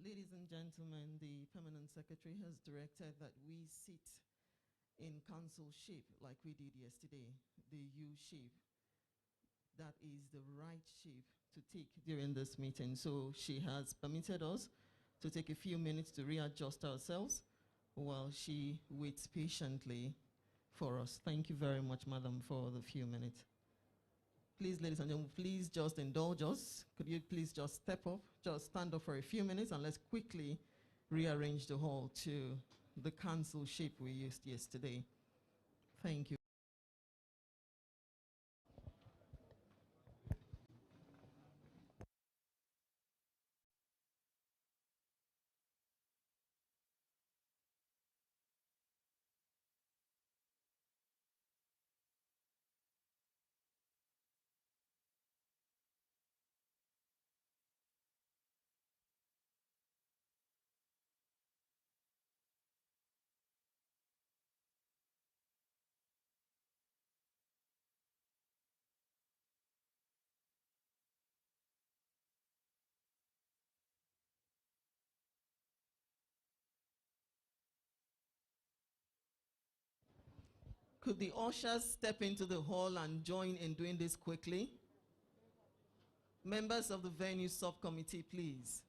Ladies and gentlemen, the Permanent Secretary has directed that we sit in council shape like we did yesterday, the U shape. That is the right shape to take during this meeting. So she has permitted us to take a few minutes to readjust ourselves while she waits patiently for us. Thank you very much, Madam, for the few minutes. Please, ladies and gentlemen, please just indulge us. Could you please just step up, just stand up for a few minutes, and let's quickly rearrange the hall to the council shape we used yesterday. Thank you. Could the ushers step into the hall and join in doing this quickly? Members of the venue subcommittee, please.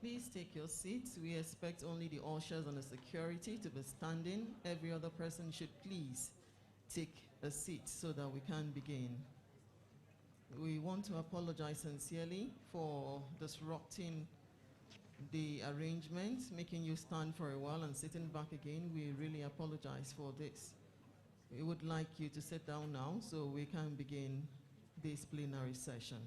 Please take your seats. We expect only the ushers and the security to be standing. Every other person should please take a seat so that we can begin. We want to apologize sincerely for disrupting the arrangement, making you stand for a while and sitting back again. We really apologize for this. We would like you to sit down now so we can begin this plenary session.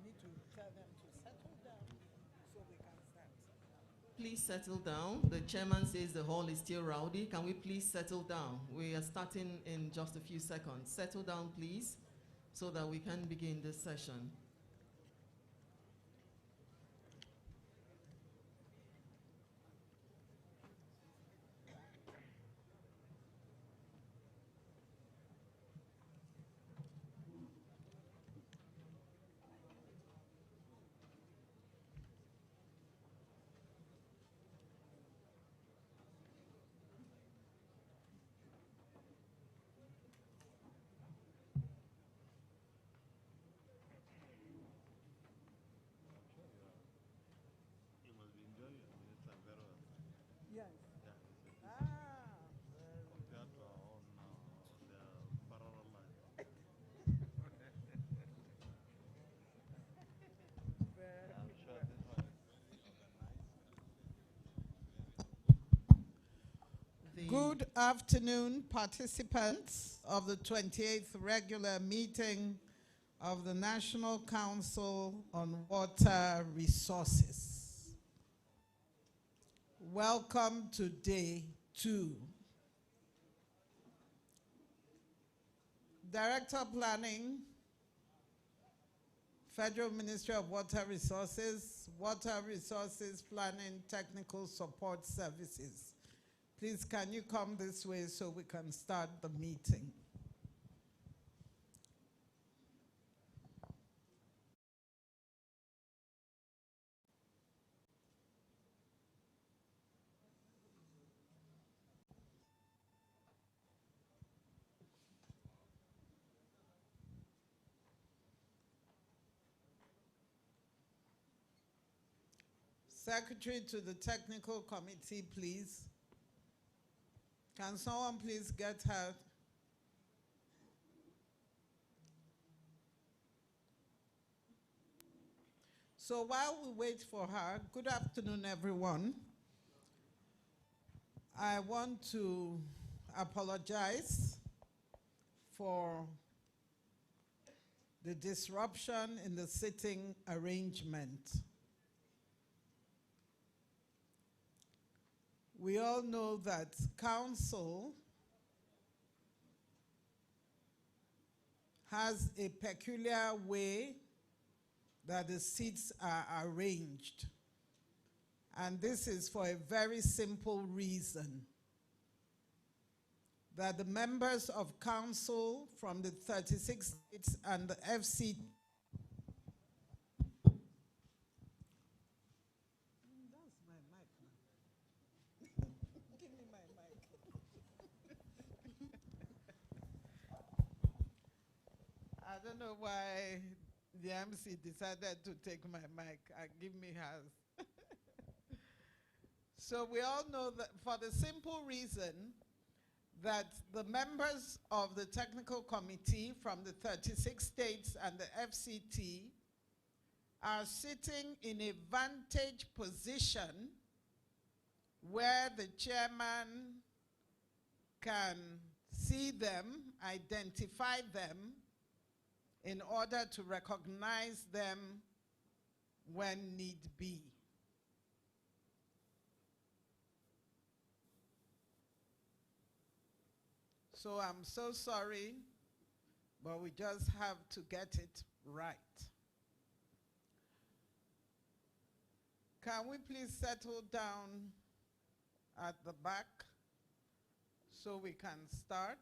need to tell them to settle down so we can start. Please settle down. The chairman says the hall is still rowdy. Can we please settle down? We are starting in just a few seconds. Settle down, please, so that we can begin this session. Yes. Compared to our own now, they are parallel lines. I'm sure this one is organized. Good afternoon, participants of the 28th regular meeting of the National Council on Water Resources. Welcome to day 2. Director Planning, Federal Ministry of Water Resources Planning Technical Support Services. Please, can you come this way so we can start the meeting? Secretary to the Technical Committee, please. Can someone please get her? So while we wait for her, good afternoon, everyone. I want to apologize for the disruption in the sitting arrangement. We all know that council has a peculiar way that the seats are arranged. And this is for a very simple reason, that the members of council from the 36 states and the FC I don't know why the MC decided to take my mic and give me hers. So we all know that for the simple reason that the members of the technical committee from the 36 states and the FCT are sitting in a vantage position where the chairman can see them, identify them, in order to recognize them when need be. So I'm so sorry, but we just have to get it right. Can we please settle down at the back so we can start?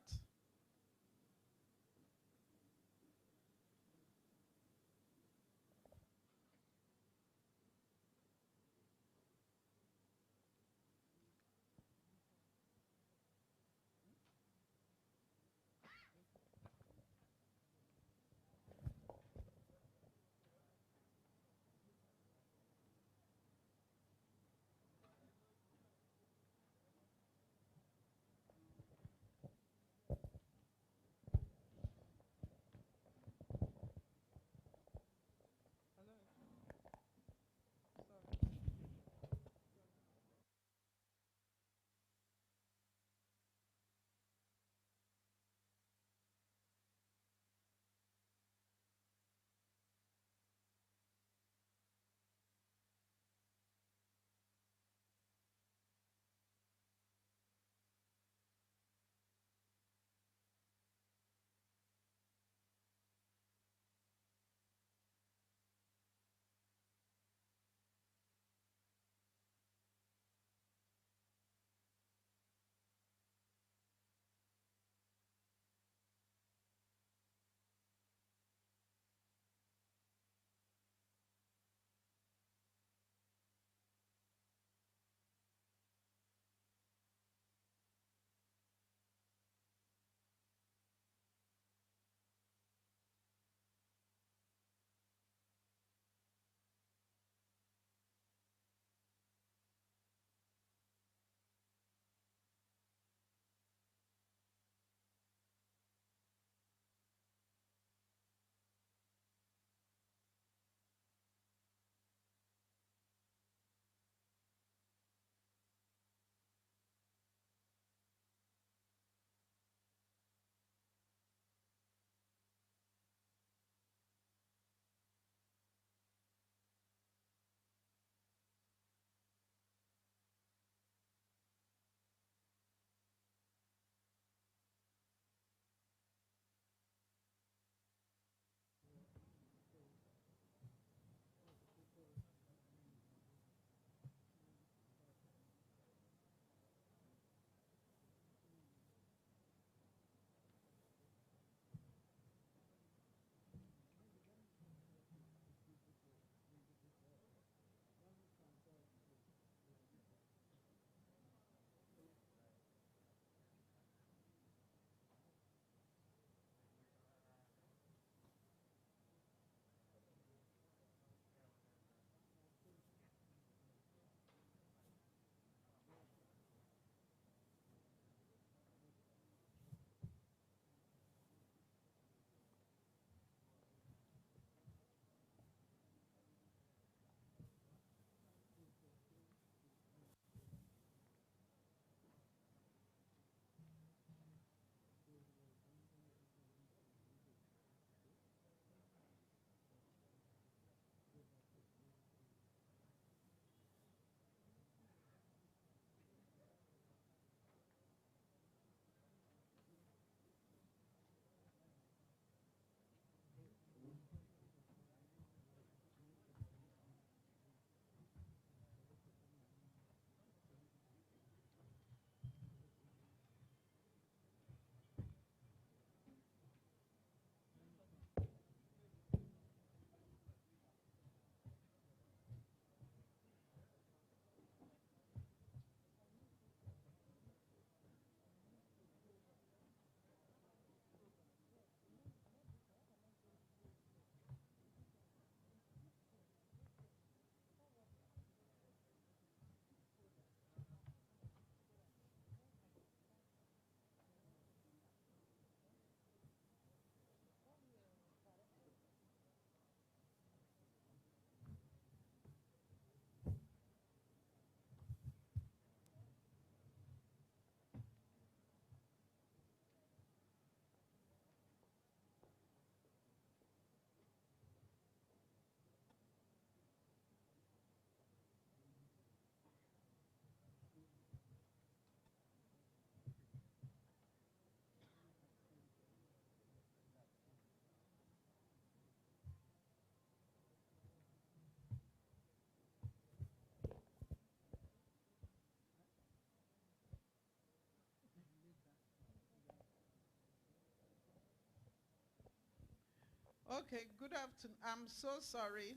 Okay, good afternoon. I'm so sorry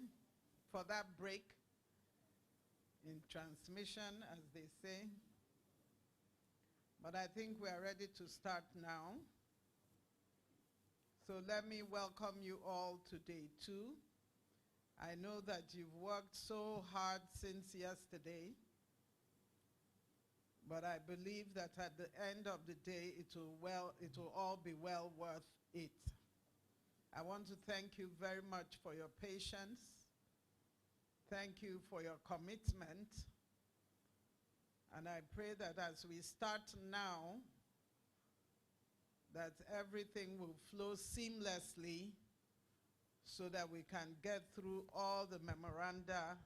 for that break in transmission, as they say. But I think we are ready to start now. So let me welcome you all to day 2. I know that you've worked so hard since yesterday, but I believe that at the end of the day, it will all be well worth it. I want to thank you very much for your patience. Thank you for your commitment. And I pray that as we start now, that everything will flow seamlessly so that we can get through all the memoranda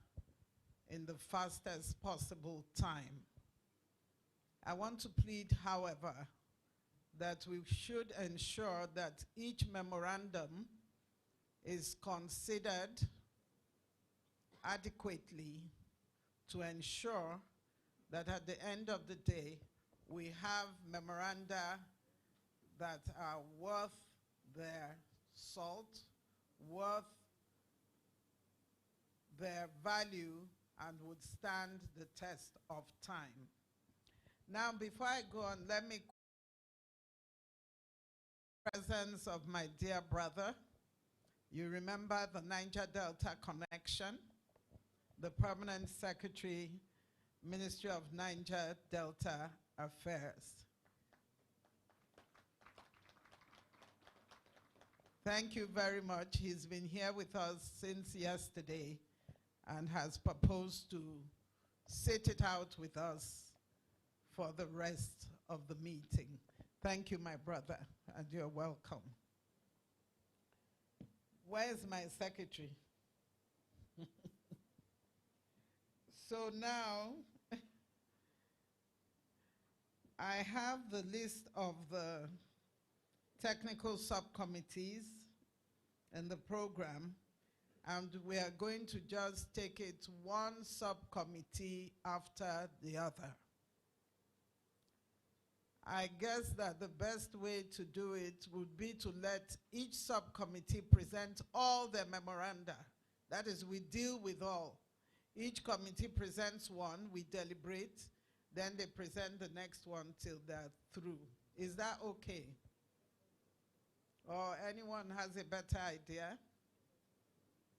in the fastest possible time. I want to plead, however, that we should ensure that each memorandum is considered adequately to ensure that at the end of the day, we have memoranda that are worth their salt, worth their value, and would stand the test of time. Now, before I go on, let me presence of my dear brother. You remember the Niger Delta Connection, the Permanent Secretary, Ministry of Niger Delta Affairs. Thank you very much. He's been here with us since yesterday and has proposed to sit it out with us for the rest of the meeting. Thank you, my brother, and you're welcome. Where's my secretary? So now, I have the list of the technical subcommittees in the program, and we are going to just take it one subcommittee after the other. I guess that the best way to do it would be to let each subcommittee present all their memoranda. That is, we deal with all. Each committee presents one, we deliberate, then they present the next one till they're through. Is that okay? Or anyone has a better idea?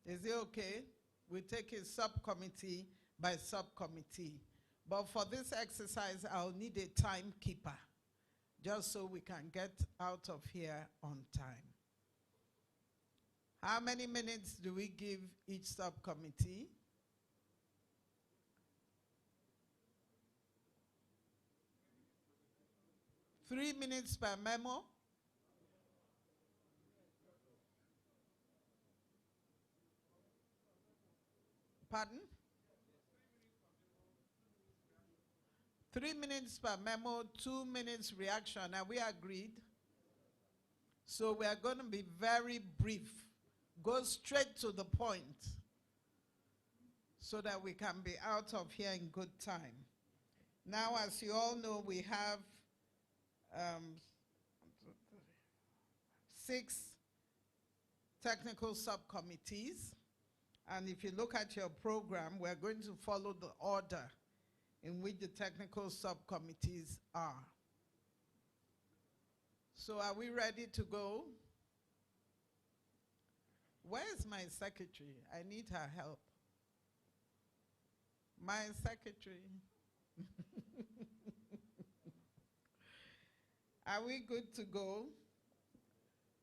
Is it okay? We take it subcommittee by subcommittee. But for this exercise, I'll need a timekeeper, just so we can get out of here on time. How many minutes do we give each subcommittee? 3 minutes per memo. Pardon? 3 minutes per memo, 2 minutes reaction. Are we agreed? So we are going to be very brief. Go straight to the point so that we can be out of here in good time. Now, as you all know, we have 6 technical subcommittees. And if you look at your program, we're going to follow the order in which the technical subcommittees are. So are we ready to go? Where's my secretary? I need her help. My secretary. Are we good to go?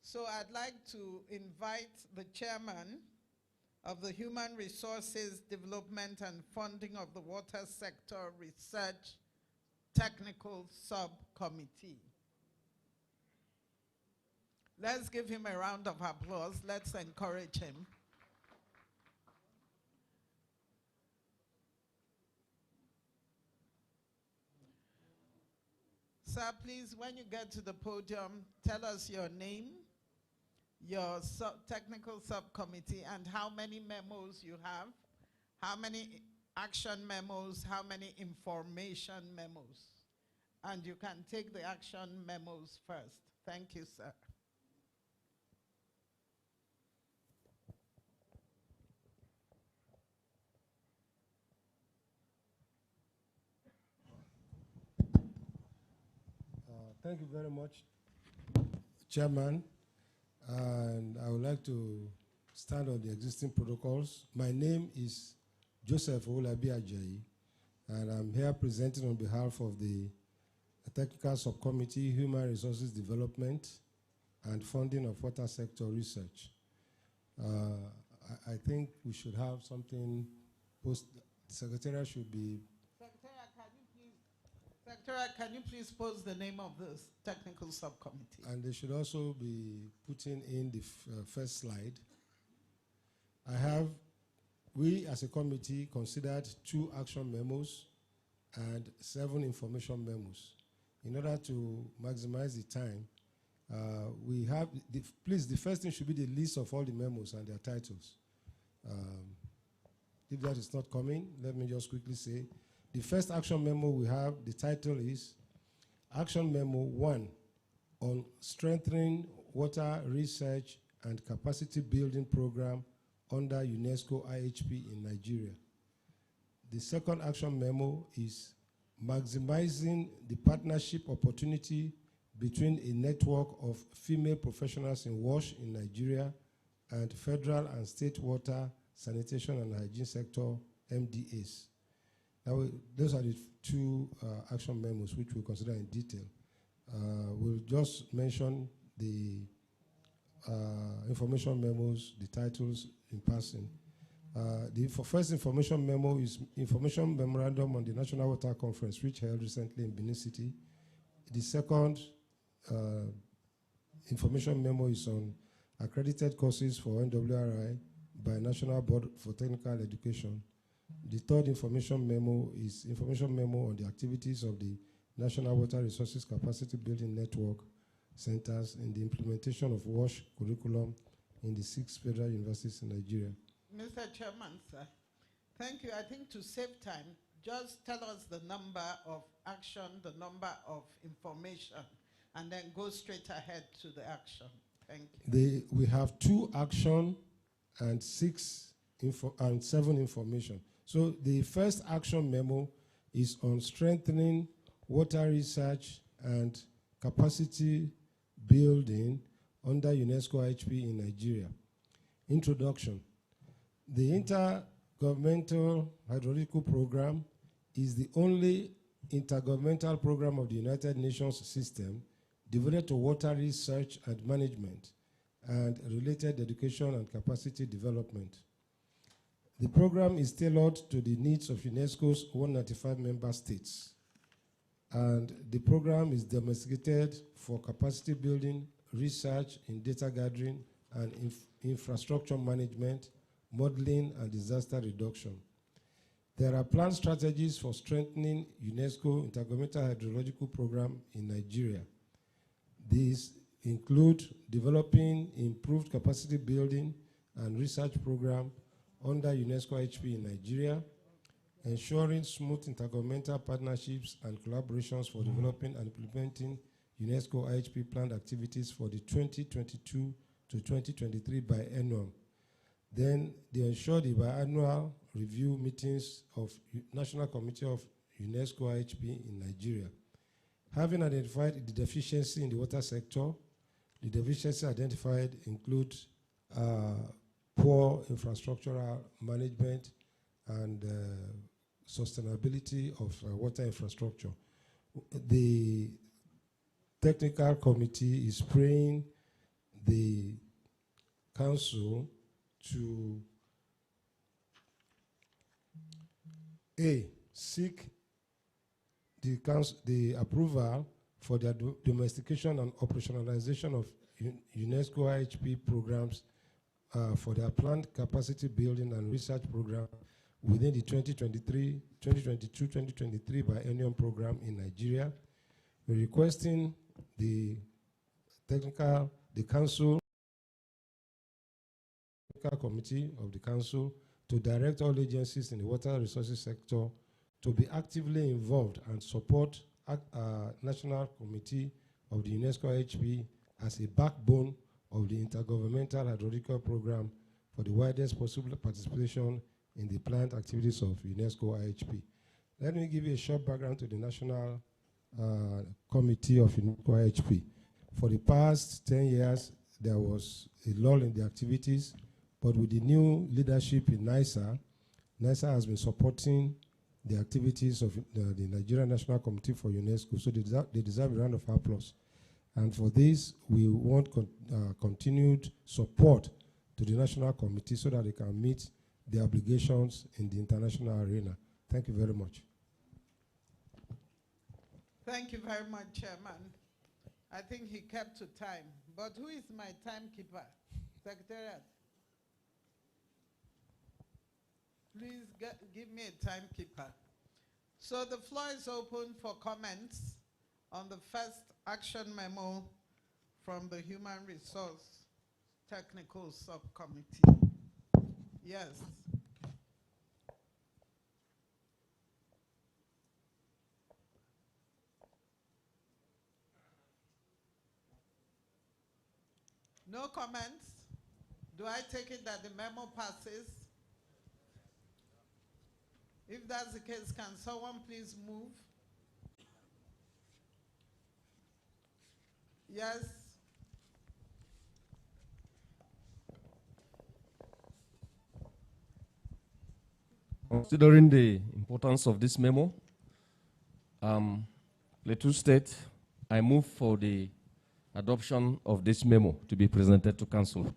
So I'd like to invite the chairman of the Human Resources Development and Funding of the Water Sector Research Technical Subcommittee. Let's give him a round of applause. Let's encourage him. Sir, please, when you get to the podium, tell us your name, your technical subcommittee, and how many memos you have, how many action memos, how many information memos. And you can take the action memos first. Thank you, sir. Thank you very much, Chairman. And I would like to stand on the existing protocols. My name is Joseph Olabi Ajayi, and I'm here presenting on behalf of the Technical Subcommittee, Human Resources Development and Funding of Water Sector Research. I think we should have something post. The Secretariat should be. Secretariat, can you please post the name of this technical subcommittee? And they should also be putting in the first slide. We as a committee considered 2 action memos and 7 information memos. In order to maximize the time, we have, please, the first thing should be the list of all the memos and their titles. If that is not coming, let me just quickly say, the first action memo we have, the title is Action Memo 1 on Strengthening Water Research and Capacity Building Program under UNESCO IHP in Nigeria. The second action memo is maximizing the partnership opportunity between a network of female professionals in WASH in Nigeria and federal and state water, sanitation and hygiene sector, MDAs. Now, those are the 2 action memos which we'll consider in detail. We'll just mention the information memos, the titles in passing. The first information memo is Information Memorandum on the National Water Conference, which held recently in Benin City. The second information memo is on accredited courses for NWRI by National Board for Technical Education. The third information memo is information memo on the activities of the National Water Resources Capacity Building Network centers in the implementation of WASH curriculum in the 6 federal universities in Nigeria. Mr. Chairman, sir, thank you. I think to save time, just tell us the number of action, the number of information, and then go straight ahead to the action. Thank you. We have 2 action and 7 information. So the first action memo is on strengthening water research and capacity building under UNESCO IHP in Nigeria. Introduction. The Intergovernmental Hydrological Program is the only intergovernmental program of the United Nations system devoted to water research and management and related education and capacity development. The program is tailored to the needs of UNESCO's 195 member states. And the program is domesticated for capacity building, research in data gathering, and infrastructure management, modeling, and disaster reduction. There are planned strategies for strengthening UNESCO Intergovernmental Hydrological Program in Nigeria. These include developing improved capacity building and research program under UNESCO IHP in Nigeria, ensuring smooth intergovernmental partnerships and collaborations for developing and implementing UNESCO IHP planned activities for the 2022 to 2023 biennium. Then they ensure the biannual review meetings of National Committee of UNESCO IHP in Nigeria. Having identified the deficiency in the water sector, the deficiency identified include poor infrastructural management and sustainability of water infrastructure. The technical committee is praying the council to seek the approval for the domestication and operationalization of UNESCO IHP programs for their planned capacity building and research program within the 2022-2023 biennium program in Nigeria. We're requesting the council committee of the council to direct all agencies in the water resources sector to be actively involved and support National Committee of the UNESCO IHP as a backbone of the Intergovernmental Hydrological Program for the widest possible participation in the planned activities of UNESCO IHP. Let me give you a short background to the National Committee of UNICOA HP. For the past 10 years, there was a lull in the activities, but with the new leadership in NISA, NISA has been supporting the activities of the Nigerian National Committee for UNESCO, so they deserve a round of applause. And for this, we want continued support to the National Committee so that they can meet their obligations in the international arena. Thank you very much. Thank you very much, Chairman. I think he kept to time. But who is my timekeeper? Secretariat. Please give me a timekeeper. So the floor is open for comments on the first action memo from the Human Resource Technical Subcommittee. Yes. No comments? Do I take it that the memo passes? If that's the case, can someone please move? Yes. Considering the importance of this memo, Plateau State, I move for the adoption of this memo to be presented to Council.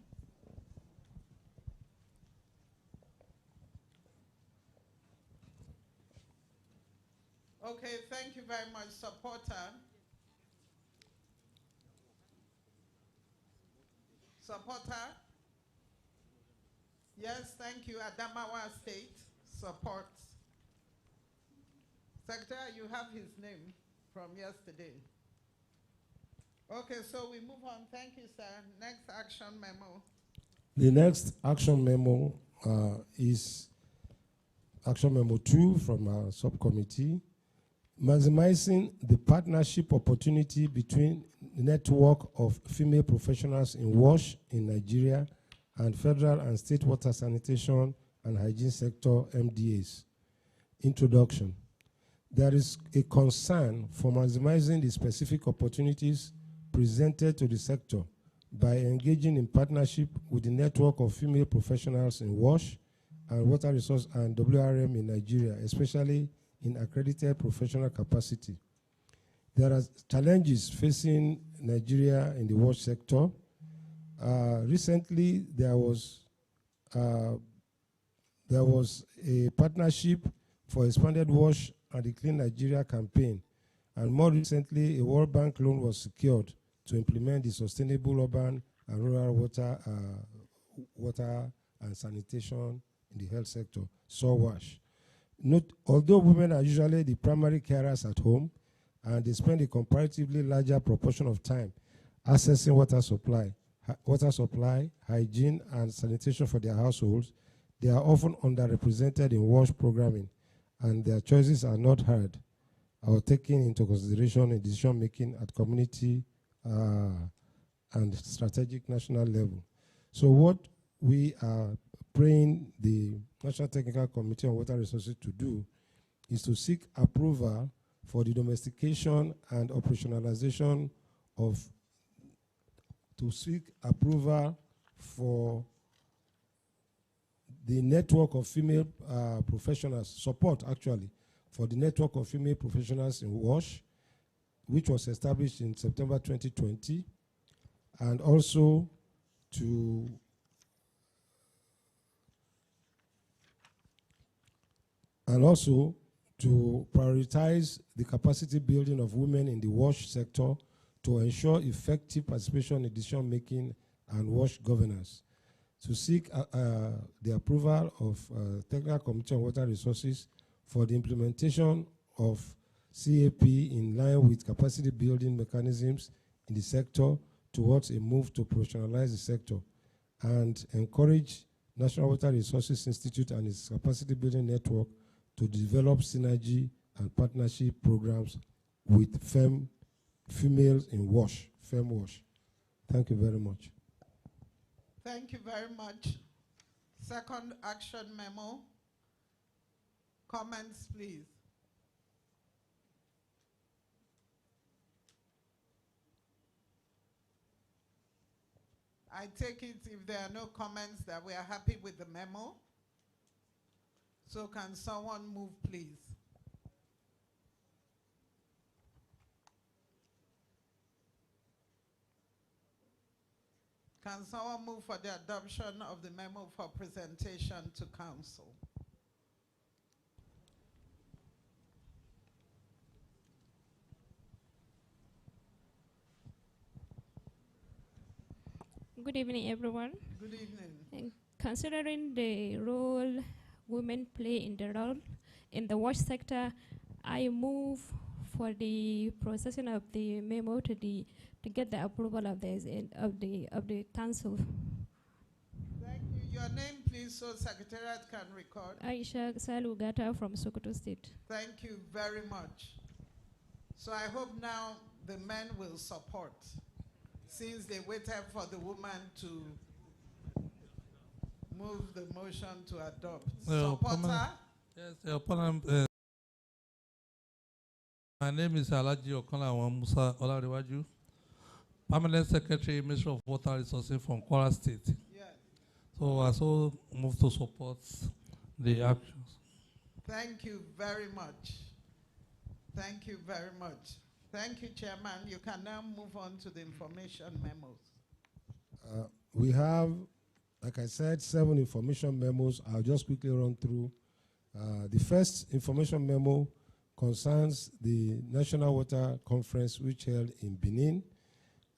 Okay, thank you very much. Supporter? Supporter? Yes, thank you. Adamawa State supports. Secretary, you have his name from yesterday. Okay, so we move on. Thank you, sir. Next action memo. The next action memo is action memo 2 from our subcommittee, maximizing the partnership opportunity between the network of female professionals in WASH in Nigeria and federal and state water sanitation and hygiene sector MDAs. Introduction. There is a concern for maximizing the specific opportunities presented to the sector by engaging in partnership with the network of female professionals in WASH and water resource and WRM in Nigeria, especially in accredited professional capacity. There are challenges facing Nigeria in the WASH sector. Recently, there was a partnership for expanded WASH and the Clean Nigeria campaign. And more recently, a World Bank loan was secured to implement the sustainable urban and rural water and sanitation in the health sector, SOWASH. Although women are usually the primary carers at home, and they spend a comparatively larger proportion of time accessing water supply, hygiene, and sanitation for their households, they are often underrepresented in WASH programming, and their choices are not heard or taken into consideration in decision-making at community and strategic national level. So what we are praying the National Technical Committee on Water Resources to do is to seek approval for the domestication and operationalization of, for the network of female professionals, support actually, for the network of female professionals in WASH, which was established in September 2020, and also to prioritize the capacity building of women in the WASH sector to ensure effective participation in decision-making and WASH governance. To seek the approval of Technical Committee on Water Resources for the implementation of CAP in line with capacity building mechanisms in the sector towards a move to professionalize the sector, and encourage National Water Resources Institute and its capacity building network to develop synergy and partnership programs with females in WASH, FemWASH. Thank you very much. Thank you very much. Second action memo. Comments, please. I take it if there are no comments that we are happy with the memo. So can someone move, please? Can someone move for the adoption of the memo for presentation to council? Good evening, everyone. Good evening. And considering the role women play in the watch sector, I move for the processing of the memo to get the approval of the council. Thank you. Your name, please, so Secretariat can record. Aisha Salugata from Sokoto State. Thank you very much. So I hope now the men will support, since they waited for the woman to move the motion to adopt. Supporter? Yes, my name is Alaji Okonlawan Musa Olarewaju, Permanent Secretary, Ministry of Water Resources from Kwara State. Yes. So I also move to support the actions. Thank you very much. Thank you very much. Thank you, Chairman. You can now move on to the information memos. We have, like I said, 7 information memos. I'll just quickly run through. The first information memo concerns the National Water Conference, which held in Benin,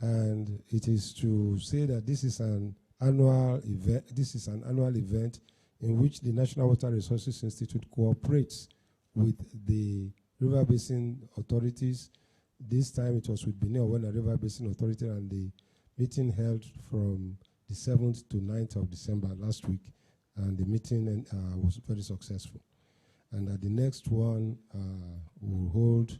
and it is to say that this is an annual event. This is an annual event in which the National Water Resources Institute cooperates with the River Basin authorities. This time it was with Benin Owena River Basin Authority, and the meeting held from the 7th to 9th of December last week, and the meeting was very successful. And the next one will hold,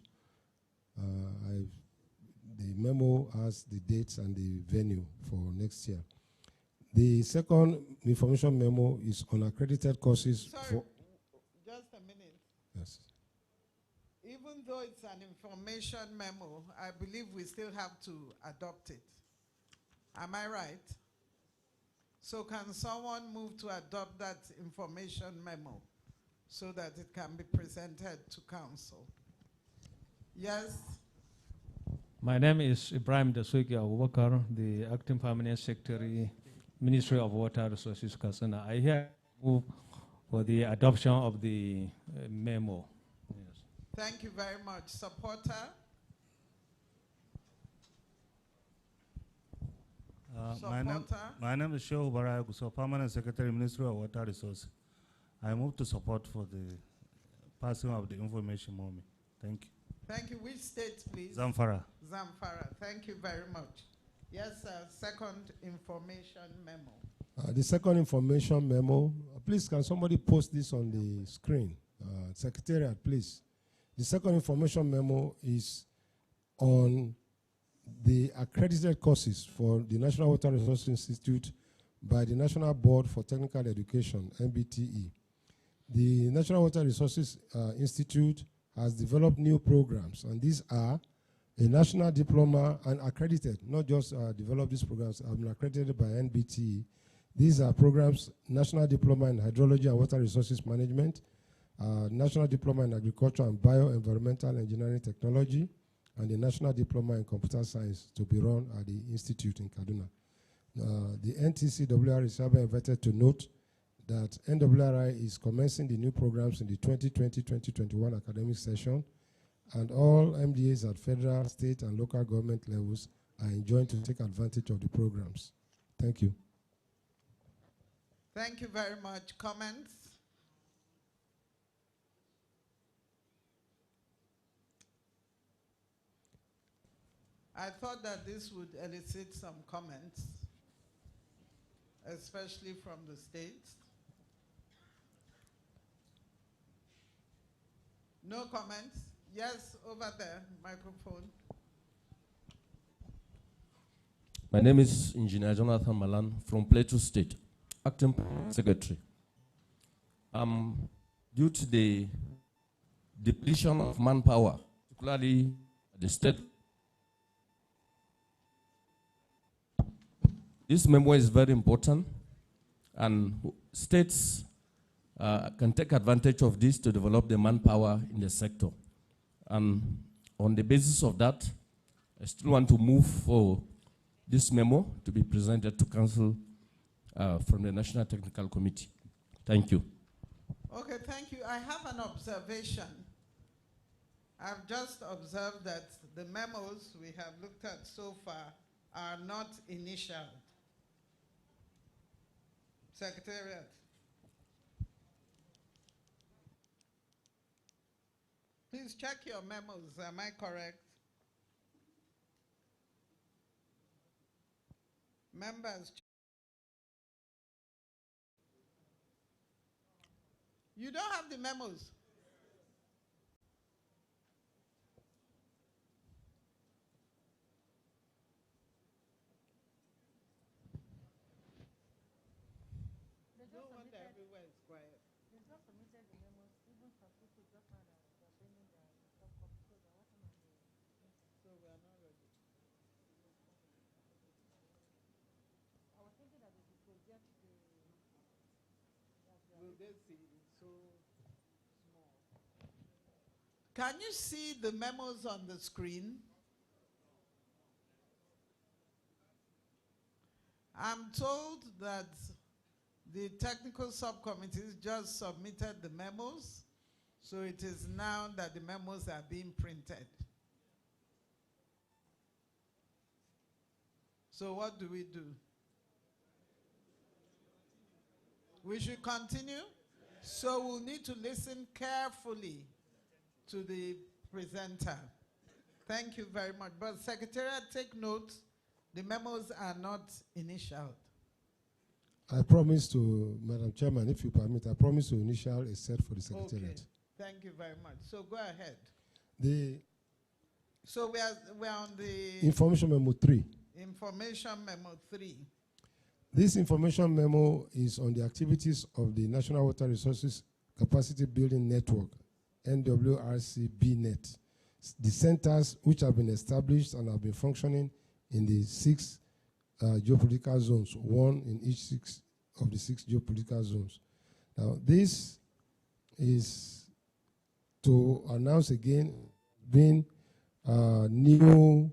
the memo has the dates and the venue for next year. The second information memo is on accredited courses. Sorry, just a minute. Yes. Even though it's an information memo, I believe we still have to adopt it. Am I right? So can someone move to adopt that information memo so that it can be presented to council? Yes? My name is Ibrahim Dasuki Abubakar, the Acting Permanent Secretary, Ministry of Water Resources, Kasana. I here move for the adoption of the memo. Yes. Thank you very much. Supporter? My name is Shehu Barayagu, so Permanent Secretary, Ministry of Water Resources. I move to support for the passing of the information memo. Thank you. Thank you. Which state, please? Zamfara. Zamfara. Thank you very much. Yes, second information memo. The second information memo, please can somebody post this on the screen? Secretariat, please. The second information memo is on the accredited courses for the National Water Resources Institute by the National Board for Technical Education, NBTE. The National Water Resources Institute has developed new programs, and these are a national diploma and accredited, not just developed these programs, have been accredited by NBTE. These are programs: National Diploma in Hydrology and Water Resources Management, National Diploma in Agriculture and Bioenvironmental Engineering Technology, and the National Diploma in Computer Science to be run at the Institute in Kaduna. The NTCWR is hereby invited to note that NWRI is commencing the new programs in the 2020-2021 academic session, and all MDAs at federal, state, and local government levels are enjoined to take advantage of the programs. Thank you. Thank you very much. Comments? I thought that this would elicit some comments, especially from the states. No comments? Yes, over there, microphone. My name is Engineer Jonathan Malan from Plateau State, Acting Secretary. Due to the depletion of manpower, particularly at the state, This memo is very important, and states can take advantage of this to develop the manpower in the sector. And on the basis of that, I still want to move for this memo to be presented to Council from the National Technical Committee. Thank you. Okay, thank you. I have an observation. I've just observed that the memos we have looked at so far are not initialed. Secretariat. Please check your memos. Am I correct? Members. You don't have the memos. No wonder everywhere is quiet. So we are not ready. Will they see it so small? Can you see the memos on the screen? I'm told that the technical subcommittees just submitted the memos, so it is now that the memos are being printed. So what do we do? We should continue. So we'll need to listen carefully to the presenter. Thank you very much. But Secretariat, take note, the memos are not initialed. I promise to, Madam Chairman, if you permit, I promise to initial a set for the Secretariat. Okay. Thank you very much. So go ahead. So we are on the Information Memo 3. Information Memo 3. This information memo is on the activities of the National Water Resources Capacity Building Network, NWRP&TSS, the centers which have been established and have been functioning in the 6 geopolitical zones, one in each 6 of the 6 geopolitical zones. Now, this is to announce again being new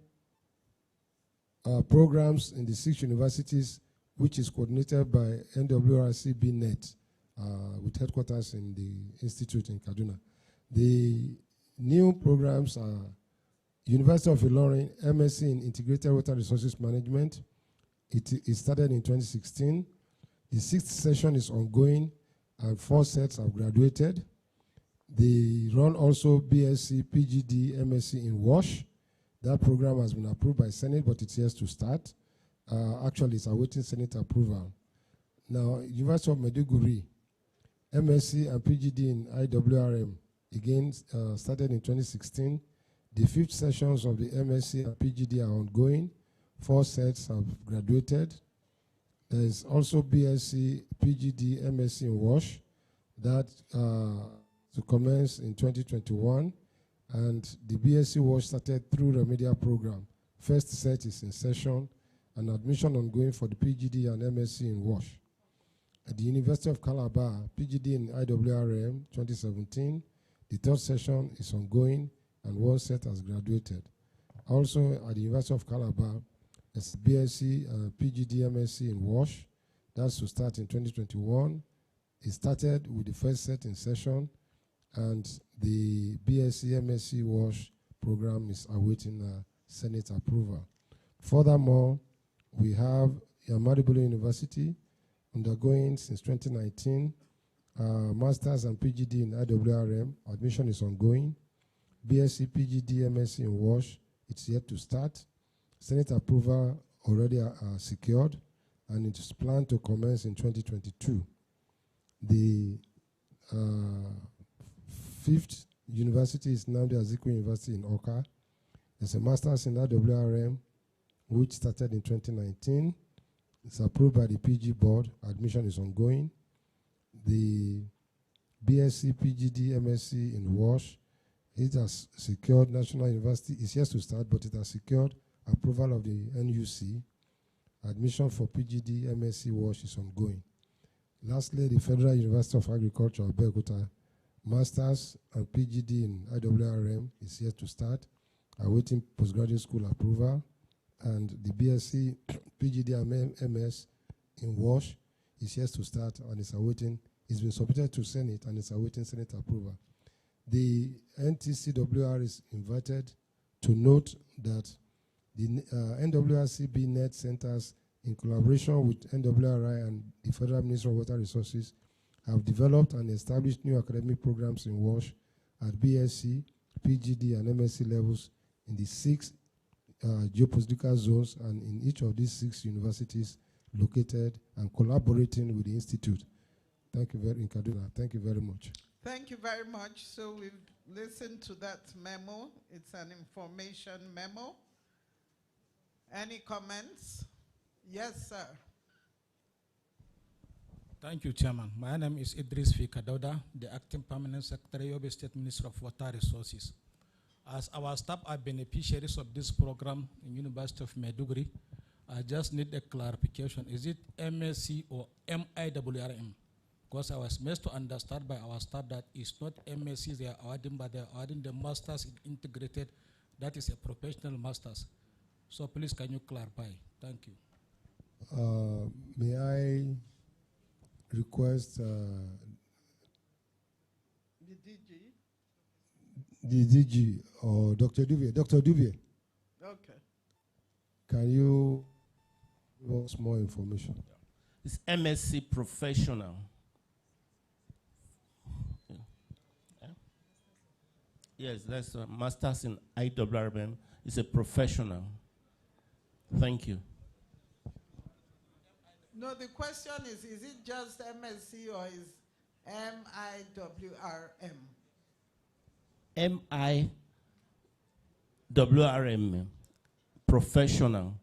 programs in the 6 universities, which is coordinated by NWRP&TSS with headquarters in the institute in Kaduna. The new programs are University of Ilorin, MSc in Integrated Water Resources Management. It started in 2016. The 6th session is ongoing, and 4 sets have graduated. They run also BSc, PGD, MSc in WASH. That program has been approved by Senate, but it's yet to start. Actually, it's awaiting Senate approval. Now, University of Maiduguri, MSc and PGD in IWRM, again, started in 2016. The 5th sessions of the MSc and PGD are ongoing. 4 sets have graduated. There is also BSc, PGD, MSc in WASH that to commence in 2021. And the BSc WASH started through remedial program. First set is in session, and admission ongoing for the PGD and MSc in WASH. At the University of Calabar, PGD in IWRM 2017, the 3rd session is ongoing, and 1 set has graduated. Also at the University of Calabar, it's BSc, PGD, MSc in WASH. That's to start in 2021. It started with the 1st set in session, and the BSc, MSc WASH program is awaiting Senate approval. Furthermore, we have Ahmadu Bello University undergoing since 2019 Masters and PGD in IWRM. Admission is ongoing. BSc, PGD, MSc in WASH, it's yet to start. Senate approval already secured, and it is planned to commence in 2022. The 5th university is Nnamdi Azikiwe University in Awka. There's a master's in IWRM, which started in 2019. It's approved by the PG board. Admission is ongoing. The BSc, PGD, MSc in WASH, it has secured National University. It's yet to start, but it has secured approval of the NUC. Admission for PGD MSc WASH is ongoing. Lastly, the Federal University of Agriculture, Abeokuta, Masters and PGD in IWRM is yet to start, awaiting postgraduate school approval, and the BSc, PGD and MS in WASH is yet to start and is awaiting, it's been submitted to Senate and is awaiting Senate approval. The NTCWR is invited to note that the NWRCB Net Centers, in collaboration with NWRI and the Federal Ministry of Water Resources, have developed and established new academic programs in WASH at BSc, PGD, and MSc levels in the 6 geopolitical zones and in each of these 6 universities located and collaborating with the Institute. Thank you very, in Kaduna. Thank you very much. Thank you very much. So we've listened to that memo. It's an information memo. Any comments? Yes, sir. Thank you, Chairman. My name is Idris Fikadauda, the Acting Permanent Secretary, Yobe State Minister of Water Resources. As our staff are beneficiaries of this program in University of Maiduguri, I just need a clarification. Is it MSc or MIWRM? Because I was made to understand by our staff that it's not MSc they are awarding, but they are awarding the Masters in Integrated. That is a professional Masters. So please, can you clarify? Thank you. May I request the DG or Dr. Duvier? Dr. Duvier. Okay. Can you give us more information? It's MSc Professional. Yes, that's a Masters in IWRM. It's a professional. Thank you. No, the question is it just MSc or is MIWRM? MIWRM, professional,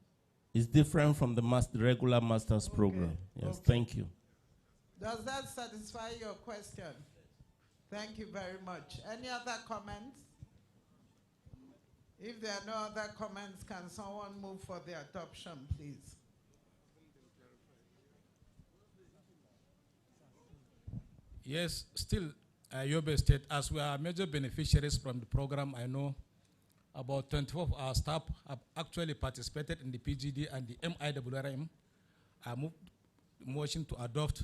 is different from the regular master's program. Yes, okay. Thank you. Does that satisfy your question? Thank you very much. Any other comments? If there are no other comments, can someone move for the adoption, please? Yes, still, Yobe State, as we are major beneficiaries from the program, I know about 24 of our staff have actually participated in the PGD and the MIWRM. I moved motion to adopt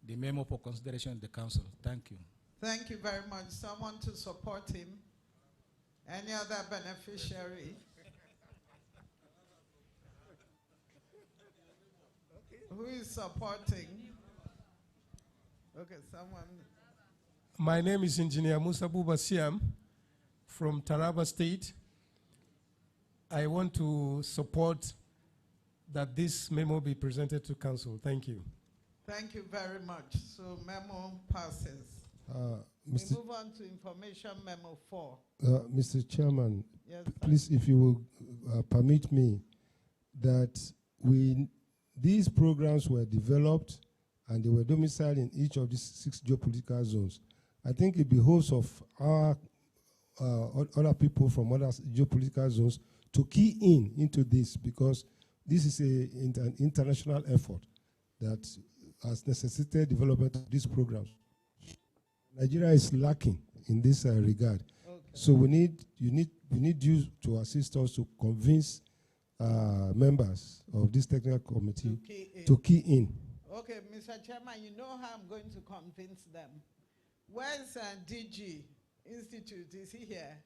the memo for consideration in the council. Thank you. Thank you very much. Someone to support him? Any other beneficiary? Who is supporting? Okay, someone. My name is Engineer Musa Buba Siam from Taraba State. I want to support that this memo be presented to council. Thank you. Thank you very much. So memo passes. We move on to information memo 4. Mr. Chairman, yes, please, if you will permit me, that these programs were developed and they were domiciled in each of these 6 geopolitical zones. I think it behoves of our other people from other geopolitical zones to key into this, because this is an international effort that has necessitated development of these programs. Nigeria is lacking in this regard. Okay. So you need you to assist us to convince members of this technical committee to key in. Okay, Mr. Chairman, you know how I'm going to convince them. Where's DG Institute? Is he here?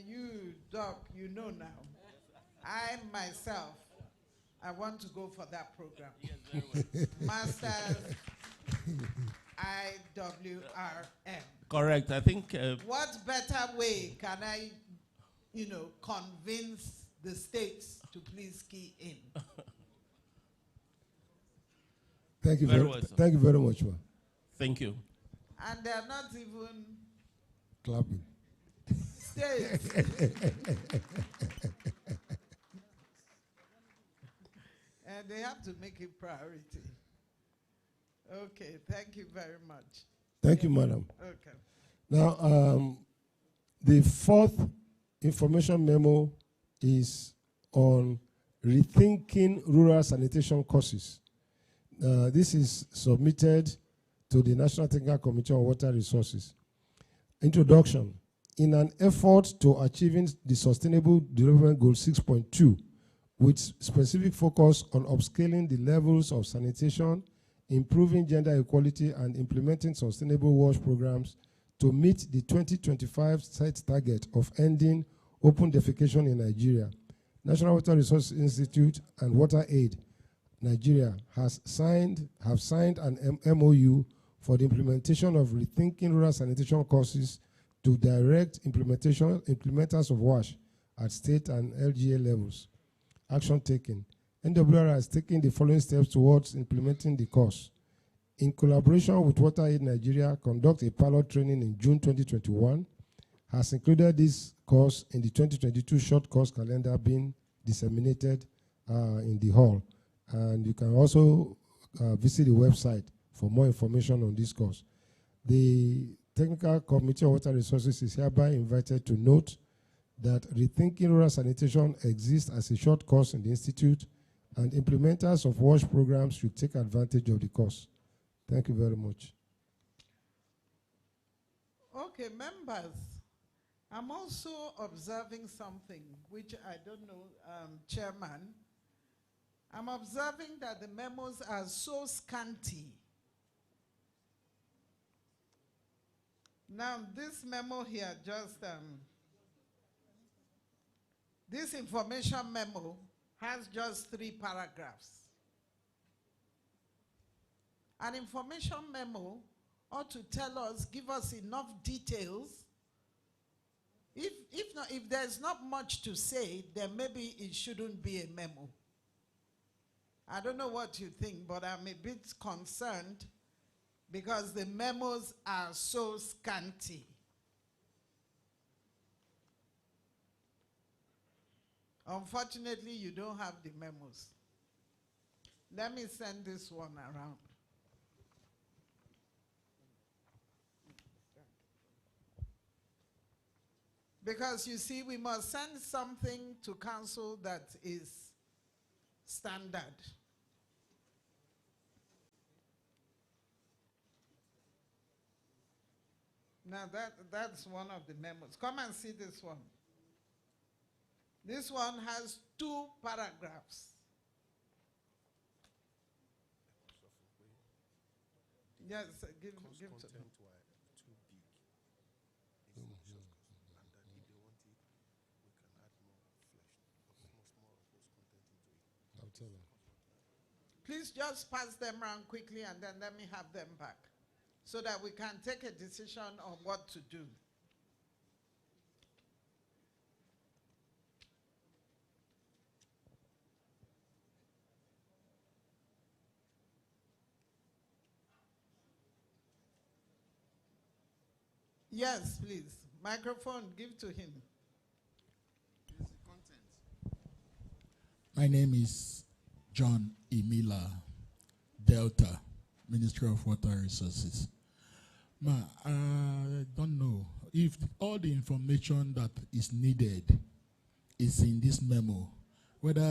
You, Doc, you know now. I myself, I want to go for that program. Yes, very well. Masters IWRM. Correct. I think. What better way can I, convince the states to please key in? Thank you very much. Thank you very much, man. Thank you. And they're not even clapping. States. And they have to make it priority. Okay, thank you very much. Thank you, madam. Okay. Now, the 4th information memo is on rethinking rural sanitation courses. This is submitted to the National Technical Committee on Water Resources. Introduction. In an effort to achieving the Sustainable Development Goal 6.2, with specific focus on upscaling the levels of sanitation, improving gender equality, and implementing sustainable wash programs to meet the 2025 set target of ending open defecation in Nigeria, National Water Resources Institute and WaterAid Nigeria have signed an MOU for the implementation of rethinking rural sanitation courses to direct implementers of WASH at state and LGA levels. Action taken. NWR has taken the following steps towards implementing the course. In collaboration with WaterAid Nigeria, conduct a pilot training in June 2021, has included this course in the 2022 short course calendar being disseminated in the hall. And you can also visit the website for more information on this course. The Technical Committee on Water Resources is hereby invited to note that rethinking rural sanitation exists as a short course in the Institute, and implementers of WASH programs should take advantage of the course. Thank you very much. Okay, members, I'm also observing something which I don't know, Chairman. I'm observing that the memos are so scanty. Now, this memo here just, this information memo has just 3 paragraphs. An information memo ought to tell us, give us enough details. If there's not much to say, then maybe it shouldn't be a memo. I don't know what you think, but I'm a bit concerned because the memos are so scanty. Unfortunately, you don't have the memos. Let me send this one around. Because you see, we must send something to council that is standard. Now that's one of the memos. Come and see this one. This one has 2 paragraphs. Yes, give to them. Please just pass them around quickly and then let me have them back so that we can take a decision on what to do. Yes, please. Microphone, give to him. My name is John Emila, Delta, Ministry of Water Resources. I don't know if all the information that is needed is in this memo, whether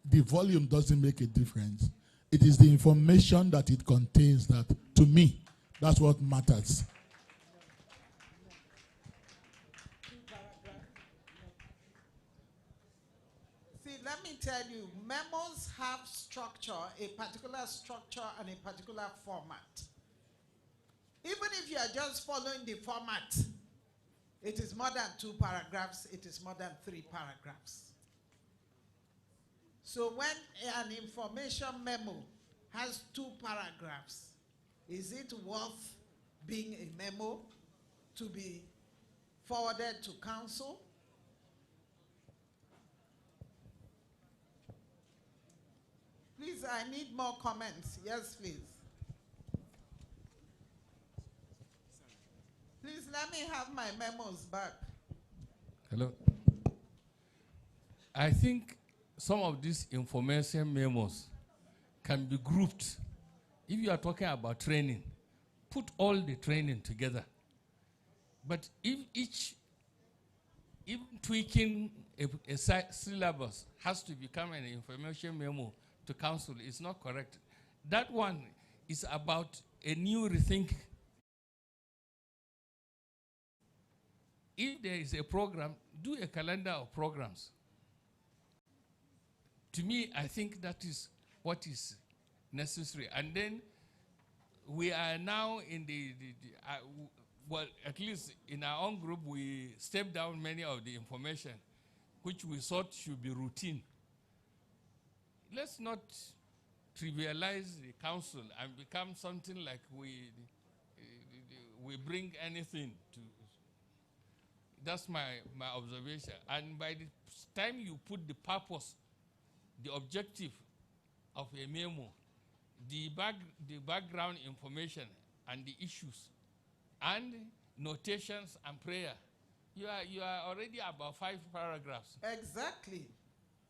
the volume doesn't make a difference. It is the information that it contains that, to me, that's what matters. Let me tell you, memos have structure, a particular structure and a particular format. Even if you are just following the format, it is more than 2 paragraphs, it is more than 3 paragraphs. So when an information memo has 2 paragraphs, is it worth being a memo to be forwarded to council? Please, I need more comments. Yes, please. Please let me have my memos back. Hello. I think some of these information memos can be grouped. If you are talking about training, put all the training together. But if even tweaking a syllabus has to become an information memo to council is not correct. That one is about a new rethink. If there is a program, do a calendar of programs. To me, I think that is what is necessary. And then we are now in well, at least in our own group, we stepped down many of the information which we thought should be routine. Let's not trivialize the council and become something like we bring anything to. That's my observation. And by the time you put the purpose, the objective of a memo, the background information and the issues, and notations and prayer, you are already about 5 paragraphs. Exactly.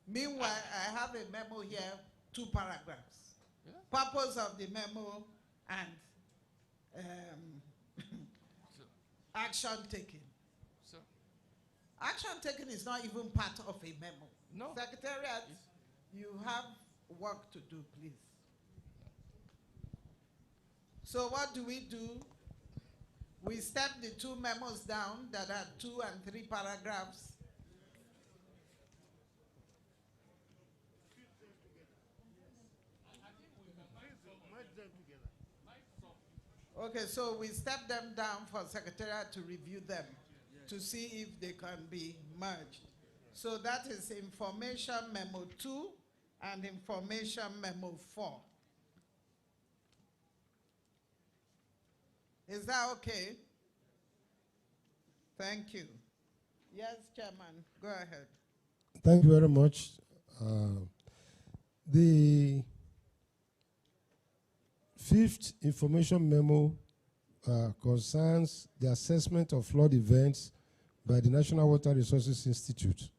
Meanwhile, I have a memo here, 2 paragraphs. Yeah. Purpose of the memo and action taken. So, action taken is not even part of a memo. No. Secretariat, you have work to do, please. So what do? We step the 2 memos down that are 2 and 3 paragraphs. Okay, so we step them down for Secretariat to review them, to see if they can be merged. So that is Information Memo 2 and Information Memo 4. Is that okay? Thank you. Yes, Chairman, go ahead. Thank you very much. The 5th information memo concerns the assessment of flood events by the National Water Resources Institute.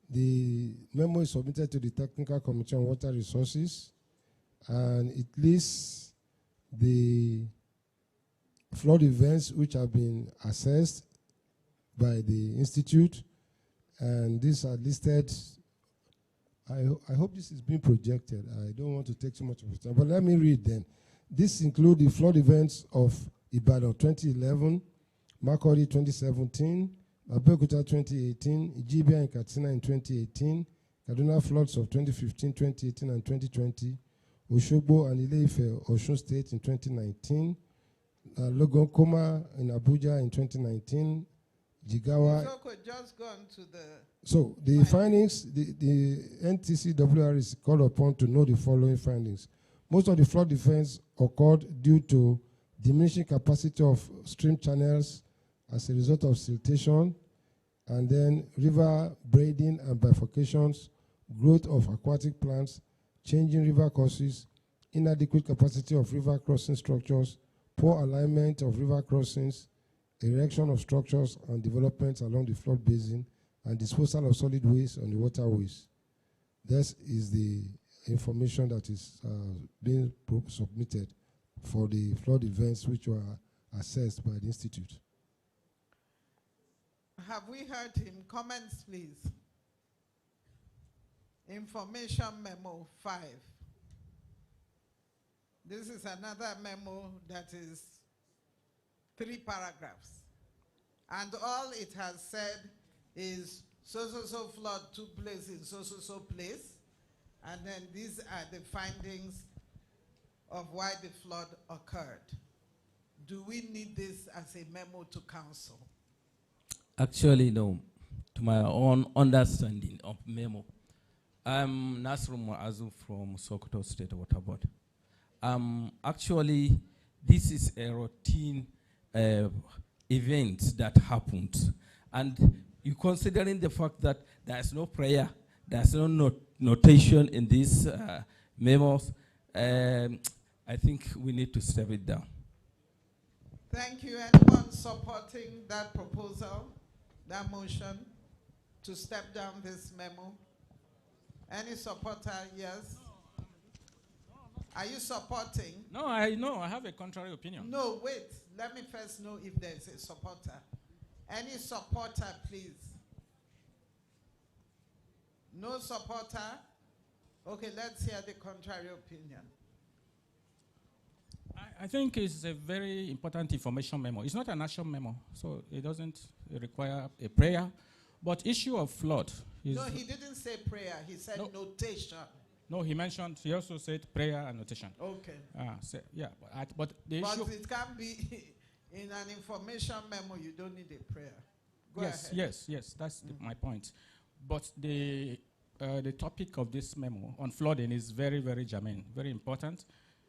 The memo is submitted to the Technical Committee on Water Resources, and it lists the flood events which have been assessed by the Institute, and these are listed. I hope this is being projected. I don't want to take too much of your time, but let me read then. This includes the flood events of Ibadan 2011, Makurdi 2017, Abeokuta 2018, Ijibia and Katsina in 2018, Kaduna floods of 2015, 2018, and 2020, Oshogbo and Ile-Ife, Osun State in 2019, Logon Koma in Abuja in 2019, Jigawa. So could just go on to the... So the findings, the NTCWR is called upon to know the following findings. Most of the flood events occurred due to diminishing capacity of stream channels as a result of siltation, and then river braiding and bifurcations, growth of aquatic plants, changing river courses, inadequate capacity of river crossing structures, poor alignment of river crossings, erection of structures and developments along the flood basin, and disposal of solid waste on the waterways. This is the information that is being submitted for the flood events which were assessed by the Institute. Have we heard him? Comments, please. Information Memo 5. This is another memo that is 3 paragraphs. And all it has said is so-so-so flood took place in so-so-so place. And then these are the findings of why the flood occurred. Do we need this as a memo to council? Actually, no. To my own understanding of memo, I'm Nasru Muazu from Sokoto State Water Board. Actually, this is a routine event that happened. And you considering the fact that there's no prayer, there's no notation in these memos, I think we need to step it down. Thank you. Anyone supporting that proposal, that motion, to step down this memo? Any supporter? Yes. Are you supporting? No, I have a contrary opinion. No, wait. Let me first know if there's a supporter. Any supporter, please? No supporter? Okay, let's hear the contrary opinion. I think it's a very important information memo. It's not an action memo, so it doesn't require a prayer. But issue of flood is... No, he didn't say prayer. He said notation. No, he also said prayer and notation. Okay. Yeah, but the issue... But it can be in an information memo, you don't need a prayer. Go ahead. Yes, that's my point. But the topic of this memo on flooding is very, very germane, very important.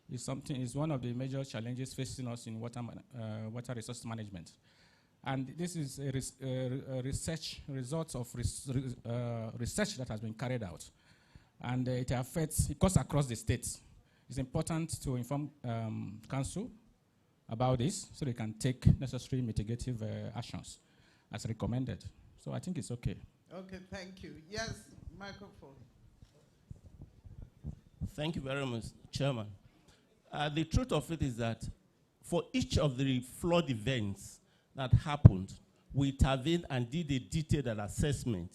It's one of the major challenges facing us in water resource management. And this is a result of research that has been carried out. And it goes across the states. It's important to inform council about this so they can take necessary mitigative actions as recommended. So I think it's okay. Okay, thank you. Yes, microphone. Thank you very much, Chairman. The truth of it is that for each of the flood events that happened, we intervened and did a detailed assessment.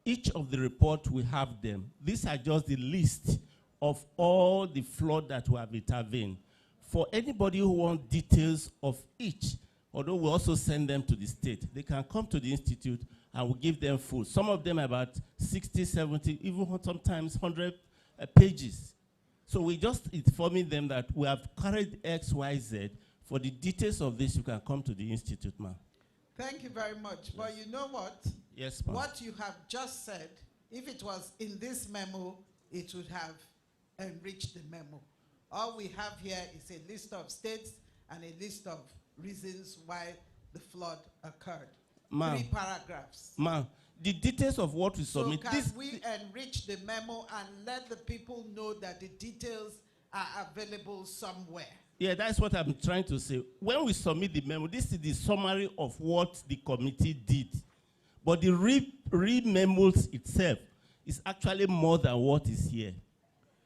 Each of the reports, we have them. These are just the list of all the flood that we have intervened. For anybody who wants details of each, although we also send them to the state, they can come to the institute and we give them full. Some of them about 60, 70, even sometimes 100 pages. So we just informing them that we have carried X, Y, Z. For the details of this, you can come to the institute, ma'am. Thank you very much. Yes. But you know what? Yes, ma'am. What you have just said, if it was in this memo, it would have enriched the memo. All we have here is a list of states and a list of reasons why the flood occurred. 3 paragraphs. Ma'am, the details of what we submit. So can we enrich the memo and let the people know that the details are available somewhere? Yeah, that's what I'm trying to say. When we submit the memo, this is the summary of what the committee did. But the memos itself is actually more than what is here.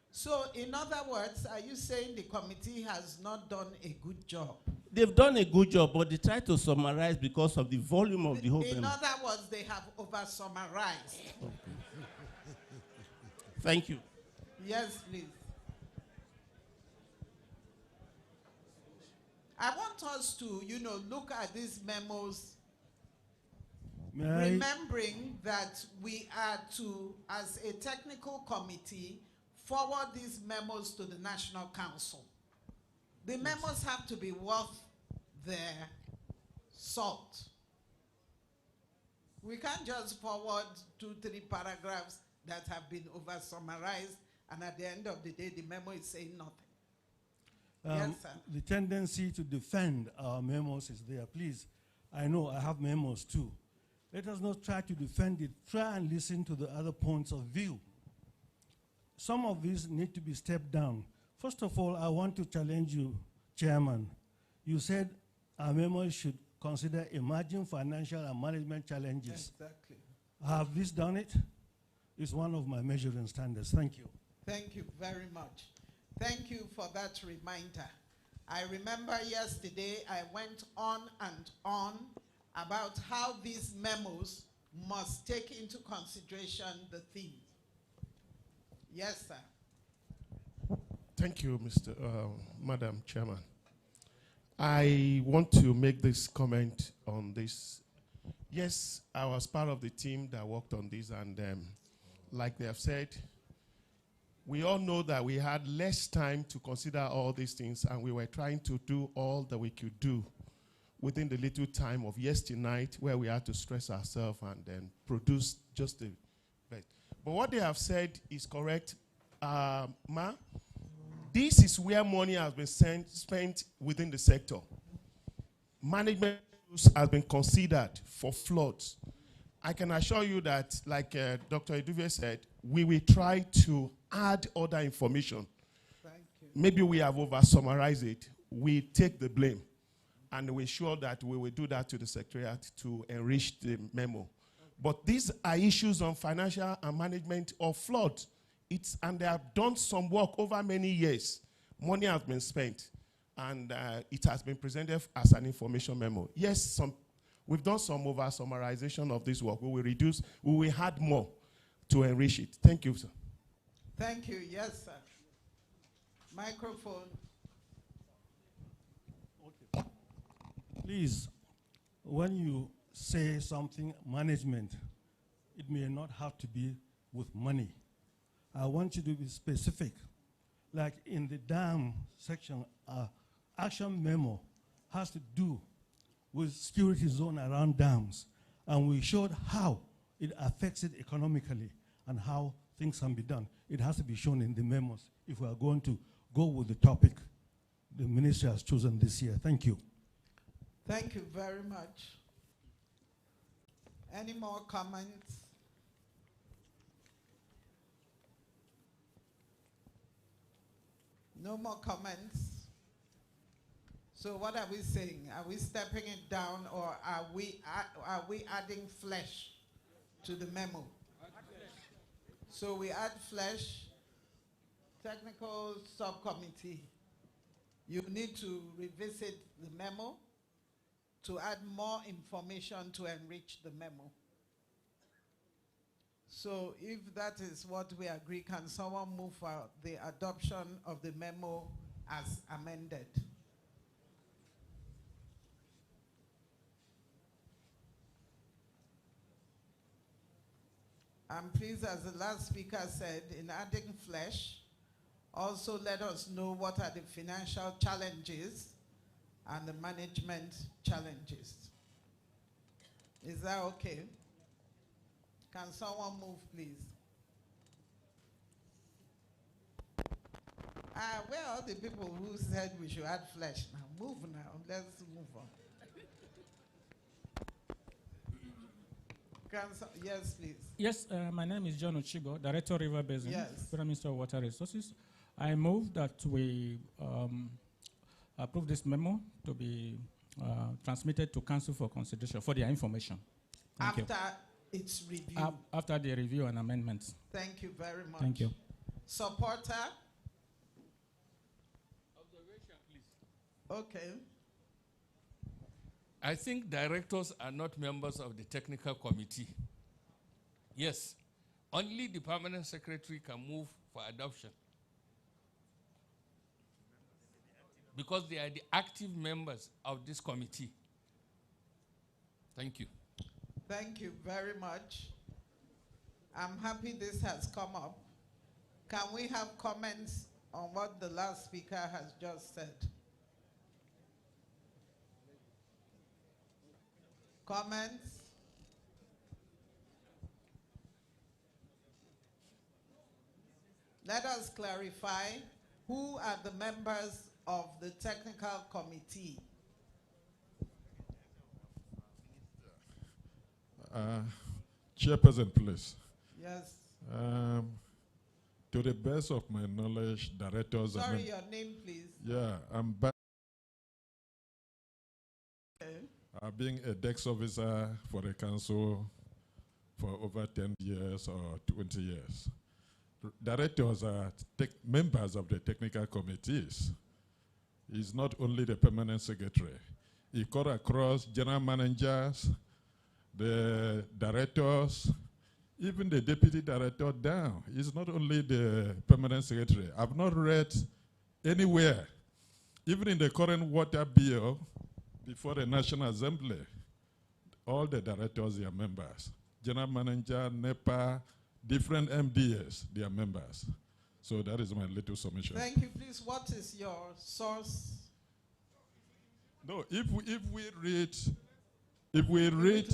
So, in other words, are you saying the committee has not done a good job? They've done a good job, but they try to summarize because of the volume of the whole memo. In other words, they have over-summarized. Thank you. Yes, please. I want us to, look at these memos, remembering that we are to, as a technical committee, forward these memos to the National Council. The memos have to be worth their salt. We can't just forward 2-3 paragraphs that have been over-summarized, and at the end of the day, the memo is saying nothing. Yes, sir. The tendency to defend our memos is there. Please, I know I have memos too. Let us not try to defend it. Try and listen to the other points of view. Some of these need to be stepped down. First of all, I want to challenge you, Chairman. You said our memos should consider emerging financial and management challenges. Exactly. Have this done it? It's one of my measuring standards. Thank you. Thank you very much. Thank you for that reminder. I remember yesterday I went on and on about how these memos must take into consideration the theme. Yes, sir. Thank you, Madam Chairman. I want to make this comment on this. Yes, I was part of the team that worked on this, and like they have said, we all know that we had less time to consider all these things, and we were trying to do all that we could do within the little time of yesterday night, where we had to stress ourselves and then produce just the best. But what they have said is correct. This is where money has been spent within the sector. Management has been considered for floods. I can assure you that, like Dr. Eduve said, we will try to add other information. Thank you. Maybe we have over-summarized it. We take the blame. And we're sure that we will do that to the Secretariat to enrich the memo. But these are issues on financial and management of floods. And they have done some work over many years. Money has been spent. And it has been presented as an information memo. Yes, we've done some over-summarization of this work. We will add more. to enrich it. Thank you, sir. Thank you. Yes, sir. Microphone. Okay. Please, when you say something management, it may not have to be with money. I want you to be specific. Like in the dam section, action memo has to do with security zone around dams. And we showed how it affects it economically and how things can be done. It has to be shown in the memos if we are going to go with the topic the ministry has chosen this year. Thank you. Thank you very much. Any more comments? No more comments? So what are we saying? Are we stepping it down, or are we adding flesh to the memo? So we add flesh. Technical subcommittee, you need to revisit the memo to add more information to enrich the memo. So if that is what we agree, can someone move for the adoption of the memo as amended? And please, as the last speaker said, in adding flesh, also let us know what are the financial challenges and the management challenges. Is that okay? Can someone move, please? Where are the people who said we should add flesh now? Move now. Let's move on. Yes, please. Yes, my name is John Ochigo, Director River Basin, Yes. Federal Minister of Water Resources. I move that we approve this memo to be transmitted to Council for consideration for their information. Thank you. After its review. After the review and amendments. Thank you very much. Thank you. Supporter? Observation, please. Okay. I think directors are not members of the technical committee. Yes, only the permanent secretary can move for adoption, because they are the active members of this committee. Thank you. Thank you very much. I'm happy this has come up. Can we have comments on what the last speaker has just said? Comments? Let us clarify who are the members of the technical committee. Chairperson, please. Yes. To the best of my knowledge, directors... Sorry, your name, please. Yeah, I'm being a DEX officer for the council for over 10 years or 20 years. Directors are members of the technical committees. He's not only the permanent secretary. He cut across general managers, the directors, even the deputy director down. He's not only the permanent secretary. I've not read anywhere, even in the current water bill before the National Assembly, all the directors are members. General manager, NEPA, different MDS, they are members. So that is my little submission. Thank you. Please, what is your source? No, if we read,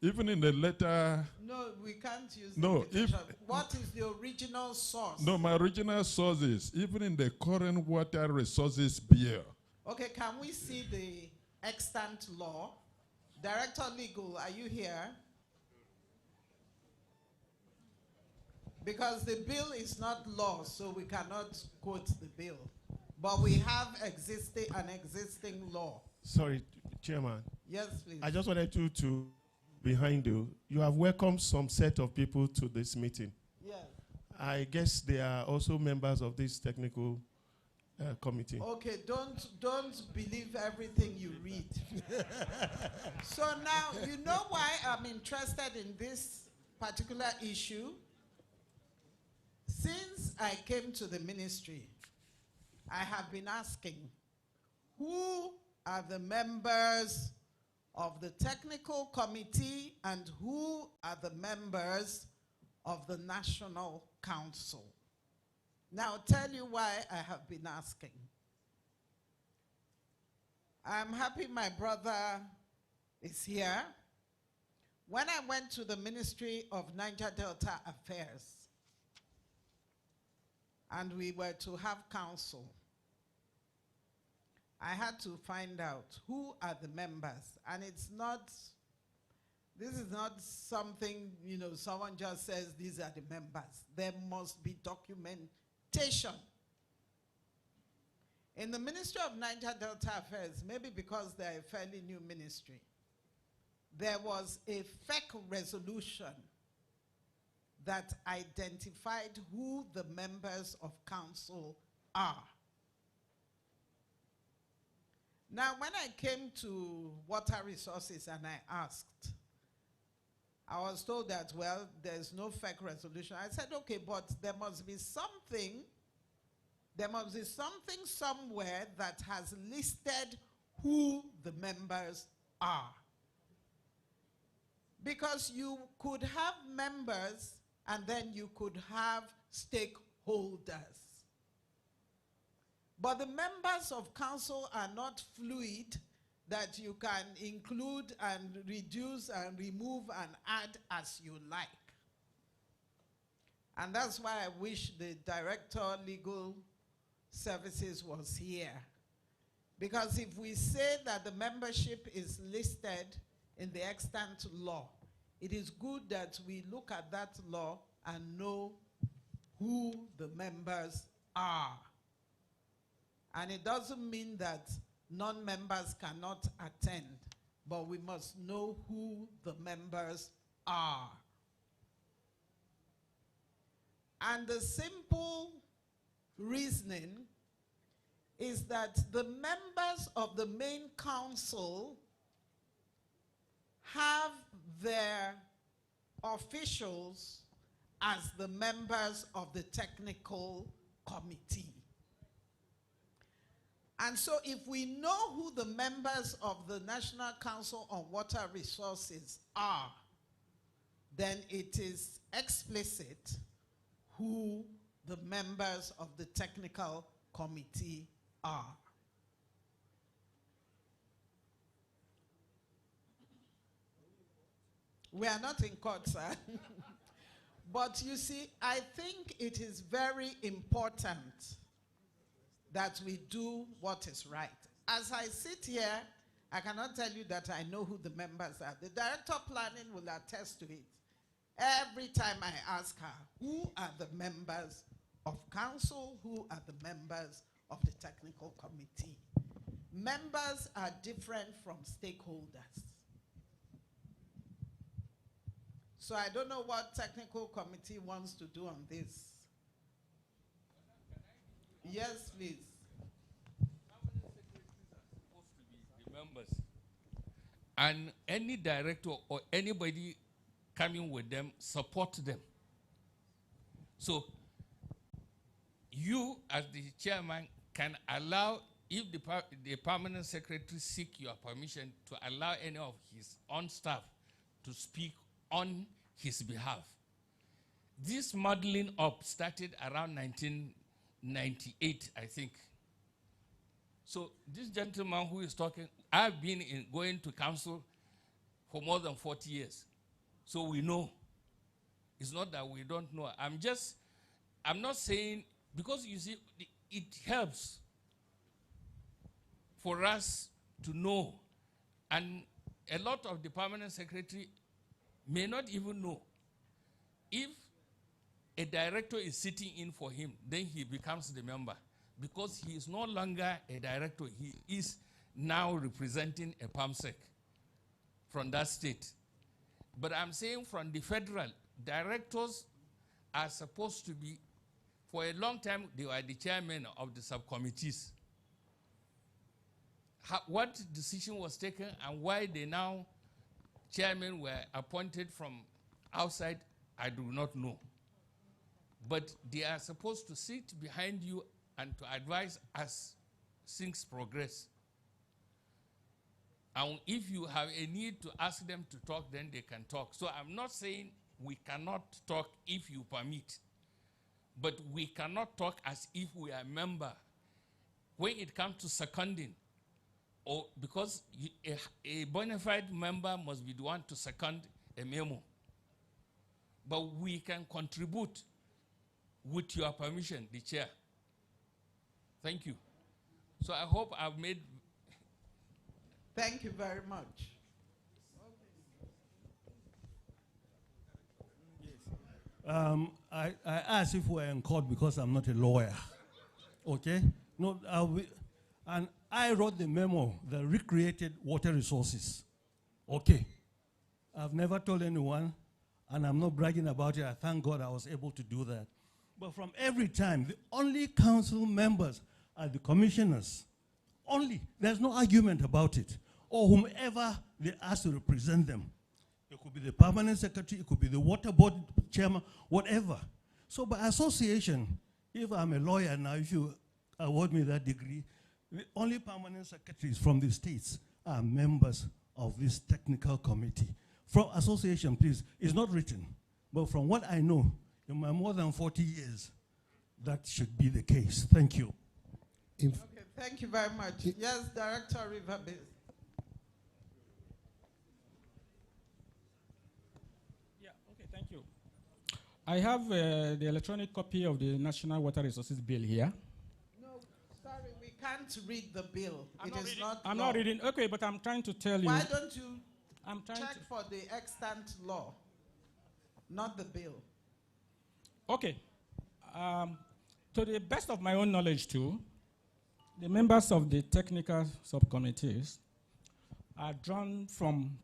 even in the letter. No, we can't use no, what is the original source? No, my original source is, even in the current water resources bill. Okay, can we see the extant law? Director Legal, are you here? Because the bill is not law, so we cannot quote the bill. But we have an existing law. Sorry, Chairman. Yes, please. I just wanted you to, behind you, you have welcomed some set of people to this meeting. Yes. I guess they are also members of this technical committee. Okay, don't believe everything you read. So now, you know why I'm interested in this particular issue, since I came to the ministry, I have been asking, who are the members of the technical committee and who are the members of the National Council? Now, I'll tell you why I have been asking. I'm happy my brother is here. When I went to the Ministry of Niger Delta Affairs and we were to have council, I had to find out who are the members. And it's not, this is not something, someone just says these are the members. There must be documentation. In the Ministry of Niger Delta Affairs, maybe because they're a fairly new ministry, there was a FEC resolution that identified who the members of council are. Now, when I came to Water Resources and I asked, I was told that, well, there's no FEC resolution. I said, okay, but there must be something somewhere that has listed who the members are. Because you could have members and then you could have stakeholders. But the members of council are not fluid that you can include and reduce and remove and add as you like. And that's why I wish the Director Legal Services was here. Because if we say that the membership is listed in the extant law, it is good that we look at that law and know who the members are. And it doesn't mean that non-members cannot attend, but we must know who the members are. And the simple reasoning is that the members of the main council have their officials as the members of the technical committee. And so if we know who the members of the National Council on Water Resources are, then it is explicit who the members of the technical committee are. We are not in court, sir. But you see, I think it is very important that we do what is right. As I sit here, I cannot tell you that I know who the members are. The Director of Planning will attest to it. Every time I ask her, who are the members of council, who are the members of the technical committee? Members are different from stakeholders. So I don't know what technical committee wants to do on this. Yes, please. The members. And any director or anybody coming with them, support them. So you, as the chairman, can allow, if the permanent secretary seek your permission, to allow any of his own staff to speak on his behalf. This modeling up started around 1998, I think. So this gentleman who is talking, I've been going to council for more than 40 years. So we know. It's not that we don't know. I'm not saying, because you see, it helps for us to know. And a lot of the permanent secretary may not even know. If a director is sitting in for him, then he becomes the member. Because he is no longer a director, he is now representing a PAMSEC from that state. But I'm saying from the federal, directors are supposed to be, for a long time, they were the chairman of the subcommittees. What decision was taken and why they now chairmen were appointed from outside, I do not know. But they are supposed to sit behind you and to advise as things progress. And if you have a need to ask them to talk, then they can talk. So I'm not saying we cannot talk if you permit, but we cannot talk as if we are a member. When it comes to seconding, or because a bona fide member must be the one to second a memo. But we can contribute with your permission, the chair. Thank you. So I hope I've made. Thank you very much. I asked if we're in court because I'm not a lawyer. Okay? No, and I wrote the memo that recreated water resources. Okay. I've never told anyone, and I'm not bragging about it. I thank God I was able to do that. But from every time, the only council members are the commissioners. Only. There's no argument about it. Or whomever they ask to represent them. It could be the permanent secretary, it could be the water board chairman, whatever. So by association, if I'm a lawyer now, if you award me that degree, the only permanent secretaries from the states are members of this technical committee. From association, please, it's not written, but from what I know, in my more than 40 years, that should be the case. Thank you. Okay, thank you very much. Yes, Director Riverbase. Yeah, okay, thank you. I have the electronic copy of the National Water Resources Bill here. No, sorry, we can't read the bill. I'm not reading. Okay, but I'm trying to tell you. Why don't you check to for the extant law, not the bill? Okay. To the best of my own knowledge too, the members of the technical subcommittees are drawn from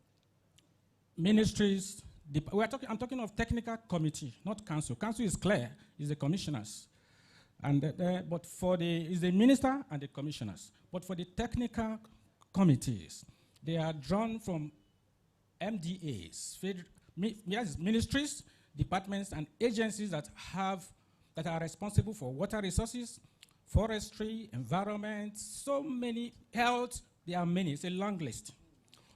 ministries. I'm talking of technical committee, not council. Council is clear, is the commissioners. But is the minister and the commissioners. But for the technical committees, they are drawn from MDAs, ministries, departments, and agencies that are responsible for water resources, forestry, environment, so many, health, there are many, it's a long list.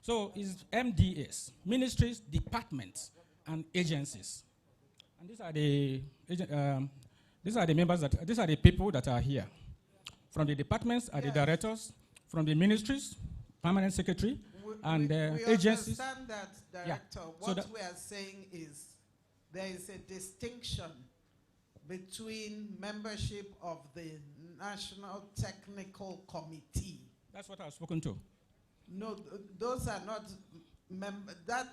So it's MDAs, ministries, departments, and agencies. And these are the members these are the people that are here. From the departments are the directors, from the ministries, permanent secretary, and agencies. We understand that, Director. Yeah. What we are saying is there is a distinction between membership of the National Technical Committee. That's what I've spoken to. No, those are not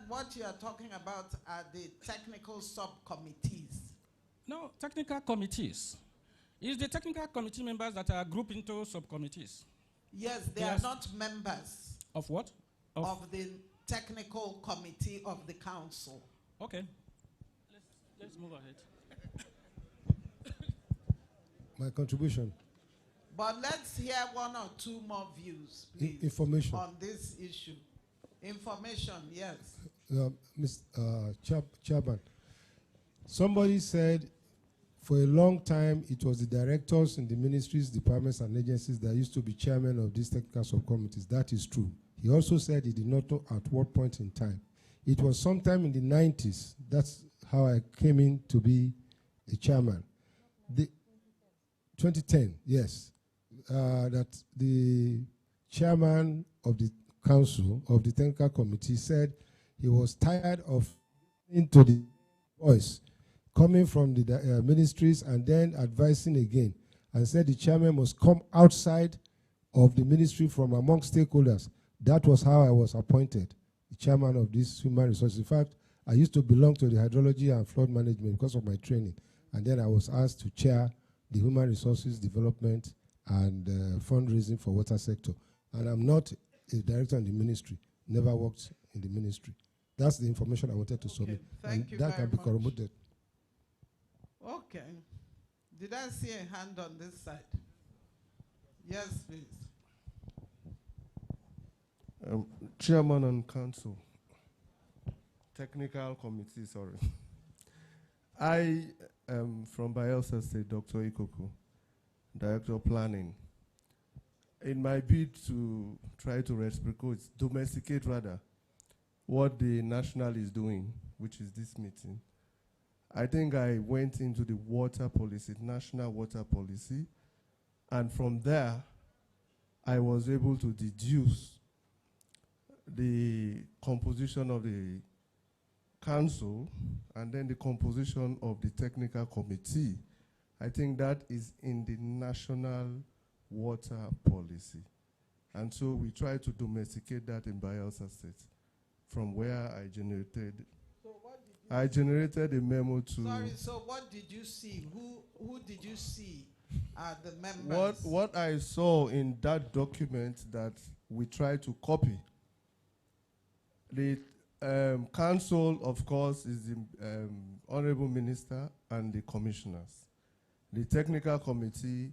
what you are talking about are the technical subcommittees. No, technical committees. It's the technical committee members that are grouped into subcommittees. Yes, they are not members. Of what? Of the technical committee of the council. Okay. Let's move ahead. My contribution. But let's hear one or two more views, please, information on this issue. Information, yes. Mr. Chairman, somebody said for a long time it was the directors in the ministries, departments, and agencies that used to be chairman of these technical subcommittees. That is true. He also said he did not know at what point in time. It was sometime in the 90s. That's how I came in to be a chairman. 2010, yes. That the chairman of the council, of the technical committee, said he was tired of into the voice coming from the ministries and then advising again, and said the chairman must come outside of the ministry from among stakeholders. That was how I was appointed, the chairman of this human resources. In fact, I used to belong to the hydrology and flood management because of my training, and then I was asked to chair the human resources development and fundraising for water sector. And I'm not a director in the ministry, never worked in the ministry. That's the information I wanted to submit. Thank you that can be corroborated. Okay. Did I see a hand on this side? Yes, please. Chairman and Council, technical committee, sorry. I am from Bayelsa State, Dr. Ikoku, Director of Planning. In my bid to try to domesticate rather, what the national is doing, which is this meeting, I think I went into the water policy, national water policy, and from there, I was able to deduce the composition of the council and then the composition of the technical committee. I think that is in the national water policy. And so we try to domesticate that in Bayelsa State, from where I generated. So what did you I generated a memo to. Sorry, so what did you see? Who did you see are the members? What I saw in that document that we try to copy, the council, of course, is the Honorable Minister and the commissioners. The technical committee,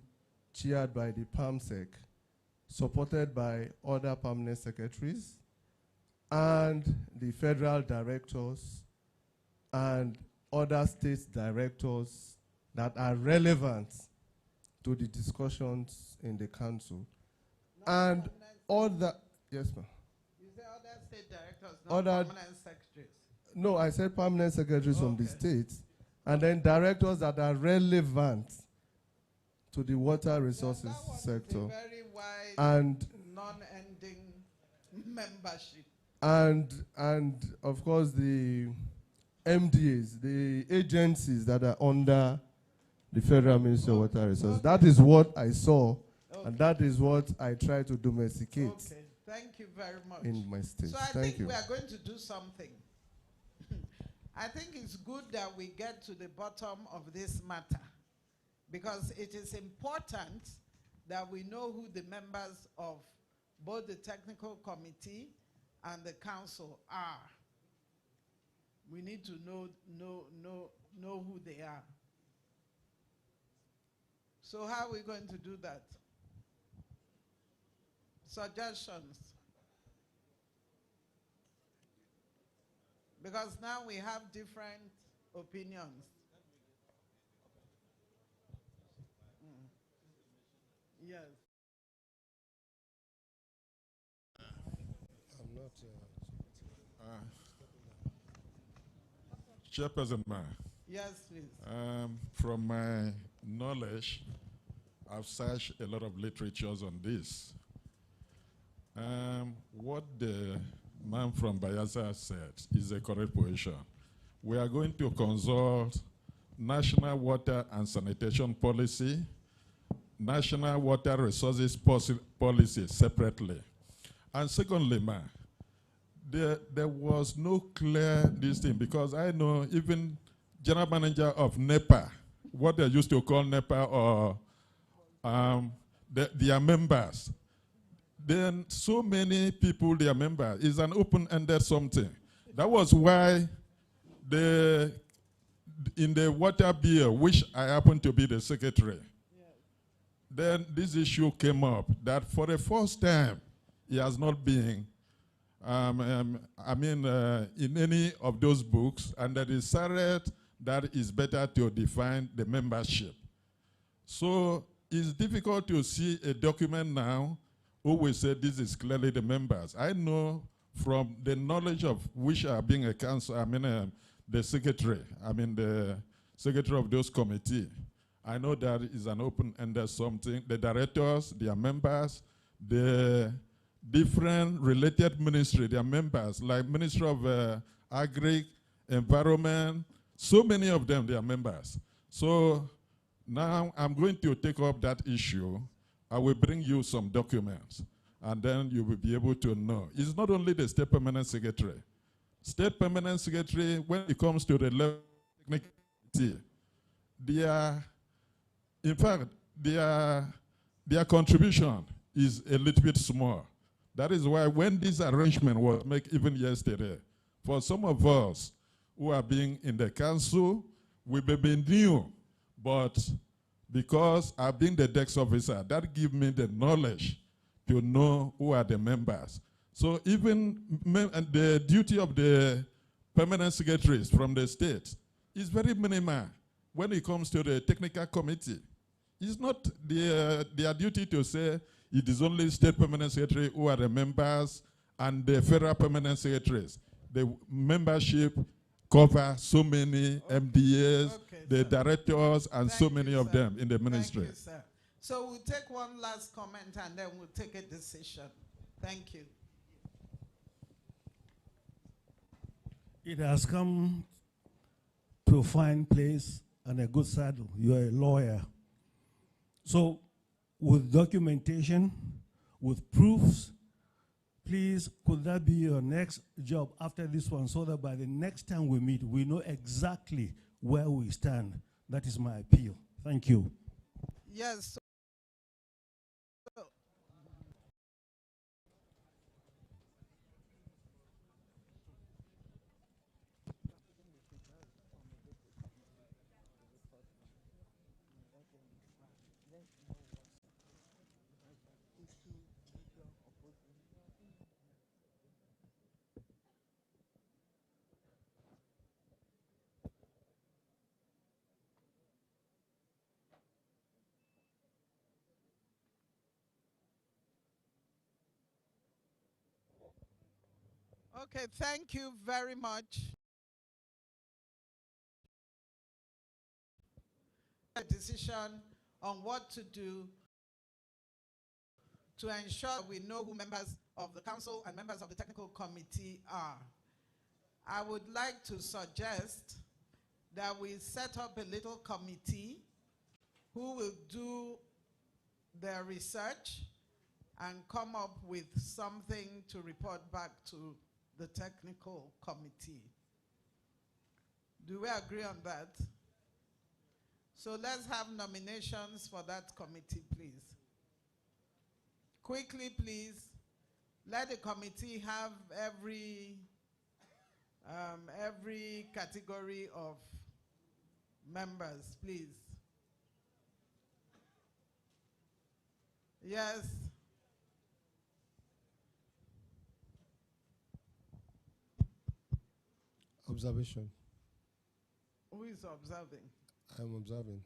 chaired by the PAMSEC, supported by other permanent secretaries, and the federal directors and other state directors that are relevant to the discussions in the council. And other, yes, ma'am. You say other state directors, not permanent secretaries? No, I said permanent secretaries from the states, and then directors that are relevant to the water resources sector. Is a very wide, and non-ending membership. And of course the MDAs, the agencies that are under the Federal Ministry of Water Resources. That is what I saw, and that is what I try to domesticate. Okay, thank you very much. In my state. So I Thank think you. we are going to do something. I think it's good that we get to the bottom of this matter, because it is important that we know who the members of both the technical committee and the council are. We need to know who they are. So how are we going to do that? Suggestions? Because now we have different opinions. Yes. I'm not. Chairperson Ma. Yes, please. From my knowledge, I've searched a lot of literatures on this. What the man from Bayelsa said is a correct position. We are going to consult National Water and Sanitation Policy, National Water Resources Policy separately. And secondly, ma'am, there was no clear this thing, because I know even general manager of NEPA, what they used to call NEPA, or their members, then so many people, their members, is an open-ended something. That was why in the water bill, which I happen to be the secretary, then this issue came up that for the first time, it has not been, in any of those books, and they decided that it's better to define the membership. So it's difficult to see a document now who will say this is clearly the members. I know from the knowledge of which are being a council, the secretary, the secretary of those committee, I know that is an open-ended something. The directors, their members, the different related ministry, their members, like Ministry of Agri, Environment, so many of them, they are members. So now I'm going to take up that issue. I will bring you some documents, and then you will be able to know. It's not only the State Permanent Secretary. State Permanent Secretary, when it comes to the level of technical committee, their contribution is a little bit small. That is why when this arrangement was made even yesterday, for some of us who are being in the council, we may be new, but because I've been the DEX officer, that gives me the knowledge to know who are the members. So even the duty of the permanent secretaries from the state is very minimal when it comes to the technical committee. It's not their duty to say it is only state permanent secretary who are the members and the federal permanent secretaries. The membership cover so many MDAs, the directors, and so many of them in the ministry. Thank you, sir. So we'll take one last comment and then we'll take a decision. Thank you. It has come to a fine place and a good saddle. You're a lawyer. So with documentation, with proofs, please, could that be your next job after this one, so that by the next time we meet, we know exactly where we stand? That is my appeal. Thank you. Yes. Okay, thank you very much. A decision on what to do to ensure we know who members of the council and members of the technical committee are. I would like to suggest that we set up a little committee who will do their research and come up with something to report back to the technical committee. Do we agree on that? So let's have nominations for that committee, please. Quickly, please. Let the committee have every category of members, please. Yes. Observation. Who is observing? I'm observing.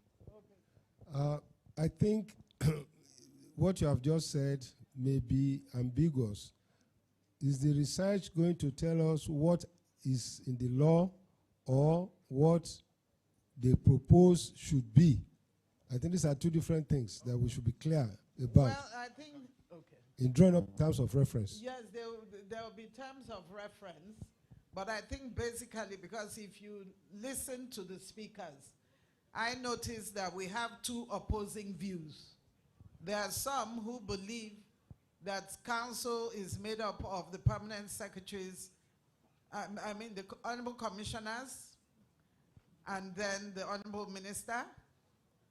Okay. I think what you have just said may be ambiguous. Is the research going to tell us what is in the law or what they propose should be? I think these are two different things that we should be clear about. Well, I think, okay. In drawing up terms of reference. Yes, there will be terms of reference, but I think basically, because if you listen to the speakers, I noticed that we have two opposing views. There are some who believe that council is made up of the permanent secretaries, I mean the honorable commissioners, and then the honorable minister.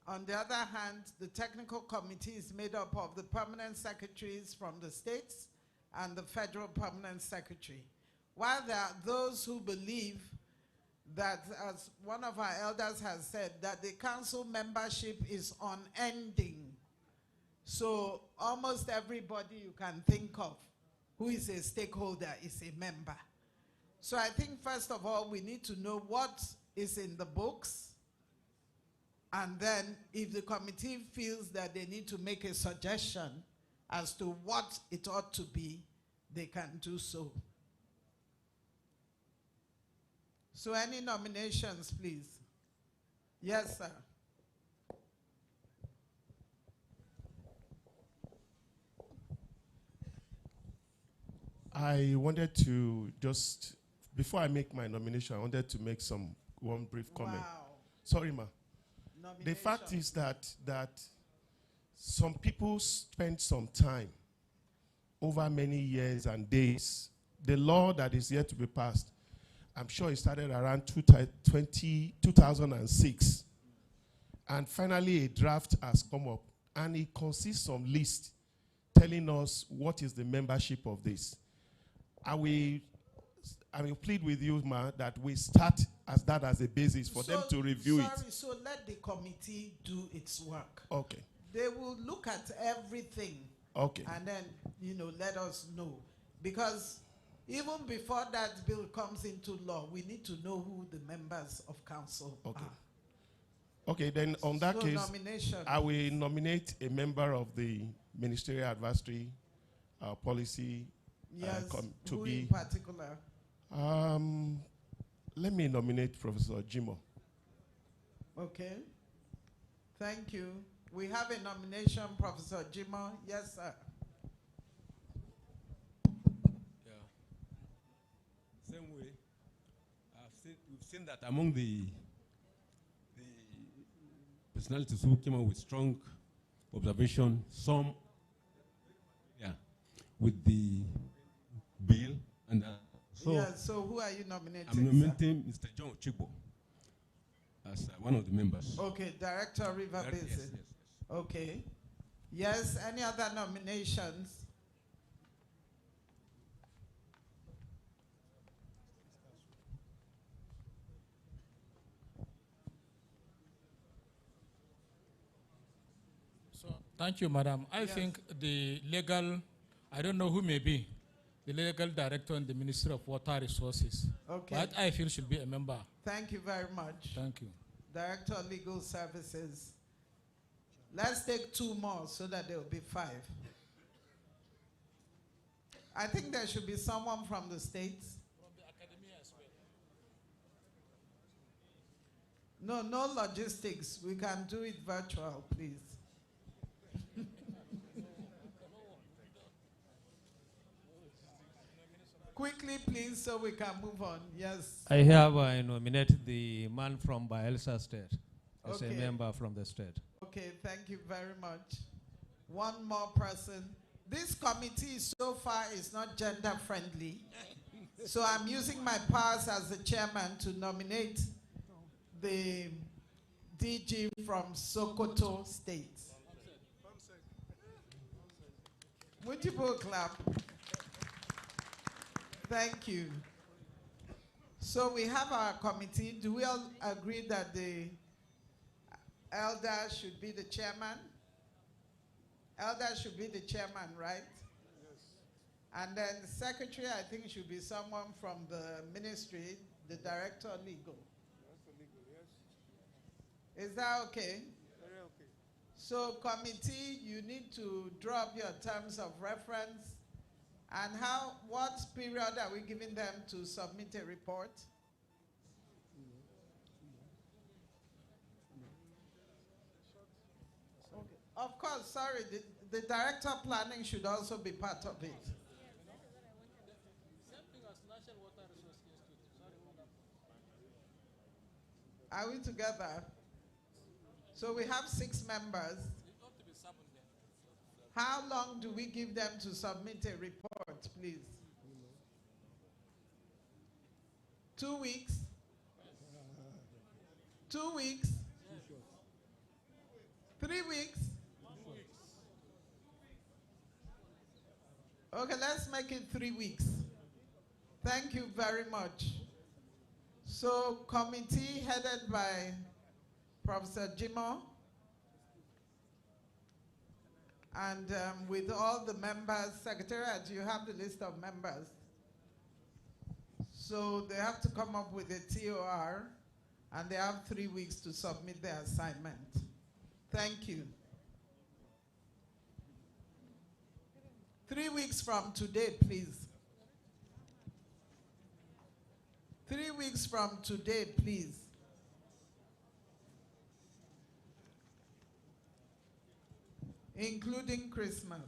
On the other hand, the technical committee is made up of the permanent secretaries from the states and the federal permanent secretary. While there are those who believe that, as one of our elders has said, that the council membership is unending. So almost everybody you can think of who is a stakeholder is a member. So I think first of all, we need to know what is in the books. And then if the committee feels that they need to make a suggestion as to what it ought to be, they can do so. So any nominations, please? Yes, sir. I wanted to just, before I make my nomination, I wanted to make one brief comment. Wow. Sorry, ma. The fact is that some people spend some time over many years and days. The law that is yet to be passed, I'm sure it started around 2006. And finally, a draft has come up. And it consists of lists telling us what is the membership of this. I will plead with you, ma, that we start as that as a basis for them to review it. So let the committee do its work. Okay. They will look at everything. Okay. And then, let us know. Because Even before that bill comes into law, we need to know who the members of council are. Okay, then on that So case, nomination. I will nominate a member of the Ministerial Advisory Policy Yes, to who be. in particular? Let me nominate Professor Jimo. Okay. Thank you. We have a nomination, Professor Jimo. Yes, sir. Same way, we've seen that among the personalities who came out with strong observation, some, with the bill, and so who are you nominating? I'm nominating Mr. John Chibo as one of the members. Okay, Director River Basin. Yes. Okay. Yes, any other nominations? Thank you, Madam. I think the legal, I don't know who may be, the legal director in the Ministry of Water Resources. Okay. But I feel should be a member. Thank you very much. Thank you. Director of Legal Services. Let's take 2 more so that there will be 5. I think there should be someone from the States. From the academia as well. No logistics. We can do it virtual, please. Quickly, please, so we can move on. Yes. I have nominated the man from Bayelsa State as a Okay. member from the state. Okay, thank you very much. One more person. This committee so far is not gender friendly. So I'm using my powers as the chairman to nominate the DG from Sokoto State. Multiple clap. Thank you. So we have our committee. Do we all agree that the elder should be the chairman? Elder should be the chairman, right? Yes. And then the secretary, I think, should be someone from the ministry, the director of legal. Director legal, yes. Is that okay? Very okay. So committee, you need to draw up your terms of reference. And what period are we giving them to submit a report? Okay. Of course, sorry, the director of planning should also be part of it. Are we together? So we have 6 members. How long do we give them to submit a report, please? 2 weeks? 2 weeks? 3 weeks? Okay, let's make it 3 weeks. Thank you very much. So, committee headed by Professor Jimo, and with all the members, Secretariat, you have the list of members. So they have to come up with a TOR, and they have 3 weeks to submit their assignment. Thank you. 3 weeks from today, please. 3 weeks from today, please. Including Christmas.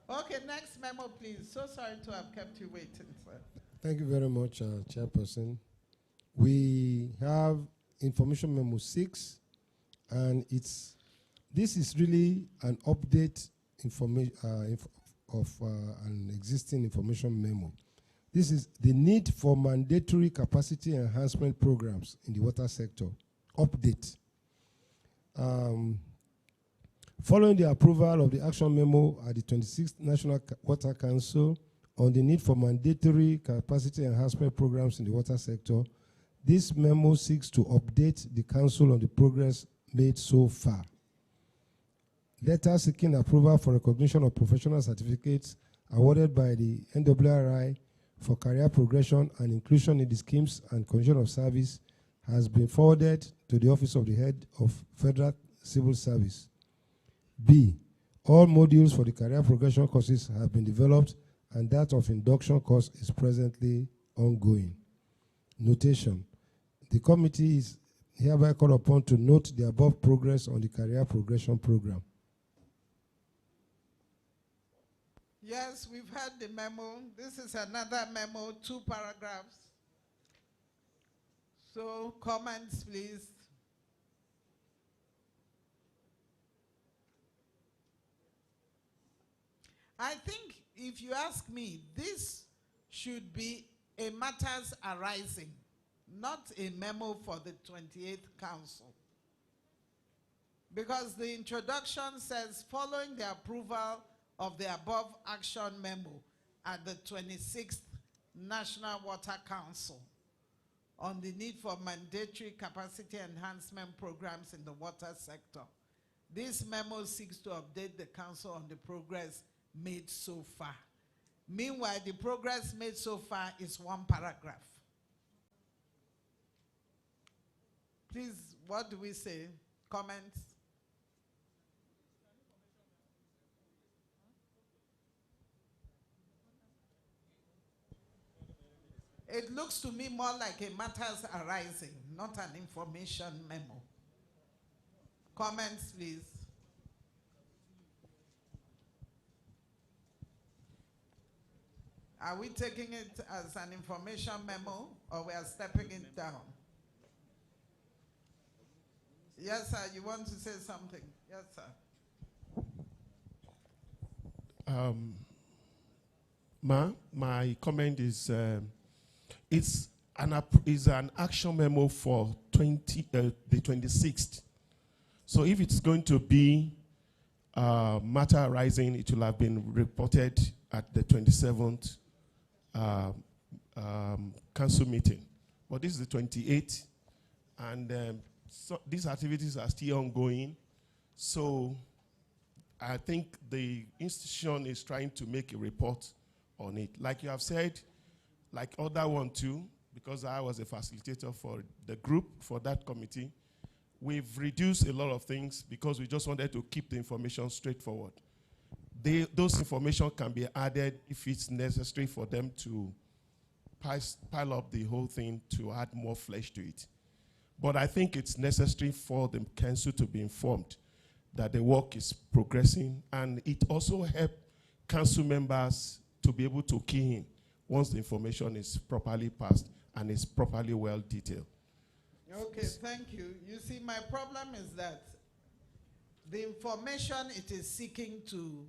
Okay, next memo, please. So sorry to have kept you waiting, sir. Thank you very much, Chairperson. We have information memo 6, and this is really an update of an existing information memo. This is the need for mandatory capacity enhancement programs in the water sector. Update. Following the approval of the action memo at the 26th National Water Council on the need for mandatory capacity enhancement programs in the water sector, this memo seeks to update the council on the progress made so far. Letter seeking approval for recognition of professional certificates awarded by the NWRI for career progression and inclusion in the schemes and condition of service has been forwarded to the Office of the Head of Federal Civil Service. B, all modules for the career progression courses have been developed and that of induction course is presently ongoing. Notation. The committee is hereby called upon to note the above progress on the career progression program. Yes, we've heard the memo. This is another memo, 2 paragraphs. So, comments, please. I think, if you ask me, this should be a matters arising, not a memo for the 28th Council. Because the introduction says, following the approval of the above action memo at the 26th National Water Council on the need for mandatory capacity enhancement programs in the water sector. This memo seeks to update the Council on the progress made so far. Meanwhile, the progress made so far is 1 paragraph. Please, what do we say? Comments? It looks to me more like a matters arising, not an information memo. Comments, please. Are we taking it as an information memo or we are stepping it down? Yes, sir, you want to say something? Yes, sir. My comment is, it's an action memo for the 26th. So if it's going to be matter arising, it will have been reported at the 27th council meeting. But this is the 28th, and so these activities are still ongoing. So I think the institution is trying to make a report on it. Like you have said, like other one too, because I was a facilitator for the group, for that committee, we've reduced a lot of things because we just wanted to keep the information straightforward. Those information can be added if it's necessary for them to pile up the whole thing to add more flesh to it. But I think it's necessary for the council to be informed that the work is progressing, and it also helps council members to be able to key in once the information is properly passed and is properly well detailed. Okay, thank you. You see, my problem is that the information it is seeking to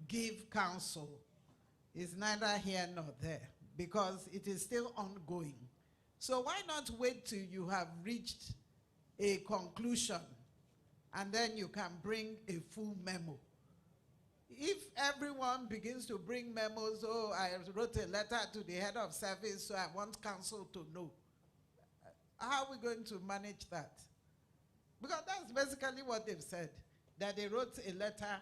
give council is neither here nor there because it is still ongoing. So why not wait till you have reached a conclusion and then you can bring a full memo? If everyone begins to bring memos, oh, I wrote a letter to the head of service, so I want council to know, how are we going to manage that? Because that's basically what they've said, that they wrote a letter,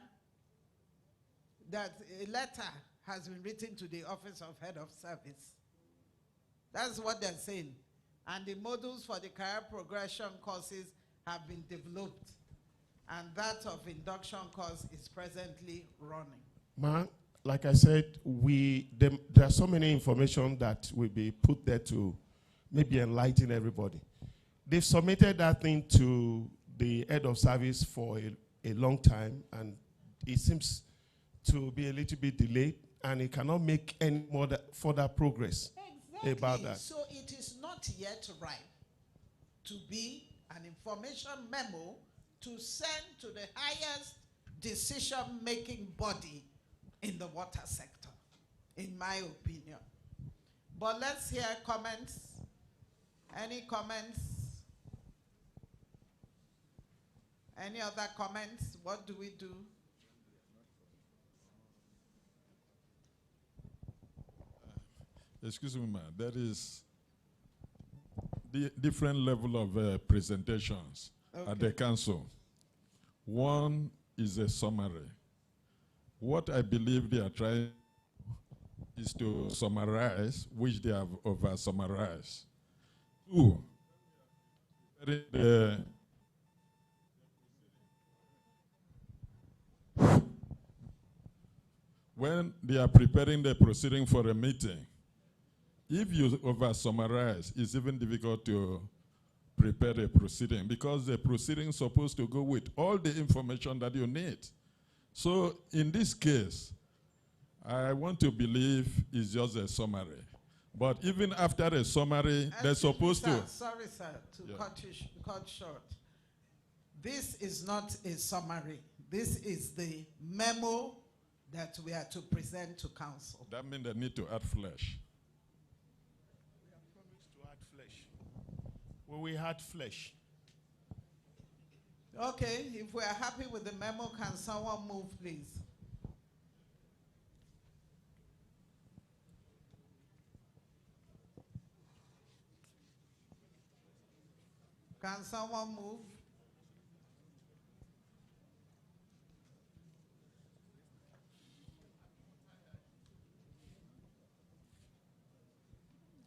that a letter has been written to the Office of Head of Service. That's what they're saying. And the modules for the career progression courses have been developed. And that of induction course is presently running. Like I said, there are so many information that will be put there to maybe enlighten everybody. They've submitted that thing to the head of service for a long time, and it seems to be a little bit delayed, and it cannot make any more further progress about that. So it is not yet ripe to be an information memo to send to the highest decision-making body in the water sector, in my opinion. But let's hear comments. Any comments? Any other comments? What do we do? Excuse me, ma'am. There is different level of presentations at the council. One is a summary. What I believe they are trying is to summarize, which they have over-summarized. Two, when they are preparing the proceeding for a meeting, if you over-summarize, it's even difficult to prepare a proceeding because the proceeding is supposed to go with all the information that you need. So in this case, I want to believe it's just a summary. But even after a summary, they're supposed to... Sorry, sir, to cut short. This is not a summary. This is the memo that we are to present to council. That means they need to add flesh. We have promised to add flesh. Well, we had flesh. Okay, if we are happy with the memo, can someone move, please? Can someone move?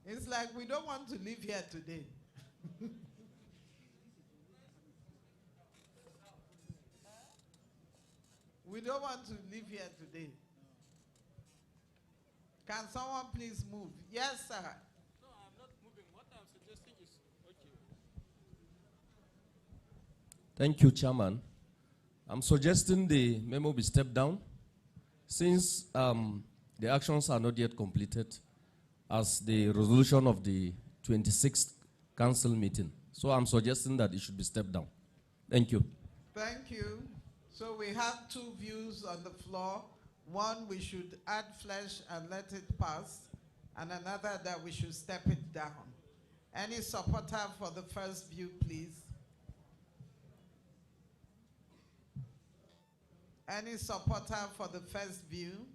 It's like we don't want to live here today. We don't want to live here today. Can someone please move? Yes, sir. No, I'm not moving. What I'm suggesting is okay. Thank you, Chairman. I'm suggesting the memo be stepped down since the actions are not yet completed as the resolution of the 26th council meeting. So I'm suggesting that it should be stepped down. Thank you. Thank you. So we have two views on the floor. One, we should add flesh and let it pass, and another that we should step it down. Any supporter for the first view, please? Any supporter for the first view?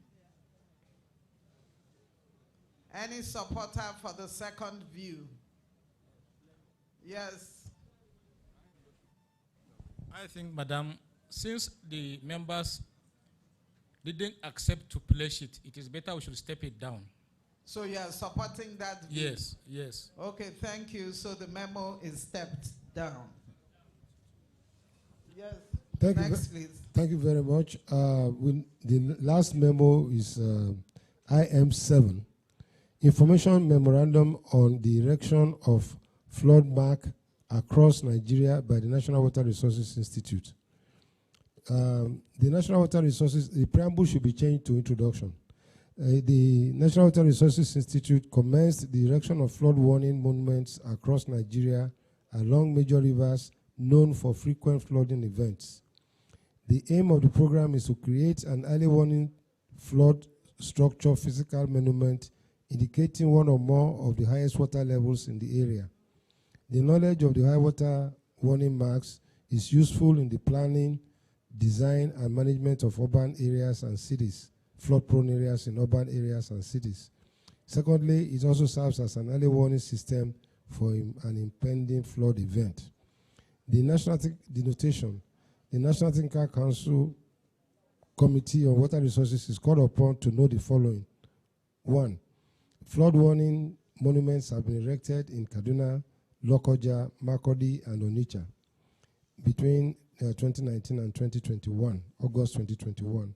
Any supporter for the second view? Yes. I think, Madam, since the members didn't accept to place it, it is better we should step it down. So you are supporting that view? Yes, yes. Okay, thank you. So the memo is stepped down. Yes. Next, please. Thank you very much. The last memo is IM7, Information Memorandum on the Erection of Flood Mark across Nigeria by the National Water Resources Institute. The National Water Resources, the preamble should be changed to introduction. The National Water Resources Institute commenced the erection of flood warning monuments across Nigeria along major rivers known for frequent flooding events. The aim of the program is to create an early warning flood structure physical monument indicating one or more of the highest water levels in the area. The knowledge of the high water warning marks is useful in the planning, design, and management of urban areas and cities, flood-prone areas in urban areas and cities. Secondly, it also serves as an early warning system for an impending flood event. The National Technical Council Committee on Water Resources is called upon to know the following. 1. Flood warning monuments have been erected in Kaduna, Lokoja, Makurdi, and Onitsha between 2019 and 2021, August 2021.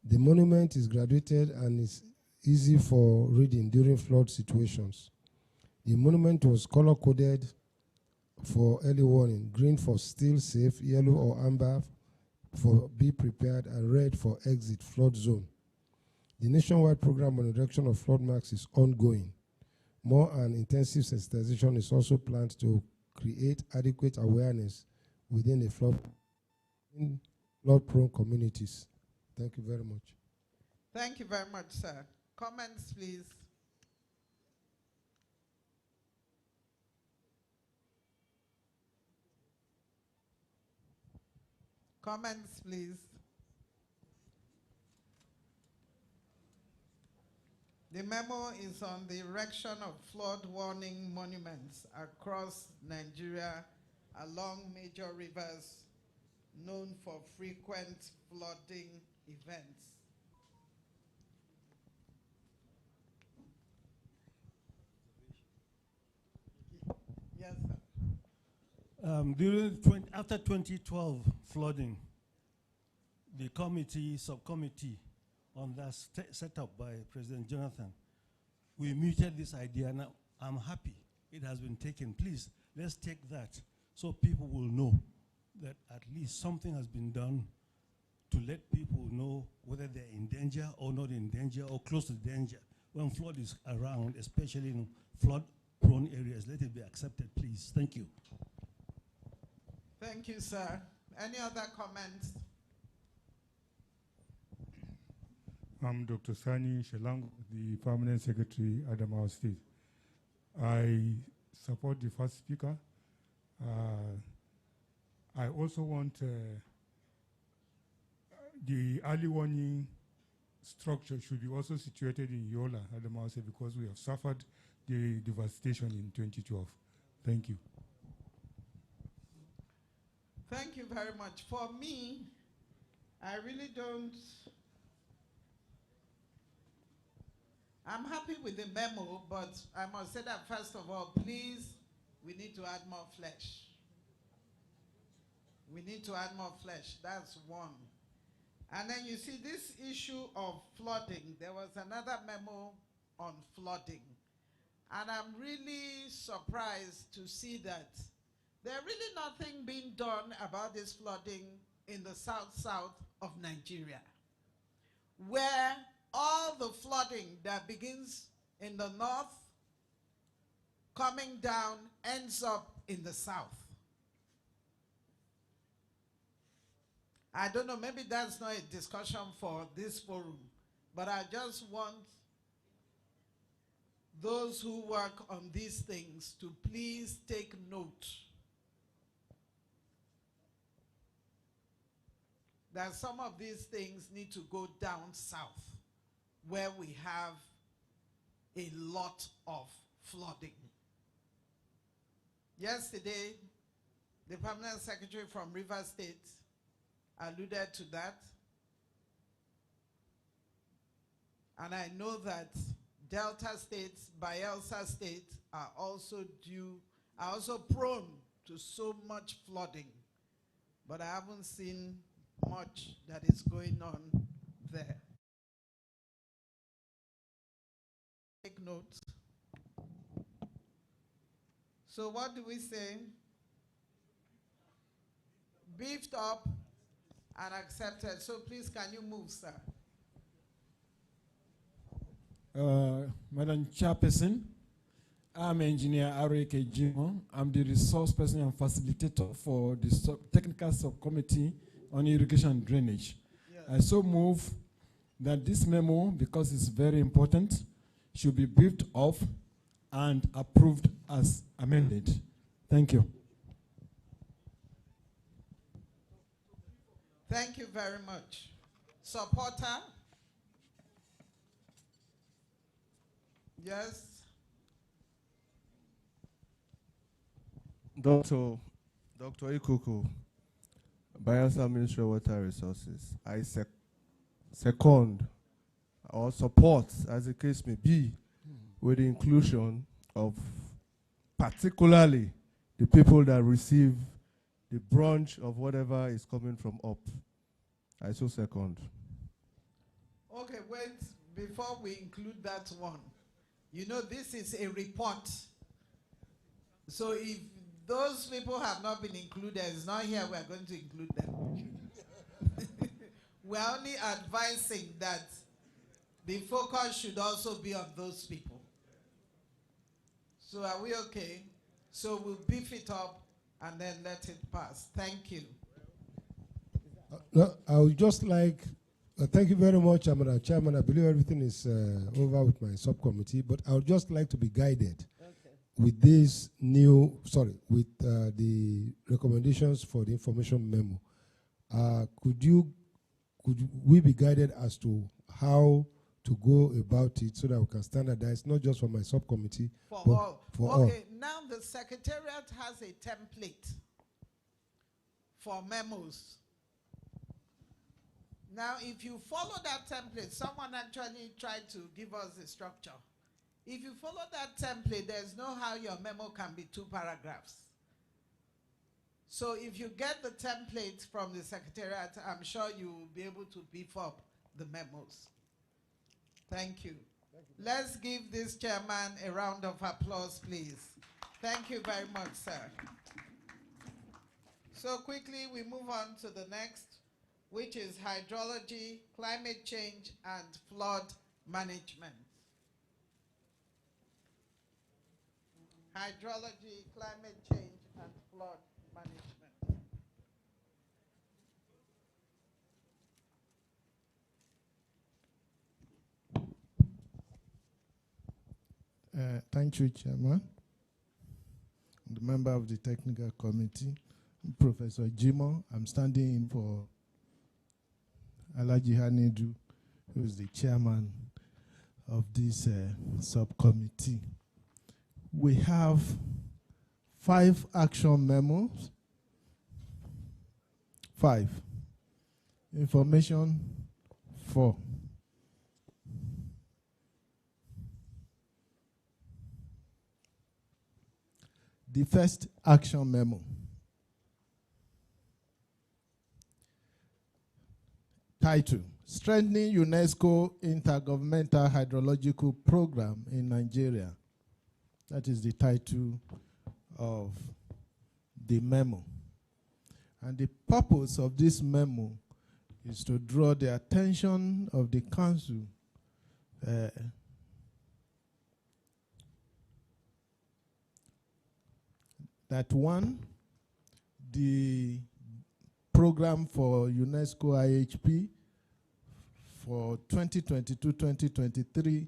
The monument is graduated and is easy for reading during flood situations. The monument was color-coded for early warning, green for still safe, yellow or amber for be prepared, and red for exit flood zone. The nationwide program on erection of flood marks is ongoing. More and intensive sensitization is also planned to create adequate awareness within the flood-prone communities. Thank you very much. Thank you very much, sir. Comments, please. Comments, please. The memo is on the erection of flood warning monuments across Nigeria along major rivers known for frequent flooding events. After 2012 flooding, the subcommittee on that set up by President Jonathan, we mooted this idea. Now I'm happy it has been taken. Please, let's take that so people will know that at least something has been done to let people know whether they're in danger or not in danger or close to danger. When flood is around, especially in flood-prone areas, let it be accepted, please. Thank you. Thank you, sir. Any other comments? I'm Dr. Sani Shelang, the Permanent Secretary, Adamawa State. I support the first speaker. I also want the early warning structure should be also situated in Yola, Adamawa State, because we have suffered the devastation in 2012. Thank you. Thank you very much. For me, I really don't. I'm happy with the memo, but I must say that first of all, please, we need to add more flesh. We need to add more flesh. That's one. And then you see this issue of flooding. There was another memo on flooding. And I'm really surprised to see that there's really nothing being done about this flooding in the south of Nigeria, where all the flooding that begins in the north, coming down, ends up in the south. I don't know, maybe that's not a discussion for this forum, but I just want those who work on these things to please take note that some of these things need to go down south, where we have a lot of flooding. Yesterday, the Permanent Secretary from Rivers State alluded to that. And I know that Delta states, Bayelsa State are also prone to so much flooding. But I haven't seen much that is going on there. Take notes. So what do we say? Beefed up and accepted. So please, can you move, sir? Madam Chairperson, I'm Engineer R.A.K. Jimo. I'm the resource person and facilitator for the technical subcommittee on irrigation and drainage. Yes. I so move that this memo, because it's very important, should be briefed off and approved as amended. Thank you. Thank you very much. Supporter? Yes. Dr. Ikuku, Bayelsa Ministry of Water Resources, I second or support, as the case may be, with the inclusion of particularly the people that receive the brunt of whatever is coming from up. I so second. Okay, wait, before we include that one, you know this is a report. So if those people have not been included, it's not here, we're going to include them. We're only advising that the focus should also be on those people. So are we okay? So we'll beef it up and then let it pass. Thank you. No, I would just like, thank you very much, Madam Chairman. I believe everything is over with my subcommittee, but I would just like to be guided with this new, with the recommendations for the information memo. Could we be guided as to how to go about it so that we can standardize, not just for my subcommittee, but all. for all? Okay, now the Secretariat has a template for memos. Now, if you follow that template, someone actually tried to give us the structure. If you follow that template, there's no how your memo can be 2 paragraphs. So if you get the templates from the Secretariat, I'm sure you will be able to beef up the memos. Thank you. Let's give this chairman a round of applause, please. Thank you very much, sir. So quickly, we move on to the next, which is hydrology, climate change, and flood management. Hydrology, climate change, and flood management. Thank you, Chairman. The member of the technical committee, Professor Jimo. I'm standing in for Alaji Hanidu, who is the chairman of this subcommittee. We have 5 action memos. 5. Information 4. The first action memo. Title: Strengthening UNESCO Intergovernmental Hydrological Program in Nigeria. That is the title of the memo. And the purpose of this memo is to draw the attention of the Council that one, the program for UNESCO IHP for 2022-2023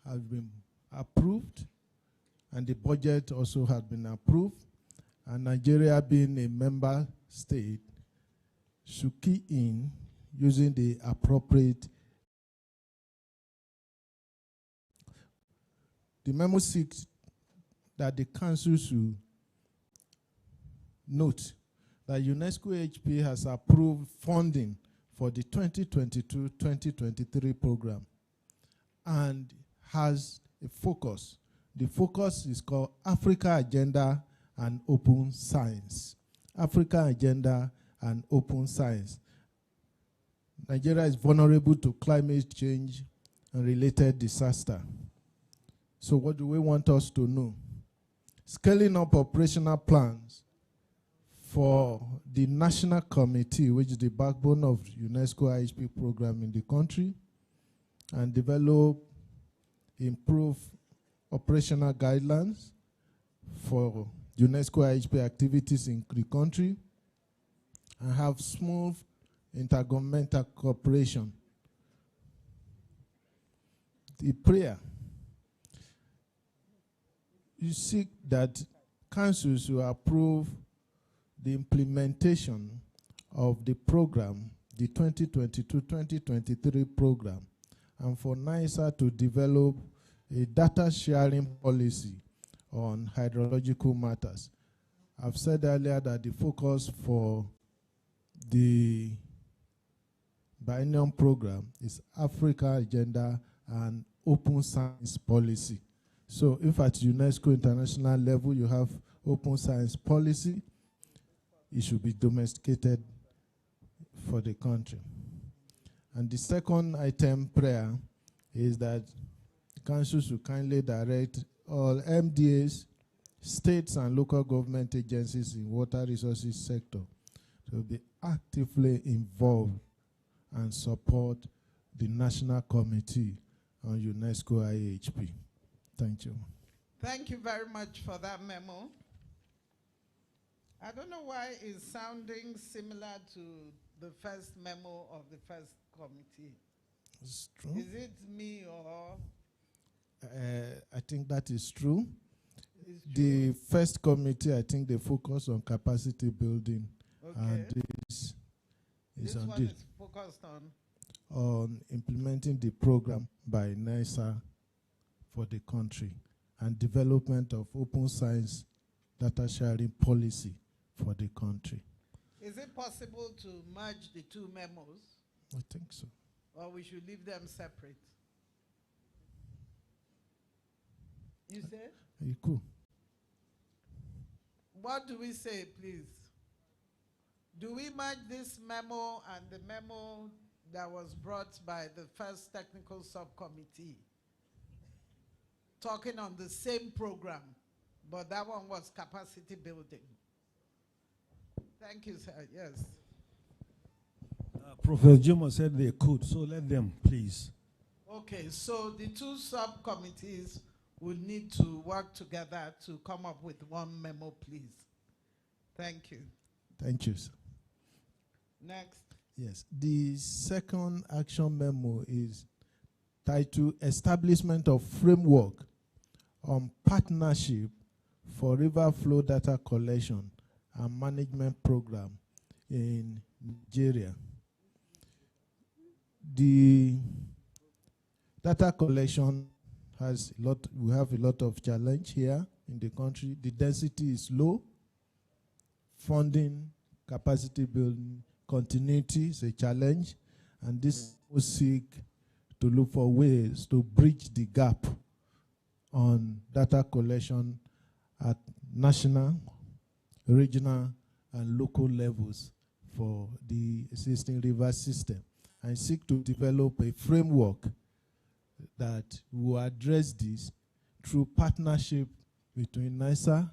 has been approved, and the budget also has been approved, and Nigeria, being a member state, should key in using the appropriate. The memo seeks that the Council should note that UNESCO HP has approved funding for the 2022-2023 program and has a focus. The focus is called Africa Agenda and Open Science. Africa Agenda and Open Science. Nigeria is vulnerable to climate change and related disaster. So what do we want us to know? Scaling up operational plans for the National Committee, which is the backbone of UNESCO IHP program in the country, and develop, improve operational guidelines for UNESCO IHP activities in the country, and have smooth intergovernmental cooperation. The prayer: you seek that councils will approve the implementation of the program, the 2022-2023 program, and for NISA to develop a data sharing policy on hydrological matters. I've said earlier that the focus for the biennium program is Africa Agenda and Open Science Policy. So if at UNESCO international level you have Open Science Policy, it should be domesticated for the country. And the second item prayer is that the Council should kindly direct all MDAs, states and local government agencies in water resources sector to be actively involved and support the National Committee on UNESCO IHP. Thank you. Thank you very much for that memo. I don't know why it's sounding similar to the first memo of the first committee. It's true. Is it me or? I think that is true. The first committee, I think they focus on capacity building. Okay. And this on one is focused on implementing the program by NISA for the country and development of open science data sharing policy for the country. Is it possible to merge the two memos? I think so. Or we should leave them separate? You said? You could. What do we say, please? Do we merge this memo and the memo that was brought by the first technical subcommittee? Talking on the same program, but that one was capacity building. Thank you, sir. Yes. Professor Jimo said they could, so let them, please. Okay, so the two subcommittees would need to work together to come up with one memo, please. Thank you. Thank you, sir. Next. Yes, the second action memo is titled Establishment of Framework on Partnership for River Flow Data Collection and Management Program in Nigeria. The data collection has a lot, we have a lot of challenge here in the country. The density is low. Funding, capacity building, continuity is a challenge, and this will seek to look for ways to bridge the gap on data collection at national, regional, and local levels for the existing river system, and seek to develop a framework that will address this through partnership between NISA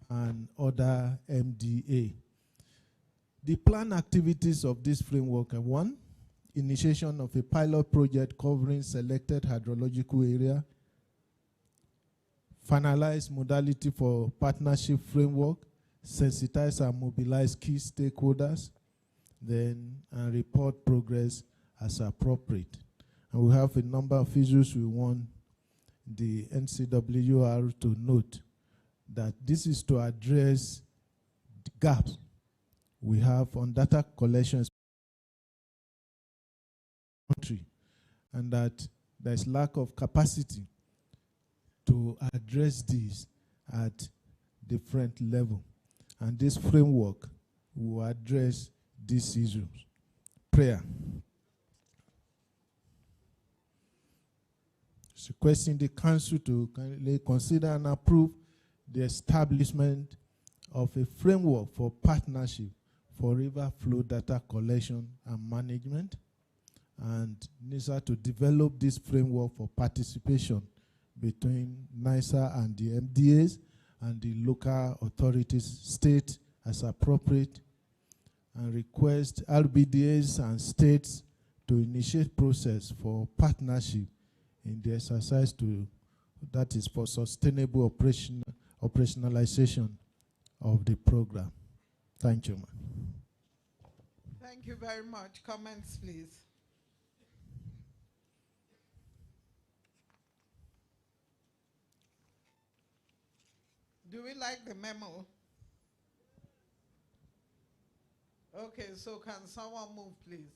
and other MDA. The planned activities of this framework are: 1, initiation of a pilot project covering selected hydrological area, finalize modality for partnership framework, sensitize and mobilize key stakeholders, then and report progress as appropriate. And we have a number of issues we want the NCWR to note, that this is to address the gaps we have on data collections country, and that there's lack of capacity to address this at different level. And this framework will address these issues. Prayer. So requesting the council to consider and approve the establishment of a framework for partnership for river flow data collection and management, and NISA to develop this framework for participation between NISA and the MDAs and the local authorities, state as appropriate, and request RBDAs and states to initiate process for partnership in the exercise to, that is for sustainable operationalization of the program. Thank you, ma'am. Thank you very much. Comments, please. Do we like the memo? Okay, so can someone move, please?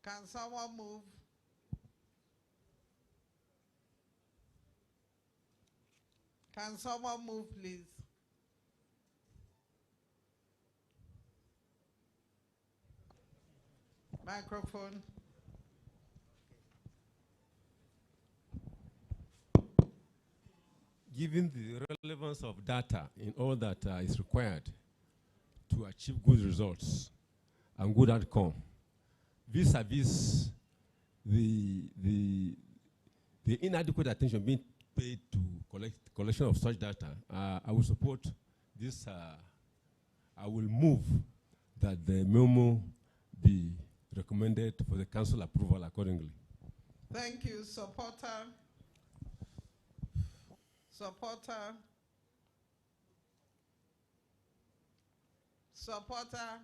Can someone move? Can someone move, please? Microphone. Given the relevance of data in all that is required to achieve good results and good outcome, vis-a-vis the inadequate attention being paid to collection of such data, I will support this. I will move that the memo be recommended for the council approval accordingly. Thank you. Supporter? Supporter? Supporter?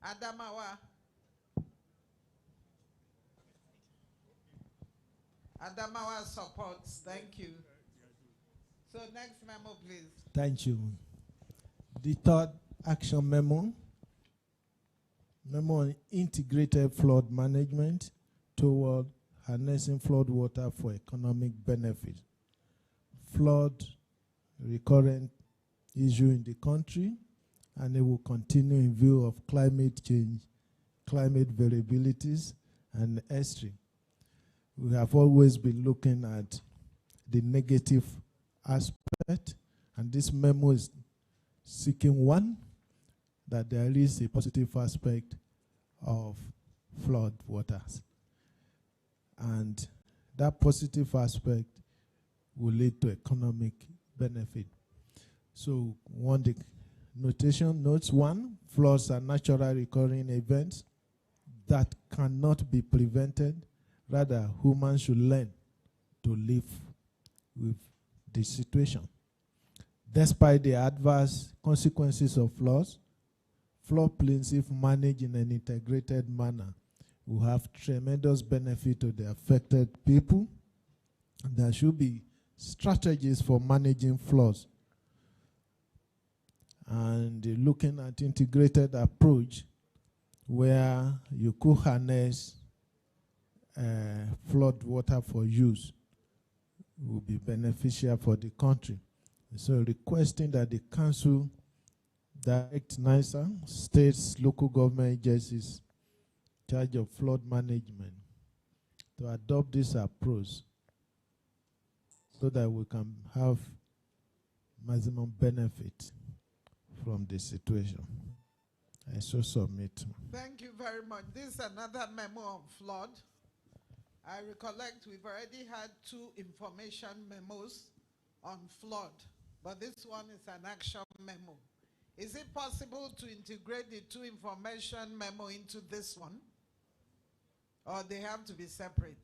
Adamawa? Adamawa supports. Thank you. So next memo, please. Thank you. The third action memo on integrated flood management toward harnessing flood water for economic benefit. Flood, recurrent issue in the country, and it will continue in view of climate change, climate variabilities, and extreme. We have always been looking at the negative aspect And this memo is seeking one, that there is a positive aspect of flood waters. And that positive aspect will lead to economic benefit. So one, the notation notes one, floods are natural recurring events that cannot be prevented. Rather, humans should learn to live with the situation. Despite the adverse consequences of floods, floodplains, if managed in an integrated manner, will have tremendous benefit to the affected people. There should be strategies for managing floods. And looking at integrated approach where you could harness flood water for use will be beneficial for the country. So requesting that the council direct NISA, states, local government agencies in charge of flood management to adopt this approach so that we can have maximum benefit from the situation. I so submit. Thank you very much. This is another memo on flood. I recollect we've already had 2 information memos on flood, but this one is an action memo. Is it possible to integrate the 2 information memo into this one? Or they have to be separate?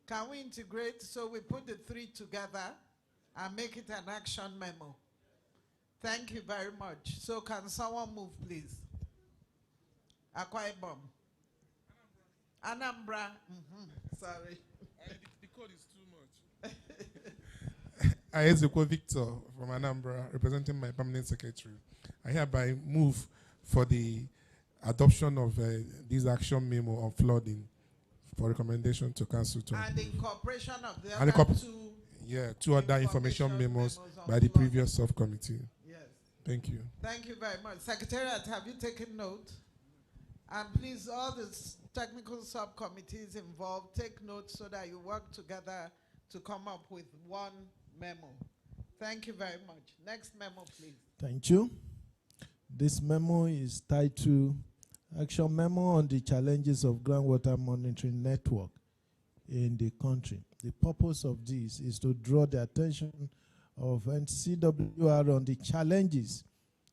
Can we integrate so we put the 3 together and make it an action memo? Thank you very much. So can someone move, please? Akwa Ibom. Anambra. Sorry. The code is too much. I, Ezekwo Victor from Anambra, representing my permanent secretary. I hereby move for the adoption of this action memo on flooding for recommendation to council. And the incorporation of the other 2. 2 other information memos by the previous subcommittee. Yes. Thank you. Thank you very much. Secretariat, have you taken note? And please, all the technical subcommittees involved, take note so that you work together to come up with one memo. Thank you very much. Next memo, please. Thank you. This memo is titled Action Memo on the Challenges of Groundwater Monitoring Network in the country. The purpose of this is to draw the attention of NCWR on the challenges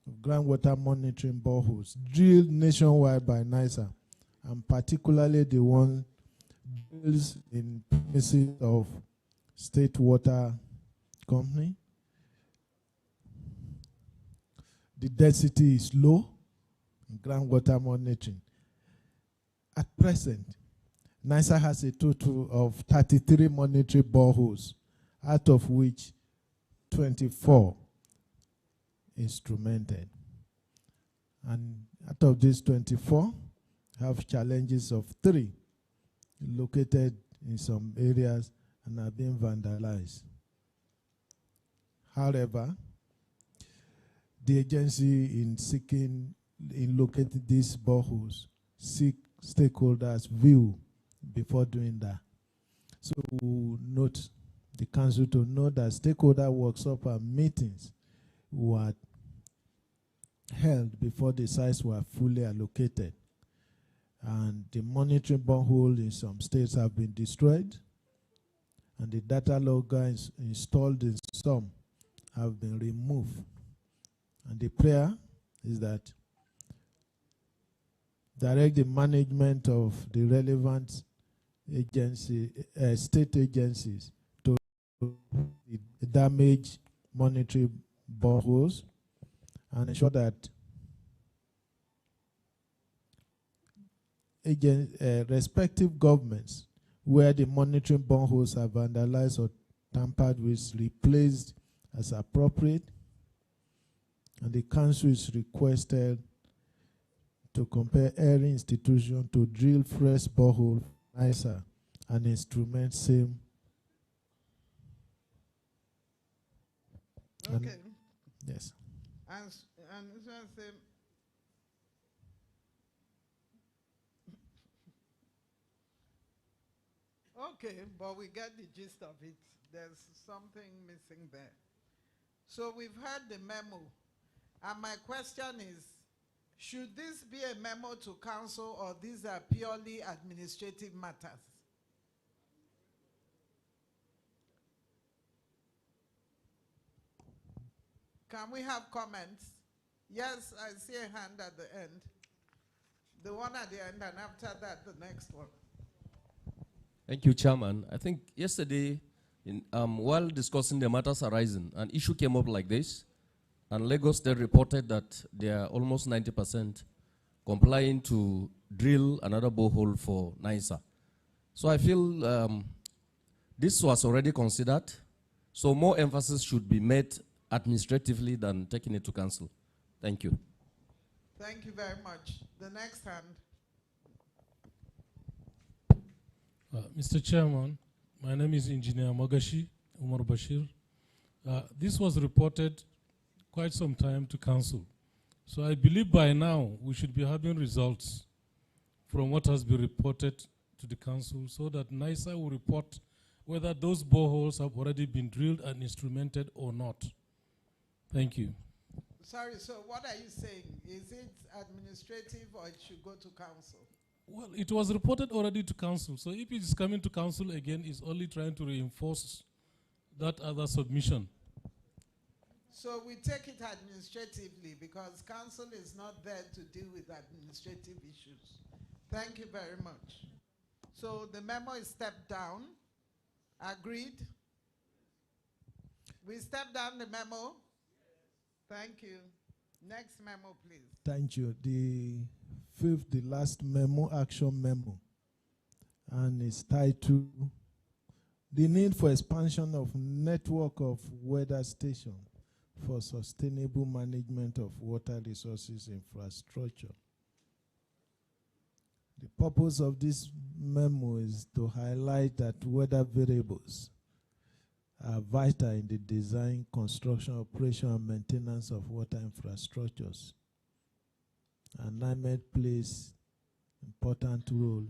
of groundwater monitoring boreholes drilled nationwide by NISA, and particularly the one drilled in premises of State Water Company. The density is low in groundwater monitoring. At present, NISA has a total of 33 monitoring boreholes, out of which 24 instrumented. And out of these 24, have challenges of 3 located in some areas and are being vandalized. However, the agency in locating these boreholes seek stakeholders' view before doing that. So we'll note the council to know that stakeholder workshops and meetings were held before the sites were fully allocated. And the monitoring borehole in some states have been destroyed, and the data logger installed in some have been removed. And the prayer is that direct the management of the relevant agency, state agencies to damage monitoring boreholes and ensure that respective governments where the monitoring boreholes are vandalized or tampered with replaced as appropriate, and the council is requested to compel every institution to drill fresh borehole NISA and instrument same. Okay. Yes. And this one say, Okay, but we get the gist of it. There's something missing there. So we've heard the memo. And my question is, should this be a memo to council or these are purely administrative matters? Can we have comments? Yes, I see a hand at the end. The one at the end, and after that, the next one. Thank you, Chairman. I think yesterday, while discussing the matters arising, an issue came up like this, and Lagos State reported that they are almost 90% complying to drill another borehole for NISA. So I feel this was already considered, so more emphasis should be made administratively than taking it to council. Thank you. Thank you very much. The next hand. Mr. Chairman, my name is Engineer Magashi Umar Bashir. This was reported quite some time to council. So I believe by now we should be having results from what has been reported to the council so that NISA will report whether those boreholes have already been drilled and instrumented or not. Thank you. Sorry, so what are you saying? Is it administrative or it should go to council? Well, it was reported already to council. So if it is coming to council again, it's only trying to reinforce that other submission. So we take it administratively because council is not there to deal with administrative issues. Thank you very much. So the memo is stepped down. Agreed? We step down the memo. Thank you. Next memo, please. Thank you. The fifth, the last memo, action memo, and it's titled The Need for Expansion of Network of Weather Station for Sustainable Management of Water Resources Infrastructure. The purpose of this memo is to highlight that weather variables are vital in the design, construction, operation, and maintenance of water infrastructures. And NIMED plays an important role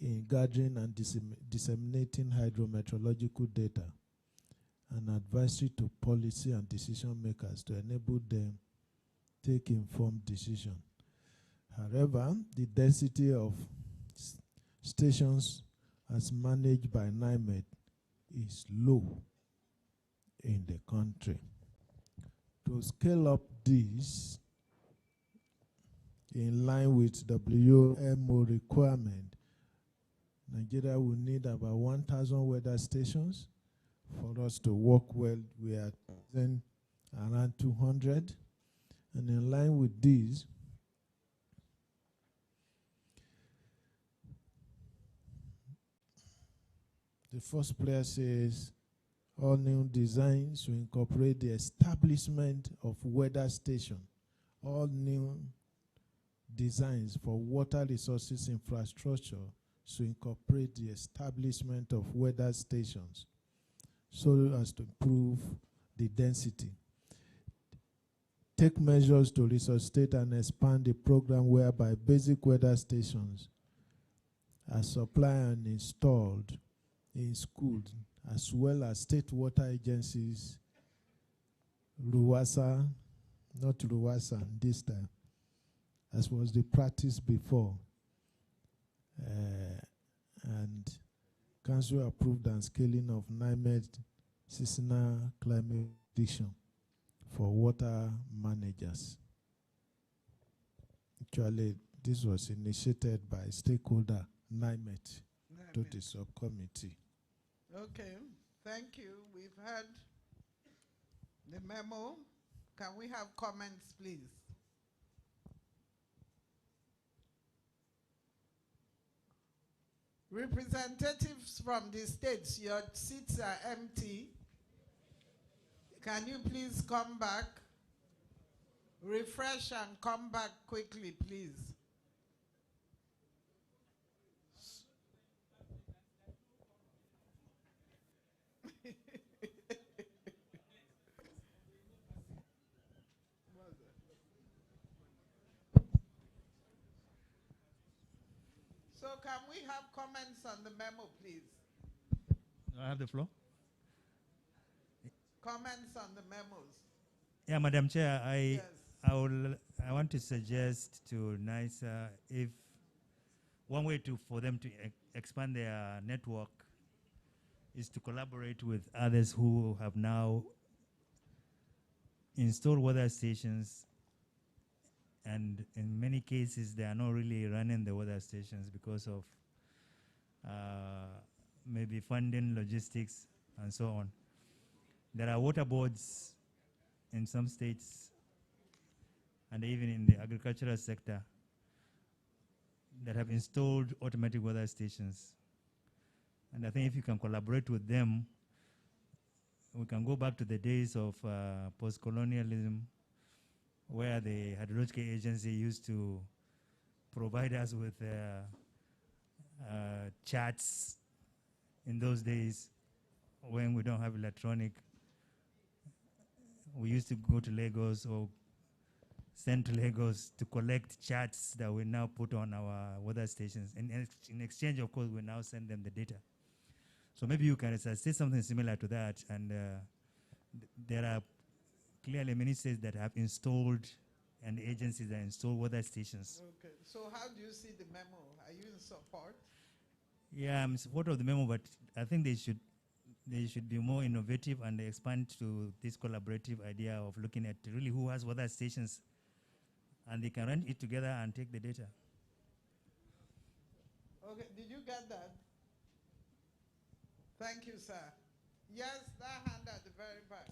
in gathering and disseminating hydrometeorological data and advisory to policy and decision makers to enable them take informed decisions. However, the density of stations as managed by NIMED is low in the country. To scale up this in line with WMO requirement, Nigeria will need about 1,000 weather stations. For us to work well, we are then around 200. And in line with this, the first player says all new designs will incorporate the establishment of weather station. All new designs for water resources infrastructure should incorporate the establishment of weather stations so as to improve the density. Take measures to resuscitate and expand the program whereby basic weather stations are supplied and installed in schools as well as state water agencies, RUWASA, not RUWASA this time, as was the practice before. And Council approved and scaling of NIMED seasonal climate prediction for water managers. Actually, this was initiated by stakeholder NIMED to the subcommittee. Okay, thank you. We've heard the memo. Can we have comments, please? Representatives from the states, your seats are empty. Can you please come back? Refresh and come back quickly, please. So can we have comments on the memo, please? I have the floor. Comments on the memos. Yeah, Madam Chair, Yes. I want to suggest to NISA if one way for them to expand their network is to collaborate with others who have now installed weather stations, and in many cases they are not really running the weather stations because of maybe funding, logistics, and so on. There are water boards in some states and even in the agricultural sector that have installed automatic weather stations. And I think if you can collaborate with them, we can go back to the days of post-colonialism, where the hydrological agency used to provide us with charts in those days when we don't have electronic. We used to go to Lagos or send to Lagos to collect charts that we now put on our weather stations. And in exchange, of course, we now send them the data. So maybe you can say something similar to that. And there are clearly many states that have installed and agencies that install weather stations. Okay, so how do you see the memo? Are you in support? Yeah, I'm in support of the memo, but I think they should be more innovative and expand to this collaborative idea of looking at really who has weather stations, and they can run it together and take the data. Okay, did you get that? Thank you, sir. Yes, that hand at the very back.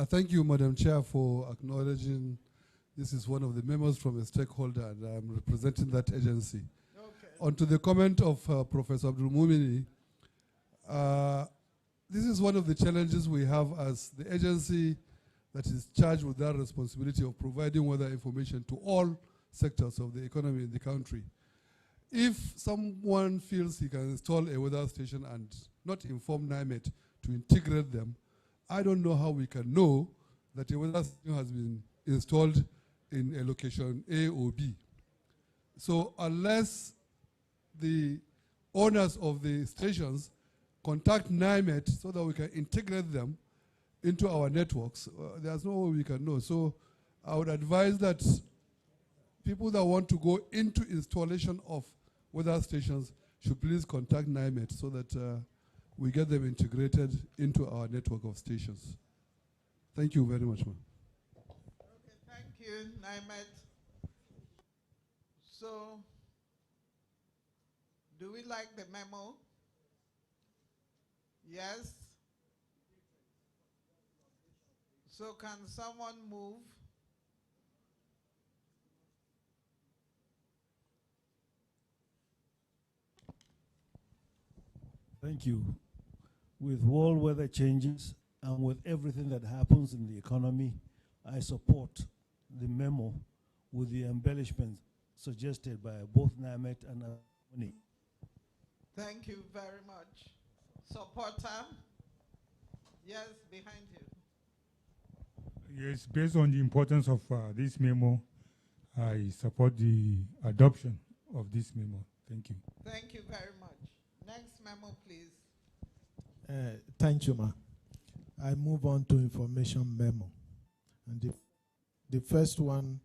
Thank you, Madam Chair, for acknowledging this is one of the memos from a stakeholder, and I'm representing that agency. Okay. On to the comment of Professor Abdul Mumini, this is one of the challenges we have as the agency that is charged with that responsibility of providing weather information to all sectors of the economy in the country. If someone feels he can install a weather station and not inform NIMET to integrate them, I don't know how we can know that a weather station has been installed in a location A or B. So unless the owners of the stations contact NIMET so that we can integrate them into our networks, there's no way we can know. So I would advise that people that want to go into installation of weather stations should please contact NIMET so that we get them integrated into our network of stations. Thank you very much, ma'am. Okay, thank you, NIMET. So, do we like the memo? Yes? So can someone move? Thank you. With world weather changes and with everything that happens in the economy, I support the memo with the embellishments suggested by both NIMET and Muni. Thank you very much. Supporter? Yes, behind you. Yes, based on the importance of this memo, I support the adoption of this memo. Thank you. Thank you very much. Next memo, please. Thank you, ma. I move on to information memo. And the first one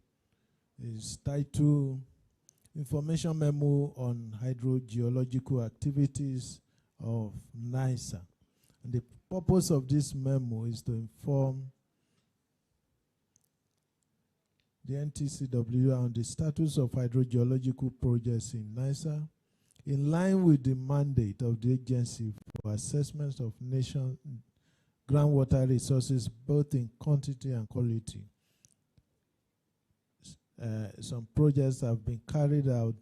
is titled Information Memo on Hydrogeological Activities of NISA. And the purpose of this memo is to inform the NTCW on the status of hydrogeological projects in NISA, in line with the mandate of the agency for assessment of nation groundwater resources, both in quantity and quality. Some projects have been carried out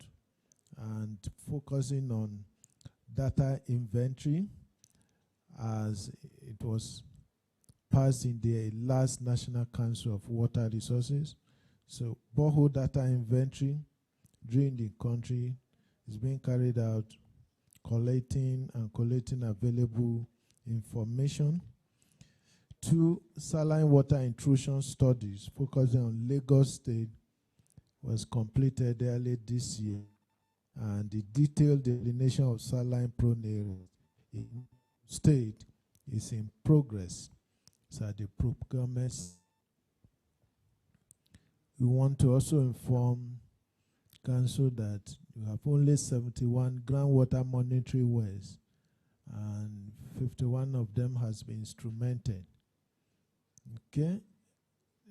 and focusing on data inventory, as it was passed in the last National Council of Water Resources. So borehole data inventory during the country is being carried out, collecting available information 2 saline water intrusion studies focusing on Lagos State was completed early this year, and the detailed delineation of saline-prone areas in state is in progress. So the procurement. We want to also inform Council that you have only 71 groundwater monitoring wells, and 51 of them has been instrumented. Okay.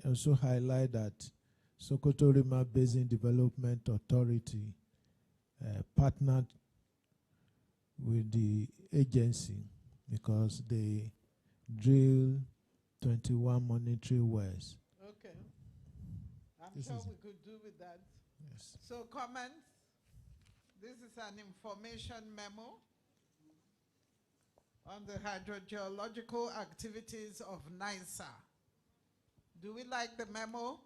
Also highlight that Sokoto Rima Basin Development Authority partnered with the agency because they drill 21 monitoring wells. Okay. I'm sure we could do with that. Yes. So comments? This is an information memo on the hydrogeological activities of NISA. Do we like the memo?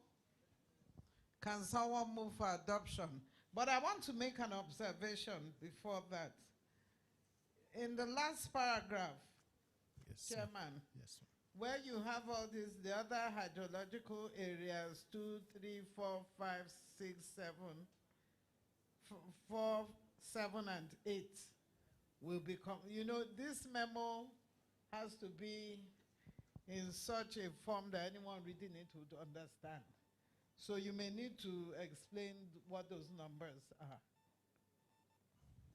Can someone move for adoption? But I want to make an observation before that. In the last paragraph, yes, Chairman, yes, where you have all these, the other hydrological areas, 2, 3, 4, 5, 6, 7, 4, 7, and 8 will become, you know, this memo has to be in such a form that anyone reading it would understand. So you may need to explain what those numbers are.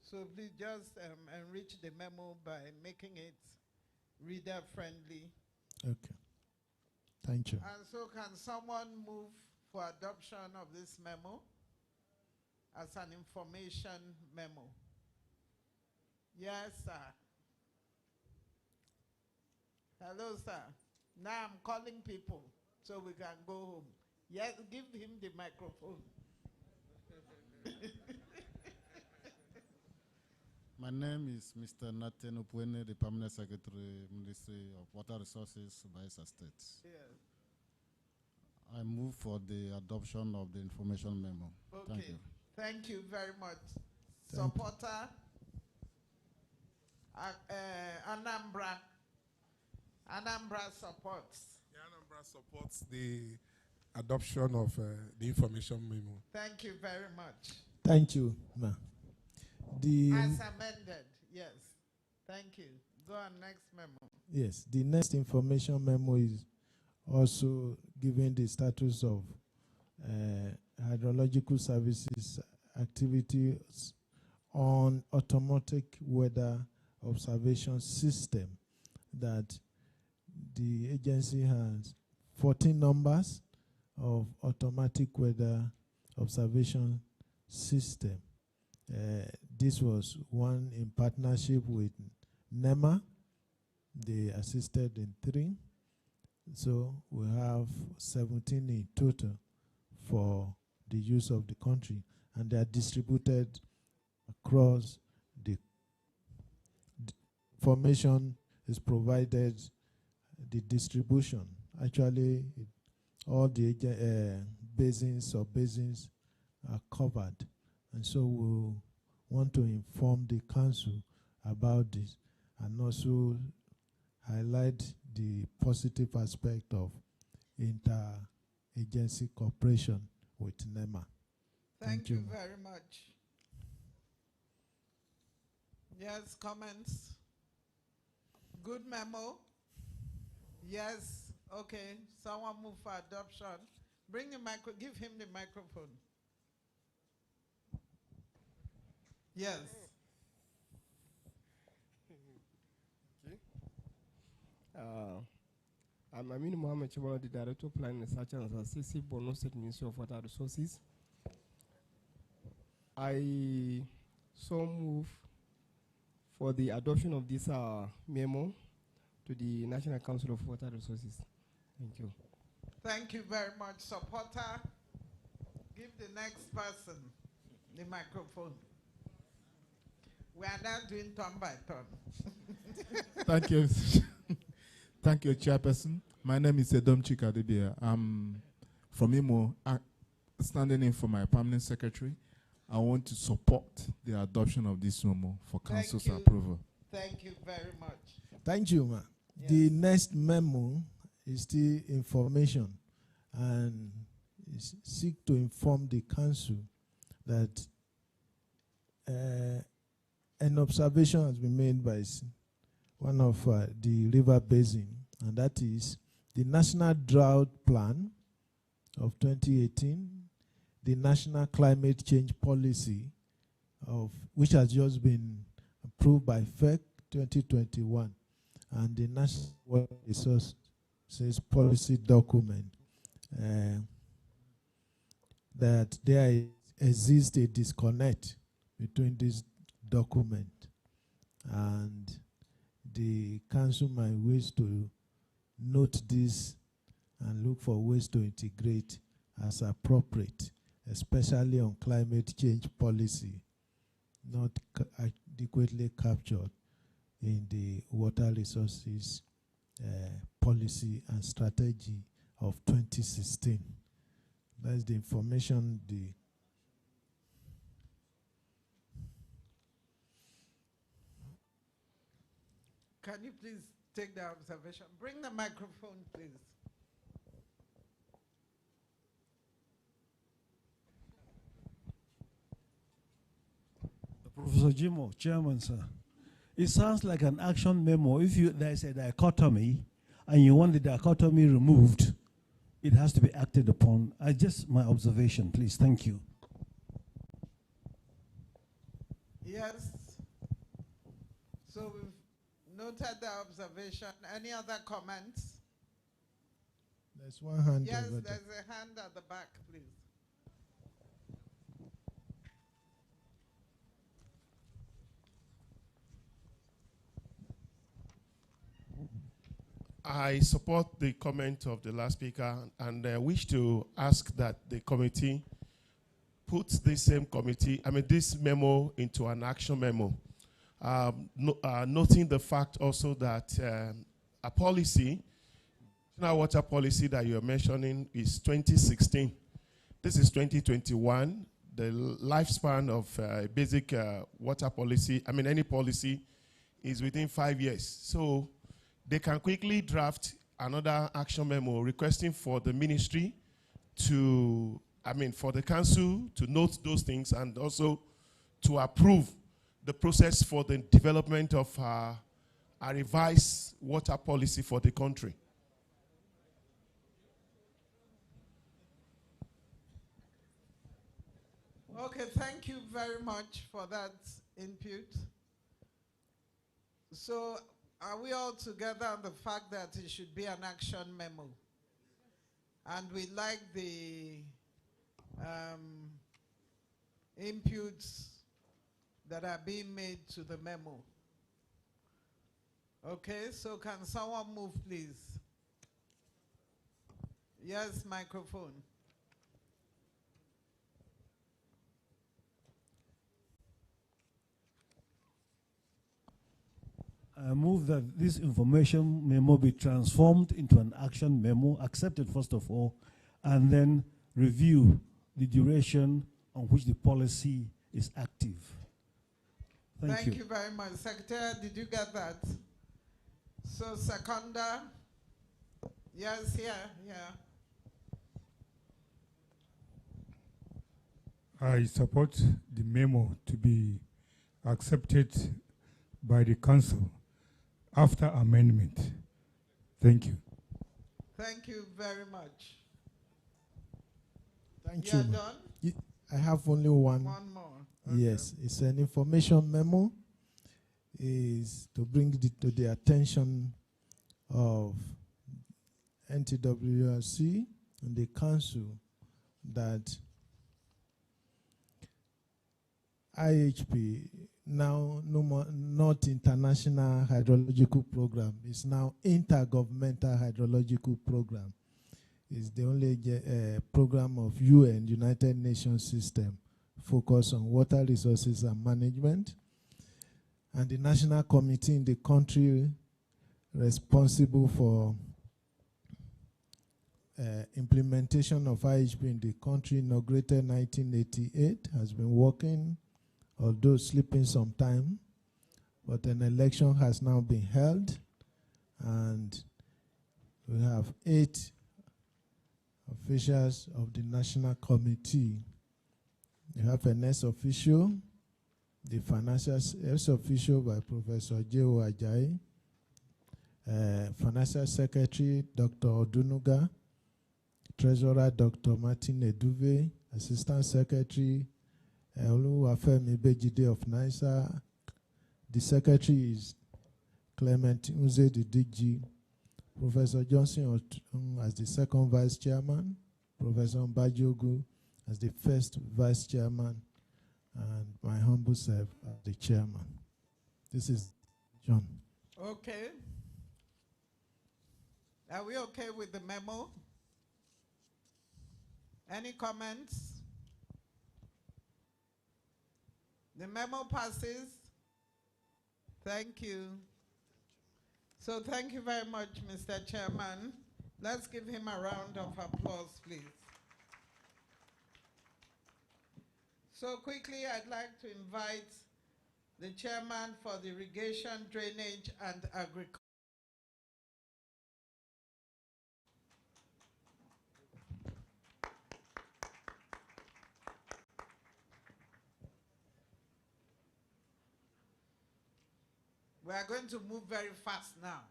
So please just enrich the memo by making it reader-friendly. Okay. Thank you. And so can someone move for adoption of this memo as an information memo? Yes, sir. Hello, sir. Now I'm calling people so we can go home. Yes, give him the microphone. My name is Mr. Nathan Upwene, the Permanent Secretary, Ministry of Water Resources, Bayelsa State. Yes. I move for the adoption of the information memo. Okay. Thank you. Thank you very much. Thank Supporter, Anambra. Anambra supports. Yeah, Anambra supports the adoption of the information memo. Thank you very much. Thank you, ma. As amended, yes. Thank you. Go on, next memo. Yes, the next information memo is also giving the status of hydrological services activities on automatic weather observation system that the agency has 14 numbers of automatic weather observation system. This was one in partnership with NEMA. They assisted in 3. So we have 17 in total for the use of the country, and they are distributed across the information is provided, the distribution. Actually, all the basins or basins are covered. And so we want to inform the council about this and also highlight the positive aspect of inter-agency cooperation with NEMA. Thank you very much. Yes, comments? Good memo? Yes, okay. Someone move for adoption. Bring the give him the microphone. Yes. I'm Amin Mohammed Chimala, the Director of Planning, Research and Association, Borno State Ministry of Water Resources. I so move for the adoption of this memo to the National Council of Water Resources. Thank you. Thank you very much. Supporter, give the next person the microphone. We are now doing turn by turn. Thank you. Thank you, Chairperson. My name is Edom Chikadibia. I'm from Imo, standing in for my permanent secretary. I want to support the adoption of this memo for council's approval. Thank you very much. Thank you, ma. Yes. The next memo is still information, and seek to inform the council that an observation has been made by one of the river basin, and that is the National Drought Plan of 2018, the National Climate Change Policy, which has just been approved by FEC 2021, and the National Water Resources Policy Document, that there exists a disconnect between this document, and the council might wish to note this and look for ways to integrate as appropriate, especially on climate change policy, not adequately captured in the water resources policy and strategy of 2016. That's the information Can you please take the observation? Bring the microphone, please. Professor Jimo, Chairman, sir. It sounds like an action memo. If there's a dichotomy and you want the dichotomy removed, it has to be acted upon. Just my observation, please. Thank you. Yes. So we've noted the observation. Any other comments? There's one hand. Yes, over there's there. a hand at the back, please. I support the comment of the last speaker and wish to ask that the committee puts this same this memo into an action memo, noting the fact also that a policy, national water policy that you're mentioning is 2016. This is 2021. The lifespan of basic water policy, any policy, is within 5 years. So they can quickly draft another action memo requesting for the ministry to, for the council to note those things and also to approve the process for the development of a revised water policy for the country. Okay, thank you very much for that input. So, are we all together on the fact that it should be an action memo? And we like the inputs that are being made to the memo. Okay, so can someone move, please? Yes, microphone. I move that this information memo be transformed into an action memo, accepted first of all, and then review the duration on which the policy is active. Thank you very much. Secretary, did you get that? So, Seconder? Yes, here. I support the memo to be accepted by the council after amendment. Thank you. Thank you very much. Thank You're you. done? I have only one. One more. Okay. Yes, it's an information memo. Is to bring to the attention of DWRP and the council that IHP now no more not international hydrological program. It's now intergovernmental hydrological program. It's the only program of UN, United Nations system, focused on water resources and management. And the national committee in the country responsible for implementation of IHP in the country, inaugurated 1988, has been working, although sleeping some time, but an election has now been held, and We have 8 officials of the National Committee. We have an ex-official, the financial ex-official by Professor J.O. Ajayi, Financial Secretary Dr. Odunuga, Treasurer Dr. Martin Eduve, Assistant Secretary Oluwafemi Bejide of NISA. The Secretary is Clement Unze, the DG. Professor Johnson as the second Vice Chairman, Professor Mbajogu as the first Vice Chairman, and my humble self as the Chairman. This is John. Okay. Are we okay with the memo? Any comments? The memo passes. Thank you. So thank you very much, Mr. Chairman. Let's give him a round of applause, please. So quickly, I'd like to invite the chairman for the Irrigation, Drainage, and Agriculture. We are going to move very fast now.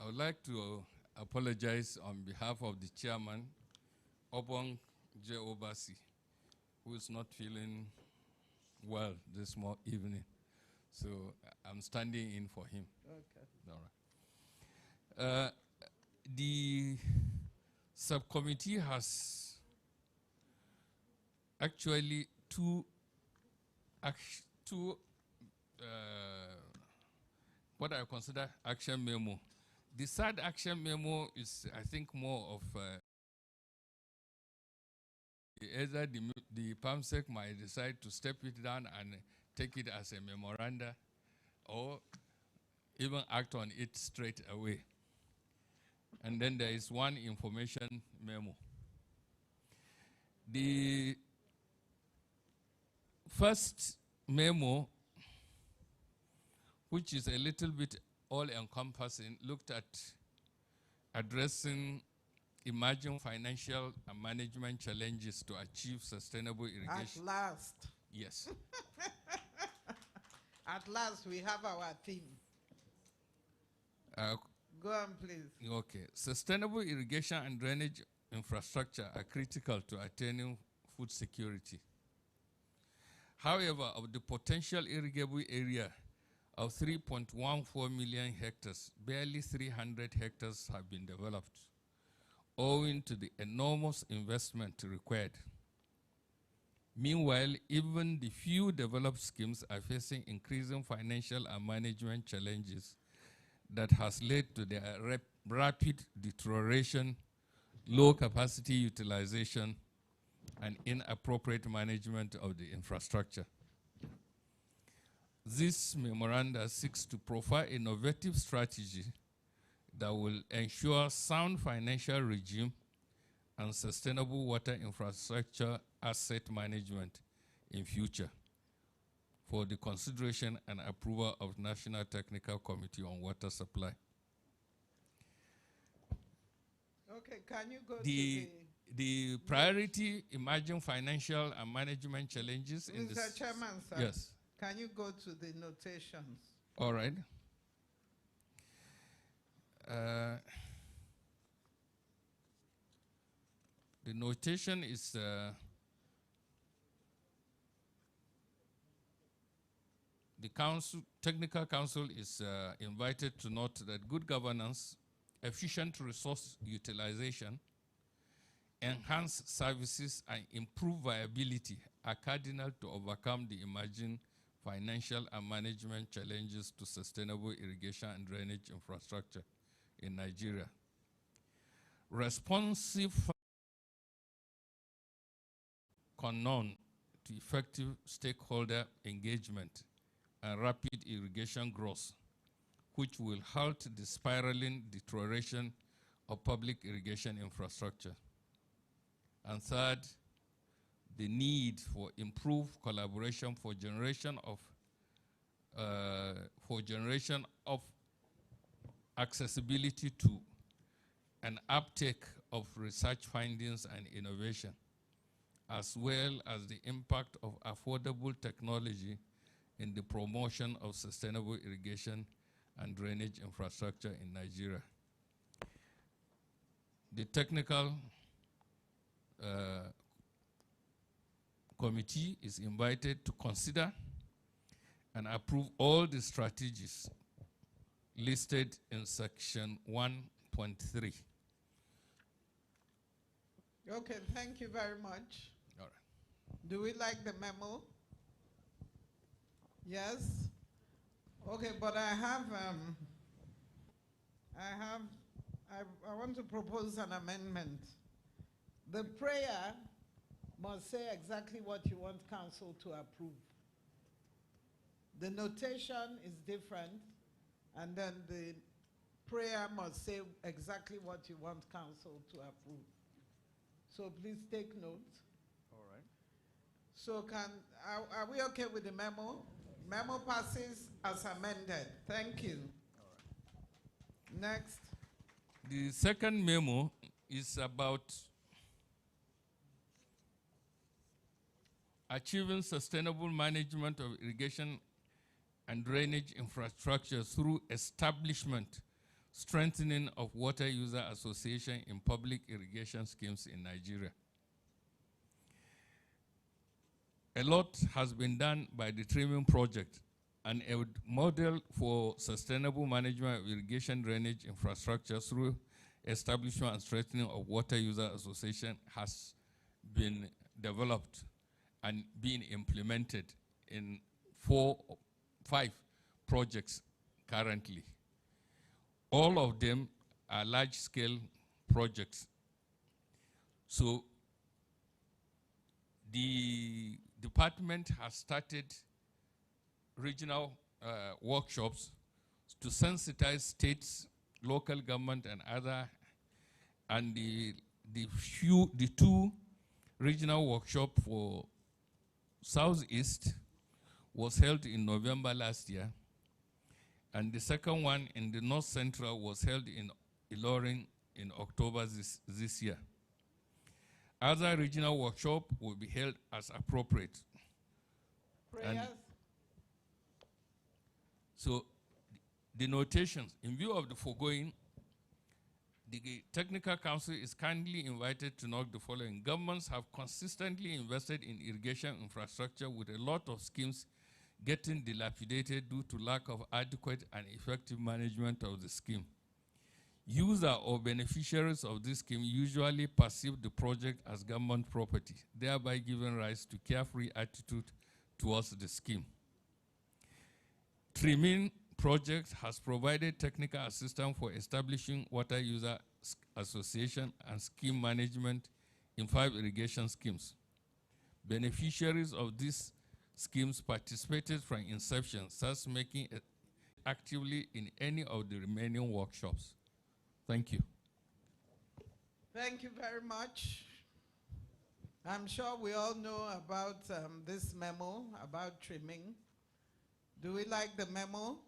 I would like to apologize on behalf of the chairman, Obong J. Obasi, who is not feeling well this evening. So I'm standing in for him. Okay. All right. The subcommittee has actually two what I consider action memo. The third action memo is, I think, more of either the PAMSEC might decide to step it down and take it as a memoranda, or even act on it straight away. And then there is one information memo. The first memo, which is a little bit all-encompassing, looked at addressing emerging financial and management challenges to achieve sustainable irrigation. At last. Yes. At last, we have our theme. Go on, please. Okay. Sustainable irrigation and drainage infrastructure are critical to attaining food security. However, of the potential irrigable area of 3.14 million hectares, barely 300 hectares have been developed, owing to the enormous investment required. Meanwhile, even the few developed schemes are facing increasing financial and management challenges that has led to their rapid deterioration, low capacity utilization, and inappropriate management of the infrastructure. This memoranda seeks to provide innovative strategy that will ensure sound financial regime and sustainable water infrastructure asset management in future for the consideration and approval of National Technical Committee on Water Supply. Okay, can you go to the priority emerging financial and management challenges in this? Mr. Chairman, sir. Yes. Can you go to the notations? All right. The notation is the technical council is invited to note that good governance, efficient resource utilization, enhanced services, and improved viability are cardinal to overcome the emerging financial and management challenges to sustainable irrigation and drainage infrastructure in Nigeria. Responsive unknown to effective stakeholder engagement and rapid irrigation growth, which will halt the spiraling deterioration of public irrigation infrastructure. And third, the need for improved collaboration for generation of accessibility to and uptake of research findings and innovation, as well as the impact of affordable technology in the promotion of sustainable irrigation and drainage infrastructure in Nigeria. The technical committee is invited to consider and approve all the strategies listed in section 1.3. Okay, thank you very much. All right. Do we like the memo? Yes? Okay, but I want to propose an amendment. The prayer must say exactly what you want council to approve. The notation is different, and then the prayer must say exactly what you want council to approve. So please take note. All right. So are we okay with the memo? Memo passes as amended. Thank you. All right. Next. The second memo is about achieving sustainable management of irrigation and drainage infrastructure through establishment, strengthening of water user association in public irrigation schemes in Nigeria. A lot has been done by the trimming project, and a model for sustainable management of irrigation drainage infrastructure through establishment and strengthening of water user association has been developed and being implemented in 5 projects currently. All of them are large-scale projects. So the department has started regional workshops to sensitize states, local government, and other. And the 2 regional workshops for Southeast was held in November last year, and the second one in the North Central was held in Ilorin in October this year. Other regional workshops will be held as appropriate. And so the notations, in view of the foregoing, the Technical Council is kindly invited to note the following. Governments have consistently invested in irrigation infrastructure, with a lot of schemes getting dilapidated due to lack of adequate and effective management of the scheme. User or beneficiaries of this scheme usually perceive the project as government property, thereby giving rise to carefree attitude towards the scheme. Trimming project has provided technical assistance for establishing water user association and scheme management in 5 irrigation schemes. Beneficiaries of these schemes participated from inception, thus making it actively in any of the remaining workshops. Thank you. Thank you very much. I'm sure we all know about this memo about trimming. Do we like the memo?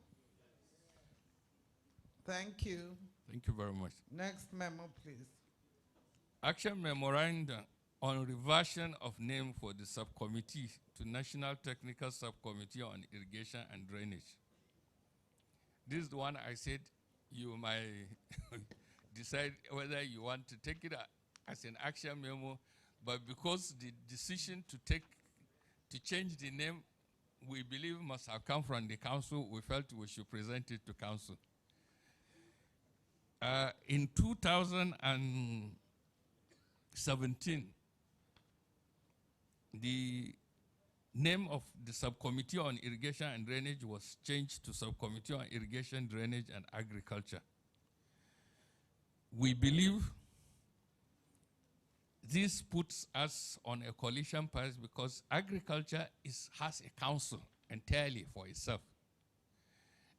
Thank you. Thank you very much. Next memo, please. Action memorandum on reversion of name for the subcommittee to National Technical Subcommittee on Irrigation and Drainage. This is the one I said you might decide whether you want to take it as an action memo, but because the decision to change the name, we believe must have come from the council, we felt we should present it to council. In 2017, the name of the Subcommittee on Irrigation and Drainage was changed to Subcommittee on Irrigation, Drainage, and Agriculture. We believe this puts us on a collision path because agriculture has a council entirely for itself.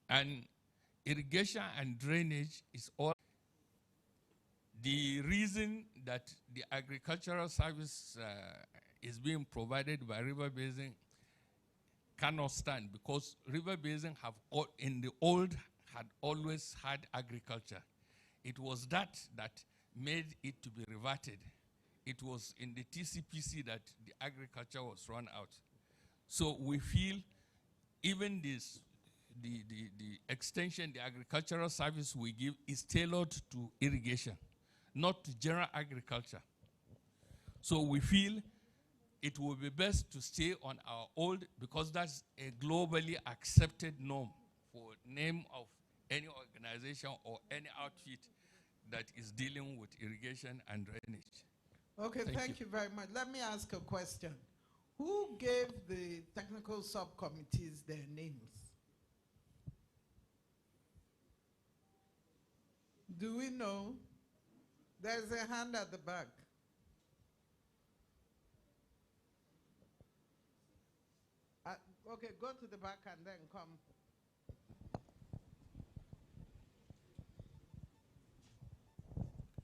And irrigation and drainage is all. The reason that the Agricultural Service is being provided by River Basin cannot stand, because River Basin have in the old had always had agriculture. It was that made it to be reverted. It was in the TCPC that the agriculture was run out. So we feel even this, the extension, the agricultural service we give is tailored to irrigation, not to general agriculture. So we feel it will be best to stay on our old, because that's a globally accepted norm for name of any organization or any outfit that is dealing with irrigation and drainage. Okay, thank you very much. Let me ask a question. Who gave the technical subcommittees their names? Do we know? There's a hand at the back. Okay, go to the back and then come.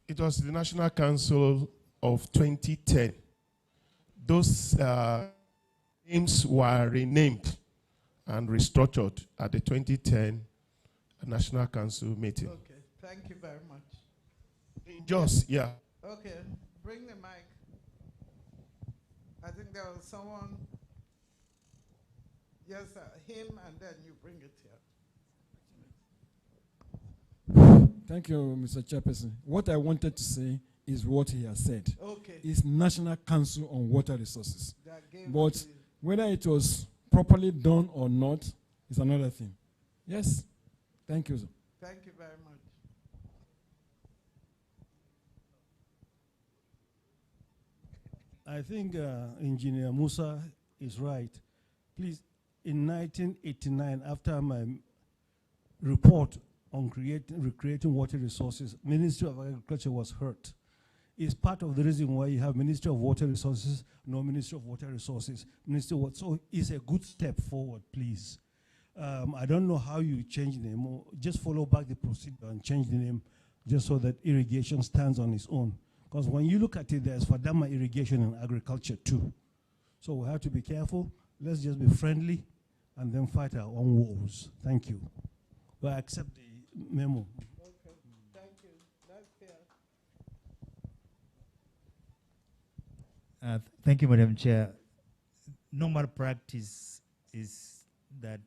It was the National Council of 2010. Those names were renamed and restructured at the 2010 National Council meeting. Okay, thank you very much. Just, yeah. Okay, bring the mic. I think there was someone. Yes, him, and then you bring it here. Thank you, Mr. Chairperson. What I wanted to say is what he has said. Okay. It's National Council on Water Resources. But the whether it was properly done or not is another thing. Yes. Thank you, sir. Thank you very much. I think Engineer Musa is right. Please, in 1989, after my report on recreating water resources, Ministry of Agriculture was hurt. It's part of the reason why you have Ministry of Water Resources, no Ministry of Water Resources, Ministry of Water. So it's a good step forward, please. I don't know how you change the name, or just follow back the procedure and change the name just so that irrigation stands on its own. Because when you look at it, there's Fadama irrigation and agriculture too. So we have to be careful. Let's just be friendly and then fight our own wars. Thank you. Well, I accept the memo. Okay, thank you. That's fair. Thank you, Madam Chair. Normal practice is that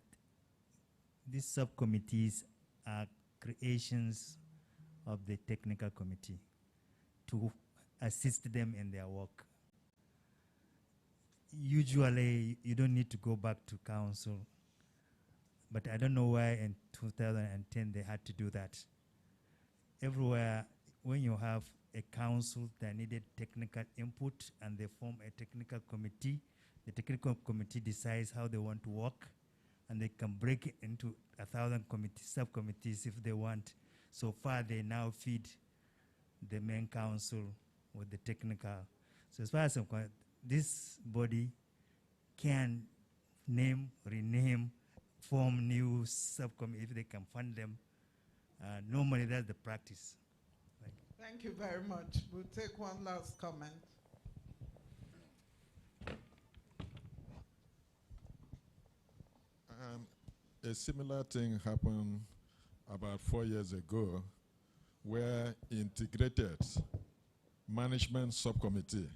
these subcommittees are creations of the technical committee to assist them in their work. Usually, you don't need to go back to council, but I don't know why in 2010 they had to do that. Everywhere, when you have a council that needed technical input and they form a technical committee, the technical committee decides how they want to work, and they can break it into 1,000 subcommittees if they want. So far, they now feed the main council with the technical. So as far as I'm concerned, this body can name, rename, form new subcommittees if they can fund them. Normally, that's the practice. Thank you very much. We'll take one last comment. A similar thing happened about 4 years ago, where integrated management subcommittee,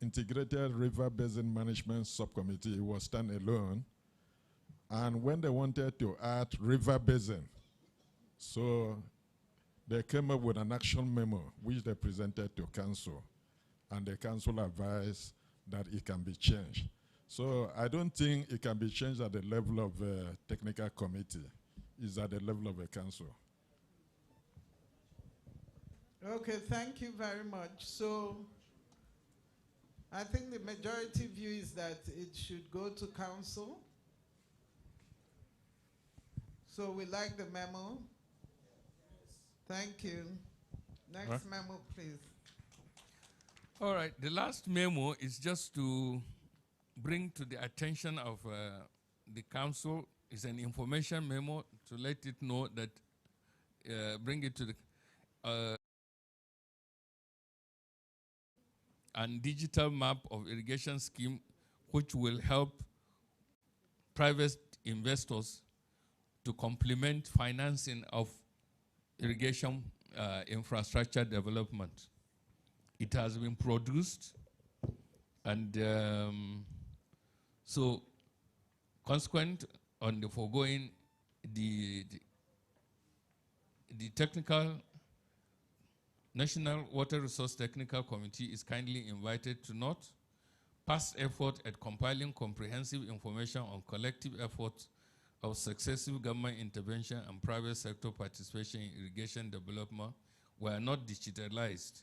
integrated river basin management subcommittee was standalone, and when they wanted to add river basin, so they came up with an action memo which they presented to council, and the council advised that it can be changed. So I don't think it can be changed at the level of a technical committee. It's at the level of a council. Okay, thank you very much. So I think the majority view is that it should go to council. So we like the memo. Thank you. Next memo, please. All right, the last memo is just to bring to the attention of the council. Is an information memo to let it know that, bring it to the, and digital map of irrigation scheme, which will help private investors to complement financing of irrigation infrastructure development. It has been produced, and so consequent on the foregoing, the technical National Water Resource Technical Committee is kindly invited to note past effort at compiling comprehensive information on collective efforts of successive government intervention and private sector participation in irrigation development were not digitalized.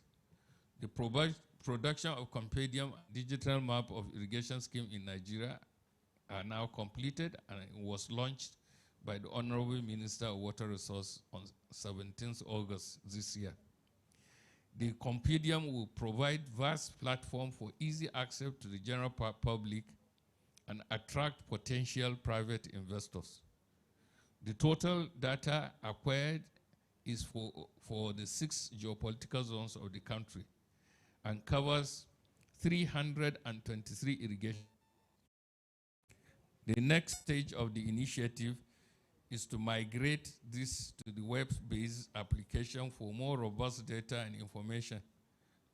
The production of compendium digital map of irrigation scheme in Nigeria are now completed, and it was launched by the Honorable Minister of Water Resource on 17th August this year. The compendium will provide vast platform for easy access to the general public and attract potential private investors. The total data acquired is for the 6 geopolitical zones of the country and covers 323 irrigation. The next stage of the initiative is to migrate this to the web-based application for more robust data and information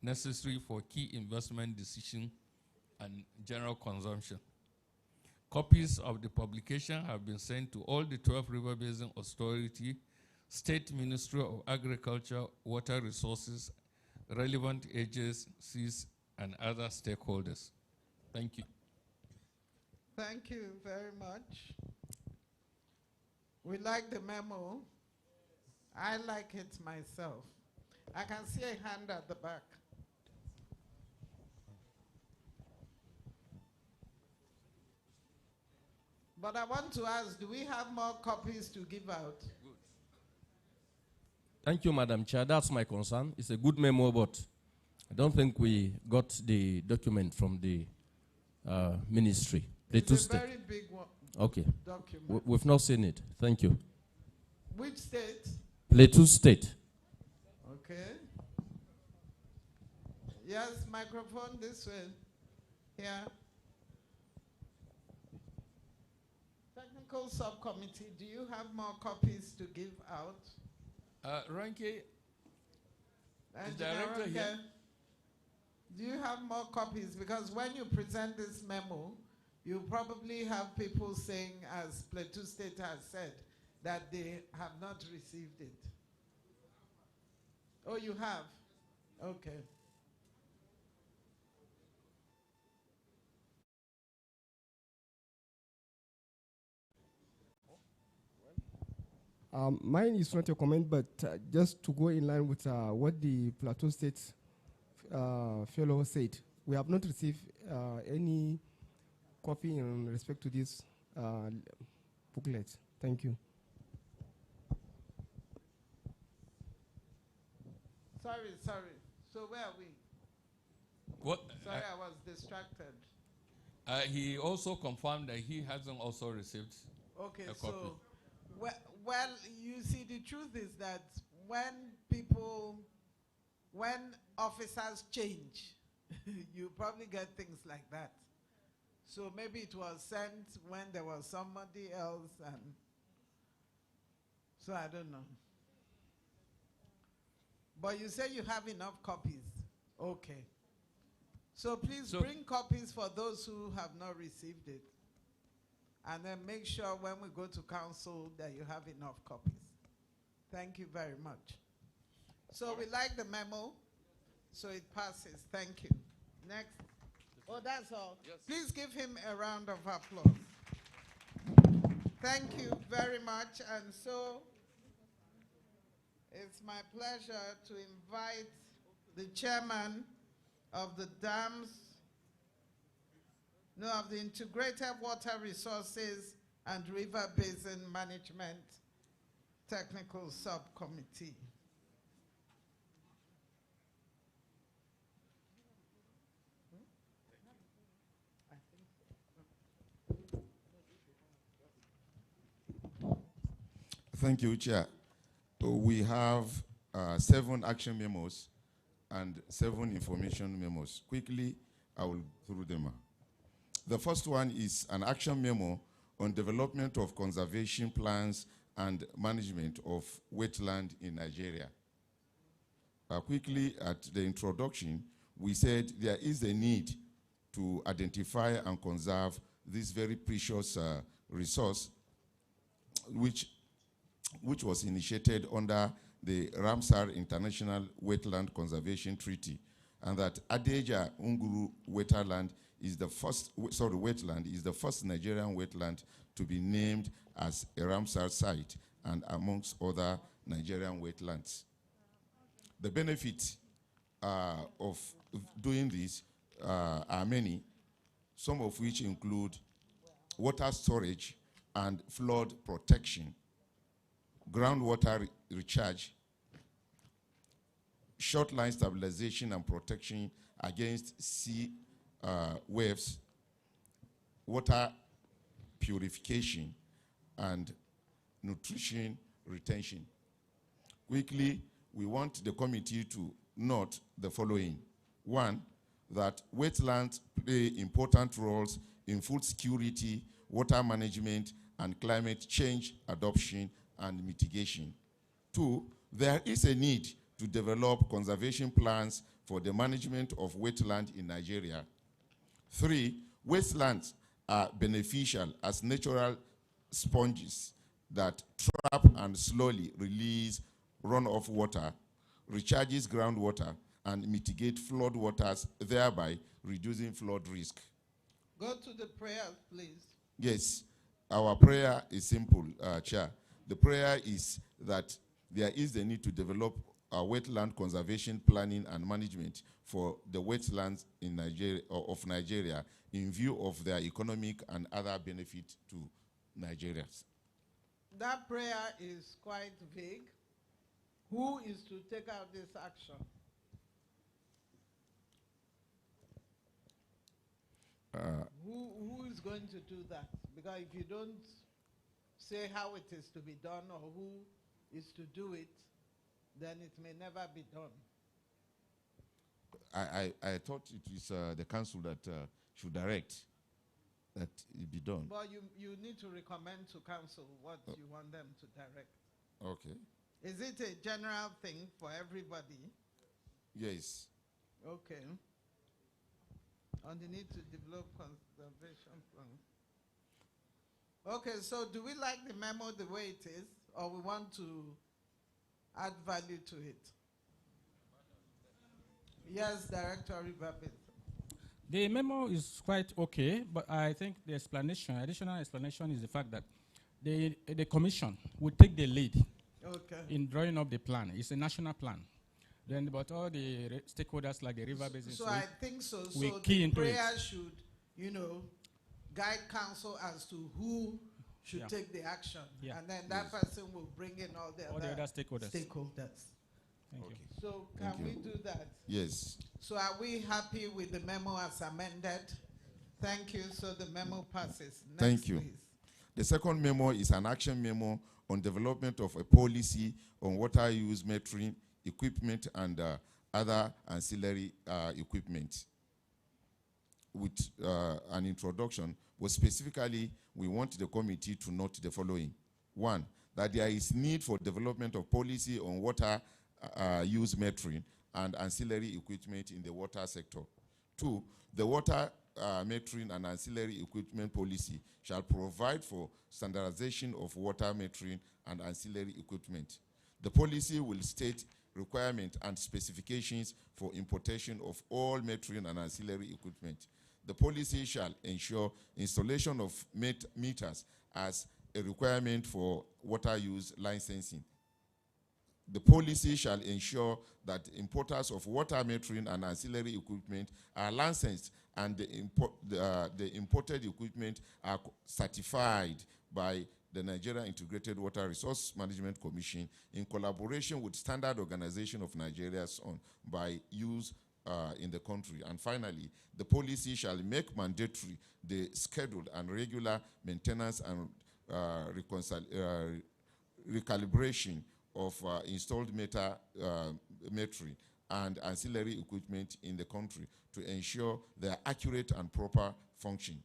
necessary for key investment decision and general consumption. Copies of the publication have been sent to all the 12 River Basin Authority, State Ministry of Agriculture, Water Resources, relevant agencies, and other stakeholders. Thank you. Thank you very much. We like the memo. I like it myself. I can see a hand at the back. But I want to ask, do we have more copies to give out? Good. Thank you, Madam Chair. That's my concern. It's a good memo, but I don't think we got the document from the ministry. It's a very big one. Okay. Document. We've not seen it. Thank you. Which state? Plateau State. Okay. Yes, microphone this way. Here. Technical subcommittee, do you have more copies to give out? Ranke, Director Ranke, here. Do you have more copies? Because when you present this memo, you probably have people saying, as Plateau State has said, that they have not received it. Oh, you have? Okay. Mine is not a comment, but just to go in line with what the Plateau State fellow said, we have not received any copy in respect to this booklet. Thank you. Sorry. So where are we? What? Sorry, I was distracted. He also confirmed that he hasn't also received a copy. So, well, you see, the truth is that when officers change, you probably get things like that. So maybe it was sent when there was somebody else, and so I don't know. But you say you have enough copies. Okay. So please bring copies for those who have not received it. And then make sure when we go to council that you have enough copies. Thank you very much. So we like the memo, so it passes. Thank you. Next. Oh, that's all. Yes. Please give him a round of applause. Thank you very much. And so it's my pleasure to invite the chairman of the of the Integrated Water Resources and River Basin Management Technical Subcommittee. Thank you, Chair. We have 7 action memos, and 7 information memos. Quickly, I will go through them. The first one is an action memo on development of conservation plans and management of wetland in Nigeria. Quickly, at the introduction, we said there is a need to identify and conserve this very precious resource, which was initiated under the Ramsar International Wetland Conservation Treaty, and that Adeja Unguru wetland is the first, wetland is the first Nigerian wetland to be named as a Ramsar site and amongst other Nigerian wetlands. The benefits of doing this are many, some of which include water storage and flood protection, groundwater recharge, short line stabilization and protection against sea waves, water purification, and nutrition retention. Quickly, we want the committee to note the following. One, that wetlands play important roles in food security, water management, and climate change adoption and mitigation. Two, there is a need to develop conservation plans for the management of wetland in Nigeria. Three, wastelands are beneficial as natural sponges that trap and slowly release runoff water, recharges groundwater, and mitigate flood waters, thereby reducing flood risk. Go to the prayers, please. Yes, our prayer is simple, Chair. The prayer is that there is the need to develop a wetland conservation planning and management for the wetlands in Nigeria, of Nigeria, in view of their economic and other benefit to Nigerians. That prayer is quite vague. Who is to take out this action? Who is going to do that? Because if you don't say how it is to be done or who is to do it, then it may never be done. I thought it is the council that should direct that it be done. But you need to recommend to council what you want them to direct. Okay. Is it a general thing for everybody? Yes. Okay. And they need to develop conservation plan. Okay, so do we like the memo the way it is, or we want to add value to it? Yes, Director Riverbed. The memo is quite okay, but I think the explanation, additional explanation, is the fact that the commission would take the lead in drawing up the plan. It's a national plan. Then, but all the stakeholders like the River Basin. So I think so. So the prayer should, guide council as to who should take the action, and then that person will bring in all the other stakeholders. Thank you. So can we do that? Yes. So are we happy with the memo as amended? Thank you. So the memo passes. Next, Thank you. Please. The second memo is an action memo on development of a policy on water use metering equipment and other ancillary equipment. With an introduction, but specifically, we want the committee to note the following. One, that there is need for development of policy on water use metering and ancillary equipment in the water sector. Two, the water metering and ancillary equipment policy shall provide for standardization of water metering and ancillary equipment. The policy will state requirements and specifications for importation of all metering and ancillary equipment. The policy shall ensure installation of meters as a requirement for water use licensing. The policy shall ensure that importers of water metering and ancillary equipment are licensed and the imported equipment are certified by the Nigeria Integrated Water Resource Management Commission in collaboration with Standard Organization of Nigeria's own by use in the country. And finally, the policy shall make mandatory the scheduled and regular maintenance and recalibration of installed metering and ancillary equipment in the country to ensure their accurate and proper function.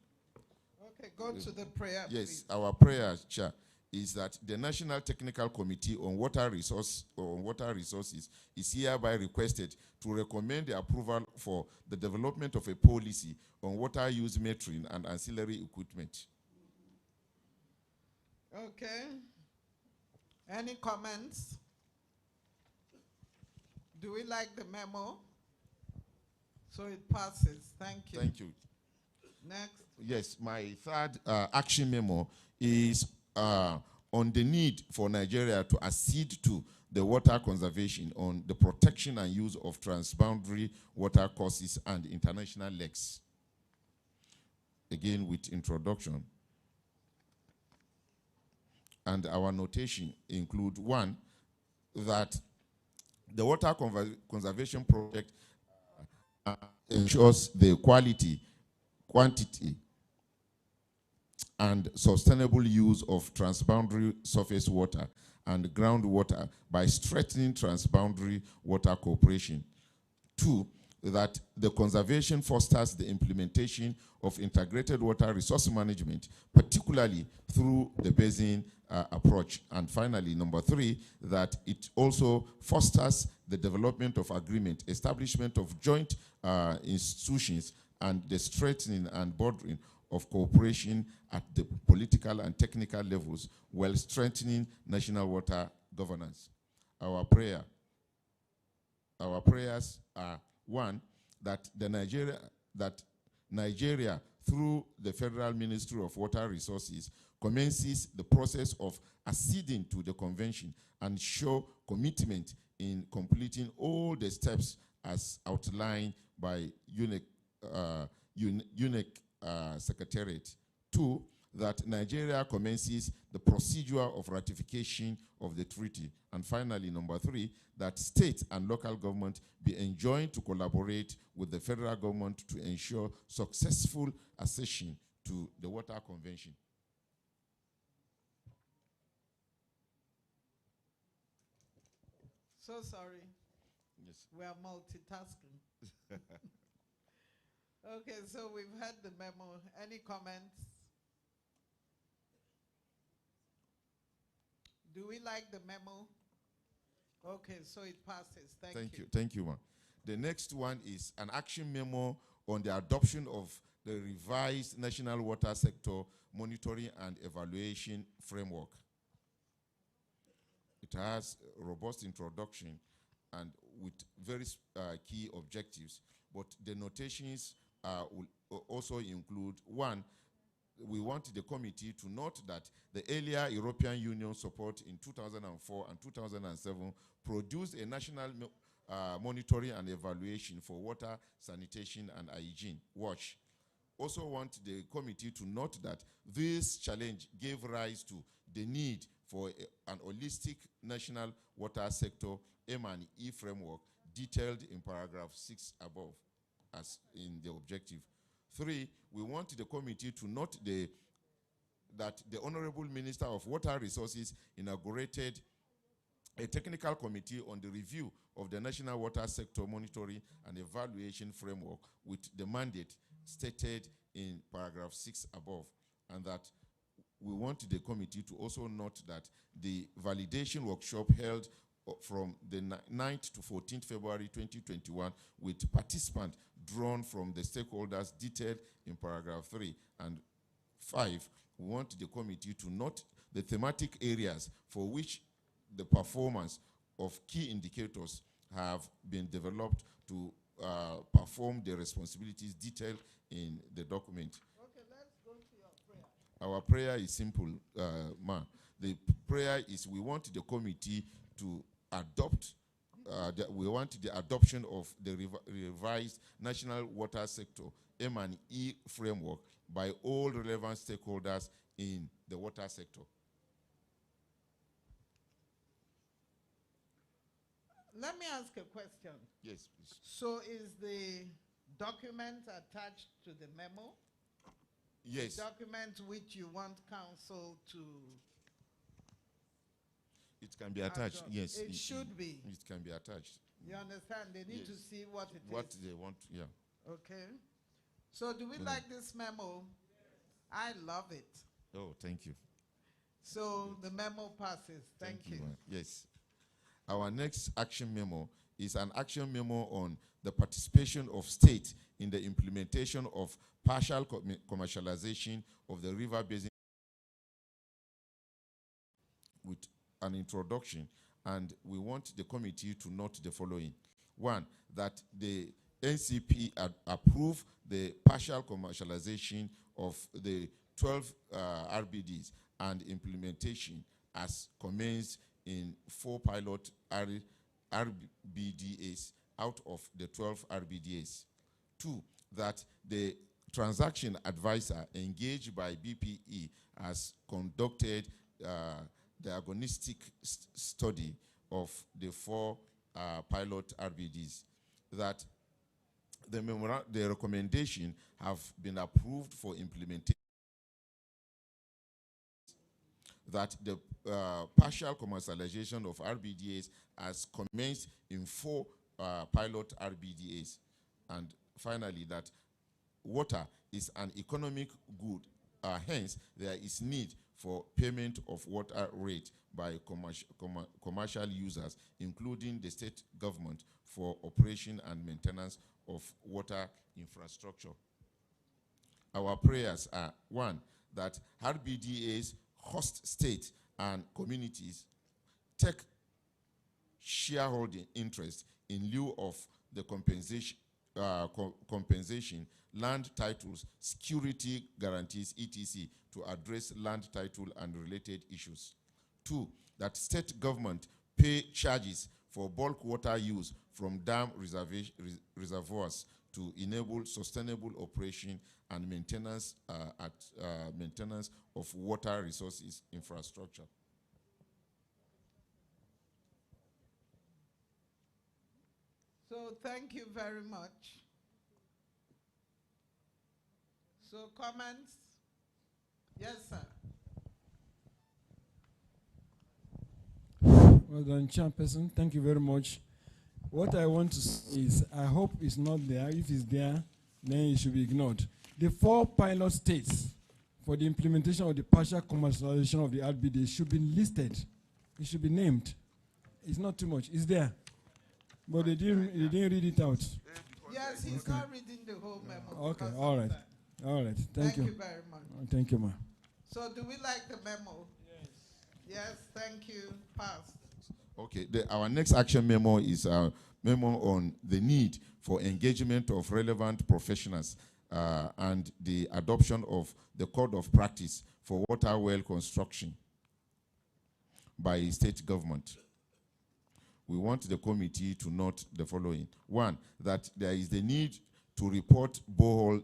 Okay, go to the prayer, yes, please. our prayer, Chair, is that the National Technical Committee on Water Resources is hereby requested to recommend the approval for the development of a policy on water use metering and ancillary equipment. Okay. Any comments? Do we like the memo? So it passes. Thank you. Thank you. Next. Yes, my third action memo is on the need for Nigeria to accede to the water conservation on the protection and use of transboundary water courses and international lakes. Again, with introduction. And our notation include one, that the water conservation project ensures the quality, quantity, and sustainable use of transboundary surface water and groundwater by strengthening transboundary water cooperation. Two, that the conservation fosters the implementation of integrated water resource management, particularly through the basin approach. And finally, number three, that it also fosters the development of agreement, establishment of joint institutions, and the strengthening and bordering of cooperation at the political and technical levels while strengthening national water governance. Our prayers are, one, that Nigeria, through the Federal Ministry of Water Resources, commences the process of acceding to the convention and show commitment in completing all the steps as outlined by UNEC Secretariat. Two, that Nigeria commences the procedure of ratification of the treaty. And finally, number three, that state and local government be enjoined to collaborate with the federal government to ensure successful accession to the Water Convention. So sorry. Yes. We are multitasking. Okay, so we've heard the memo. Any comments? Do we like the memo? Okay, so it passes. Thank you. Thank you, ma'am. The next one is an action memo on the adoption of the revised National Water Sector Monitoring and Evaluation Framework. It has a robust introduction and with very key objectives, but the notations will also include, one, we want the committee to note that the earlier European Union support in 2004 and 2007 produced a national monitoring and evaluation for water, sanitation, and hygiene, WASH. Also want the committee to note that this challenge gave rise to the need for an holistic national water sector M&E framework detailed in paragraph 6 above as in the objective. Three, we want the committee to note that the Honorable Minister of Water Resources inaugurated a technical committee on the review of the National Water Sector Monitoring and Evaluation Framework with the mandate stated in paragraph 6 above, and that we want the committee to also note that the validation workshop held from the 9th to 14th February 2021 with participants drawn from the stakeholders detailed in paragraph 3. And 5, we want the committee to note the thematic areas for which the performance of key indicators have been developed to perform the responsibilities detailed in the document. Okay, let's go to your prayer. Our prayer is simple, ma'am. The prayer is we want the committee to adopt, we want the adoption of the revised National Water Sector M&E framework by all relevant stakeholders in the water sector. Let me ask a question. Yes, please. So is the document attached to the memo? Yes. The document which you want council to... It can be attached, yes. It should be. It can be attached. You understand? They need to see what it is. What they want, yeah. Okay. So do we like this memo? I love it. Oh, thank you. So the memo passes. Thank you. Yes. Our next action memo is an action memo on the participation of state in the implementation of partial commercialization of the river basin, with an introduction, and we want the committee to note the following. One, that the NCP approve the partial commercialization of the 12 RBDs and implementation as commenced in 4 pilot RBDAs out of the 12 RBDAs. 2, that the transaction advisor engaged by BPE has conducted diagnostic study of the 4 pilot RBDs, that the recommendation have been approved for implementation, that the partial commercialization of RBDAs has commenced in 4 pilot RBDAs, and finally that water is an economic good, hence there is need for payment of water rate by commercial users, including the state government, for operation and maintenance of water infrastructure. Our prayers are, 1, that RBDAs host state and communities take shareholding interest in lieu of the compensation, land titles, security guarantees, etc., to address land title and related issues. 2, that state government pay charges for bulk water use from dam reservoirs to enable sustainable operation and maintenance of water resources infrastructure. So thank you very much. So comments? Yes, sir. Well done, Chairperson. Thank you very much. What I want to say is, I hope it's not there. If it's there, then it should be ignored. The 4 pilot states for the implementation of the partial commercialization of the RBD should be listed. It should be named. It's not too much. It's there. But they didn't read it out. Yes, he's not reading the whole memo. Okay, all right. All right. Thank you. Thank you very much. Thank you, ma. So do we like the memo? Yes. Yes, thank you. Passed. Okay, our next action memo is a memo on the need for engagement of relevant professionals and the adoption of the code of practice for water well construction by state government. We want the committee to note the following. 1, that there is the need to report borehole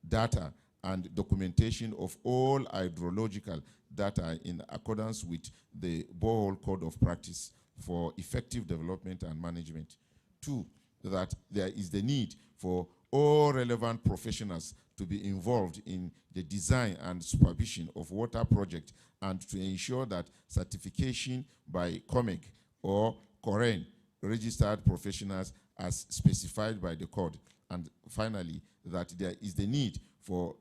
data and documentation of all hydrological data in accordance with the borehole code of practice for effective development and management. 2, that there is the need for all relevant professionals to be involved in the design and supervision of water projects and to ensure that certification by COMEC or COREN registered professionals as specified by the code. And finally, that there is the need for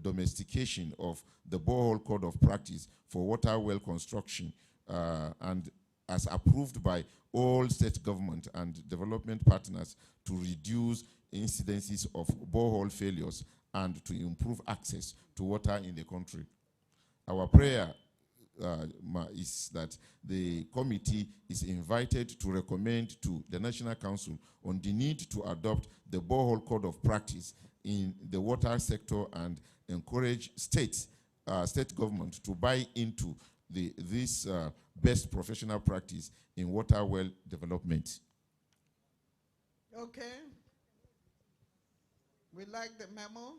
domestication of the borehole code of practice for water well construction and as approved by all state government and development partners to reduce incidences of borehole failures and to improve access to water in the country. Our prayer is that the committee is invited to recommend to the National Council on the need to adopt the borehole code of practice in the water sector and encourage state government to buy into this best professional practice in water well development. Okay. We like the memo.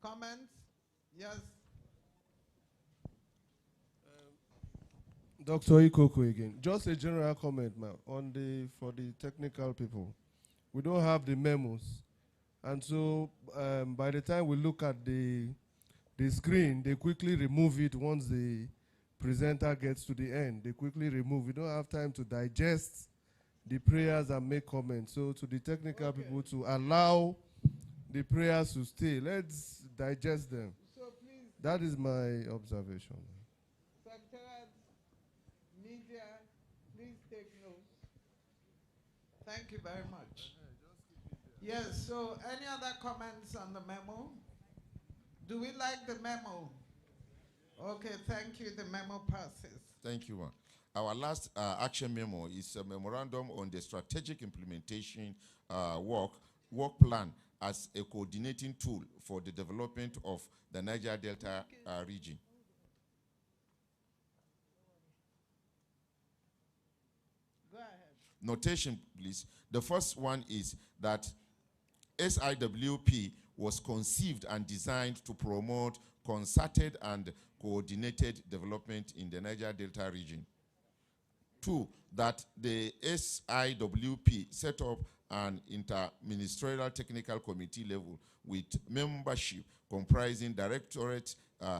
Comments? Yes. Dr. Ikoko again. Just a general comment, ma'am, for the technical people. We don't have the memos. And so by the time we look at the screen, they quickly remove it once the presenter gets to the end. They quickly remove. We don't have time to digest the prayers and make comments. So to the technical people to allow the prayers to stay. Let's digest them. So please. That is my observation. Secretariat, media, please take notes. Thank you very much. Yes, so any other comments on the memo? Do we like the memo? Okay, thank you. The memo passes. Thank you, ma'am. Our last action memo is a memorandum on the strategic implementation work plan as a coordinating tool for the development of the Niger Delta region. Go ahead. Notation, please. The first one is that SIWP was conceived and designed to promote concerted and coordinated development in the Niger Delta region. 2, that the SIWP set up an interministerial technical committee level with membership comprising directorate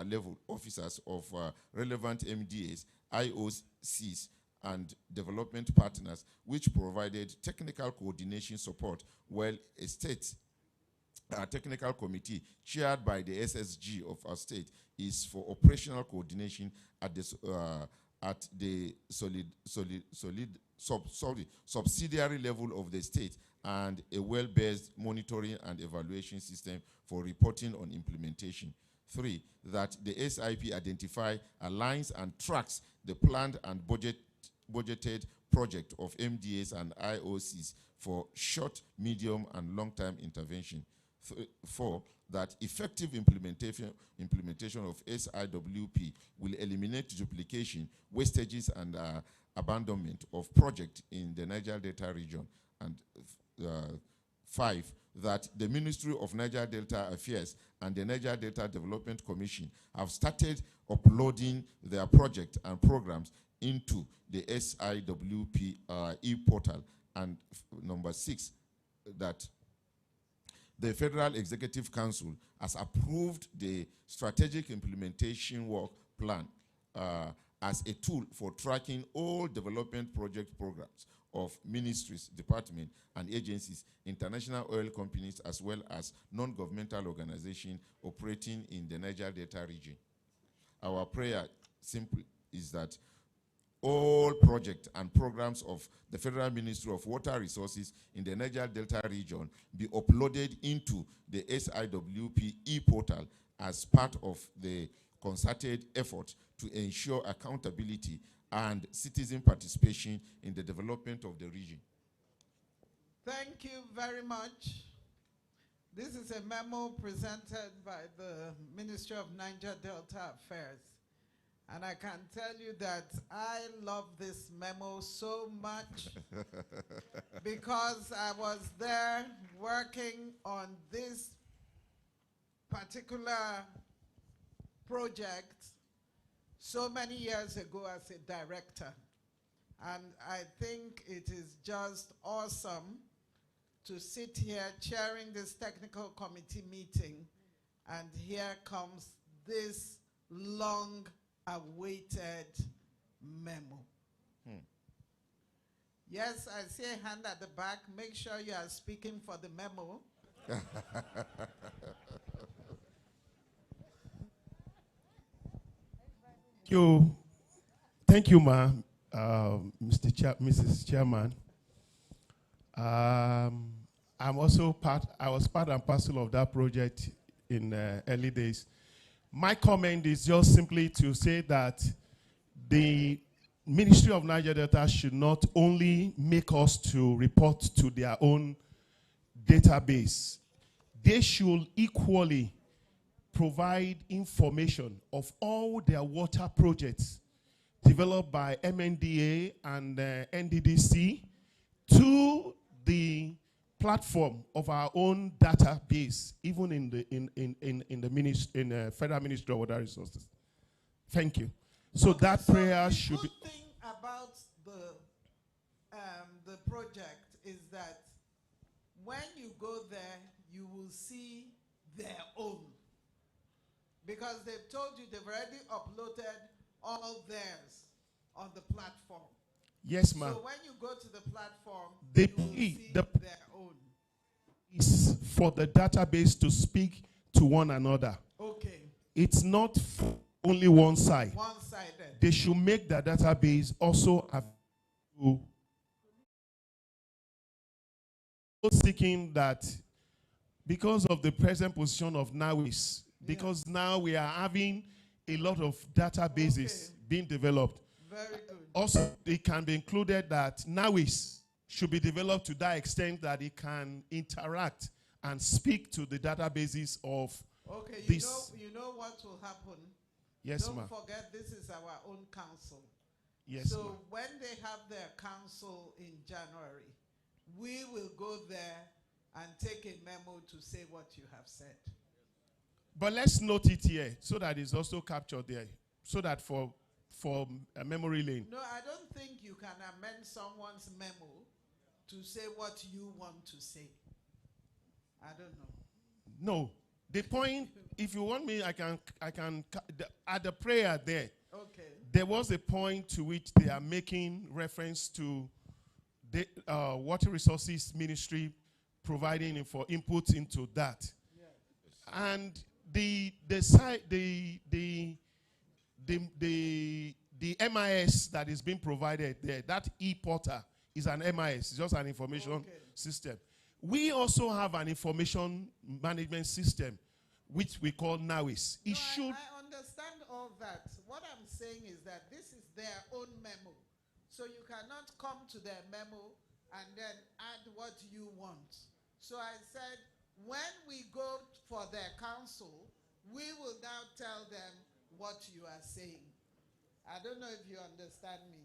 level officers of relevant MDAs, IOCs, and development partners, which provided technical coordination support, while a state technical committee chaired by the SSG of our state is for operational coordination at the subsidiary level of the state, and a well-based monitoring and evaluation system for reporting on implementation. 3, that the SIP identify, aligns, and tracks the planned and budgeted project of MDAs and IOCs for short, medium, and long-term intervention. 4, that effective implementation of SIWP will eliminate duplication, wastages, and abandonment of projects in the Niger Delta region. And 5, that the Ministry of Niger Delta Affairs and the Niger Delta Development Commission have started uploading their projects and programs into the SIWP e-portal. And number 6, that the Federal Executive Council has approved the Strategic Implementation Work Plan as a tool for tracking all development project programs of ministries, departments, and agencies, international oil companies, as well as non-governmental organizations operating in the Niger Delta region. Our prayer simply is that all projects and programs of the Federal Ministry of Water Resources in the Niger Delta region be uploaded into the SIWP e-portal as part of the concerted effort to ensure accountability and citizen participation in the development of the region. Thank you very much. This is a memo presented by the Ministry of Niger Delta Affairs. And I can tell you that I love this memo so much because I was there working on this particular project so many years ago as a director. And I think it is just awesome to sit here chairing this technical committee meeting, and here comes this long-awaited memo. Yes, I see a hand at the back. Make sure you are speaking for the memo. Thank you, ma'am, Mrs. Chairman. I was part and parcel of that project in early days. My comment is just simply to say that the Ministry of Niger Delta should not only make us to report to their own database, they should equally provide information of all their water projects developed by MNDA and NDDC to the platform of our own database, even in the Federal Ministry of Water Resources. Thank you. So that prayer should be. The good thing about the project is that when you go there, you will see their own. Because they've told you they've already uploaded all theirs on the platform. Yes, ma'am. So when you go to the platform, The you will see the their own. is for the database to speak to one another. Okay. It's not only one side. One-sided. They should make the database also available. Seeking that because of the present position of NAWIS, because now we are having a lot of databases being developed. Very good. Also, it can be included that NAWIS should be developed to that extent that it can interact and speak to the databases of Okay, this. you know what will happen? Yes, Don't ma'am. forget this is our own council. Yes, so ma'am. when they have their council in January, we will go there and take a memo to say what you have said. But let's note it here so that it's also captured there, so that for a memory lane. No, I don't think you can amend someone's memo to say what you want to say. I don't know. No, the point. If you want me, I can. At the prayer there. Okay. There was a point to which they are making reference to the Water Resources Ministry providing for input into that. Yes. And the MIS that is being provided there, that e-portal is an MIS, just an information system. We also have an information management system, which we call NAWIS. I understand all that. What I'm saying is that this is their own memo. So you cannot come to their memo and then add what you want. So I said, when we go for their council, we will now tell them what you are saying. I don't know if you understand me.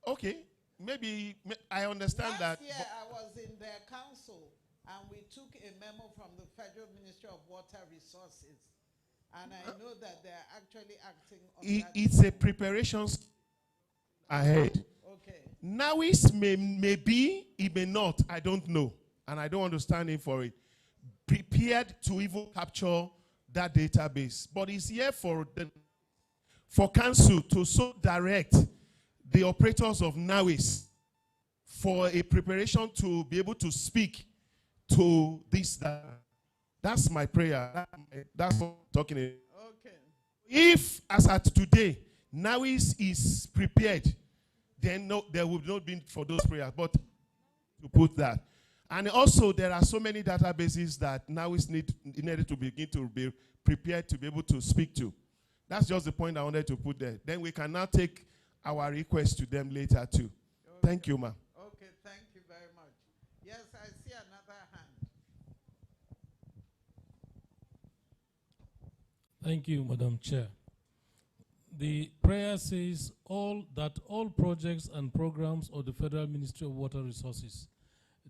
Okay, maybe I understand Last that. year I was in their council and we took a memo from the Federal Ministry of Water Resources. And I know that they're actually acting on that. It's a preparation ahead. Okay. NAWIS may be, it may not, I don't know. And I don't understand it for it. Prepared to even capture that database. But it's here for council to so direct the operators of NAWIS for a preparation to be able to speak to this. That's my prayer. That's what I'm talking about. Okay. If, as at today, NAWIS is prepared, then no, there will not be for those prayers. But to put that. And also, there are so many databases that NAWIS needed to begin to be prepared to be able to speak to. That's just the point I wanted to put there. Then we can now take our request to them later too. Okay. Thank you, ma'am. Okay, thank you very much. Yes, I see another hand. Thank you, Madam Chair. The prayer says that all projects and programs of the Federal Ministry of Water Resources.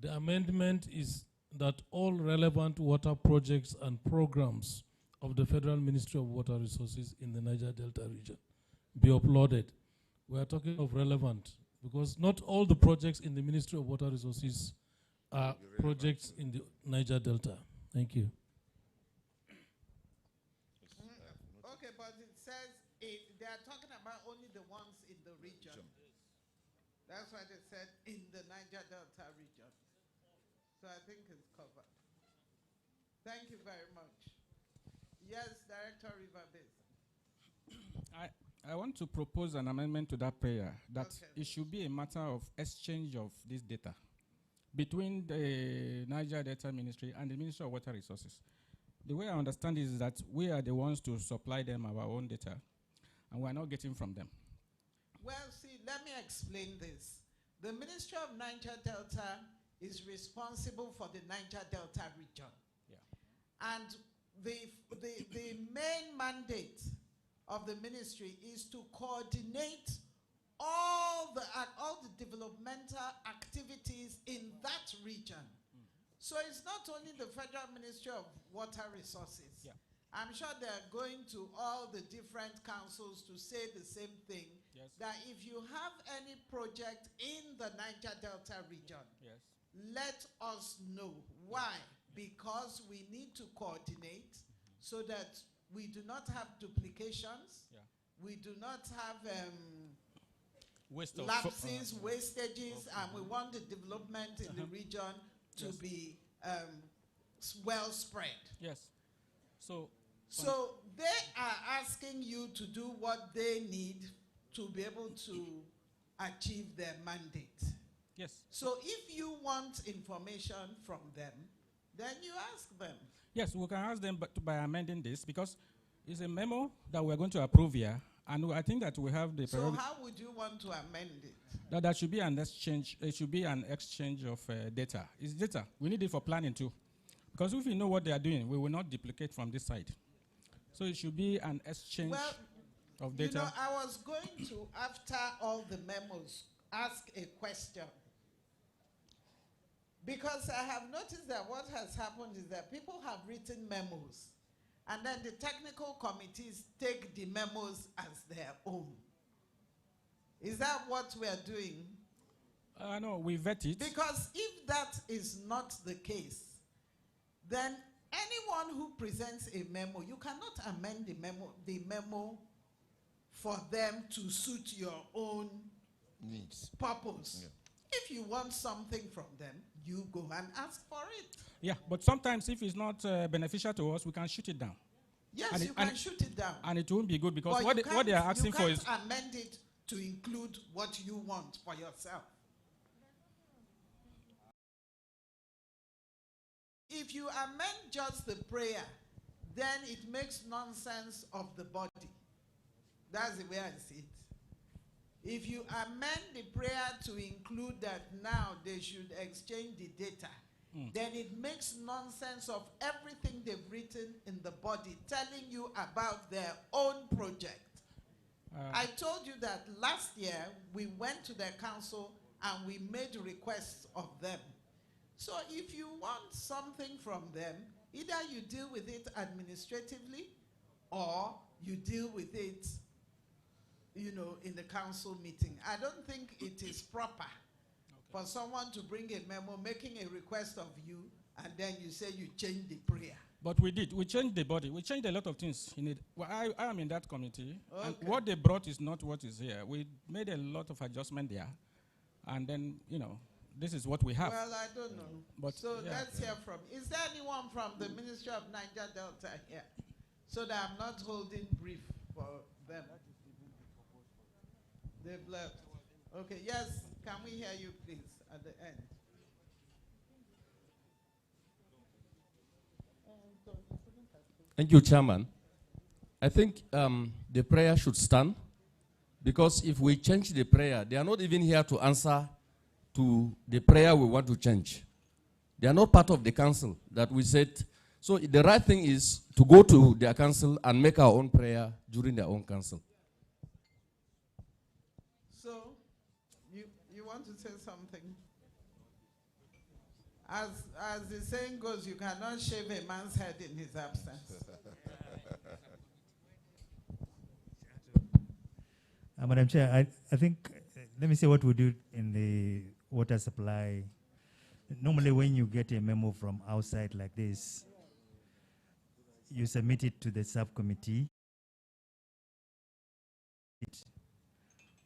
The amendment is that all relevant water projects and programs of the Federal Ministry of Water Resources in the Niger Delta region be uploaded. We are talking of relevant because not all the projects in the Ministry of Water Resources are projects in the Niger Delta. Thank you. Okay, but it says they are talking about only the ones in the region. That's why they said in the Niger Delta region. So I think it's covered. Thank you very much. Yes, Director River Basin. I want to propose an amendment to that prayer that it should be a matter of exchange of this data between the Niger Delta Ministry and the Ministry of Water Resources. The way I understand it is that we are the ones to supply them our own data, and we are not getting from them. Well, see, let me explain this. The Ministry of Niger Delta is responsible for the Niger Delta region. Yeah. And the main mandate of the ministry is to coordinate all the developmental activities in that region. So it's not only the Federal Ministry of Water Resources. Yeah. I'm sure they're going to all the different councils to say the same thing, that if you have any project in the Niger Delta region, let us know. Why? Because we need to coordinate so that we do not have duplications, we do not have lapses, wastages, and we want the development in the region to be well spread. Yes. So they are asking you to do what they need to be able to achieve their mandate. Yes. So if you want information from them, then you ask them. Yes, we can ask them by amending this, because it's a memo that we're going to approve here, and I think that we have the. So how would you want to amend it? That there should be an exchange. It should be an exchange of data. It's data. We need it for planning too, because if we know what they are doing, we will not duplicate from this side. So it should be an exchange of data. You know, I was going to, after all the memos, ask a question. Because I have noticed that what has happened is that people have written memos, and then the technical committees take the memos as their own. Is that what we are doing? No, we vet it. Because if that is not the case, then anyone who presents a memo, you cannot amend the memo for them to suit your own needs, purpose. Yeah. If you want something from them, you go and ask for it. Yeah, but sometimes if it's not beneficial to us, we can shoot it down. Yes, and you can shoot it down. And it won't be good, because what they are asking for is... You can't amend it to include what you want for yourself. If you amend just the prayer, then it makes nonsense of the body. That's the way I see it. If you amend the prayer to include that now they should exchange the data, then it makes nonsense of everything they've written in the body, telling you about their own project. I told you that last year we went to their council and we made requests of them. So if you want something from them, either you deal with it administratively or you deal with it, you know, in the council meeting. I don't think it is proper for someone to bring a memo making a request of you and then you say you change the prayer. But we did. We changed the body. We changed a lot of things in it. Well, I am in that committee. Okay. And what they brought is not what is here. We made a lot of adjustment there. And then, you know, this is what we have. Well, I don't know. But so let's hear from. Is there anyone from the Ministry of Niger Delta here? So that I'm not holding brief for them. They've left. Okay, yes, can we hear you, please, at the end? Thank you, Chairman. I think the prayer should stand, because if we change the prayer, they are not even here to answer to the prayer we want to change. They are not part of the council that we said. So the right thing is to go to their council and make our own prayer during their own council. So, you want to say something? As the saying goes, you cannot shave a man's head in his absence. Madam Chair, I think, let me say what we do in the water supply. Normally when you get a memo from outside like this, you submit it to the subcommittee.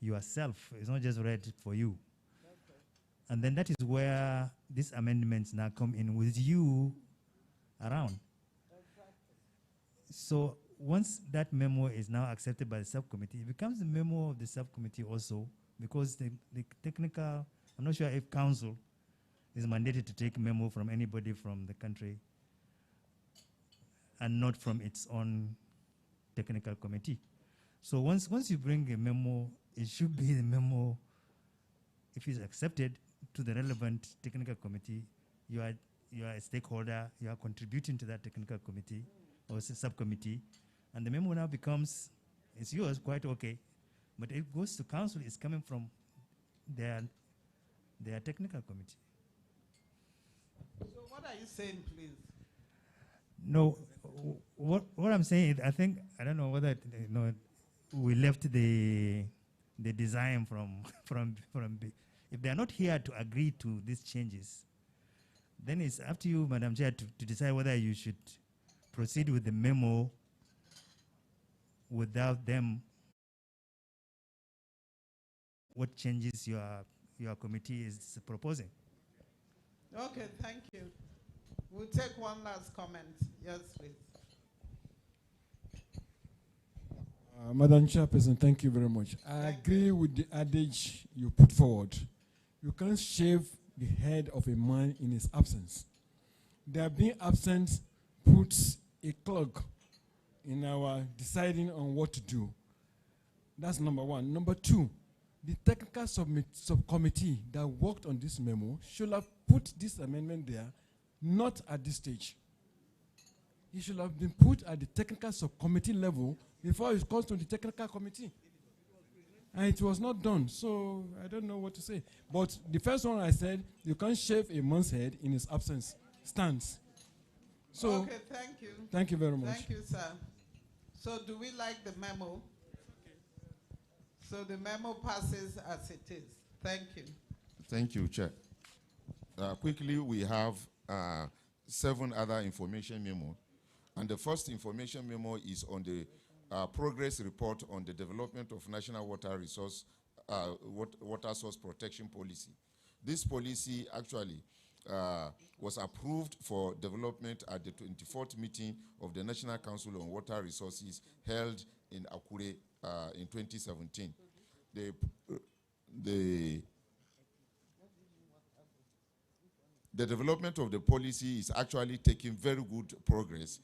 Yourself, it's not just read for you. And then that is where these amendments now come in with you around. So once that memo is now accepted by the subcommittee, it becomes the memo of the subcommittee also, because the technical, I'm not sure if council is mandated to take memo from anybody from the country and not from its own technical committee. So once you bring a memo, it should be the memo, if it's accepted to the relevant technical committee, you are a stakeholder, you are contributing to that technical committee or subcommittee, and the memo now becomes, it's yours, quite okay, but it goes to council, it's coming from their technical committee. So what are you saying, please? No, what I'm saying is, I think, I don't know whether, we left the design from if they are not here to agree to these changes, then it's up to you, Madam Chair, to decide whether you should proceed with the memo without them what changes your committee is proposing. Okay, thank you. We'll take one last comment. Yes, please. Madam Chairperson, thank you very much. I agree with the adage you put forward. You can't shave the head of a man in his absence. Their being absent puts a clog in our deciding on what to do. That's number one. Number two, the technical subcommittee that worked on this memo should have put this amendment there, not at this stage. It should have been put at the technical subcommittee level before it comes to the technical committee. And it was not done, so I don't know what to say. But the first one I said, you can't shave a man's head in his absence, stands. So, okay, thank you. Thank you very much. Thank you, sir. So do we like the memo? So the memo passes as it is. Thank you. Thank you, Chair. Quickly, we have 7 other information memos. And the first information memo is on the progress report on the development of national water source protection policy. This policy actually was approved for development at the 24th meeting of the National Council on Water Resources held in Akure in 2017. The development of the policy is actually taking very good progress.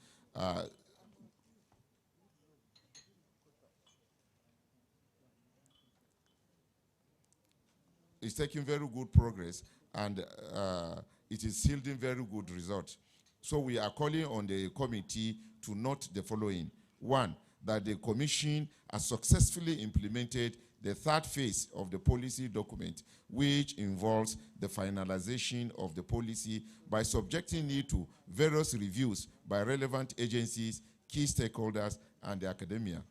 It's taking very good progress, and it is yielding very good results. So we are calling on the committee to note the following. One, that the commission has successfully implemented the 3rd phase of the policy document, which involves the finalization of the policy by subjecting it to various reviews by relevant agencies, key stakeholders, and the academia.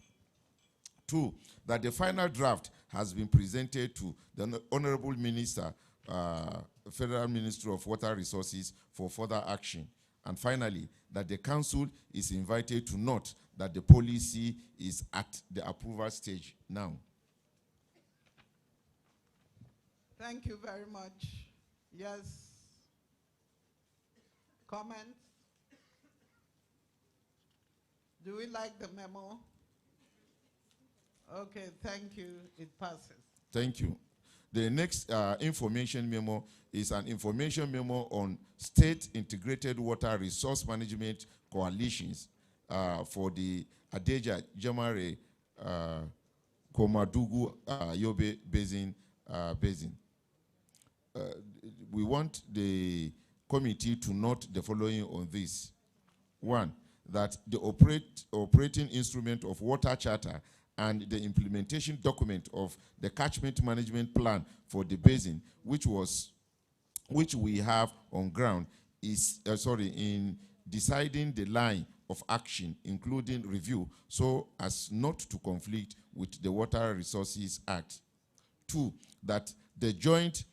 2, that the final draft has been presented to the Honorable Minister, Federal Ministry of Water Resources for further action. And finally, that the Council is invited to note that the policy is at the approval stage now. Thank you very much. Yes. Comments? Do we like the memo? Okay, thank you. It passes. Thank you. The next information memo is an information memo on state integrated water resource management coalitions for the Adeja, Jamare, Komadugu, Yobe Basin. We want the committee to note the following on this. 1, that the operating instrument of water charter and the implementation document of the catchment management plan for the basin, which we have on ground, is in deciding the line of action, including review, so as not to conflict with the Water Resources Act. 2, that the joint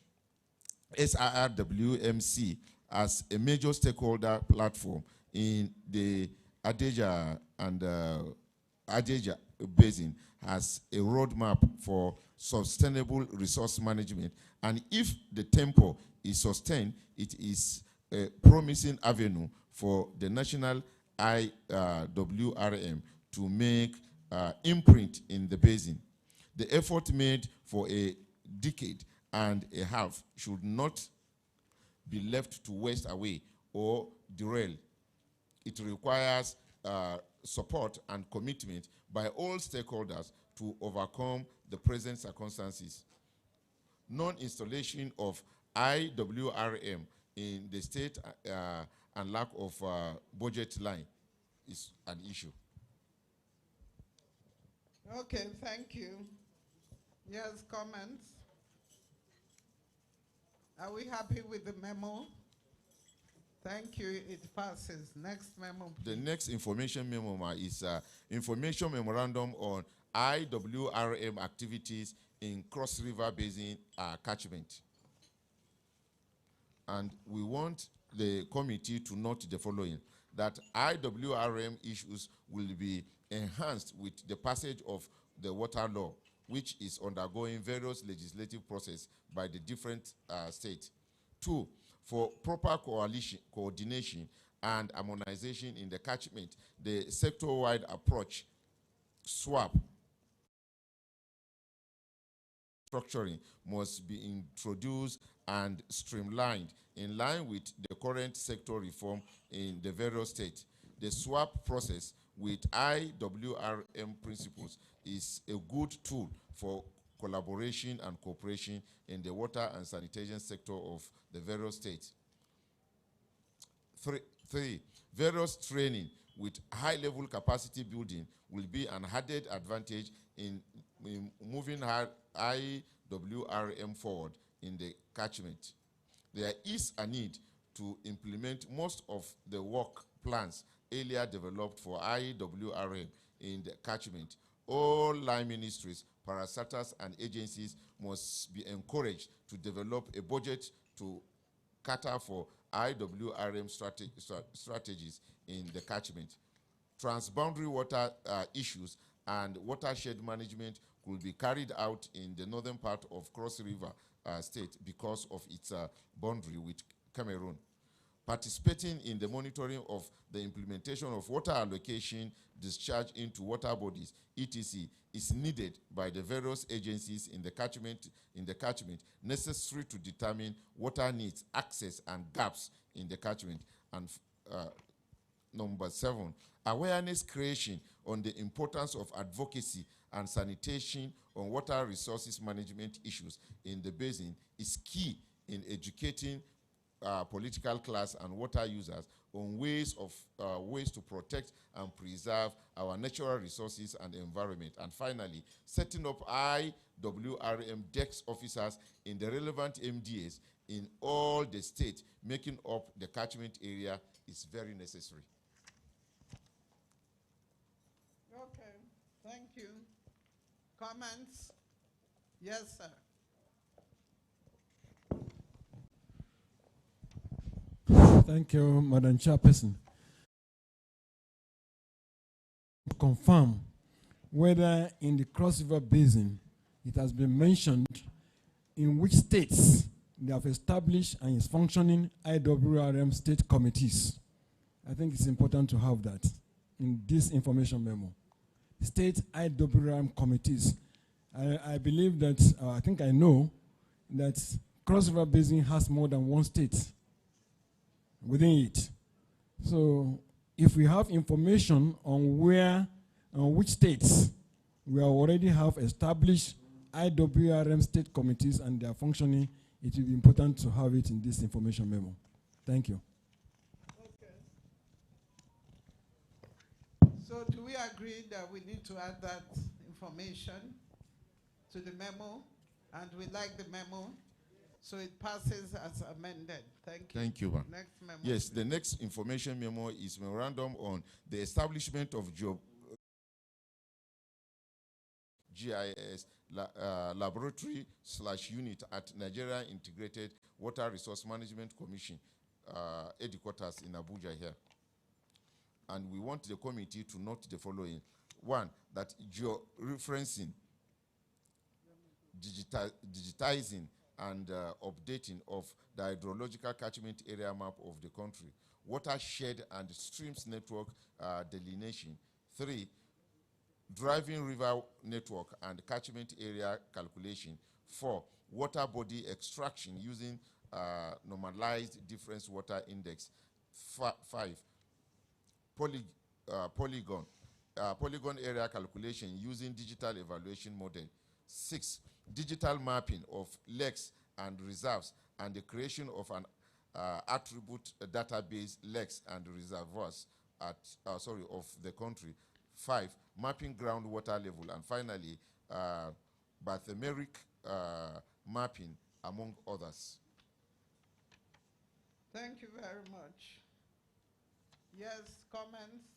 SRRWMC as a major stakeholder platform in the Adeja and Adeja Basin has a roadmap for sustainable resource management, and if the tempo is sustained, it is a promising avenue for the national DWRP to make imprint in the basin. The effort made for a decade and a half should not be left to waste away or derail. It requires support and commitment by all stakeholders to overcome the present circumstances. Non-installation of IWRM in the state and lack of budget line is an issue. Okay, thank you. Yes, comments? Are we happy with the memo? Thank you, it passes. Next memo, please. The next information memo is information memorandum on IWRM activities in Cross River Basin catchment. And we want the committee to note the following, that IWRM issues will be enhanced with the passage of the water law which is undergoing various legislative process by the different states. 2, for proper coordination and harmonization in the catchment, the sector-wide approach, SWAP, structuring must be introduced and streamlined in line with the current sector reform in the various states. The SWAP process with IWRM principles is a good tool for collaboration and cooperation in the water and sanitation sector of the various states. 3, various training with high-level capacity building will be an added advantage in moving IWRM forward in the catchment. There is a need to implement most of the work plans earlier developed for IWRM in the catchment. All line ministries, parastatals, and agencies must be encouraged to develop a budget to cater for IWRM strategies in the catchment. Transboundary water issues and watershed management could be carried out in the northern part of Cross River State because of its boundary with Cameroon. Participating in the monitoring of the implementation of water allocation, discharge into water bodies, etc., is needed by the various agencies in the catchment necessary to determine water needs, access, and gaps in the catchment. And number 7, awareness creation on the importance of advocacy and sanitation on water resources management issues in the basin is key in educating political class and water users on ways to protect and preserve our natural resources and environment. And finally, setting up IWRM DEX officers in the relevant MDAs in all the states making up the catchment area is very necessary. Okay, thank you. Comments? Yes, sir. Thank you, Madam Chairperson. Confirm whether in the Cross River Basin it has been mentioned in which states they have established and is functioning IWRM state committees. I think it's important to have that in this information memo. State IWRM committees. I believe that, I think I know that Cross River Basin has more than one state within it. So if we have information on which states we already have established IWRM state committees and they are functioning, it will be important to have it in this information memo. Thank you. Okay. So do we agree that we need to add that information to the memo? And we like the memo, so it passes as amended. Thank you. Thank you, ma'am. Next memo. Yes, the next information memo is memorandum on the establishment of GIS laboratory/unit at Nigeria Integrated Water Resource Management Commission headquarters in Abuja here. And we want the committee to note the following. 1, that georeferencing, digitizing and updating of the hydrological catchment area map of the country, watershed and streams network delineation. 3, driving river network and catchment area calculation. 4, water body extraction using normalized difference water index. 5, polygon area calculation using digital evaluation model. 6, digital mapping of lakes and reserves and the creation of an attribute database lakes and reservoirs of the country. 5, mapping groundwater level. And finally, bathemeric mapping, among others. Thank you very much. Yes, comments?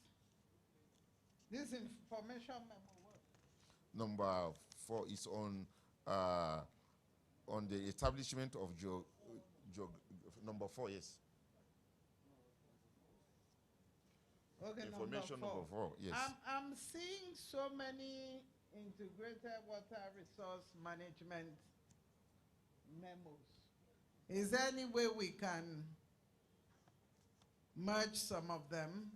This information memo what? Number 4 is on the establishment of number 4, yes. Okay, Information number 4, yes. I'm seeing so many integrated water resource management memos. Is there any way we can merge some of them?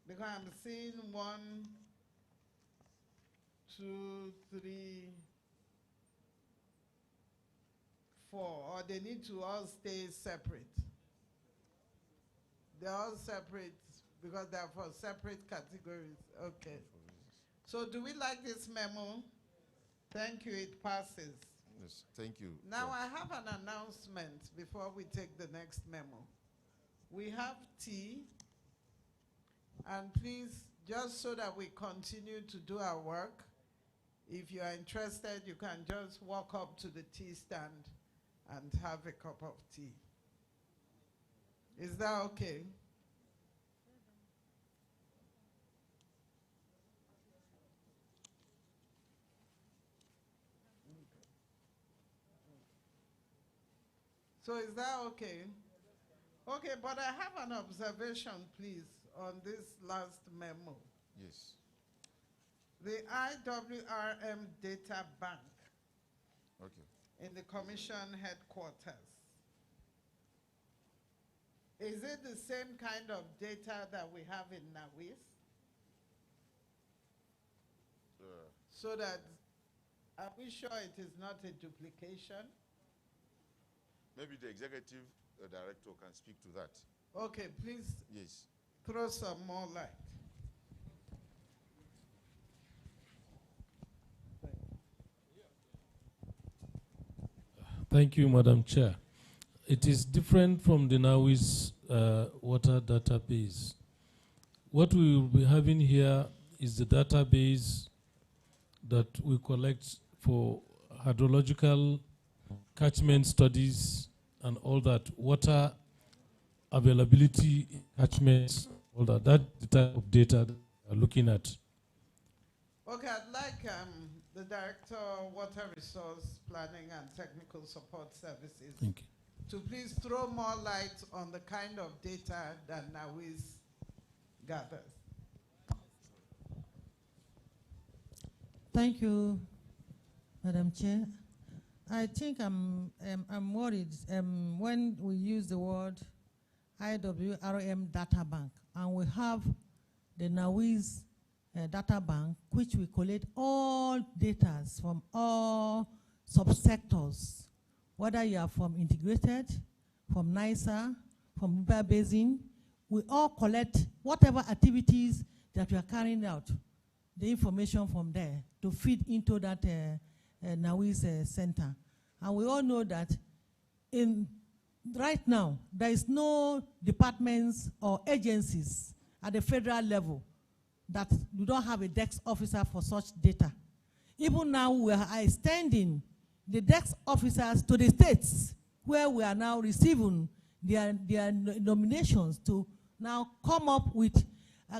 Because I'm seeing 1, 2, 3, 4, or they need to all stay separate. They're all separate because they're for separate categories. Okay. So do we like this memo? Thank you, it passes. Yes, thank you. Now I have an announcement before we take the next memo. We have tea, and please, just so that we continue to do our work, if you are interested, you can just walk up to the tea stand and have a cup of tea. Is that okay? So is that okay? Okay, but I have an observation, please, on this last memo. Yes. The IWRM data bank Okay. in the commission headquarters. Is it the same kind of data that we have in NAWIS? So that, are we sure it is not a duplication? Maybe the executive director can speak to that. Okay, please Yes. throw some more light. Thank you, Madam Chair. It is different from the NAWIS water database. What we will be having here is the database that we collect for hydrological catchment studies and all that, water availability, catchments, all that. That's the type of data that we're looking at. Okay, I'd like the Director of Water Resource Planning and Technical Support Services to please throw more light on the kind of data that NAWIS gathers. Thank you, Madam Chair. I think I'm worried when we use the word IWRM data bank, and we have the NAWIS data bank, which we collect all data from all subsectors, whether you are from integrated, from NISA, from River Basin. We all collect whatever activities that we are carrying out, the information from there to feed into that NAWIS center. And we all know that right now, there is no departments or agencies at the federal level that you don't have a desk officer for such data. Even now, we are extending the desk officers to the states, where we are now receiving their nominations to now come up with,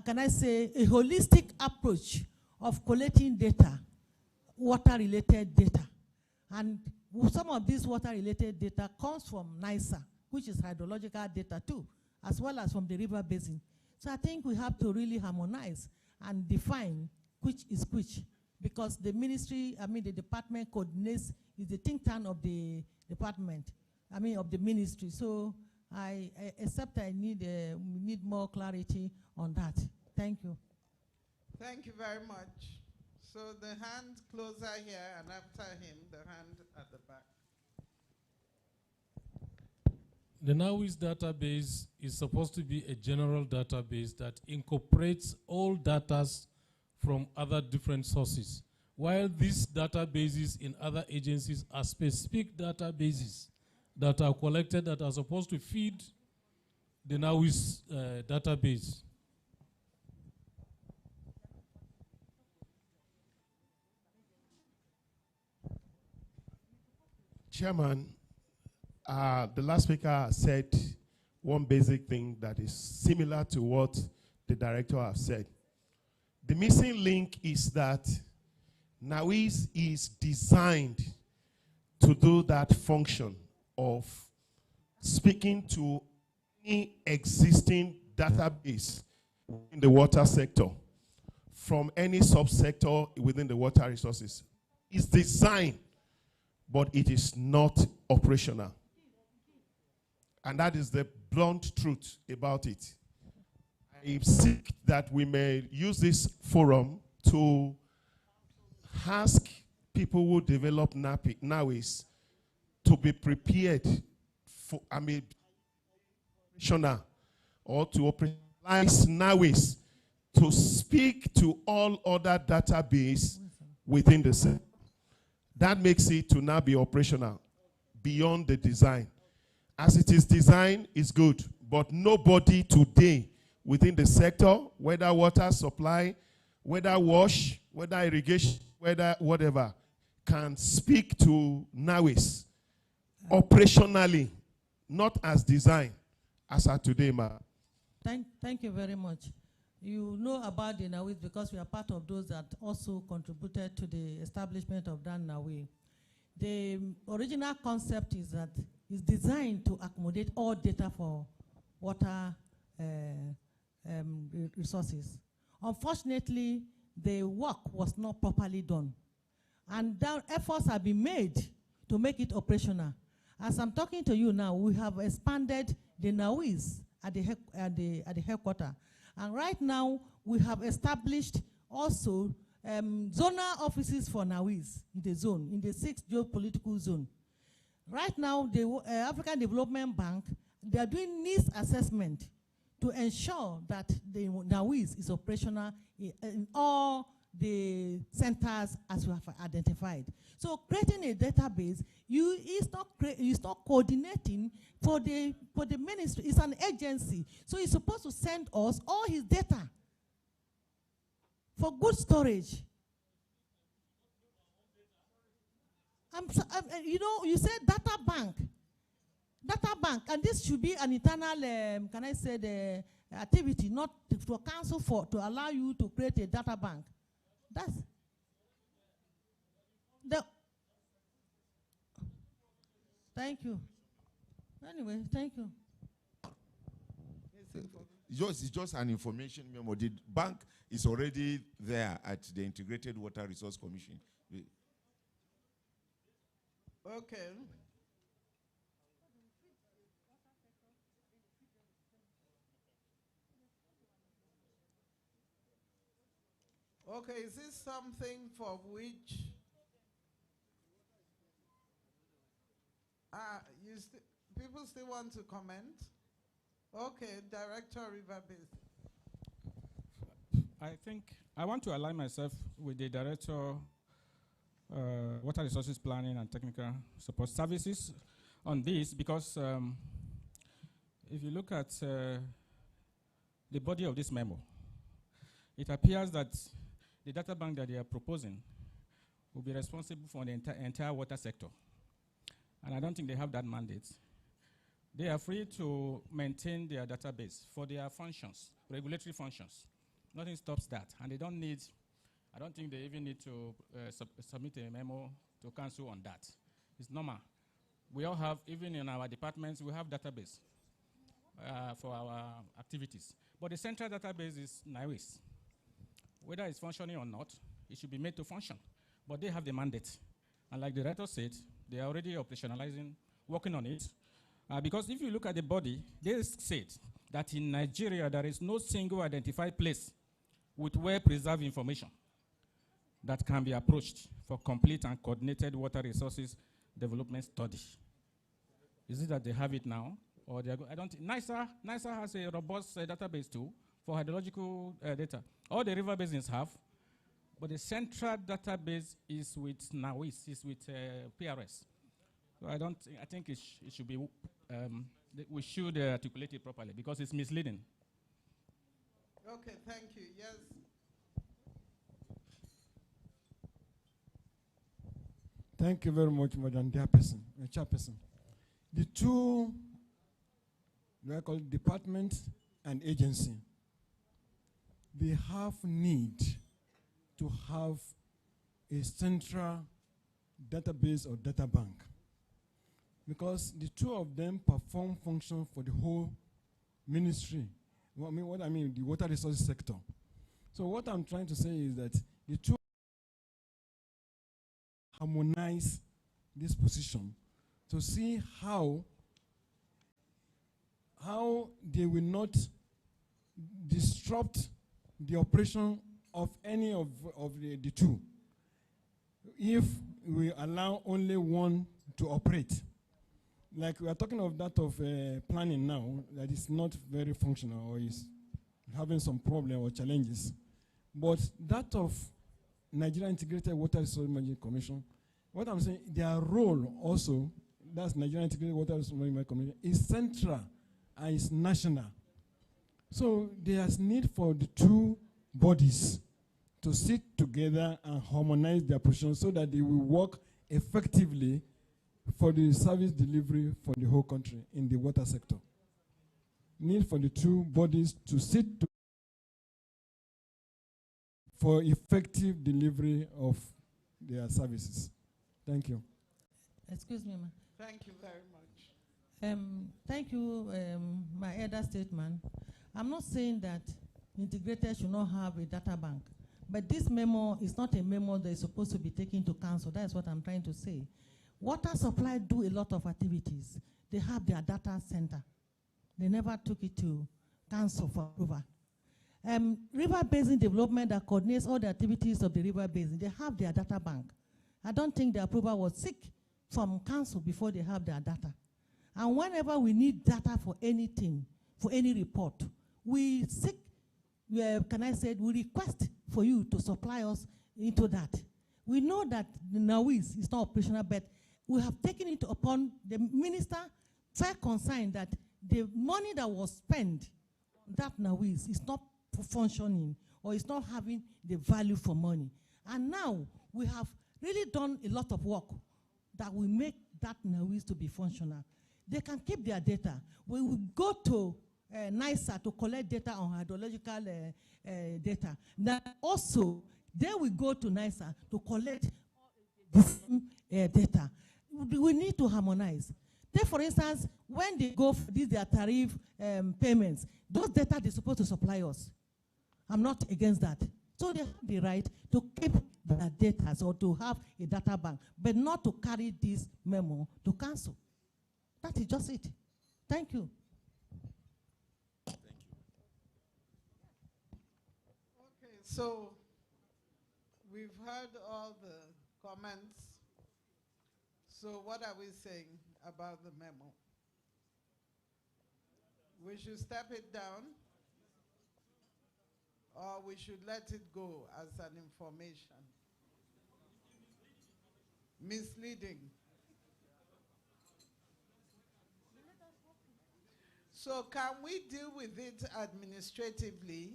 can I say, a holistic approach of collecting data, water-related data. And some of this water-related data comes from NISA, which is hydrological data too, as well as from the river basin. So I think we have to really harmonize and define which is which, because the ministry, the department coordinates, is the think tank of the department, of the ministry. So except we need more clarity on that. Thank you. Thank you very much. So the hand closer here, and after him, the hand at the back. The NAWIS database is supposed to be a general database that incorporates all data from other different sources, while these databases in other agencies are specific databases that are collected that are supposed to feed the NAWIS database. Chairman, the last speaker said one basic thing that is similar to what the director has said. The missing link is that NAWIS is designed to do that function of speaking to any existing database in the water sector. from any subsector within the water resources. It's designed, but it is not operational. And that is the blunt truth about it. I seek that we may use this forum to ask people who develop NAWIs to be prepared for, operational or to operationalize NAWIs to speak to all other database within the system. That makes it to now be operational beyond the design. As it is designed, it's good, but nobody today within the sector, whether water supply, whether wash, whether irrigation, whether whatever, can speak to NAWIs operationally, not as designed, as at today, ma. Thank you very much. You know about the NAWIs because we are part of those that also contributed to the establishment of that NAWI. The original concept is that it's designed to accommodate all data for water resources. Unfortunately, the work was not properly done. And efforts have been made to make it operational. As I'm talking to you now, we have expanded the NAWIs at the headquarters. And right now, we have established also zonal offices for NAWIs in the zone, in the 6th geopolitical zone. Right now, the African Development Bank, they are doing needs assessment to ensure that the NAWIs is operational in all the centers as we have identified. So creating a database, is not coordinating for the ministry. It's an agency. So he's supposed to send us all his data for good storage. You know, you said data bank, and this should be an internal, can I say, the activity, not for council to allow you to create a data bank. That's the. Thank you. Anyway, thank you. It's just an information memo. The bank is already there at the Integrated Water Resource Commission. Okay. Okay, is this something for which people still want to comment? Okay, Director Riverbase. I think I want to align myself with the Director Water Resources Planning and Technical Support Services on this because if you look at the body of this memo, it appears that the data bank that they are proposing will be responsible for the entire water sector. And I don't think they have that mandate. They are free to maintain their database for their functions, regulatory functions. Nothing stops that. And they don't need, I don't think they even need to submit a memo to council on that. It's normal. We all have, even in our departments, we have database for our activities. But the central database is NAWIS. Whether it's functioning or not, it should be made to function. But they have the mandate. And like the director said, they are already operationalizing, working on it. Because if you look at the body, they said that in Nigeria, there is no single identified place with well-preserved information that can be approached for complete and coordinated water resources development study. Is it that they have it now? Or they are I don't think NISA has a robust database too for hydrological data. All the river basins have, but the central database is with NAWIS, is with PRS. So I think it should be, we should articulate it properly because it's misleading. Okay, thank you. Yes. Thank you very much, Madam Chairperson. The two, what I call department and agency, they have need to have a central database or data bank because the two of them perform functions for the whole ministry. What I mean, the water resources sector. So what I'm trying to say is that the two harmonize this position to see how they will not disrupt the operation of any of the two if we allow only one to operate. Like we are talking of that of planning now that is not very functional or is having some problem or challenges. But that of Nigeria Integrated Water Resource Management Commission, what I'm saying, their role also, that's Nigeria Integrated Water Resource Management Commission, is central and is national. So there's need for the two bodies to sit together and harmonize their positions so that they will work effectively for the service delivery for the whole country in the water sector. Need for the two bodies to sit together for effective delivery of their services. Thank you. Excuse me, ma'am. Thank you very much. Thank you, my elder statesman. I'm not saying that integrated should not have a data bank, but this memo is not a memo that is supposed to be taken to council. That's what I'm trying to say. Water supply do a lot of activities. They have their data center. They never took it to council for approval. River Basin Development that coordinates all the activities of the River Basin, they have their data bank. I don't think the approval was seek from council before they have their data. And whenever we need data for anything, for any report, we seek, we request for you to supply us into that. We know that the NAWIS is not operational, but we have taken it upon the minister fair concern that the money that was spent on that NAWIS is not functioning or is not having the value for money. And now we have really done a lot of work that will make that NAWIS to be functional. They can keep their data. We will go to NISA to collect data on hydrological data. Now also, then we go to NISA to collect this data. We need to harmonize. Take for instance, when they go for these their tariff payments, those data they're supposed to supply us. I'm not against that. So they have the right to keep their data or to have a data bank, but not to carry this memo to council. That is just it. Thank you. Thank you. Okay, so we've heard all the comments. So what are we saying about the memo? We should step it down, or we should let it go as an information? Misleading. So can we deal with it administratively?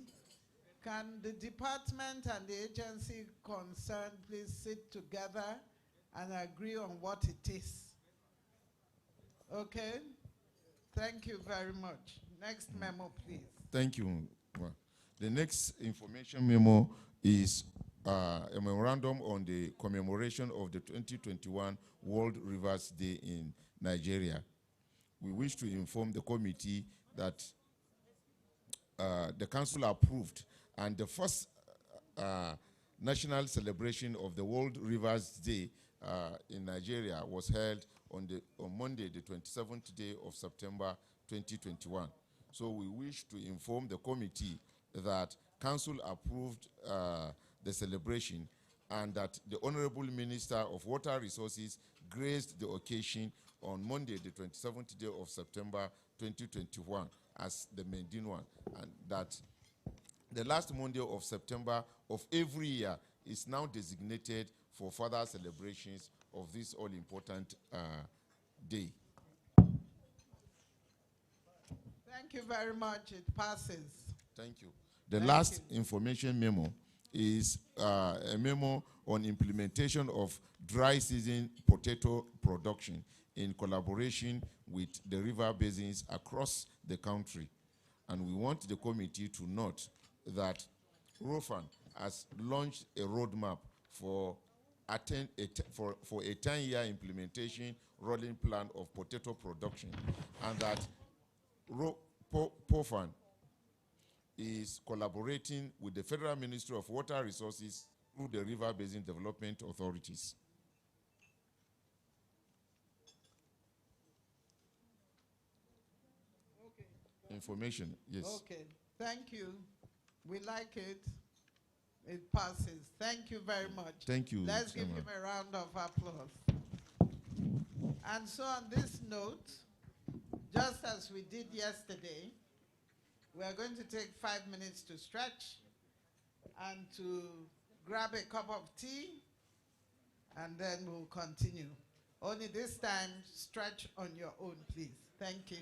Can the department and the agency concerned please sit together and agree on what it is? Okay? Thank you very much. Next memo, please. Thank you. Well, the next information memo is a memorandum on the commemoration of the 2021 World Rivers Day in Nigeria. We wish to inform the committee that the council approved, and the first national celebration of the World Rivers Day in Nigeria was held on Monday, the 27th day of September 2021. So we wish to inform the committee that council approved the celebration and that the Honorable Minister of Water Resources graced the occasion on Monday, the 27th day of September 2021 as the Mendin one, and that the last Monday of September of every year is now designated for further celebrations of this all-important day. Thank you very much. It passes. Thank you. The last information memo is a memo on implementation of dry season potato production in collaboration with the river basins across the country. And we want the committee to note that ROFAN has launched a roadmap for a 10-year implementation rolling plan of potato production, and that POFAN is collaborating with the Federal Ministry of Water Resources through the River Basin Development Authorities. Information, yes. Okay, thank you. We like it. It passes. Thank you very much. Thank you, Let's give Chairman. him a round of applause. And so on this note, just as we did yesterday, we are going to take 5 minutes to stretch and to grab a cup of tea, and then we'll continue. Only this time, stretch on your own, please. Thank you.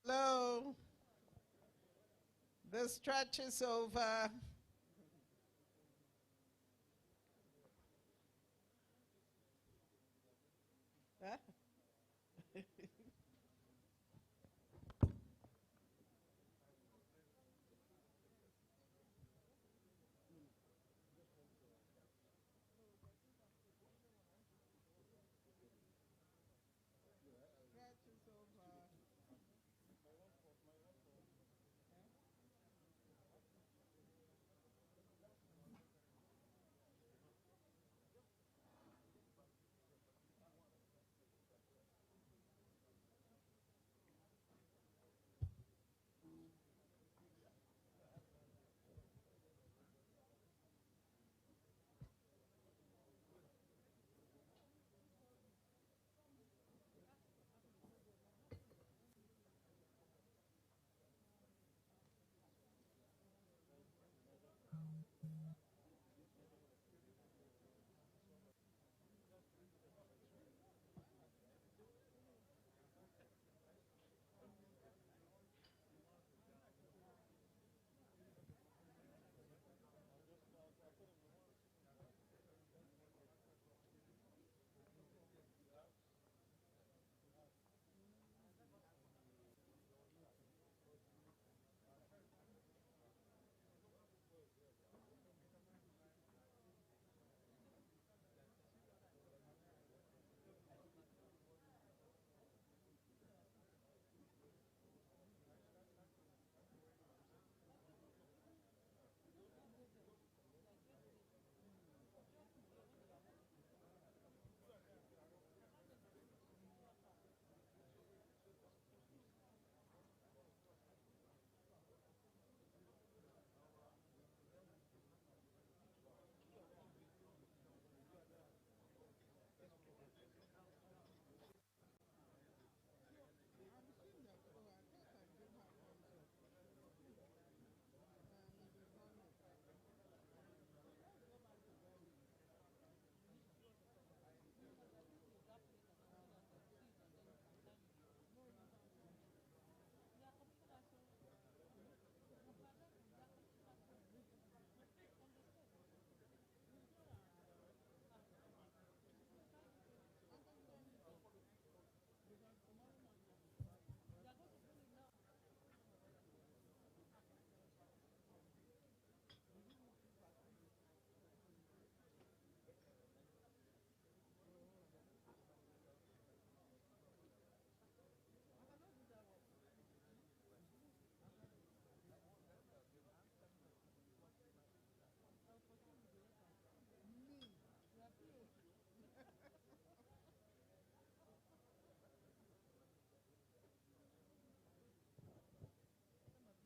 Hello. The stretch is over. Huh?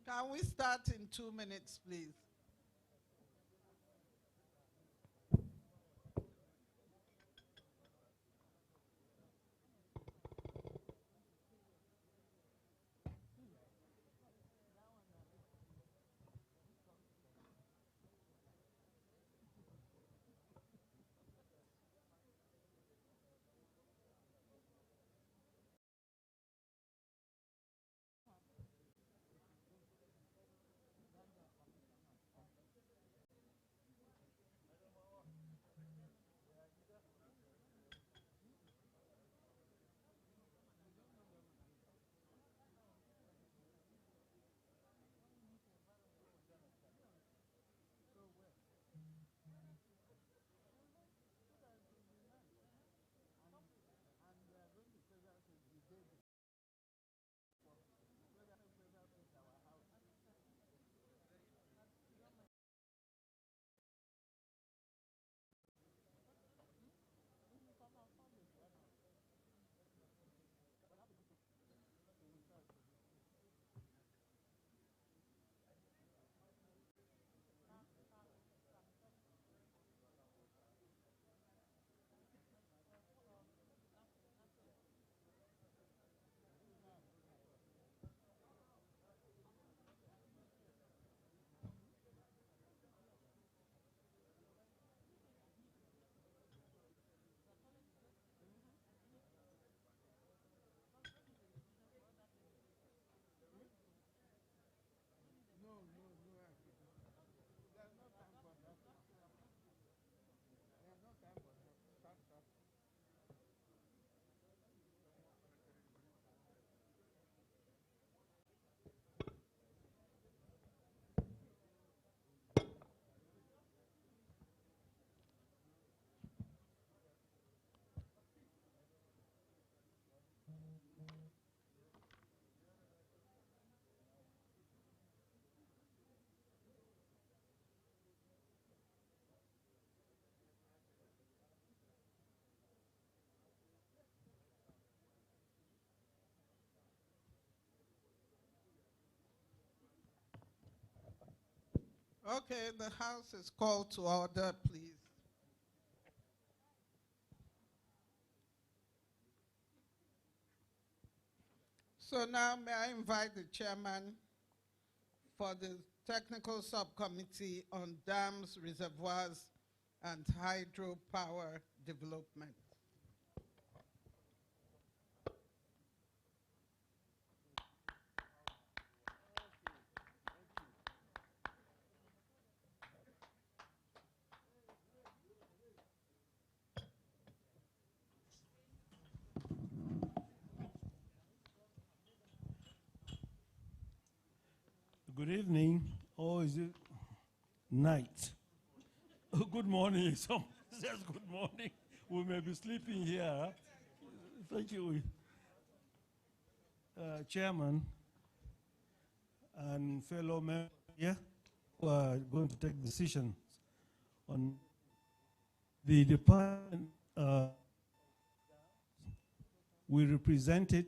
Can we start in 2 minutes, please? Okay, the House is called to order, please. So now may I invite the chairman for the Technical Subcommittee on Dams, Reservoirs, and Hydropower Development. Good evening, or is it night? Good morning. Some says good morning. We may be sleeping here. Thank you, Chairman and fellow members here who are going to take decisions on the department. We represent it,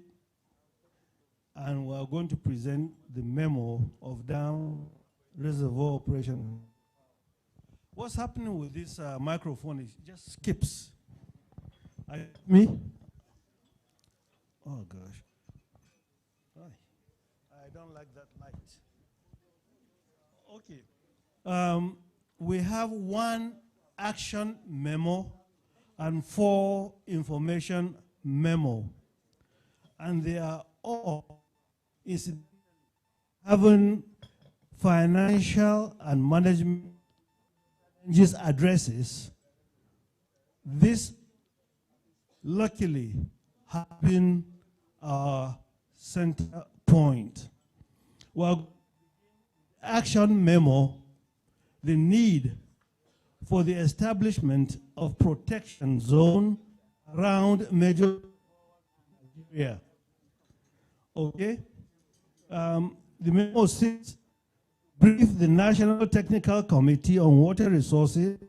and we are going to present the memo of dam reservoir operation. What's happening with this microphone is it just skips. Me? Oh gosh. I don't like that light. Okay. We have one action memo and 4 information memo, and they are all having financial and management addresses. This luckily has been our center point. Well, action memo, the need for the establishment of protection zone around major area. Okay? The memo says, brief the National Technical Committee on Water Resources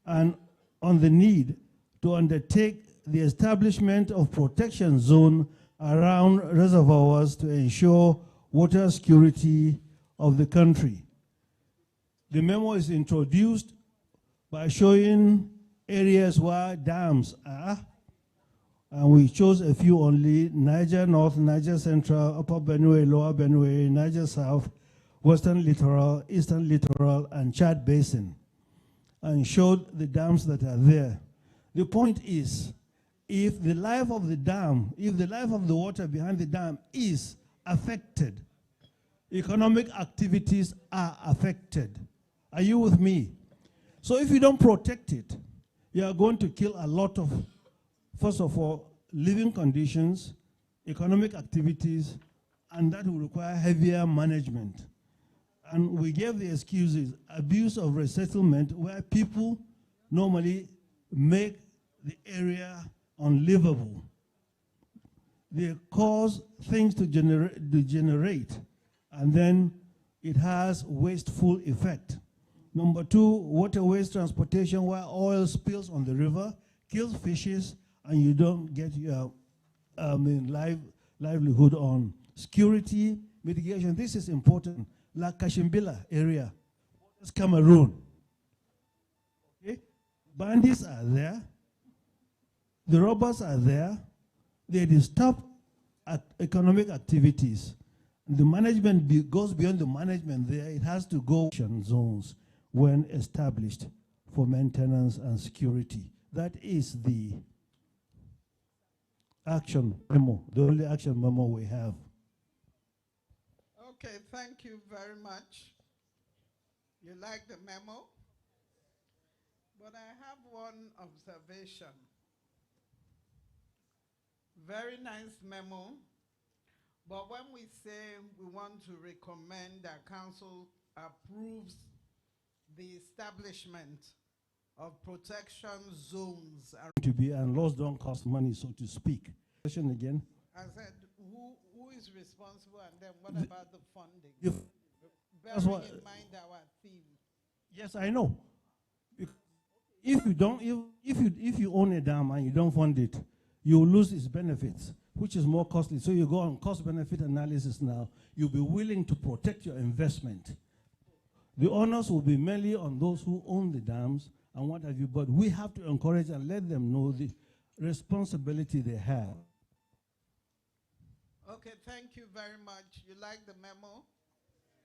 and on the need to undertake the establishment of protection zone around reservoirs to ensure water security of the country. The memo is introduced by showing areas where dams are, and we chose a few only: Niger North, Niger Central, Upper Benue, Lower Benue, Niger South, Western Littoral, Eastern Littoral, and Chad Basin, and showed the dams that are there. The point is, if the life of the dam, if the life of the water behind the dam is affected, economic activities are affected. Are you with me? So if you don't protect it, you are going to kill a lot of, first of all, living conditions, economic activities, and that will require heavier management. And we gave the excuses: abuse of resettlement, where people normally make the area unlivable. They cause things to degenerate, and then it has wasteful effect. Number 2, waterways transportation, where oil spills on the river, kills fishes, and you don't get your livelihood on. Security, mitigation, this is important. Like Kashimbila area, it's Cameroon. Okay? Bandits are there, the robbers are there, they disturb economic activities. The management goes beyond the management there. It has to go zones when established for maintenance and security. That is the action memo, the only action memo we have. Okay, thank you very much. You like the memo? But I have one observation. Very nice memo. But when we say we want to recommend that council approves the establishment of protection zones. To be, and laws don't cost money, so to speak. Question again? I said, who is responsible, and then what about the funding? Bearing in mind our theme. Yes, I know. If you don't, if you own a dam and you don't fund it, you will lose its benefits, which is more costly. So you go on cost-benefit analysis now. You'll be willing to protect your investment. The onus will be mainly on those who own the dams and what have you, but we have to encourage and let them know the responsibility they have. Okay, thank you very much. You like the memo?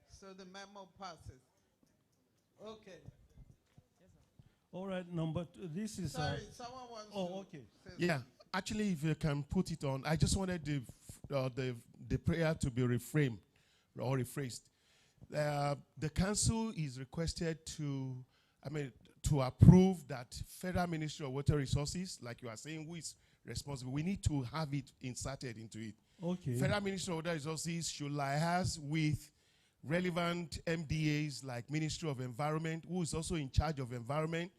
So the memo passes. Okay. All right, number two, this is... Sorry, someone wants to... Oh, okay. Yeah, actually, if you can put it on, I just wanted the prayer to be reframed or rephrased. The council is requested to, to approve that Federal Ministry of Water Resources, like you are saying, who is responsible, we need to have it inserted into it. Okay. Federal Ministry of Water Resources should liaise with relevant MDAs like Ministry of Environment, who is also in charge of environment,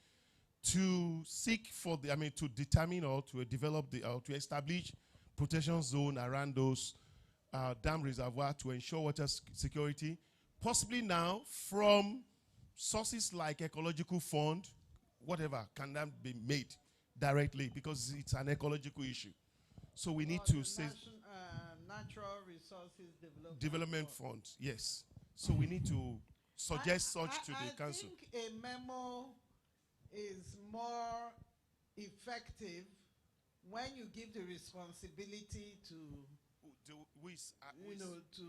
to seek for the, to determine or to develop the, or to establish protection zone around those dam reservoirs to ensure water security. Possibly now from sources like ecological fund, whatever, can that be made directly because it's an ecological issue. So we need to say Natural Resources Development Fund, yes. So we need to suggest such to the council. I think a memo is more effective when you give the responsibility to to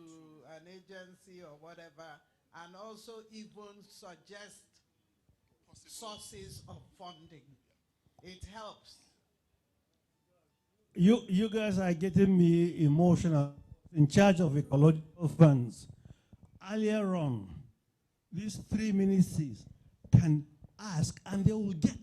an agency or whatever, and also even suggest sources of funding. It helps. You guys are getting me emotional. In charge of ecological funds. Earlier on, these three ministries can ask and they will get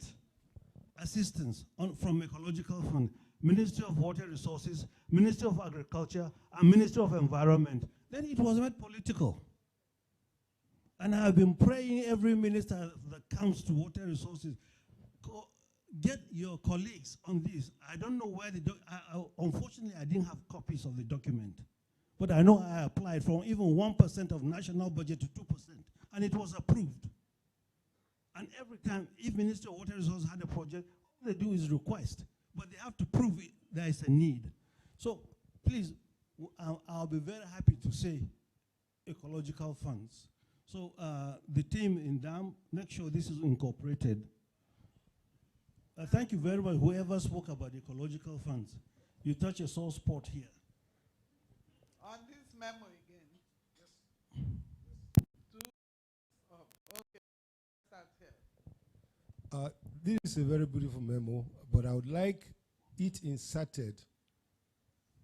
assistance from ecological fund. Ministry of Water Resources, Ministry of Agriculture, and Ministry of Environment. Then it was made political. And I have been praying every minister that comes to water resources, get your colleagues on this. I don't know where the unfortunately, I didn't have copies of the document. But I know I applied from even 1% of national budget to 2%, and it was approved. And every time, if Minister of Water Resources had a project, all they do is request. But they have to prove it, there is a need. So please, I'll be very happy to say ecological funds. So the team in DAM, make sure this is incorporated. Thank you very much, whoever spoke about ecological funds. You touch a sore spot here. On this memo again. Okay, start here. This is a very beautiful memo, but I would like it inserted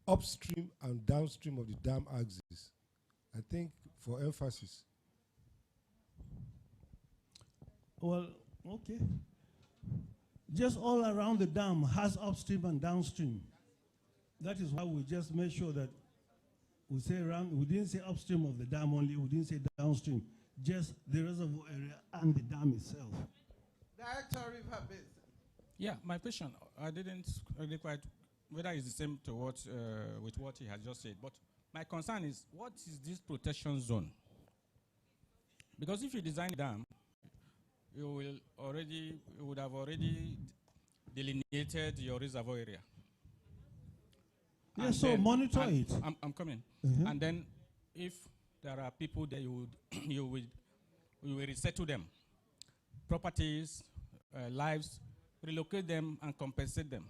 upstream and downstream of the dam axis, I think, for emphasis. Well, okay. Just all around the dam has upstream and downstream. That is why we just make sure that we say around, we didn't say upstream of the dam only, we didn't say downstream, just the reservoir area and the dam itself. Director River Basin. Yeah, my question, I didn't really quite, whether it's the same to what, with what he has just said, but my concern is, what is this protection zone? Because if you design a dam, you would have already delineated your reservoir area. Yeah, so monitor it. I'm coming. And then if there are people that you will resettle them, properties, lives, relocate them and compensate them.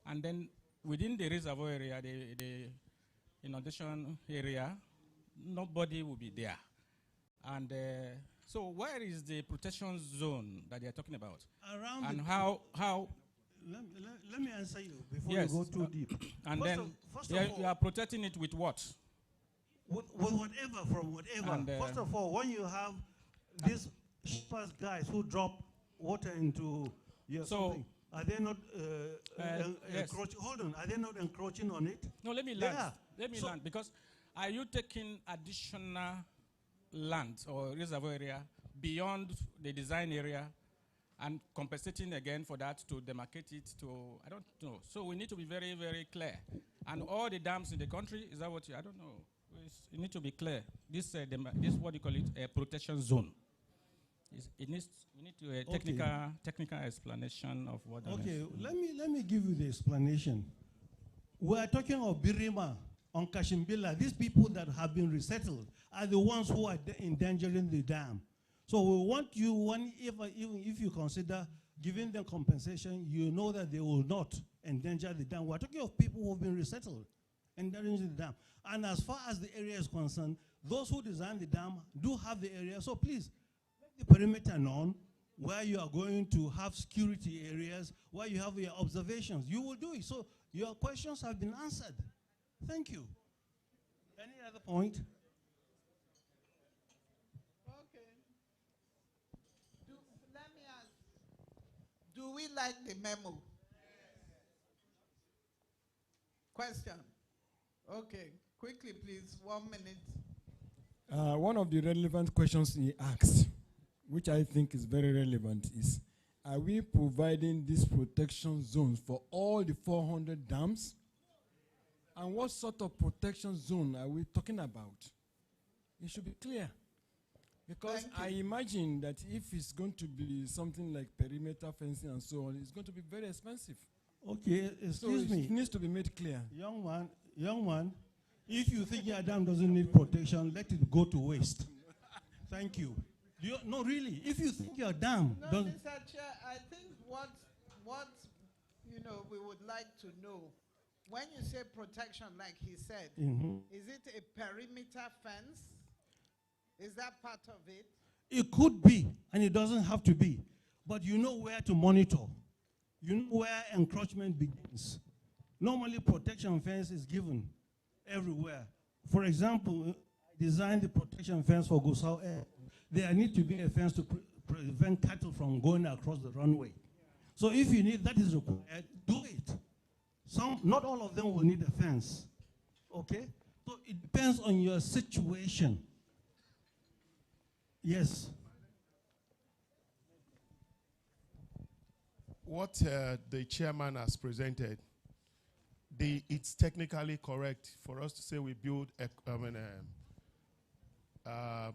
And then within the reservoir area, the inundation area, nobody will be there. And so where is the protection zone that they are talking about? Around and how let me answer you before you go too deep. And first then you are protecting it with what? With whatever, from whatever. And first of all, when you have these first guys who drop water into your something, are they not encroaching? Hold on, are they not encroaching on it? No, let me land. Let me land, because are you taking additional land or reservoir area beyond the design area and compensating again for that to demarcate it to, I don't know. So we need to be very, very clear. And all the dams in the country, is that what you, I don't know. It needs to be clear. This what do you call it, a protection zone. We need to technical explanation of what that Okay, is. let me give you the explanation. We are talking of Birima, on Kashimbila. These people that have been resettled are the ones who are endangering the dam. So we want you, even if you consider giving them compensation, you know that they will not endanger the dam. We're talking of people who have been resettled, endangering the dam. And as far as the area is concerned, those who design the dam do have the area. So please, make the perimeter known, where you are going to have security areas, where you have your observations. You will do it. So your questions have been answered. Thank you. Any other point? Let me ask, do we like the memo? Question. Okay, quickly please, 1 minute. One of the relevant questions he asked, which I think is very relevant, is are we providing these protection zones for all the 400 dams? And what sort of protection zone are we talking about? It should be clear. Because I imagine that if it's going to be something like perimeter fencing and so on, it's going to be very expensive. Okay, excuse me. It needs to be made clear. Young man, if you think your dam doesn't need protection, let it go to waste. Thank you. No, really, if you think your dam No, doesn't... Mr. Chair, I think what we would like to know, when you say protection, like he said, is it a perimeter fence? Is that part of it? It could be, and it doesn't have to be. But you know where to monitor. You know where encroachment begins. Normally, protection fence is given everywhere. For example, I designed the protection fence for Gusau Air. There need to be a fence to prevent cattle from going across the runway. So if you need, that is required, do it. Not all of them will need a fence, okay? So it depends on your situation. Yes. What the chairman has presented, it's technically correct for us to say we build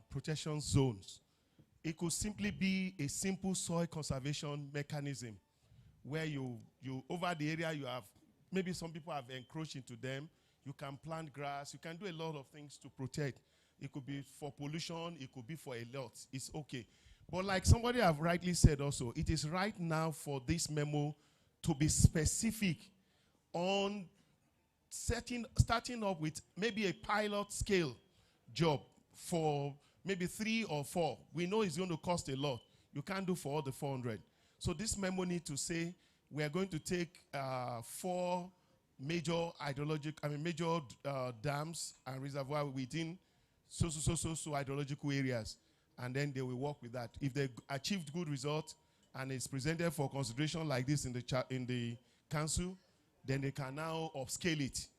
protection zones. It could simply be a simple soil conservation mechanism where you over the area you have, maybe some people have encroached into them, you can plant grass, you can do a lot of things to protect. It could be for pollution, it could be for a lot, it's okay. But like somebody have rightly said also, it is right now for this memo to be specific on starting up with maybe a pilot scale job for maybe 3 or 4. We know it's going to cost a lot. You can't do for all the 400. So this memo needs to say we are going to take 4 major dams and reservoirs within so hydrological areas, and then they will work with that. If they achieved good results and it's presented for consideration like this in the council, then they can now upscale it.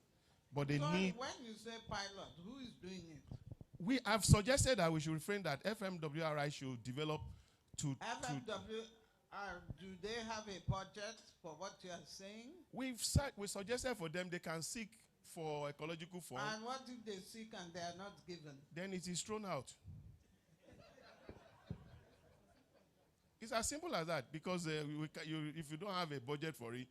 But they need. When you say pilot, who is doing it? We have suggested that we should refrain that FMWRI should develop to. FMWR, do they have a budget for what you are saying? We suggested for them they can seek for ecological fund. And what if they seek and they are not given? Then it is thrown out. It's as simple as that, because if you don't have a budget for it.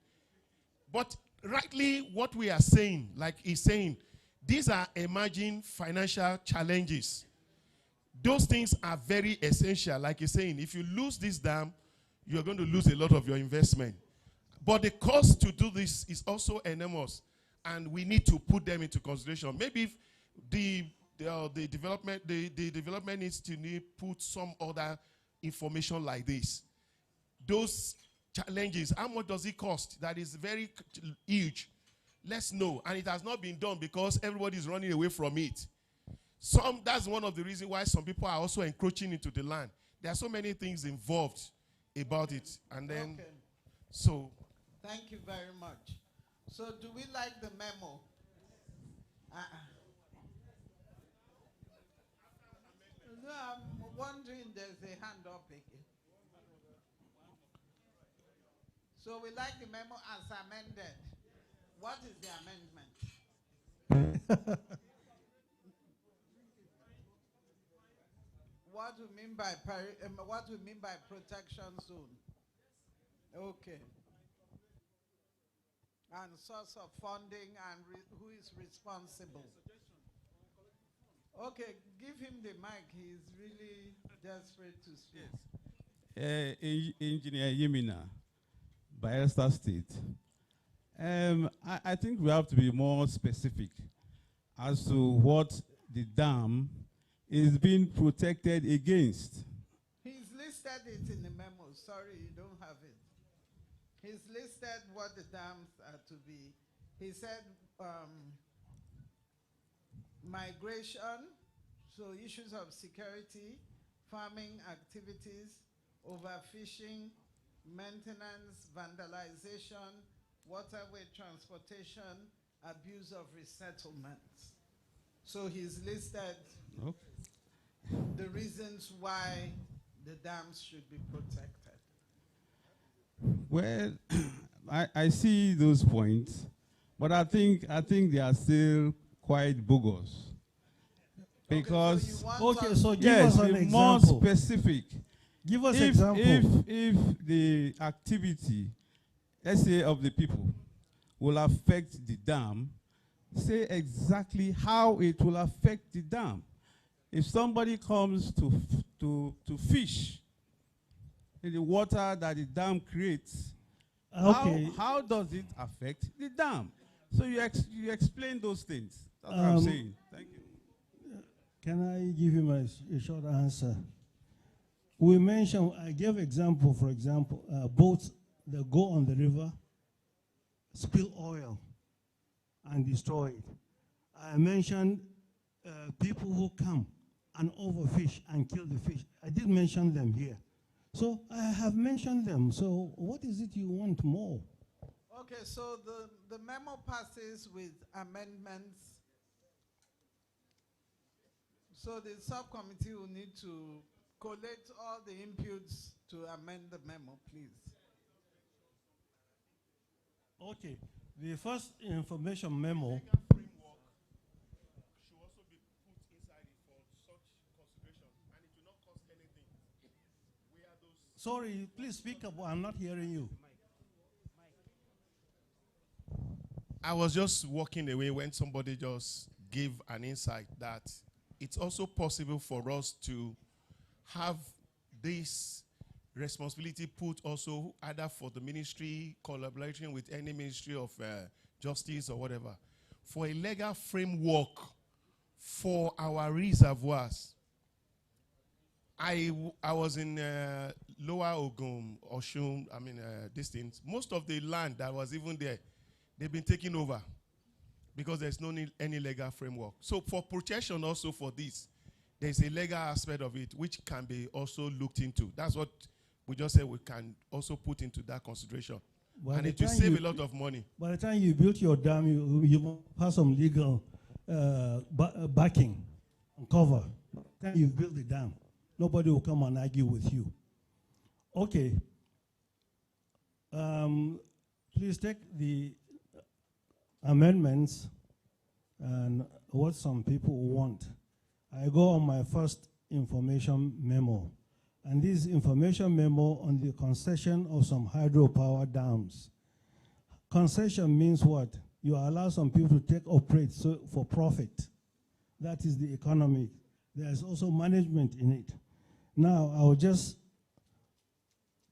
But rightly, what we are saying, like he's saying, these are emerging financial challenges. Those things are very essential. Like he's saying, if you lose this dam, you're going to lose a lot of your investment. But the cost to do this is also enormous, and we need to put them into consideration. Maybe if the development needs to put some other information like this. Those challenges, how much does it cost? That is very huge. Let's know. And it has not been done because everybody is running away from it. That's one of the reasons why some people are also encroaching into the land. There are so many things involved about it. And then, Thank you very much. So do we like the memo? No, I'm wondering, there's a hand up again. So we like the memo as amended. What is the amendment? What do we mean by protection zone? Okay. And source of funding and who is responsible? Okay, give him the mic. He's really desperate to speak. Engineer Yemina, Bayelsa State. I think we have to be more specific as to what the dam is being protected against. He's listed it in the memo. Sorry, you don't have it. He's listed what the dams are to be. He said migration, so issues of security, farming activities, overfishing, maintenance, vandalization, waterway transportation, abuse of resettlements. So he's listed the reasons why the dams should be protected. Well, I see those points, but I think they are still quite bogus. Because so give yes, us an be more example. specific. Give us example. If the activity, let's say, of the people will affect the dam, say exactly how it will affect the dam. If somebody comes to fish in the water that the dam creates, how does it affect the dam? So you explain those things. That's what I'm saying. Thank you. Can I give him a short answer? We mentioned, I gave example, for example, boats that go on the river, spill oil, and destroy it. I mentioned people who come and overfish and kill the fish. I did mention them here. So I have mentioned them. So what is it you want more? Okay, so the memo passes with amendments. So the subcommittee will need to collect all the inputs to amend the memo, please. Okay, the first information memo. Sorry, please speak up. I'm not hearing you. I was just walking away when somebody just gave an insight that it's also possible for us to have this responsibility put also either for the ministry, collaborating with any ministry of justice or whatever, for a legal framework for our reservoirs. I was in Lower Ogun, Oshun, distance. Most of the land that was even there, they've been taken over because there's no any legal framework. So for protection also for this, there's a legal aspect of it which can be also looked into. That's what we just said we can also put into that consideration. And it will save a lot of money. By the time you built your dam, you have some legal backing and cover. By the time you build the dam, nobody will come and argue with you. Okay. Please take the amendments and what some people want. I go on my first information memo. And this information memo on the concession of some hydropower dams. Concession means what? You allow some people to operate for profit. That is the economy. There's also management in it. Now, I'll just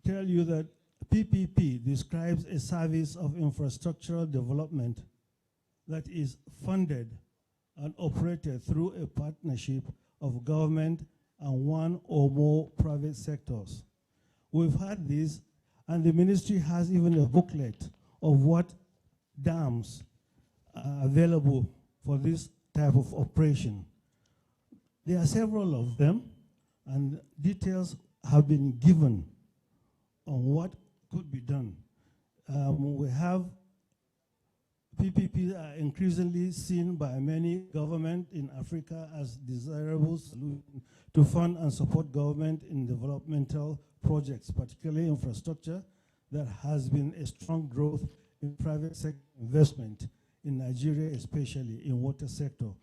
tell you that PPP describes a service of infrastructural development that is funded and operated through a partnership of government and one or more private sectors. We've had this, and the ministry has even a booklet of what dams are available for this type of operation. There are several of them, and details have been given on what could be done. We have PPP are increasingly seen by many governments in Africa as desirable solution to fund and support government in developmental projects, particularly infrastructure that has been a strong growth in private sector investment in Nigeria, especially in water sector.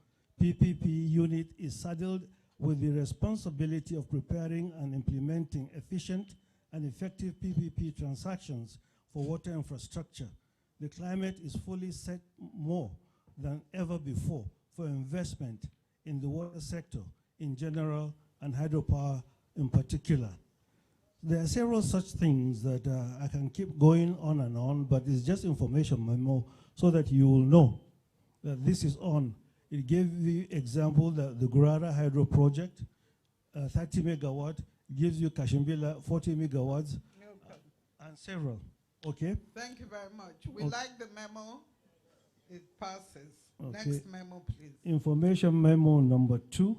PPP unit is saddled with the responsibility of preparing and implementing efficient and effective PPP transactions for water infrastructure. The climate is fully set more than ever before for investment in the water sector in general and hydropower in particular. There are several such things that I can keep going on, but it's just information memo so that you will know that this is on. It gave the example that the Gurara Hydro Project, 30 megawatt, gives you Kashimbila 40 megawatts, and several. Okay? Thank you very much. We Okay. like the memo. It passes. Okay. Next memo, please. Information memo number 2.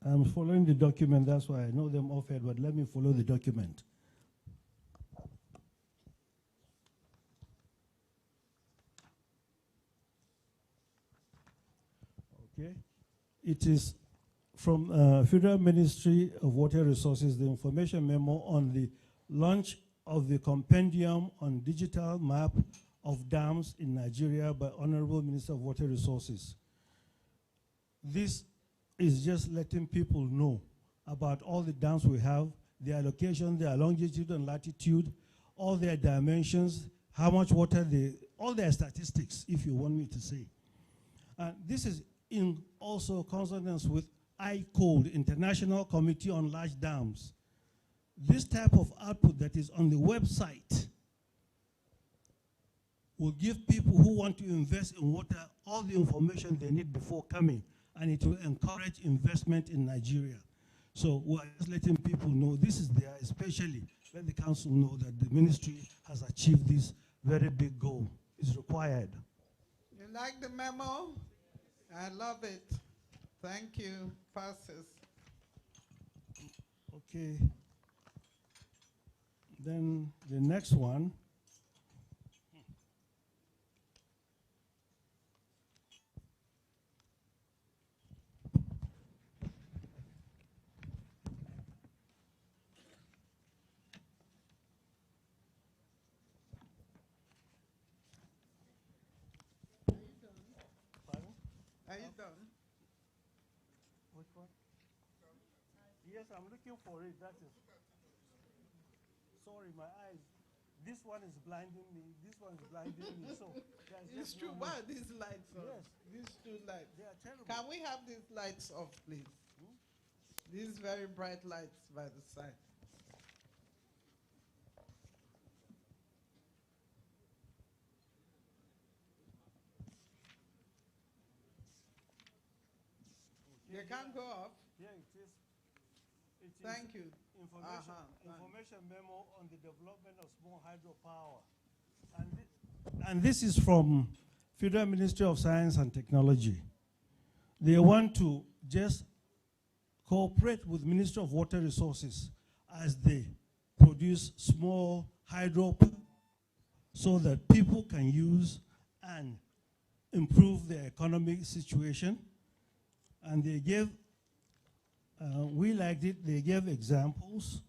I'm following the document, that's why I know them offhand, but let me follow the document. Okay. It is from Federal Ministry of Water Resources, the information memo on the launch of the compendium on digital map of dams in Nigeria by Honorable Minister of Water Resources. This is just letting people know about all the dams we have, their location, their longitude and latitude, all their dimensions, how much water they, all their statistics, if you want me to say. And this is in also consonance with ICODE, International Committee on Large Dams. This type of output that is on the website will give people who want to invest in water all the information they need before coming, and it will encourage investment in Nigeria. So we're just letting people know this is there, especially let the council know that the ministry has achieved this very big goal. It's required. You like the memo? I love it. Thank you. Passes. Okay. Then the next one. Are you done? Which one? Yes, I'm looking for it. That is. Sorry, my eyes. This one is blinding me. This one is blinding me. So It's true. Why are these lights on? Yes. These two lights. They are terrible. Can we have these lights off, please? These very bright lights by the side. They can't go off. Yeah, it is. It is Thank you. Information memo on the development of small hydropower. And this is from Federal Ministry of Science and Technology. They want to just cooperate with Ministry of Water Resources as they produce small hydro so that people can use and improve their economic situation. And they gave, we liked it, they gave examples.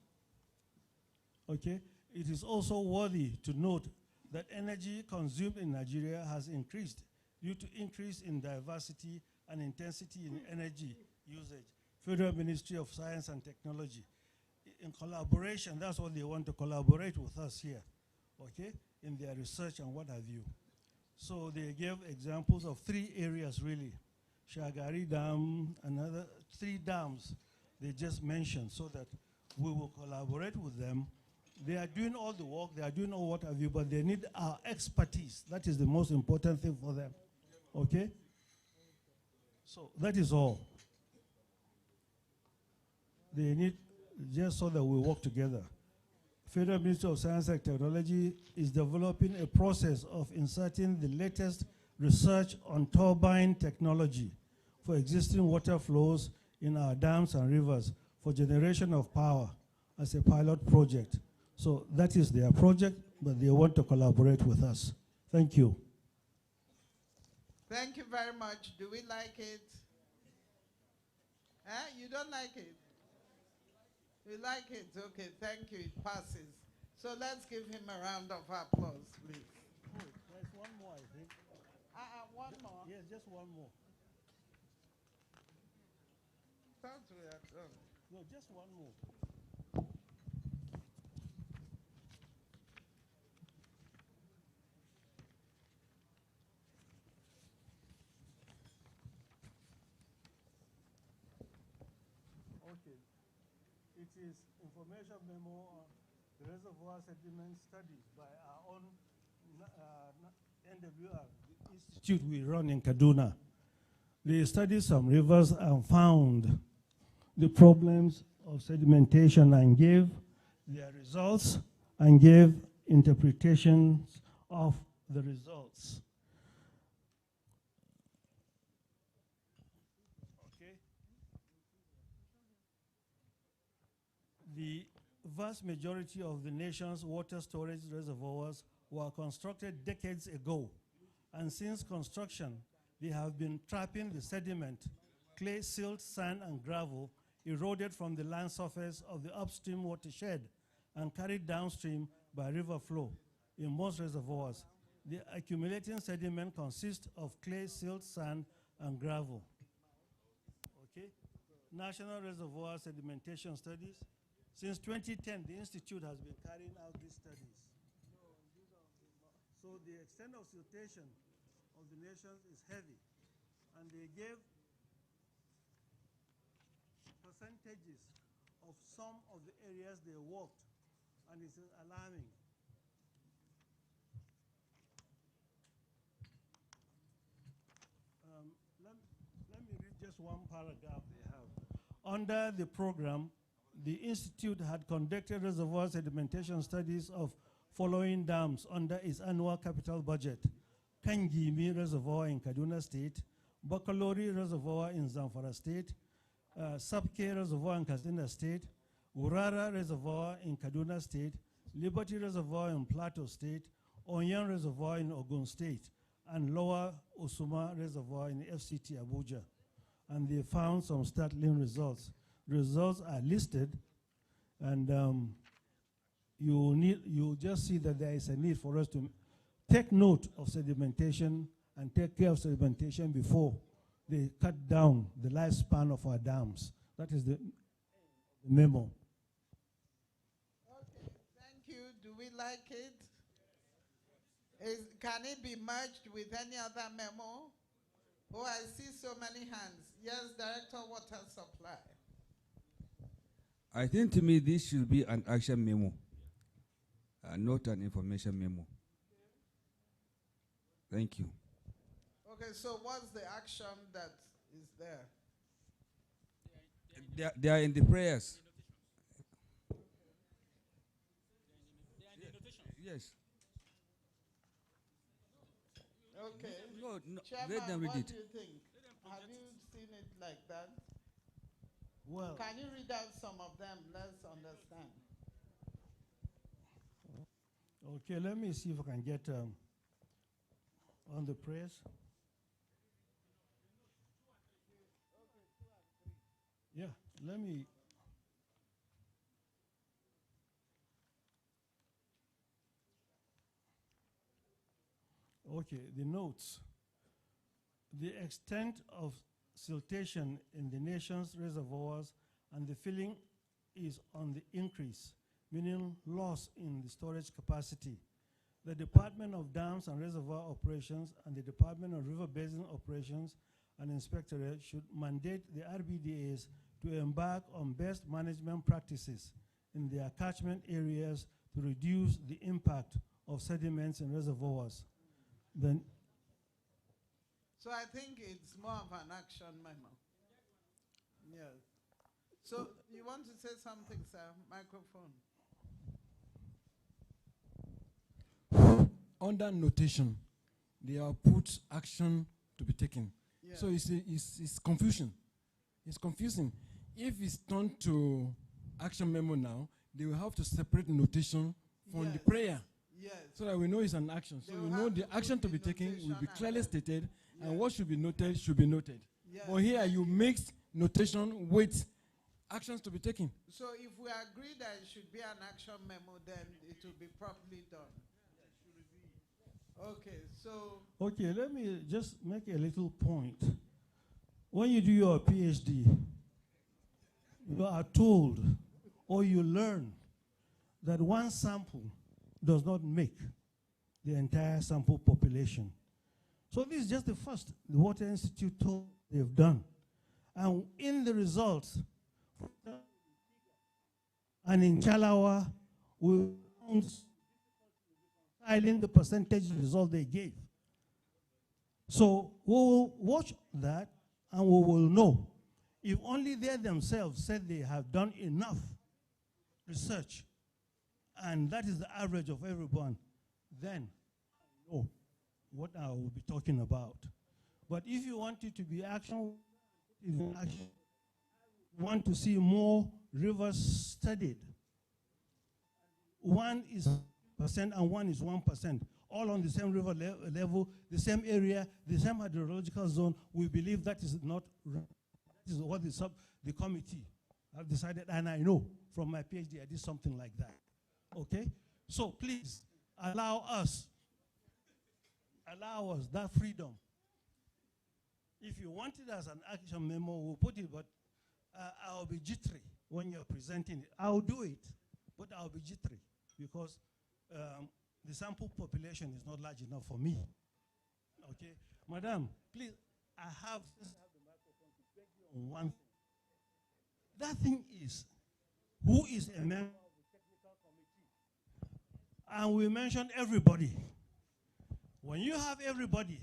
Okay, it is also worthy to note that energy consumed in Nigeria has increased due to increase in diversity and intensity in energy usage. Federal Ministry of Science and Technology. In collaboration, that's what they want to collaborate with us here, okay, in their research and what have you. So they gave examples of 3 areas really. Shagari Dam, another 3 dams they just mentioned, so that we will collaborate with them. They are doing all the work, they are doing all what have you, but they need our expertise. That is the most important thing for them, okay? So that is all. They need, just so that we work together. Federal Ministry of Science and Technology is developing a process of inserting the latest research on turbine technology for existing water flows in our dams and rivers for generation of power as a pilot project. So that is their project, but they want to collaborate with us. Thank you. Thank you very much. Do we like it? You don't like it? You like it? Okay, thank you. It passes. So let's give him a round of applause, please. Oh, there's one more, I think. One more? Yes, just one more. Thought we are done. No, just one more. Okay. It is information memo on the reservoir sediment studies by our own NWR, the institute we run in Kaduna. They studied some rivers and found the problems of sedimentation and gave their results and gave interpretations of the results. Okay. The vast majority of the nation's water storage reservoirs were constructed decades ago, and since construction, they have been trapping the sediment, clay, silt, sand, and gravel eroded from the land surface of the upstream watershed and carried downstream by river flow. In most reservoirs, the accumulating sediment consists of clay, silt, sand, and gravel. Okay? National Reservoir Sedimentation Studies. Since 2010, the Institute has been carrying out these studies. So the extent of siltation of the nations is heavy, and they gave percentages of some of the areas they worked, and it's alarming. Let me read just one paragraph they have. Under the program, the Institute had conducted reservoir sedimentation studies of following dams under its annual capital budget: Kangimi Reservoir in Kaduna State, Bakalori Reservoir in Zamfara State, Sapke Reservoir in Katsina State, Urara Reservoir in Kaduna State, Liberty Reservoir in Plateau State, Onyan Reservoir in Ogun State, and Lower Osuma Reservoir in FCT Abuja. And they found some startling results. The results are listed, and you just see that there is a need for us to take note of sedimentation and take care of sedimentation before they cut down the lifespan of our dams. That is the memo. Okay, thank you. Do we like it? Can it be merged with any other memo? Oh, I see so many hands. Yes, Director Water Supply. I think to me this should be an action memo, not an information memo. Thank you. Okay, so what's the action that is there? They are in the prayers. Yes. Okay. No, Chairman, let them read what it. do you think? Have you seen it like that? Well, can you read out some of them? Let's understand. Okay, let me see if I can get on the press. Yeah, let me. Okay, the notes. The extent of siltation in the nation's reservoirs and the filling is on the increase, meaning loss in the storage capacity. The Department of Dams and Reservoir Operations and the Department of River Basin Operations and Inspectorate should mandate the RBDAs to embark on best management practices in their catchment areas to reduce the impact of sediments in reservoirs. Then so I think it's more of an action memo. Yes. So you want to say something, sir? Microphone. Under notation, they are put action to be taken. Yes. So it's confusion. It's confusing. If it's turned to action memo now, they will have to separate notation from the prayer. Yes. So that we know it's an action. So we know the action to be taken will be clearly stated, and what should be noted should be noted. Yes. But here you mix notation with actions to be taken. So if we agree that it should be an action memo, then it will be properly done. Okay, so. Okay, let me just make a little point. When you do your PhD, you are told or you learn that one sample does not make the entire sample population. So this is just the first the Water Institute told they've done. And in the results And in Chalawa, we found reconciling the percentage result they gave. So we will watch that and we will know. If only they themselves said they have done enough research, and that is the average of everyone, then I know what I will be talking about. But if you want it to be action, want to see more rivers studied, one is percent and one is 1%, all on the same river level, the same area, the same hydrological zone, we believe that is not right. This is what the committee have decided, and I know from my PhD I did something like that. Okay? So please allow us that freedom. If you want it as an action memo, we'll put it, but I'll be jittery when you're presenting it. I'll do it, but I'll be jittery because the sample population is not large enough for me. Okay? Madam, please, I have the microphone to beg you on one thing. That thing is, who is a member of the technical committee? And we mentioned everybody. When you have everybody,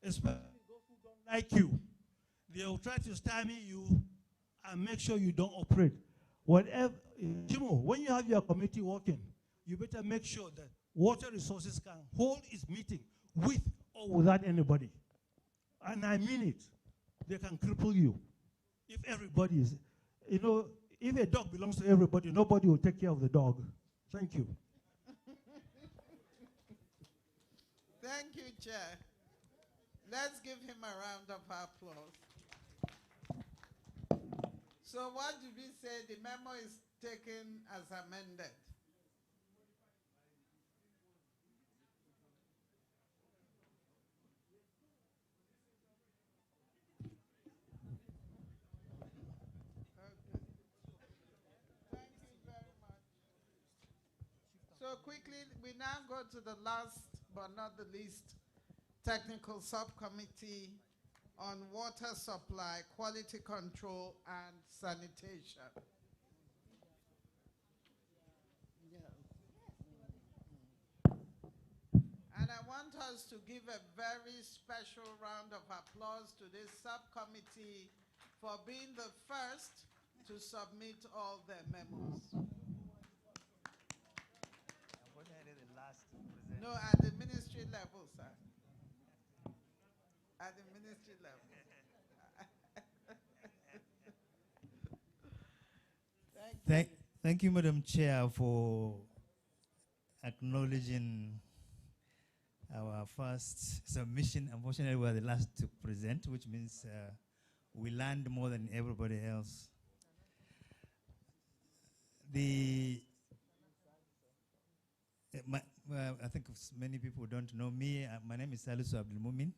especially those who don't like you, they will try to stymie you and make sure you don't operate. Whatever, Chimo, when you have your committee working, you better make sure that water resources can hold its meeting with or without anybody. And I mean it. They can cripple you. If everybody is, if a dog belongs to everybody, nobody will take care of the dog. Thank you. Thank you, Chair. Let's give him a round of applause. So what did we say? The memo is taken as amended. So quickly, we now go to the last but not the least technical subcommittee on water supply, quality control, and sanitation. And I want us to give a very special round of applause to this subcommittee for being the first to submit all their memos. No, at the ministry level, sir. At the ministry level. Thank you, Madam Chair, for acknowledging our first submission. Unfortunately, we are the last to present, which means we learned more than everybody else. I think many people don't know me. My name is Salisu Abdulmumin.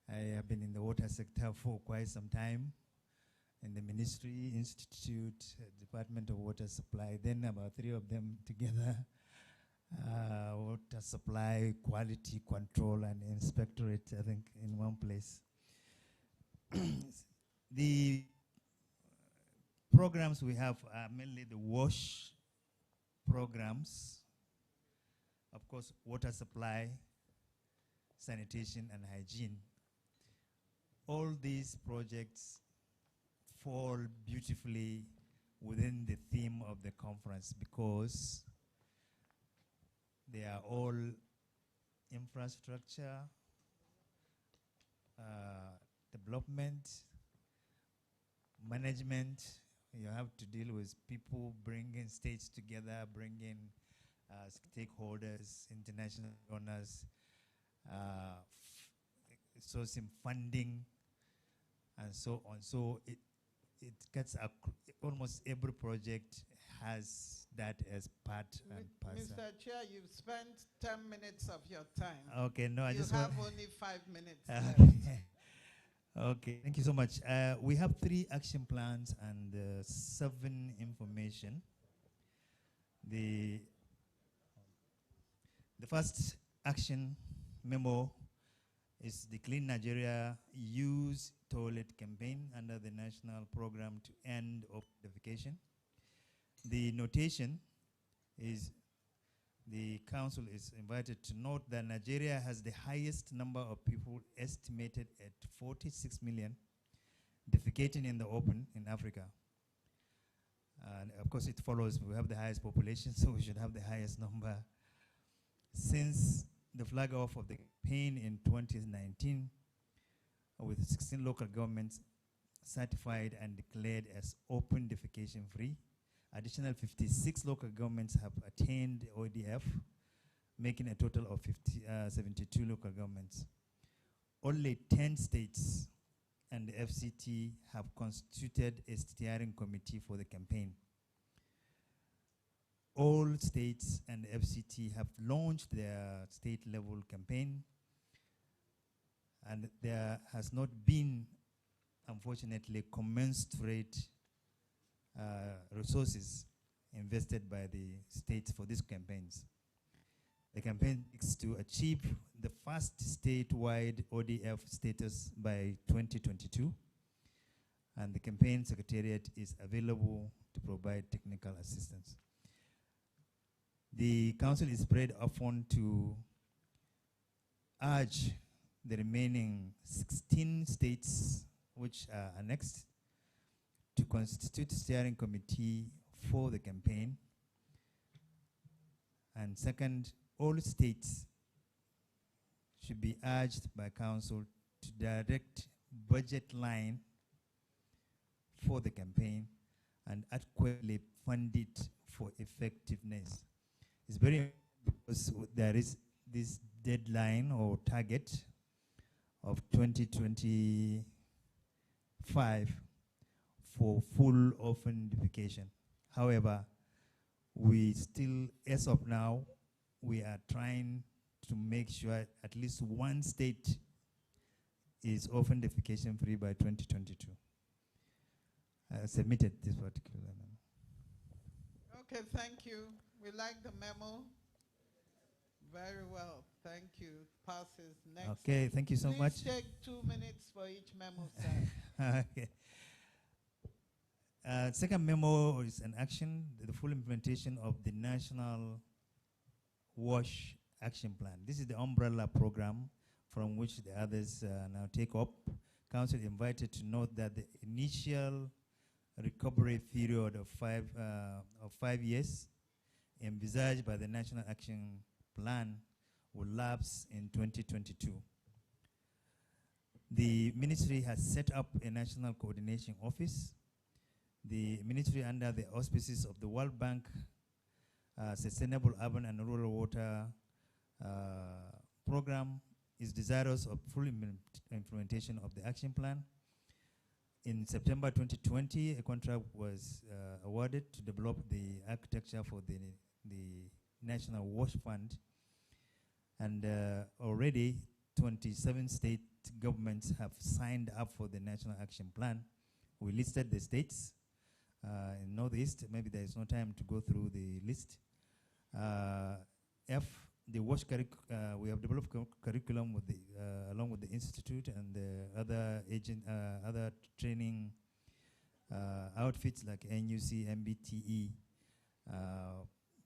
I have been in the water sector for quite some time, in the Ministry, Institute, Department of Water Supply, then about 3 of them together, water supply, quality control, and inspectorate, I think, in one place. The programs we have are mainly the WASH programs, of course, water supply, sanitation, and hygiene. All these projects fall beautifully within the theme of the conference because they are all infrastructure, development, management. You have to deal with people, bringing states together, bringing stakeholders, international donors, sourcing funding, and so on. So it gets almost every project has that as part and parcel. Mr. Chair, you've spent 10 minutes of your time. Okay, no, I just have want only 5 minutes left. Okay, thank you so much. We have 3 action plans and 7 information. The first action memo is the Clean Nigeria Use Toilet campaign under the national program to end open defecation. The notation is the council is invited to note that Nigeria has the highest number of people, estimated at 46 million, defecating in the open in Africa. And of course it follows, we have the highest population, so we should have the highest number. Since the flag off of the campaign in 2019, with 16 local governments certified and declared as open defecation free, additional 56 local governments have attained ODF, making a total of 72 local governments. Only 10 states and the FCT have constituted a steering committee for the campaign. All states and the FCT have launched their state-level campaign, and there has not been, unfortunately, commensurate resources invested by the states for these campaigns. The campaign is to achieve the first statewide ODF status by 2022, and the campaign secretariat is available to provide technical assistance. The council is prayed upon to urge the remaining 16 states which are annexed to constitute a steering committee for the campaign. And second, all states should be urged by council to direct budget line for the campaign and adequately fund it for effectiveness. It's very important because there is this deadline or target of 2025 for full open defecation. However, we still, as of now, we are trying to make sure at least one state is open defecation free by 2022. I submitted this particular memo. Okay, thank you. We like the memo. Very well, thank you. Passes. Next. Okay, thank you so Please much. take 2 minutes for each memo, sir. Okay. Second memo is an action, the full implementation of the National WASH Action Plan. This is the umbrella program from which the others now take up. Council invited to note that the initial recovery period of 5 years envisaged by the National Action Plan will lapse in 2022. The ministry has set up a national coordination office. The ministry, under the auspices of the World Bank Sustainable Urban and Rural Water Program, is desirous of full implementation of the action plan. In September 2020, a contract was awarded to develop the architecture for the National WASH Fund, and already 27 state governments have signed up for the National Action Plan. We listed the states in Northeast. Maybe there is no time to go through the list. The WASH we have developed curriculum with the, along with the institute and the other training outfits like NUC, MBTE,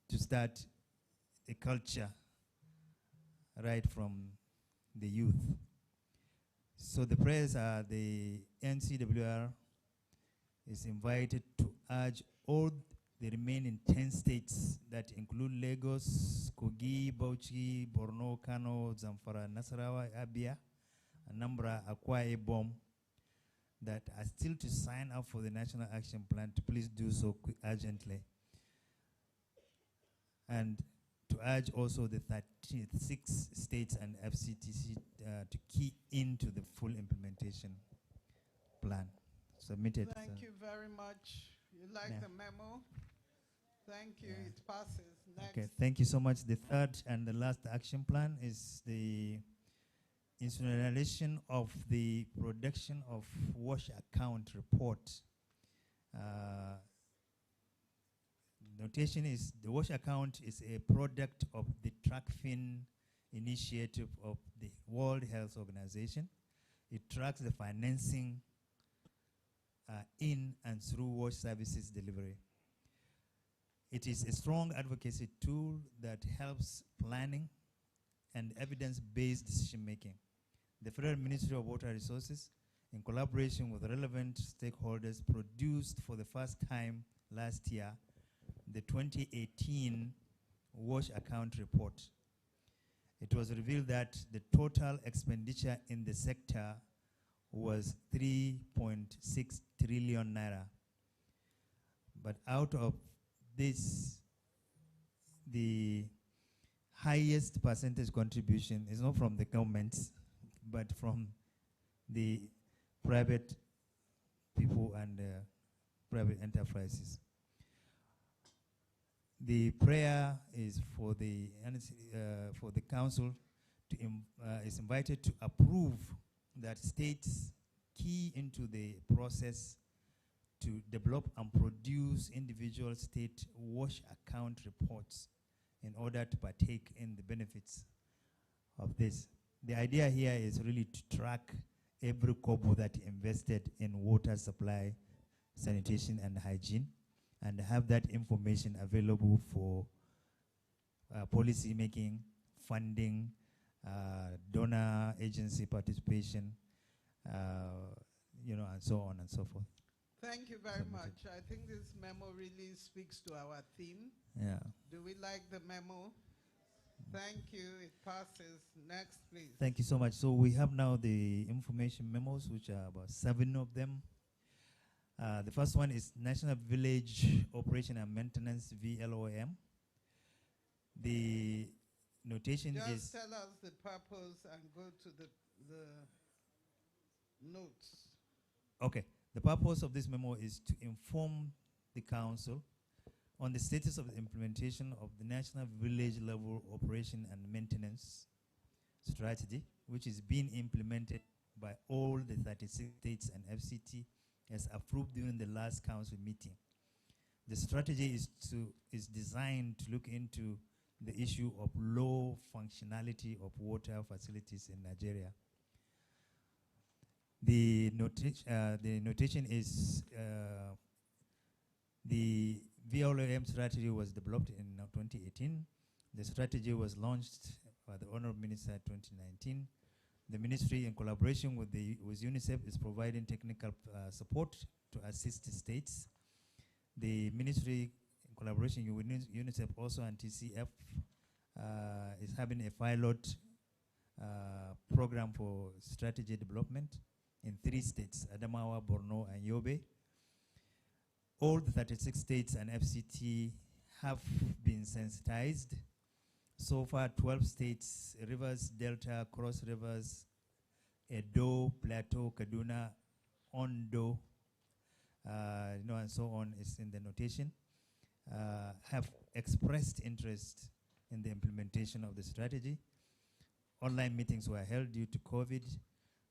to start a culture right from the youth. So the prayers are the NCWR is invited to urge all the remaining 10 states that include Lagos, Kogi, Bauchi, Borno, Kano, Zamfara, Nasarawa, Abia, Anambra, Akwa Ibom, that are still to sign up for the National Action Plan to please do so urgently. And to urge also the 36 states and FCTC to key into the full implementation plan. Submitted. Thank you very much. You like Yeah. the memo? Thank you. Yeah. It passes. Next. Okay, thank you so much. The third and the last action plan is the institutionalization of the production of WASH account report. Notation is the WASH account is a product of the TrackFin initiative of the World Health Organization. It tracks the financing in and through wash services delivery. It is a strong advocacy tool that helps planning and evidence-based decision-making. The Federal Ministry of Water Resources, in collaboration with relevant stakeholders, produced for the first time last year the 2018 Wash Account Report. It was revealed that the total expenditure in the sector was 3.6 trillion naira. But out of this, the highest percentage contribution is not from the governments, but from the private people and private enterprises. The prayer is for the council to is invited to approve that states key into the process to develop and produce individual state wash account reports in order to partake in the benefits of this. The idea here is really to track every kobo that invested in water supply, sanitation, and hygiene, and have that information available for policy making, funding, donor agency participation, and so on and so forth. Thank you very much. I think this memo really speaks to our theme. Yeah. Do we like the memo? Thank you. It passes. Next, please. Thank you so much. So we have now the information memos, which are about 7 of them. The first one is National Village Operation and Maintenance, VLOM. The notation Just is... tell us the purpose and go to the notes. Okay. The purpose of this memo is to inform the council on the status of the implementation of the National Village Level Operation and Maintenance Strategy, which is being implemented by all the 36 states and FCT as approved during the last council meeting. The strategy is designed to look into the issue of low functionality of water facilities in Nigeria. The notation is the VLOM strategy was developed in 2018. The strategy was launched by the Honorable Minister in 2019. The ministry, in collaboration with UNICEF, is providing technical support to assist the states. The ministry, in collaboration with UNICEF also and TCF, is having a pilot program for strategy development in 3 states, Adamawa, Borno, and Yobe. All the 36 states and FCT have been sensitized. So far, 12 states, Rivers, Delta, Cross Rivers, Edo, Plateau, Kaduna, Ondo, and so on is in the notation, have expressed interest in the implementation of the strategy. Online meetings were held due to COVID,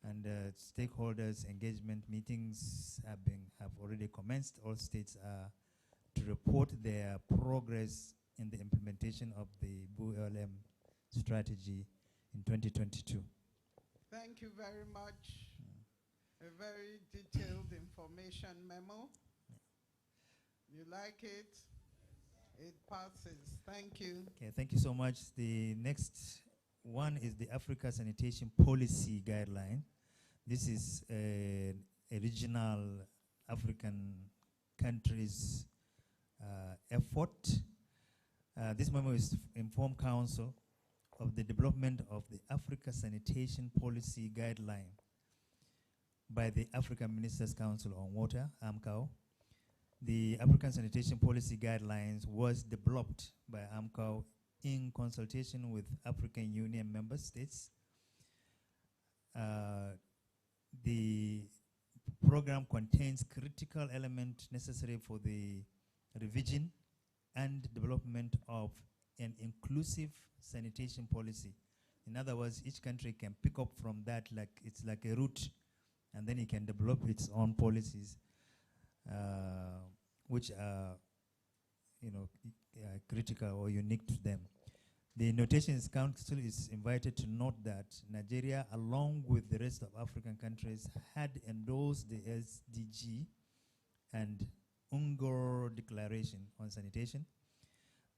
and stakeholders engagement meetings have already commenced. All states are to report their progress in the implementation of the VLOM strategy in 2022. Thank you very much. A very detailed information memo. You like it? It passes. Thank you. Okay, thank you so much. The next one is the Africa Sanitation Policy Guideline. This is a regional African countries effort. This memo is to inform Council of the development of the Africa Sanitation Policy Guideline by the African Ministers' Council on Water, AMCAO. The African Sanitation Policy Guidelines was developed by AMCAO in consultation with African Union member states. The program contains critical elements necessary for the revision and development of an inclusive sanitation policy. In other words, each country can pick up from that, like it's like a route, and then it can develop its own policies, which are, critical or unique to them. The Notations Council is invited to note that Nigeria, along with the rest of African countries, had endorsed the SDG and UNGOR Declaration on Sanitation.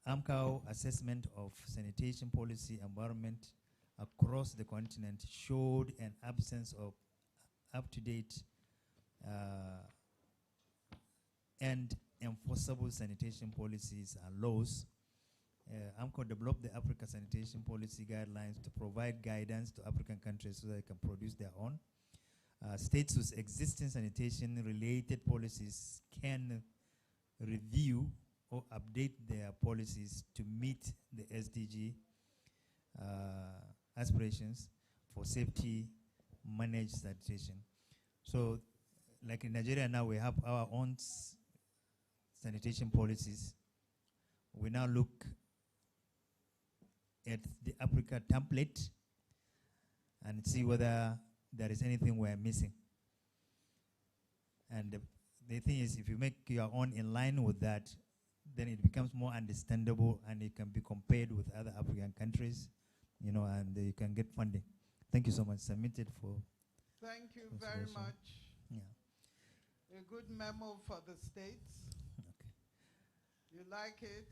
AMCAO assessment of sanitation policy environment across the continent showed an absence of up-to-date and enforceable sanitation policies and laws. AMCO developed the Africa Sanitation Policy Guidelines to provide guidance to African countries so they can produce their own. States with existing sanitation-related policies can review or update their policies to meet the SDG aspirations for safety managed sanitation. So, like in Nigeria now, we have our own sanitation policies. We now look at the Africa template and see whether there is anything we're missing. And the thing is, if you make your own in line with that, then it becomes more understandable and it can be compared with other African countries, you know, and you can get funding. Thank you so much. Submitted for. Thank you very much. Yeah. A good memo for the states. Okay. You like it?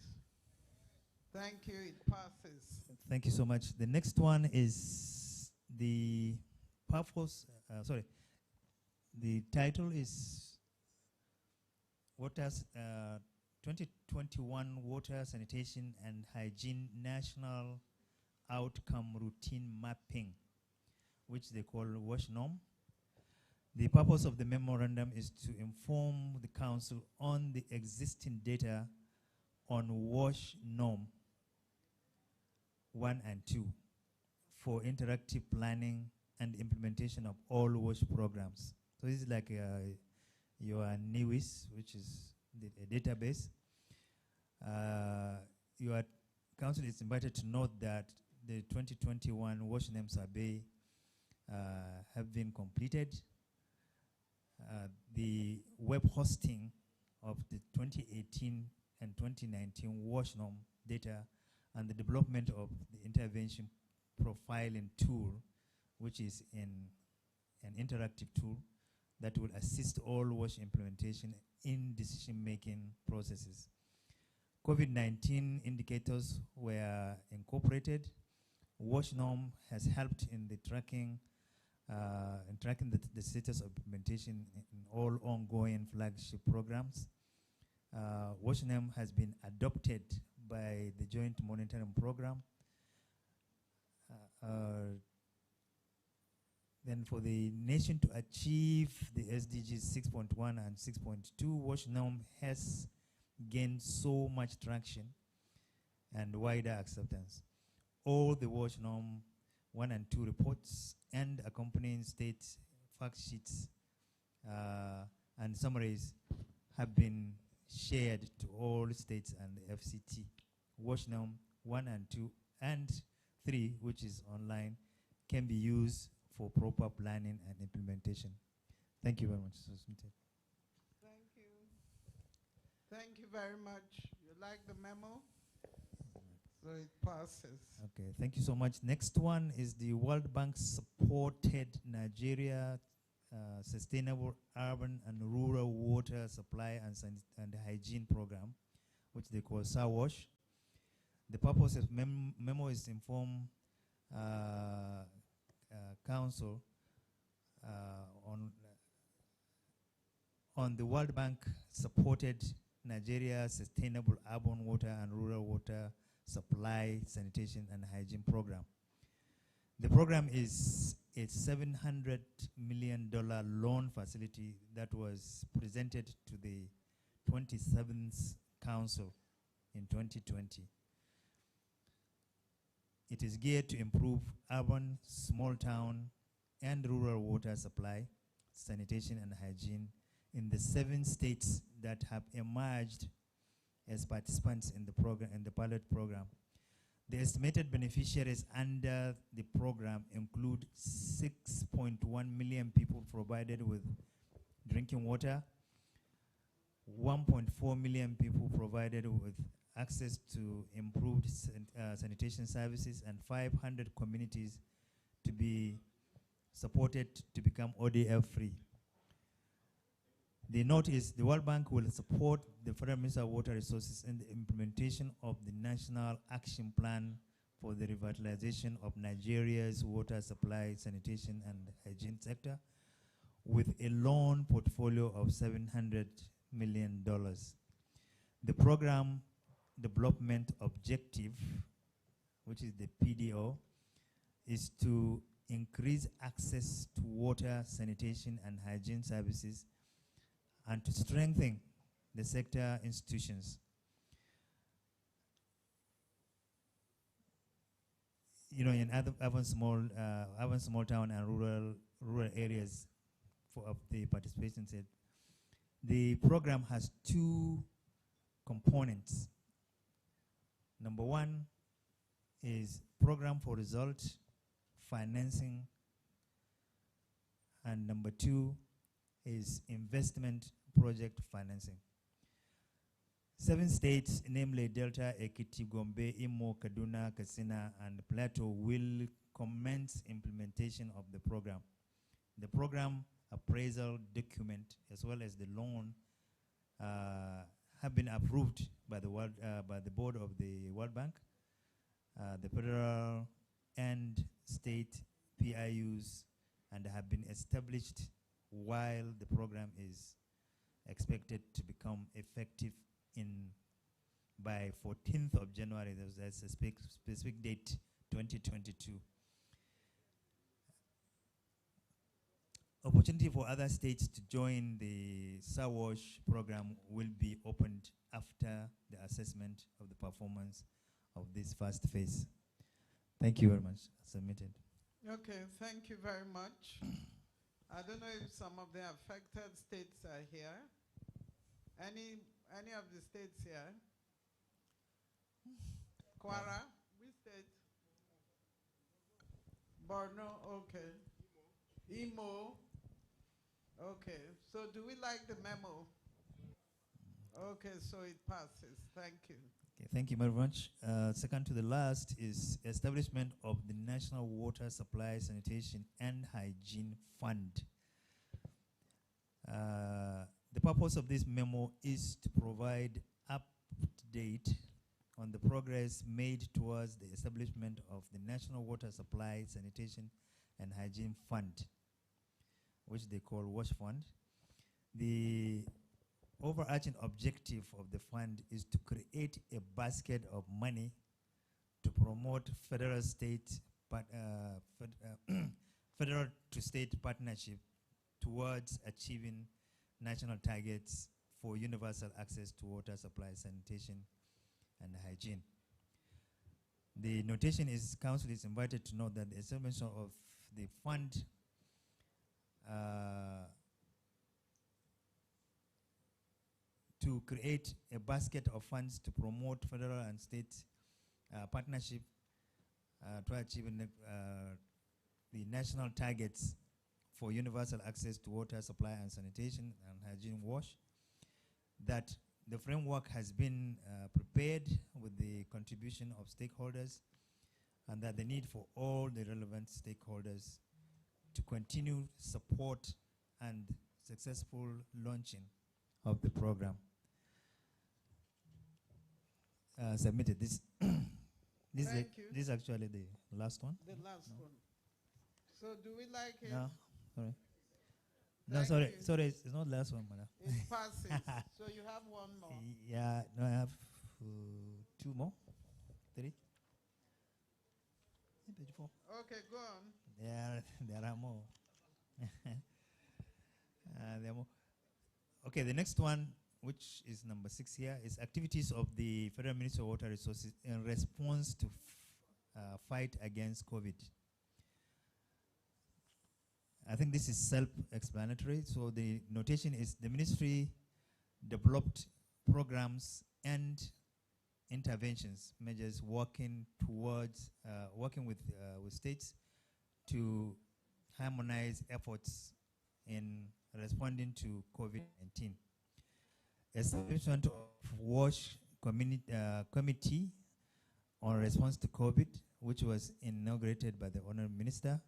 Thank you. It passes. Thank you so much. The next one is the purpose. The title is Waters 2021 Water Sanitation and Hygiene National Outcome Routine Mapping, which they call WASH norm. The purpose of the memorandum is to inform the Council on the existing data on WASH norm 1 and 2 for interactive planning and implementation of all WASH programs. So this is like your NEWIS, which is a database. Your council is invited to note that the 2021 WASH name survey have been completed. The web hosting of the 2018 and 2019 WASH norm data and the development of the intervention profiling tool, which is an interactive tool that will assist all WASH implementation in decision-making processes. COVID-19 indicators were incorporated. WASH norm has helped in the tracking the status of implementation in all ongoing flagship programs. WASH norm has been adopted by the Joint Monitoring Program. Then for the nation to achieve the SDGs 6.1 and 6.2, WASH norm has gained so much traction and wider acceptance. All the WASH norm 1 and 2 reports and accompanying state fact sheets and summaries have been shared to all states and the FCT. WASH norm 1 and 2 and 3, which is online, can be used for proper planning and implementation. Thank you very much. Thank you. Thank you very much. You like the memo? So it passes. Okay, thank you so much. Next one is the World Bank supported Nigeria Sustainable Urban and Rural Water Supply and Hygiene Program, which they call SAWASH. The purpose of memo is to inform Council on the World Bank supported Nigeria Sustainable Urban Water and Rural Water Supply, Sanitation and Hygiene Program. The program is a $700 million loan facility that was presented to the 27th Council in 2020. It is geared to improve urban, small town, and rural water supply, sanitation, and hygiene in the 7 states that have emerged as participants in the program, in the pilot program. The estimated beneficiaries under the program include 6.1 million people provided with drinking water, 1.4 million people provided with access to improved sanitation services, and 500 communities to be supported to become ODF free. The note is the World Bank will support the Federal Ministry of Water Resources in the implementation of the National Action Plan for the revitalization of Nigeria's water supply, sanitation, and hygiene sector with a loan portfolio of $700 million. The program development objective, which is the PDO, is to increase access to water, sanitation, and hygiene services and to strengthen the sector institutions. You know, in urban small town and rural areas of the participation set, the program has two components. Number one is program for result financing, and number two is investment project financing. 7 states, namely Delta, Ekiti, Gombe, Imo, Kaduna, Katsina, and Plateau, will commence implementation of the program. The program appraisal document, as well as the loan, have been approved by the board of the World Bank, the federal and state PIUs, and have been established while the program is expected to become effective by 14th of January. That's a specific date, 2022. Opportunity for other states to join the SAWASH program will be opened after the assessment of the performance of this first phase. Thank you very much. Submitted. Okay, thank you very much. I don't know if some of the affected states are here. Any of the states here? Kwara, which state? Borno, okay. Imo, okay. So do we like the memo? Okay, so it passes. Thank you. Okay, thank you very much. Second to the last is establishment of the National Water Supply, Sanitation, and Hygiene Fund. The purpose of this memo is to provide update on the progress made towards the establishment of the National Water Supply, Sanitation, and Hygiene Fund, which they call WASH Fund. The overarching objective of the fund is to create a basket of money to promote federal to state partnership towards achieving national targets for universal access to water supply, sanitation, and hygiene. The notation is, council is invited to note that the establishment of the fund to create a basket of funds to promote federal and state partnership to achieve the national targets for universal access to water supply and sanitation and hygiene WASH, that the framework has been prepared with the contribution of stakeholders, and that the need for all the relevant stakeholders to continue support and successful launching of the program. Submitted this. This is actually the last one. The last one. So do we like it? No, sorry. No, sorry, sorry, it's not the last one, madam. It passes. So you have one more. Yeah, no, I have 2 more, 3. Okay, go on. There are more. There are more. Okay, the next one, which is number 6 here, is activities of the Federal Ministry of Water Resources in response to fight against COVID. I think this is self-explanatory. So the notation is the ministry developed programs and interventions, measures working towards, working with states to harmonize efforts in responding to COVID-19. Establishment of WASH Committee on Response to COVID, which was inaugurated by the Honorable Minister.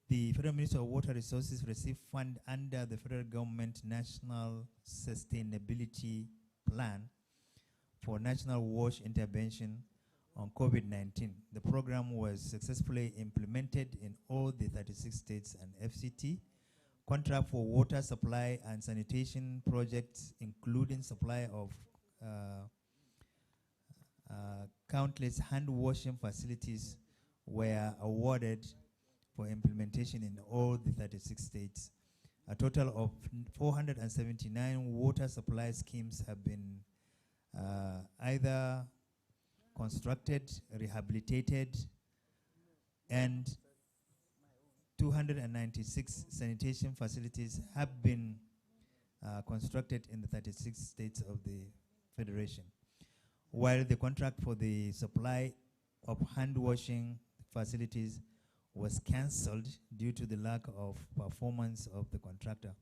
The Federal Ministry of Water Resources received fund under the Federal Government National Sustainability Plan for National Wash Intervention on COVID-19. The program was successfully implemented in all the 36 states and FCT. Contract for water supply and sanitation projects, including supply of countless hand washing facilities, were awarded for implementation in all the 36 states. A total of 479 water supply schemes have been either constructed, rehabilitated, and 296 sanitation facilities have been constructed in the 36 states of the Federation. While the contract for the supply of hand washing facilities was cancelled due to the lack of performance of the contractor.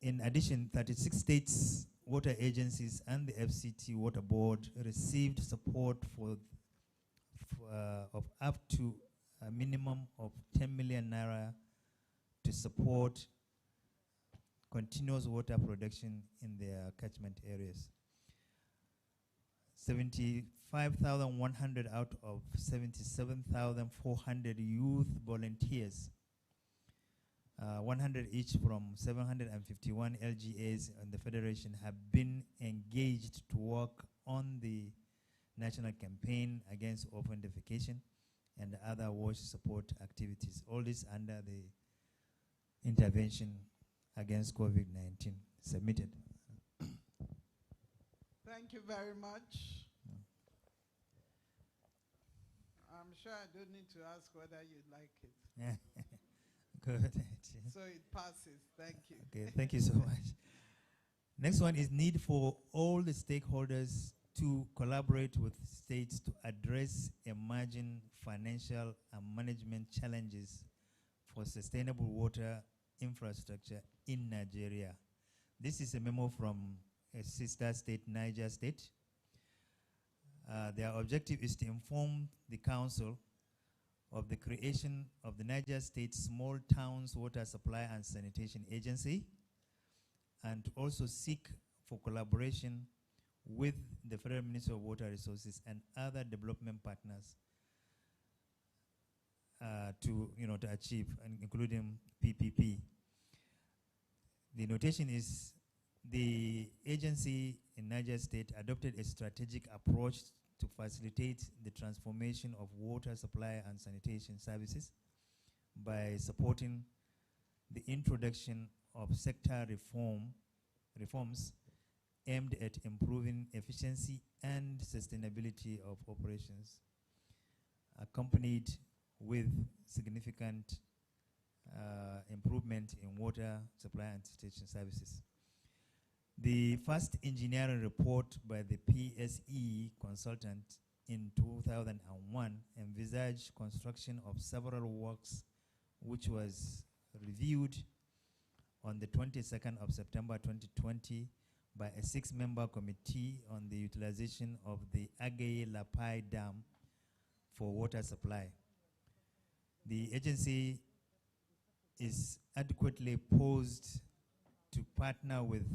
In addition, 36 states water agencies and the FCT Water Board received support of up to a minimum of 10 million naira to support continuous water production in their catchment areas. 75,100 out of 77,400 youth volunteers, 100 each from 751 LGAs in the Federation, have been engaged to work on the national campaign against orphan defecation and other wash support activities. All this under the intervention against COVID-19. Submitted. Thank you very much. I'm sure I don't need to ask whether you like it. Good. So it passes. Thank you. Okay, thank you so much. Next one is need for all the stakeholders to collaborate with states to address emerging financial and management challenges for sustainable water infrastructure in Nigeria. This is a memo from a sister state, Niger State. Their objective is to inform the council of the creation of the Niger State Small Towns Water Supply and Sanitation Agency, and to also seek for collaboration with the Federal Ministry of Water Resources and other development partners to achieve, including PPP. The notation is the agency in Niger State adopted a strategic approach to facilitate the transformation of water supply and sanitation services by supporting the introduction of sector reforms aimed at improving efficiency and sustainability of operations, accompanied with significant improvement in water supply and sanitation services. The first engineering report by the PSE consultant in 2001 envisaged construction of several works, which was reviewed on the 22nd of September 2020 by a 6-member committee on the utilization of the Agay-Lapai Dam for water supply. The agency is adequately posed to partner with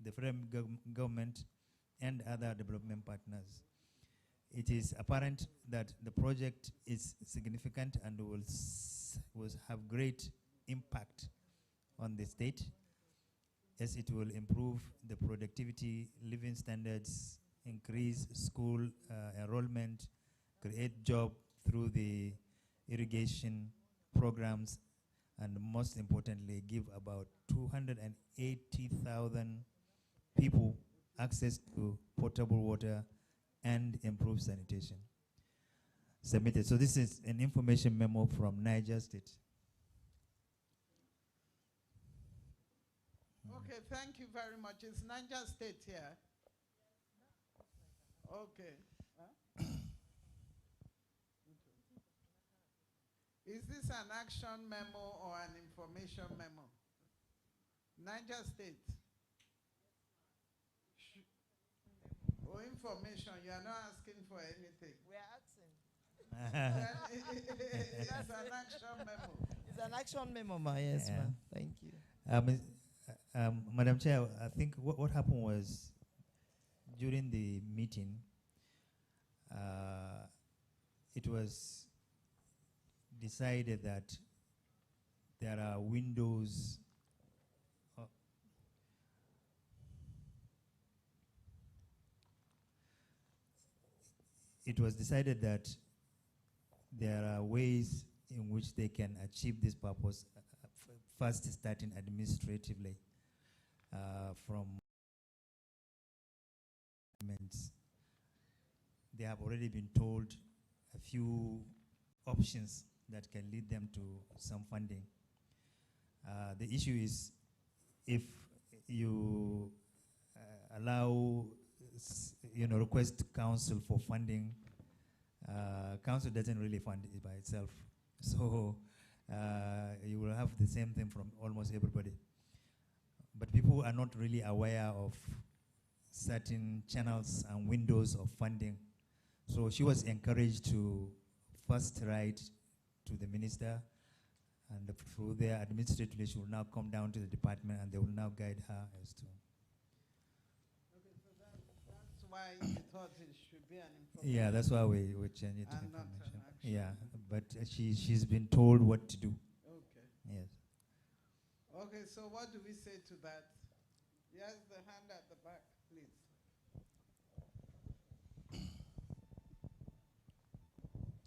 the federal government and other development partners. It is apparent that the project is significant and will have great impact on the state, as it will improve the productivity, living standards, increase school enrollment, create job through the irrigation programs, and most importantly, give about 280,000 people access to potable water and improve sanitation. Submitted. So this is an information memo from Niger State. Okay, thank you very much. It's Niger State here. Okay. Is this an action memo or an information memo? Niger State. information. You are not asking for anything. We are asking. It's an action memo. It's an action memo, ma. Yes, Yeah. ma'am. Thank you. Madam Chair, I think what happened was during the meeting, it was decided that there are windows. It was decided that there are ways in which they can achieve this purpose, first starting administratively from governments. They have already been told a few options that can lead them to some funding. The issue is if you allow, request council for funding, council doesn't really fund it by itself. So you will have the same thing from almost everybody. But people are not really aware of certain channels and windows of funding. So she was encouraged to first write to the minister, and through their administratively she will now come down to the department and they will now guide her as to. Okay, so that's why you thought it should be an information. Yeah, that's why we change it to and not information. an action. Yeah, but she's been told what to do. Okay. Yes. Okay, so what do we say to that? Yes, the hand at the back, please.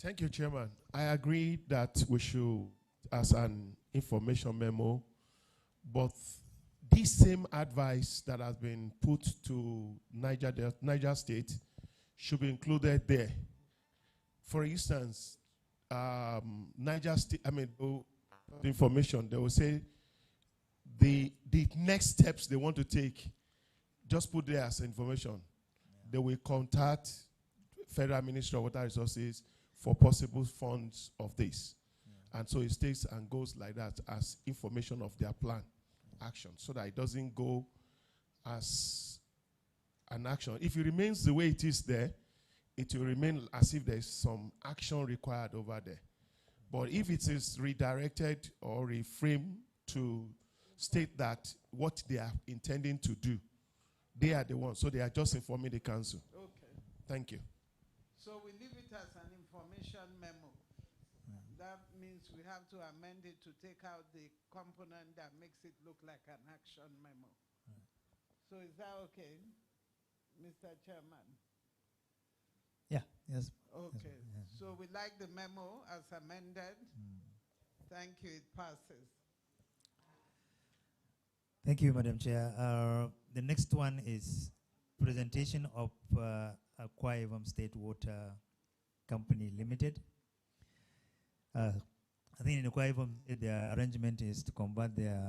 Thank you, Chairman. I agree that we should, as an information memo, but this same advice that has been put to Niger State should be included there. For instance, Niger State, the information, they will say the next steps they want to take, just put there as information. Yeah. They will contact Federal Ministry of Water Resources for possible funds of this. Yeah. And so it stays and goes like that as information of their plan, action, so that it doesn't go as an action. If it remains the way it is there, it will remain as if there's some action required over there. But if it is redirected or reframed to state that what they are intending to do, they are the ones, so they are just informing the council. Okay. Thank you. So we leave it as an information memo. That means we have to amend it to take out the component that makes it look like an action memo. So is that okay, Mr. Chairman? Yeah, yes. Okay, yes. So we like the memo as amended. Thank you, it passes. Thank you, Madam Chair. The next one is presentation of Akwa Ibom State Water Company Limited. I think in Akwa Ibom, their arrangement is to convert their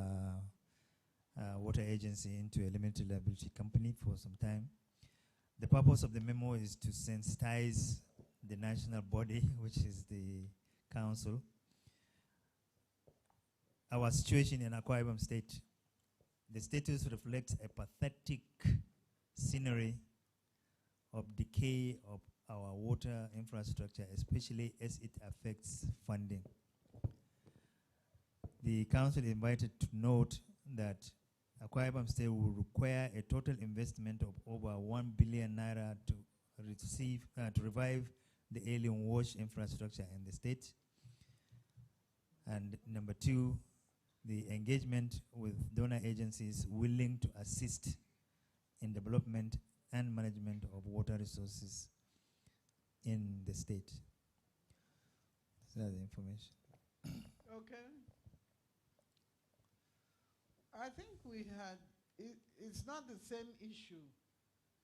water agency into a limited liability company for some time. The purpose of the memo is to sensitize the national body, which is the council. Our situation in Akwa Ibom State, the status reflects a pathetic scenery of decay of our water infrastructure, especially as it affects funding. The council is invited to note that Akwa Ibom State will require a total investment of over 1 billion naira to revive the alien wash infrastructure in the state. And number two, the engagement with donor agencies willing to assist in development and management of water resources in the state. So that's the information. Okay. I think we had, it's not the same issue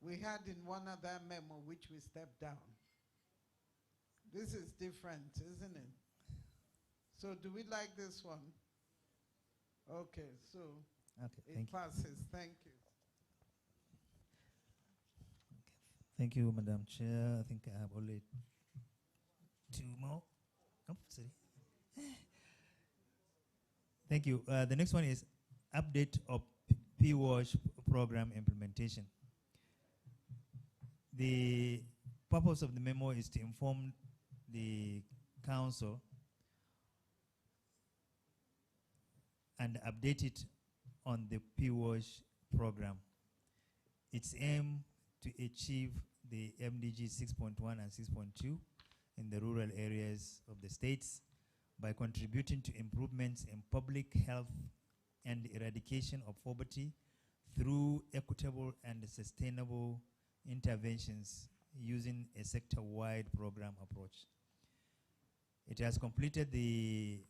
we had in one other memo which we stepped down. This is different, isn't it? So do we like this one? Okay, so it passes. Thank you. Thank you, Madam Chair. I think I have only two more. Oh, sorry. Thank you. The next one is update of P-WASH program implementation. The purpose of the memo is to inform the council and update it on the PWASH program. Its aim to achieve the MDG 6.1 and 6.2 in the rural areas of the states by contributing to improvements in public health and eradication of poverty through equitable and sustainable interventions using a sector-wide program approach. It has completed the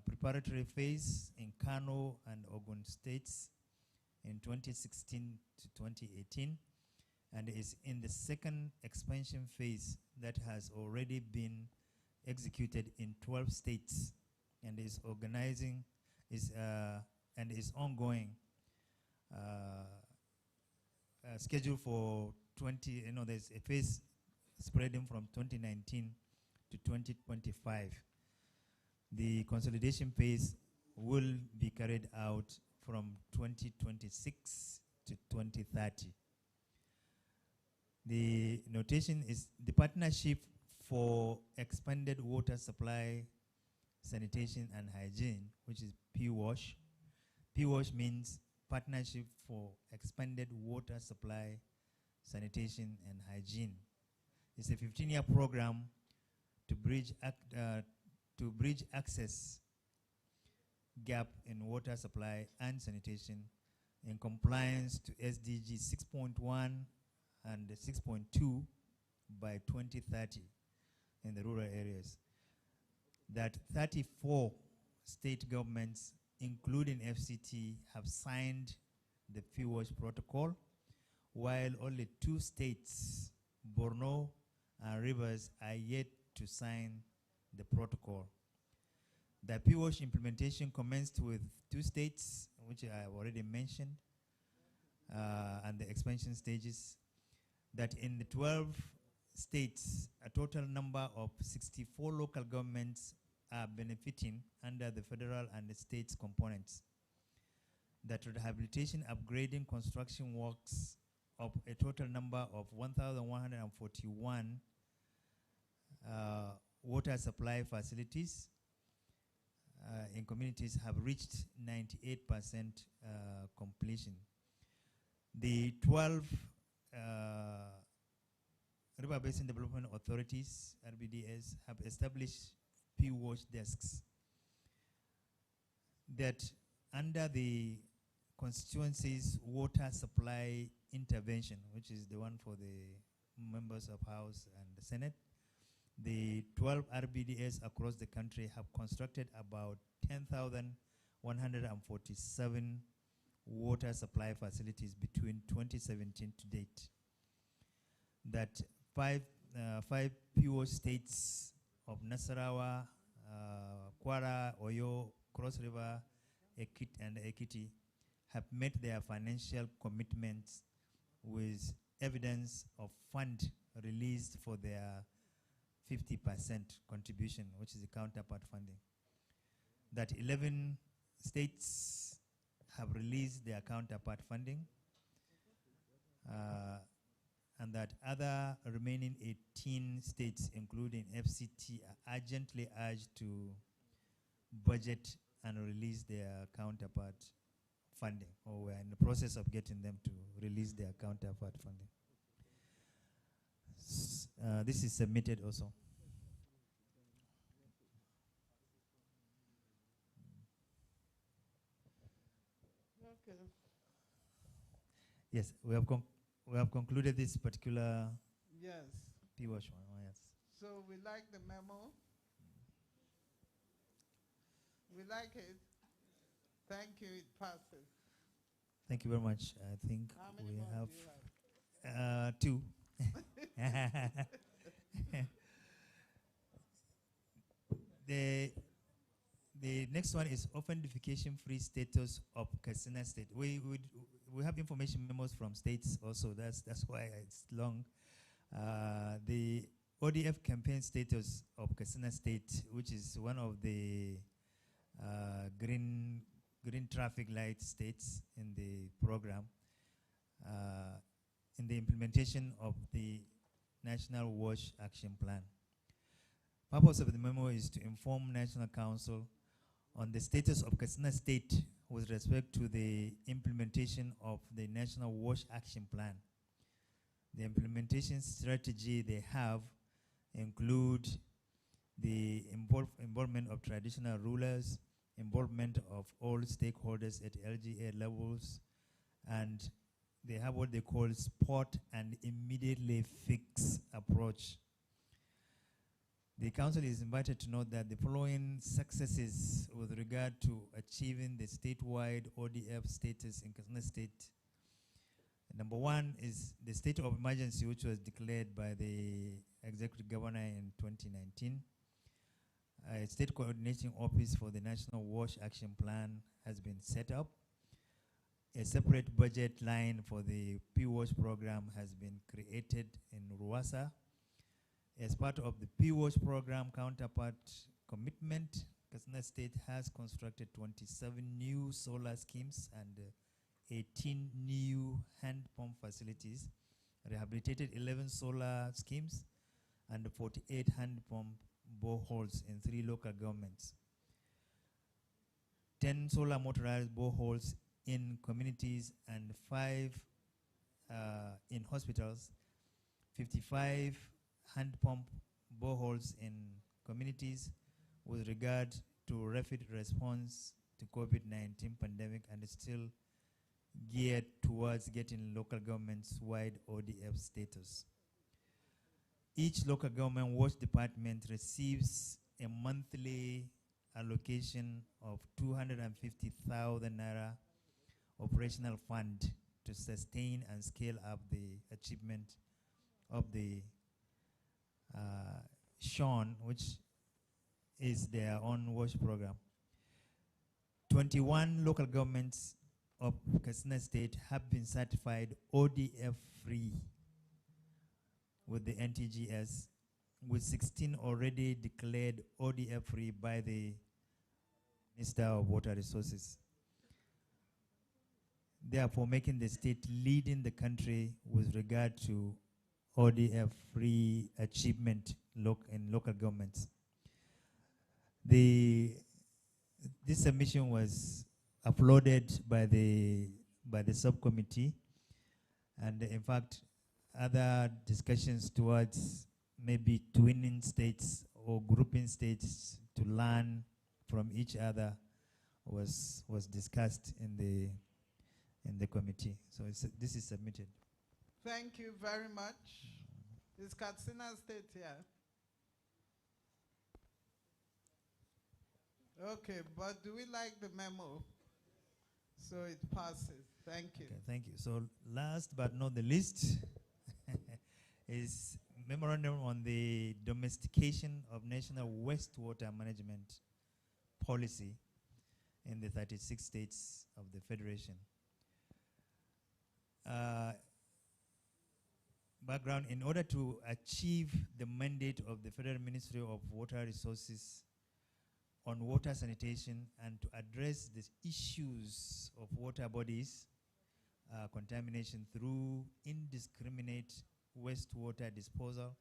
preparatory phase in Kano and Ogun states in 2016 to 2018 and is in the second expansion phase that has already been executed in 12 states and is ongoing, scheduled for there's a phase spreading from 2019 to 2025. The consolidation phase will be carried out from 2026 to 2030. The notation is the Partnership for Expanded Water Supply, Sanitation and Hygiene, which is PWASH. PWASH means Partnership for Expanded Water Supply, Sanitation and Hygiene. It's a 15-year program to bridge access gap in water supply and sanitation in compliance to SDG 6.1 and 6.2 by 2030 in the rural areas. That 34 state governments, including FCT, have signed the PWASH protocol, while only 2 states, Borno and Rivers, are yet to sign the protocol. The PWASH implementation commenced with 2 states, which I have already mentioned, and the expansion stages. That in the 12 states, a total number of 64 local governments are benefiting under the federal and the states components. That rehabilitation, upgrading, construction works of a total number of 1,141 water supply facilities in communities have reached 98% completion. The 12 River Basin Development Authorities, RBDS, have established PWASH desks that under the constituency's water supply intervention, which is the one for the members of House and the Senate, the 12 RBDS across the country have constructed about 10,147 water supply facilities between 2017 to date. That five PWASH states of Nasarawa, Kwara, Oyo, Cross River, and Ekiti have met their financial commitments with evidence of fund released for their 50% contribution, which is the counterpart funding. That 11 states have released their counterpart funding, and that other remaining 18 states, including FCT, are urgently urged to budget and release their counterpart funding, or we're in the process of getting them to release their counterpart funding. This is submitted also. Okay. Yes, we have concluded this particular Yes. PWASH one. Oh, yes. So we like the memo. We like it. Thank you. It passes. Thank you very much. I think How many we more have, do you have? 2. The next one is offendification-free status of Katsina State. We have information memos from states also. That's why it's long. The ODF campaign status of Katsina State, which is one of the green traffic light states in the program, in the implementation of the National Wash Action Plan. Purpose of the memo is to inform National Council on the status of Katsina State with respect to the implementation of the National Wash Action Plan. The implementation strategy they have include the involvement of traditional rulers, involvement of all stakeholders at LGA levels, and they have what they call spot and immediately fix approach. The council is invited to note that the following successes with regard to achieving the statewide ODF status in Katsina State. Number one is the state of emergency, which was declared by the executive governor in 2019. A state coordinating office for the National Wash Action Plan has been set up. A separate budget line for the P-Wash program has been created in Ruwasa. As part of the P-Wash program counterpart commitment, Katsina State has constructed 27 new solar schemes and 18 new hand pump facilities, rehabilitated 11 solar schemes, and 48 hand pump boreholes in 3 local governments. 10 solar motorized boreholes in communities and 5 in hospitals, 55 hand pump boreholes in communities with regard to rapid response to COVID-19 pandemic, and it's still geared towards getting local governments wide ODF status. Each local government wash department receives a monthly allocation of 250,000 naira operational fund to sustain and scale up the achievement of the Sean, which is their own wash program. 21 local governments of Katsina State have been certified ODF free with the NTGS, with 16 already declared ODF free by the Minister of Water Resources, therefore making the state leading the country with regard to ODF free achievement in local governments. This submission was uploaded by the subcommittee, and in fact other discussions towards maybe twinning states or grouping states to learn from each other was discussed in the committee. So this is submitted. Thank you very much. Is Katsina State here? Okay, but do we like the memo? So it passes. Thank you. Okay, thank you. So last but not the least is memorandum on the domestication of national wastewater management policy in the 36 states of the Federation. Background: in order to achieve the mandate of the Federal Ministry of Water Resources on water sanitation and to address the issues of water bodies contamination through indiscriminate wastewater disposal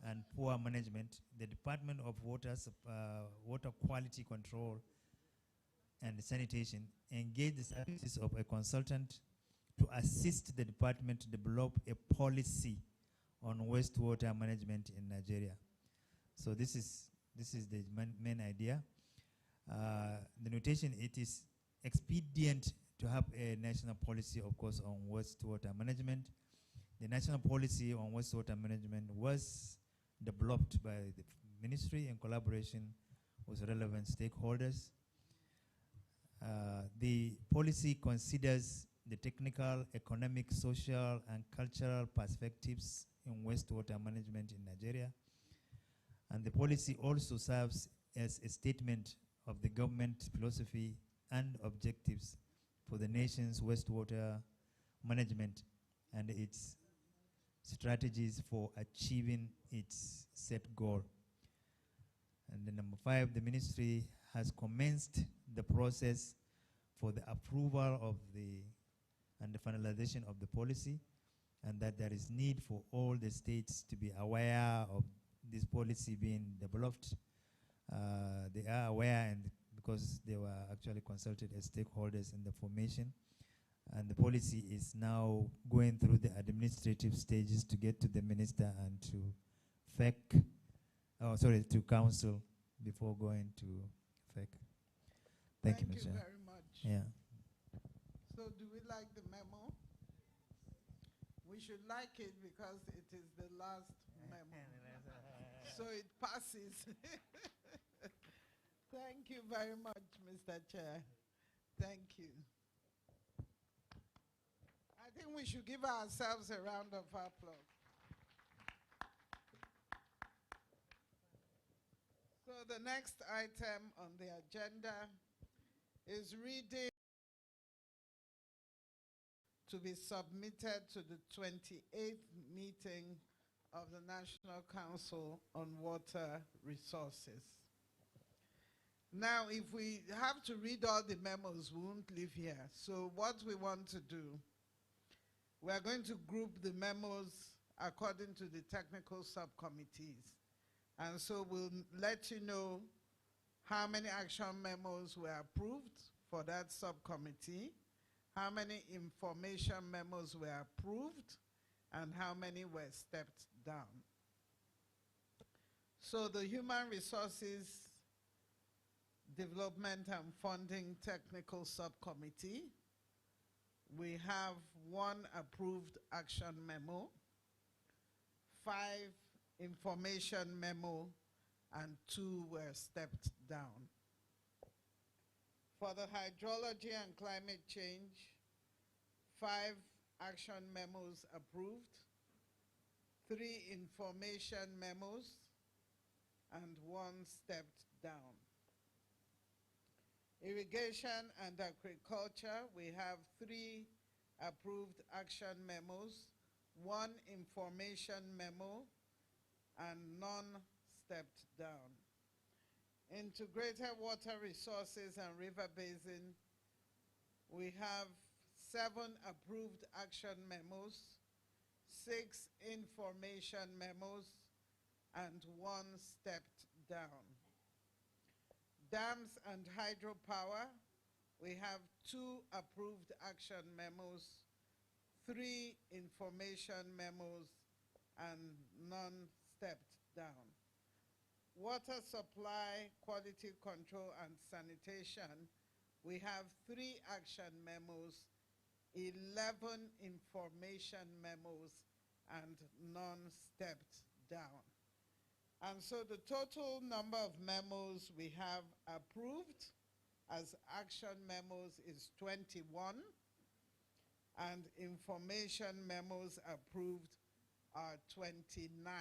and poor management, the Department of Water Quality Control and Sanitation engaged the services of a consultant to assist the department to develop a policy on wastewater management in Nigeria. So this is the main idea. The notation: it is expedient to have a national policy, of course, on wastewater management. The national policy on wastewater management was developed by the ministry in collaboration with relevant stakeholders. The policy considers the technical, economic, social, and cultural perspectives in wastewater management in Nigeria. And the policy also serves as a statement of the government philosophy and objectives for the nation's wastewater management and its strategies for achieving its set goal. And then number 5, the ministry has commenced the process for the approval of and the finalization of the policy, and that there is need for all the states to be aware of this policy being developed. They are aware, and because they were actually consulted as stakeholders in the formation, and the policy is now going through the administrative stages to get to the minister and to to council before going to FEC. Thank you, Mr. Thank you very much. Yeah. So do we like the memo? We should like it because it is the last memo. So it passes. Thank you very much, Mr. Chair. Thank you. I think we should give ourselves a round of applause. So the next item on the agenda is reading to be submitted to the 28th meeting of the National Council on Water Resources. Now, if we have to read all the memos, we won't live here. So what we want to do, we are going to group the memos according to the technical subcommittees. And so we'll let you know how many action memos were approved for that subcommittee, how many information memos were approved, and how many were stepped down. So the Human Resources Development and Funding Technical Subcommittee, we have 1 approved action memo, 5 information memo, and 2 were stepped down. For the hydrology and climate change, 5 action memos approved, 3 information memos, and 1 stepped down. Irrigation and agriculture, we have 3 approved action memos, 1 information memo, and none stepped down. Integrated water resources and river basin, we have 7 approved action memos, 6 information memos, and 1 stepped down. Dams and hydropower, we have 2 approved action memos, 3 information memos, and none stepped down. Water supply, quality control, and sanitation, we have 3 action memos, 11 information memos, and none stepped down. And so the total number of memos we have approved as action memos is 21, and information memos approved are 29.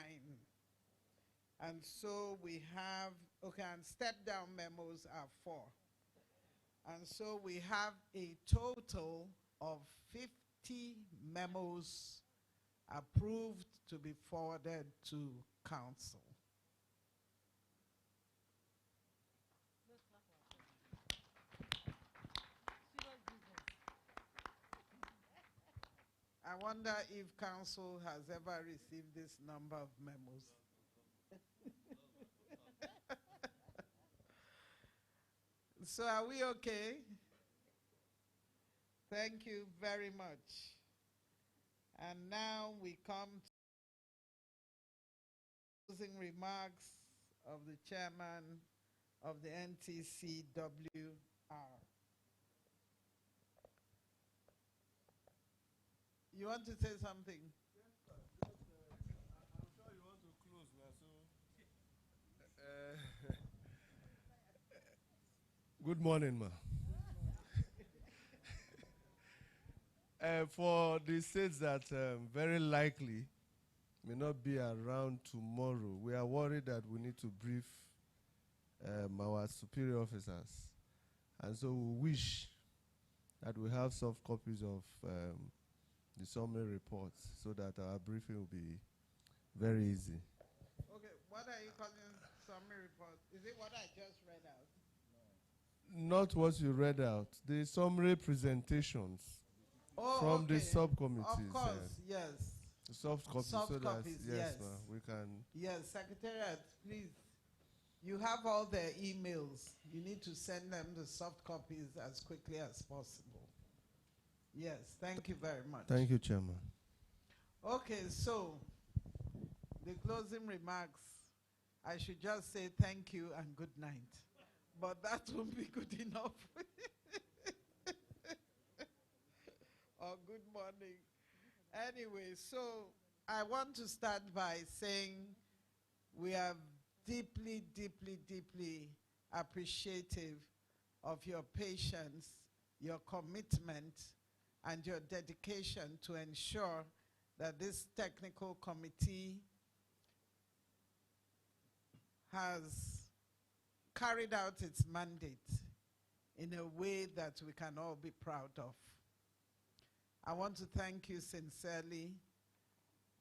And so we have, okay, and step-down memos are 4. And so we have a total of 50 memos approved to be forwarded to council. I wonder if council has ever received this number of memos. So are we okay? Thank you very much. And now we come to closing remarks of the chairman of the NTCWR. You want to say something? I'm sure you want to close now, so. Good morning, ma. For the states that very likely may not be around tomorrow, we are worried that we need to brief our superior officers. And so we wish that we have soft copies of the summary reports so that our briefing will be very easy. Okay, what are you calling summary report? Is it what I just read out? Not what you read out. The summary presentations from the subcommittees. Of course, yes. The soft copies, Soft so copies, that, yes. ma'am, we can. Yes, Secretariat, please. You have all their emails. You need to send them the soft copies as quickly as possible. Yes, thank you very much. Thank you, Chairman. Okay, so the closing remarks, I should just say thank you and good night. But that won't be good enough. Or good morning. Anyway, so I want to start by saying we are deeply, deeply, deeply appreciative of your patience, your commitment, and your dedication to ensure that this technical committee has carried out its mandate in a way that we can all be proud of. I want to thank you sincerely.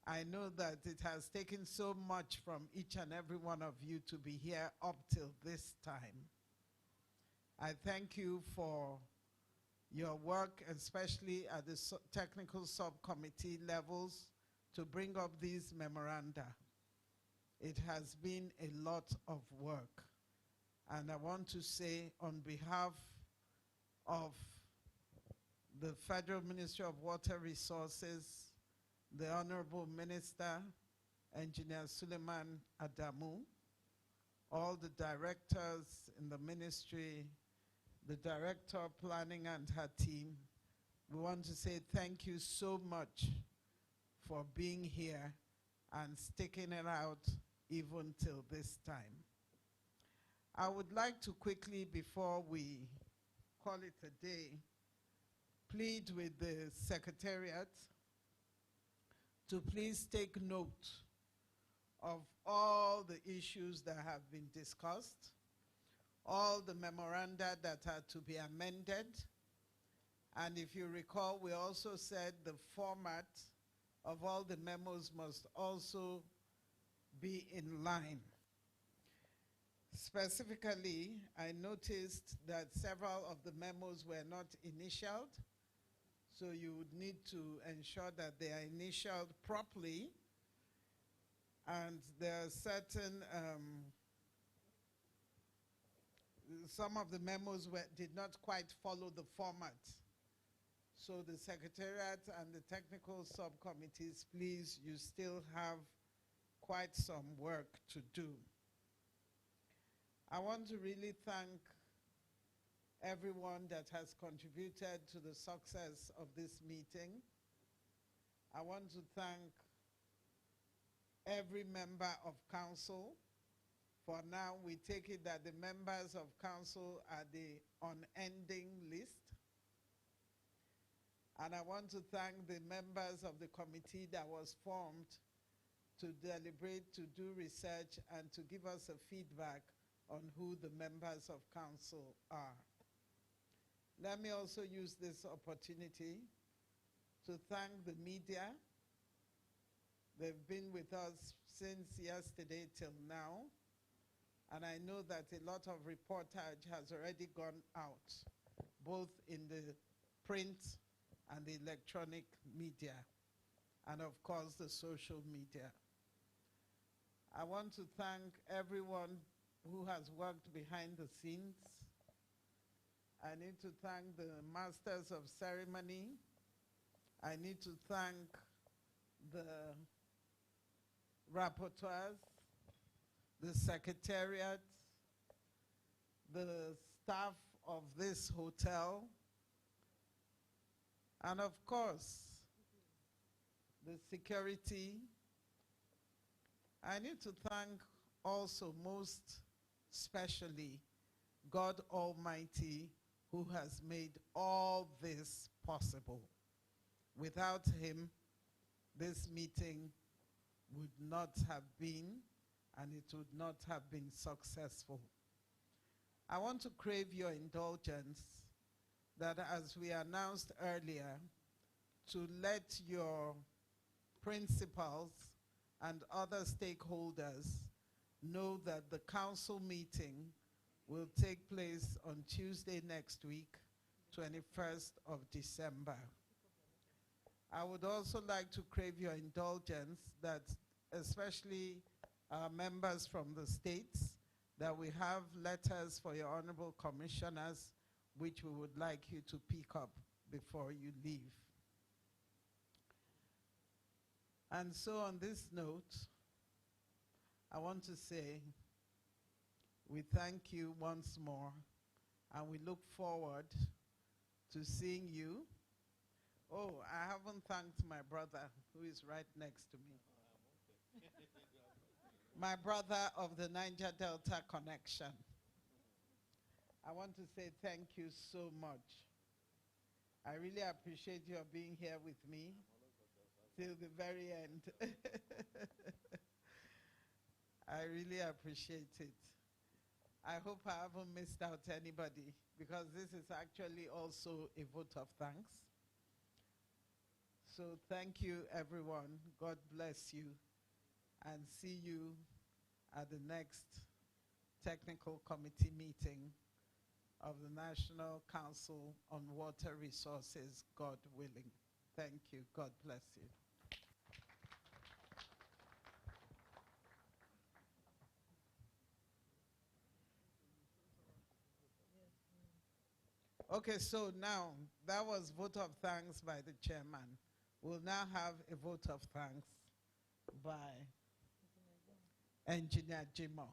I know that it has taken so much from each and every one of you to be here up till this time. I thank you for your work, especially at the technical subcommittee levels, to bring up these memoranda. It has been a lot of work. And I want to say on behalf of the Federal Ministry of Water Resources, the Honorable Minister, Engineer Suleiman Adamu, all the directors in the ministry, the Director of Planning and her team, we want to say thank you so much for being here and sticking it out even till this time. I would like to quickly, before we call it a day, plead with the Secretariat to please take note of all the issues that have been discussed, all the memoranda that are to be amended, and if you recall, we also said the format of all the memos must also be in line. Specifically, I noticed that several of the memos were not initialed, so you would need to ensure that they are initialed properly, and there are certain, some of the memos did not quite follow the format. So the Secretariat and the technical subcommittees, please, you still have quite some work to do. I want to really thank everyone that has contributed to the success of this meeting. I want to thank every member of council. For now, we take it that the members of council are the unending list. And I want to thank the members of the committee that was formed to deliberate, to do research, and to give us a feedback on who the members of council are. Let me also use this opportunity to thank the media. They've been with us since yesterday till now, and I know that a lot of reportage has already gone out, both in the print and the electronic media, and of course the social media. I want to thank everyone who has worked behind the scenes. I need to thank the masters of ceremony. I need to thank the rapporteurs, the secretariat, the staff of this hotel, and of course, the security. I need to thank also most especially God Almighty, who has made all this possible. Without him, this meeting would not have been, and it would not have been successful. I want to crave your indulgence that, as we announced earlier, to let your principals and other stakeholders know that the council meeting will take place on Tuesday next week, 21st of December. I would also like to crave your indulgence that especially members from the states, that we have letters for your honorable commissioners which we would like you to pick up before you leave. And so on this note, I want to say we thank you once more, and we look forward to seeing you. Oh, I haven't thanked my brother who is right next to me. My brother of the Niger Delta connection. I want to say thank you so much. I really appreciate your being here with me till the very end. I really appreciate it. I hope I haven't missed out anybody, because this is actually also a vote of thanks. So thank you, everyone. God bless you, and see you at the next technical committee meeting of the National Council on Water Resources, God willing. Thank you. God bless you. Okay, so now that was vote of thanks by the chairman. We'll now have a vote of thanks by Engineer Jimo.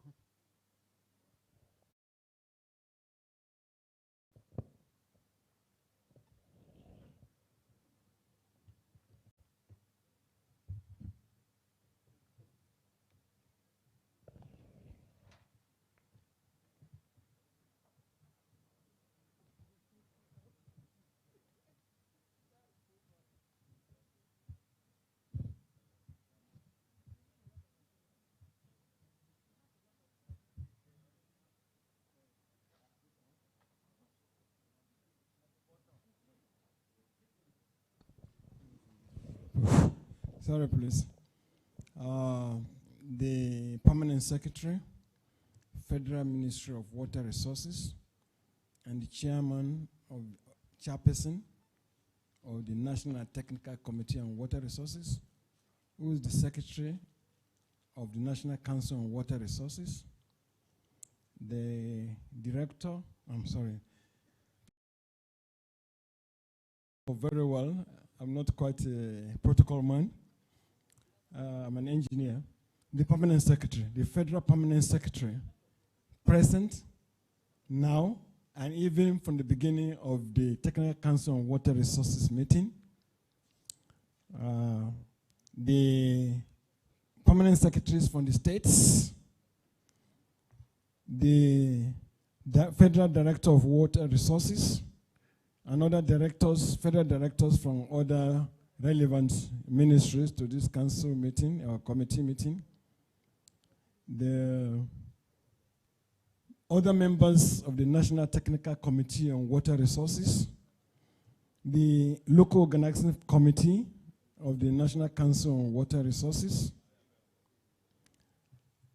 Sorry, please. The Permanent Secretary, Federal Ministry of Water Resources, and the Chairperson of the National Technical Committee on Water Resources, who is the Secretary of the National Council on Water Resources, the Director, very well, I'm not quite a protocol man. I'm an engineer. The Permanent Secretary, the Federal Permanent Secretary, present now, and even from the beginning of the Technical Council on Water Resources meeting. The Permanent Secretaries from the states, the Federal Director of Water Resources, and other directors, federal directors from other relevant ministries to this council meeting or committee meeting. The other members of the National Technical Committee on Water Resources, the local organizing committee of the National Council on Water Resources,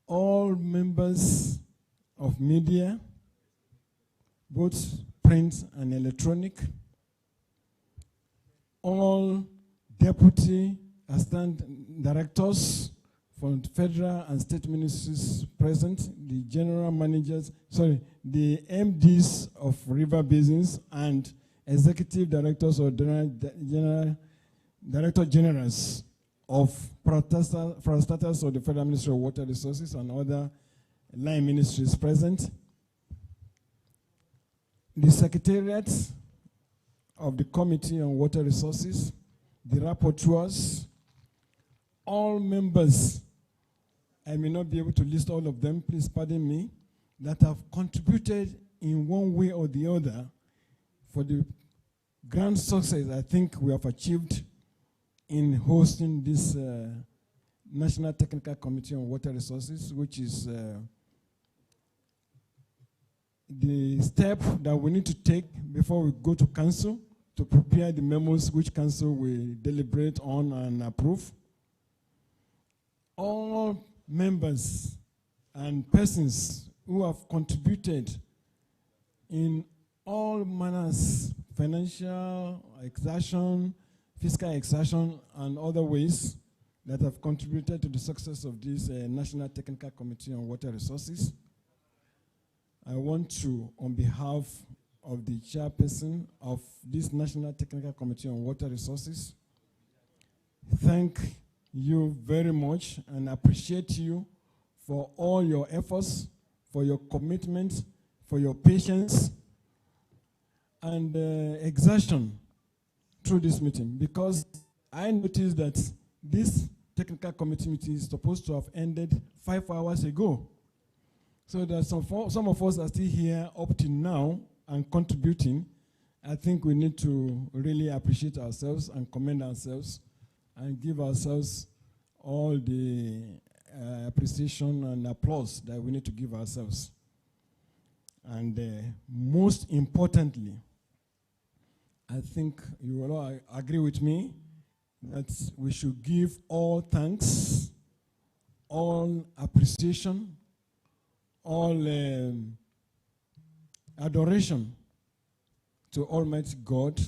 all members of media, both print and electronic, all deputy assistant directors from federal and state ministries present, the general managers, the MDs of river basins and executive directors or director generals of parastatals of the Federal Ministry of Water Resources and other line ministries present. The Secretariat of the Committee on Water Resources, the rapporteurs, all members, I may not be able to list all of them, please pardon me, that have contributed in one way or the other for the grand success I think we have achieved in hosting this National Technical Committee on Water Resources, which is the step that we need to take before we go to council to prepare the memos which council will deliberate on and approve. All members and persons who have contributed in all manners, financial exertion, fiscal exertion, and other ways that have contributed to the success of this National Technical Committee on Water Resources. I want to, on behalf of the chairperson of this National Technical Committee on Water Resources, thank you very much and appreciate you for all your efforts, for your commitment, for your patience and exertion through this meeting, because I noticed that this technical committee meeting is supposed to have ended 5 hours ago. So that some of us are still here up to now and contributing. I think we need to really appreciate ourselves and commend ourselves and give ourselves all the appreciation and applause that we need to give ourselves. And most importantly, I think you will all agree with me that we should give all thanks, all appreciation, all adoration to Almighty God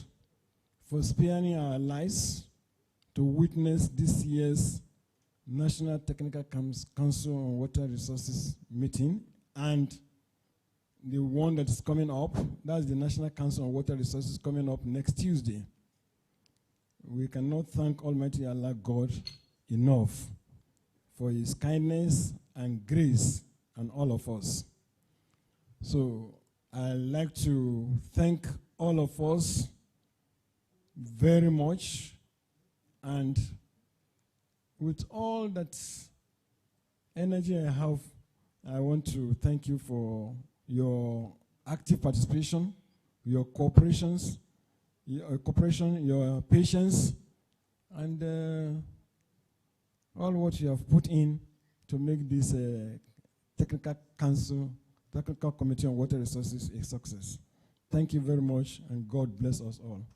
for sparing our lives to witness this year's National Technical Council on Water Resources meeting, and the one that is coming up, that's the National Council on Water Resources coming up next Tuesday. We cannot thank Almighty Allah God enough for his kindness and grace on all of us. So I'd like to thank all of us very much, and with all that energy I have, I want to thank you for your active participation, your cooperations, your patience, and all what you have put in to make this Technical Committee on Water Resources a success. Thank you very much, and God bless us all.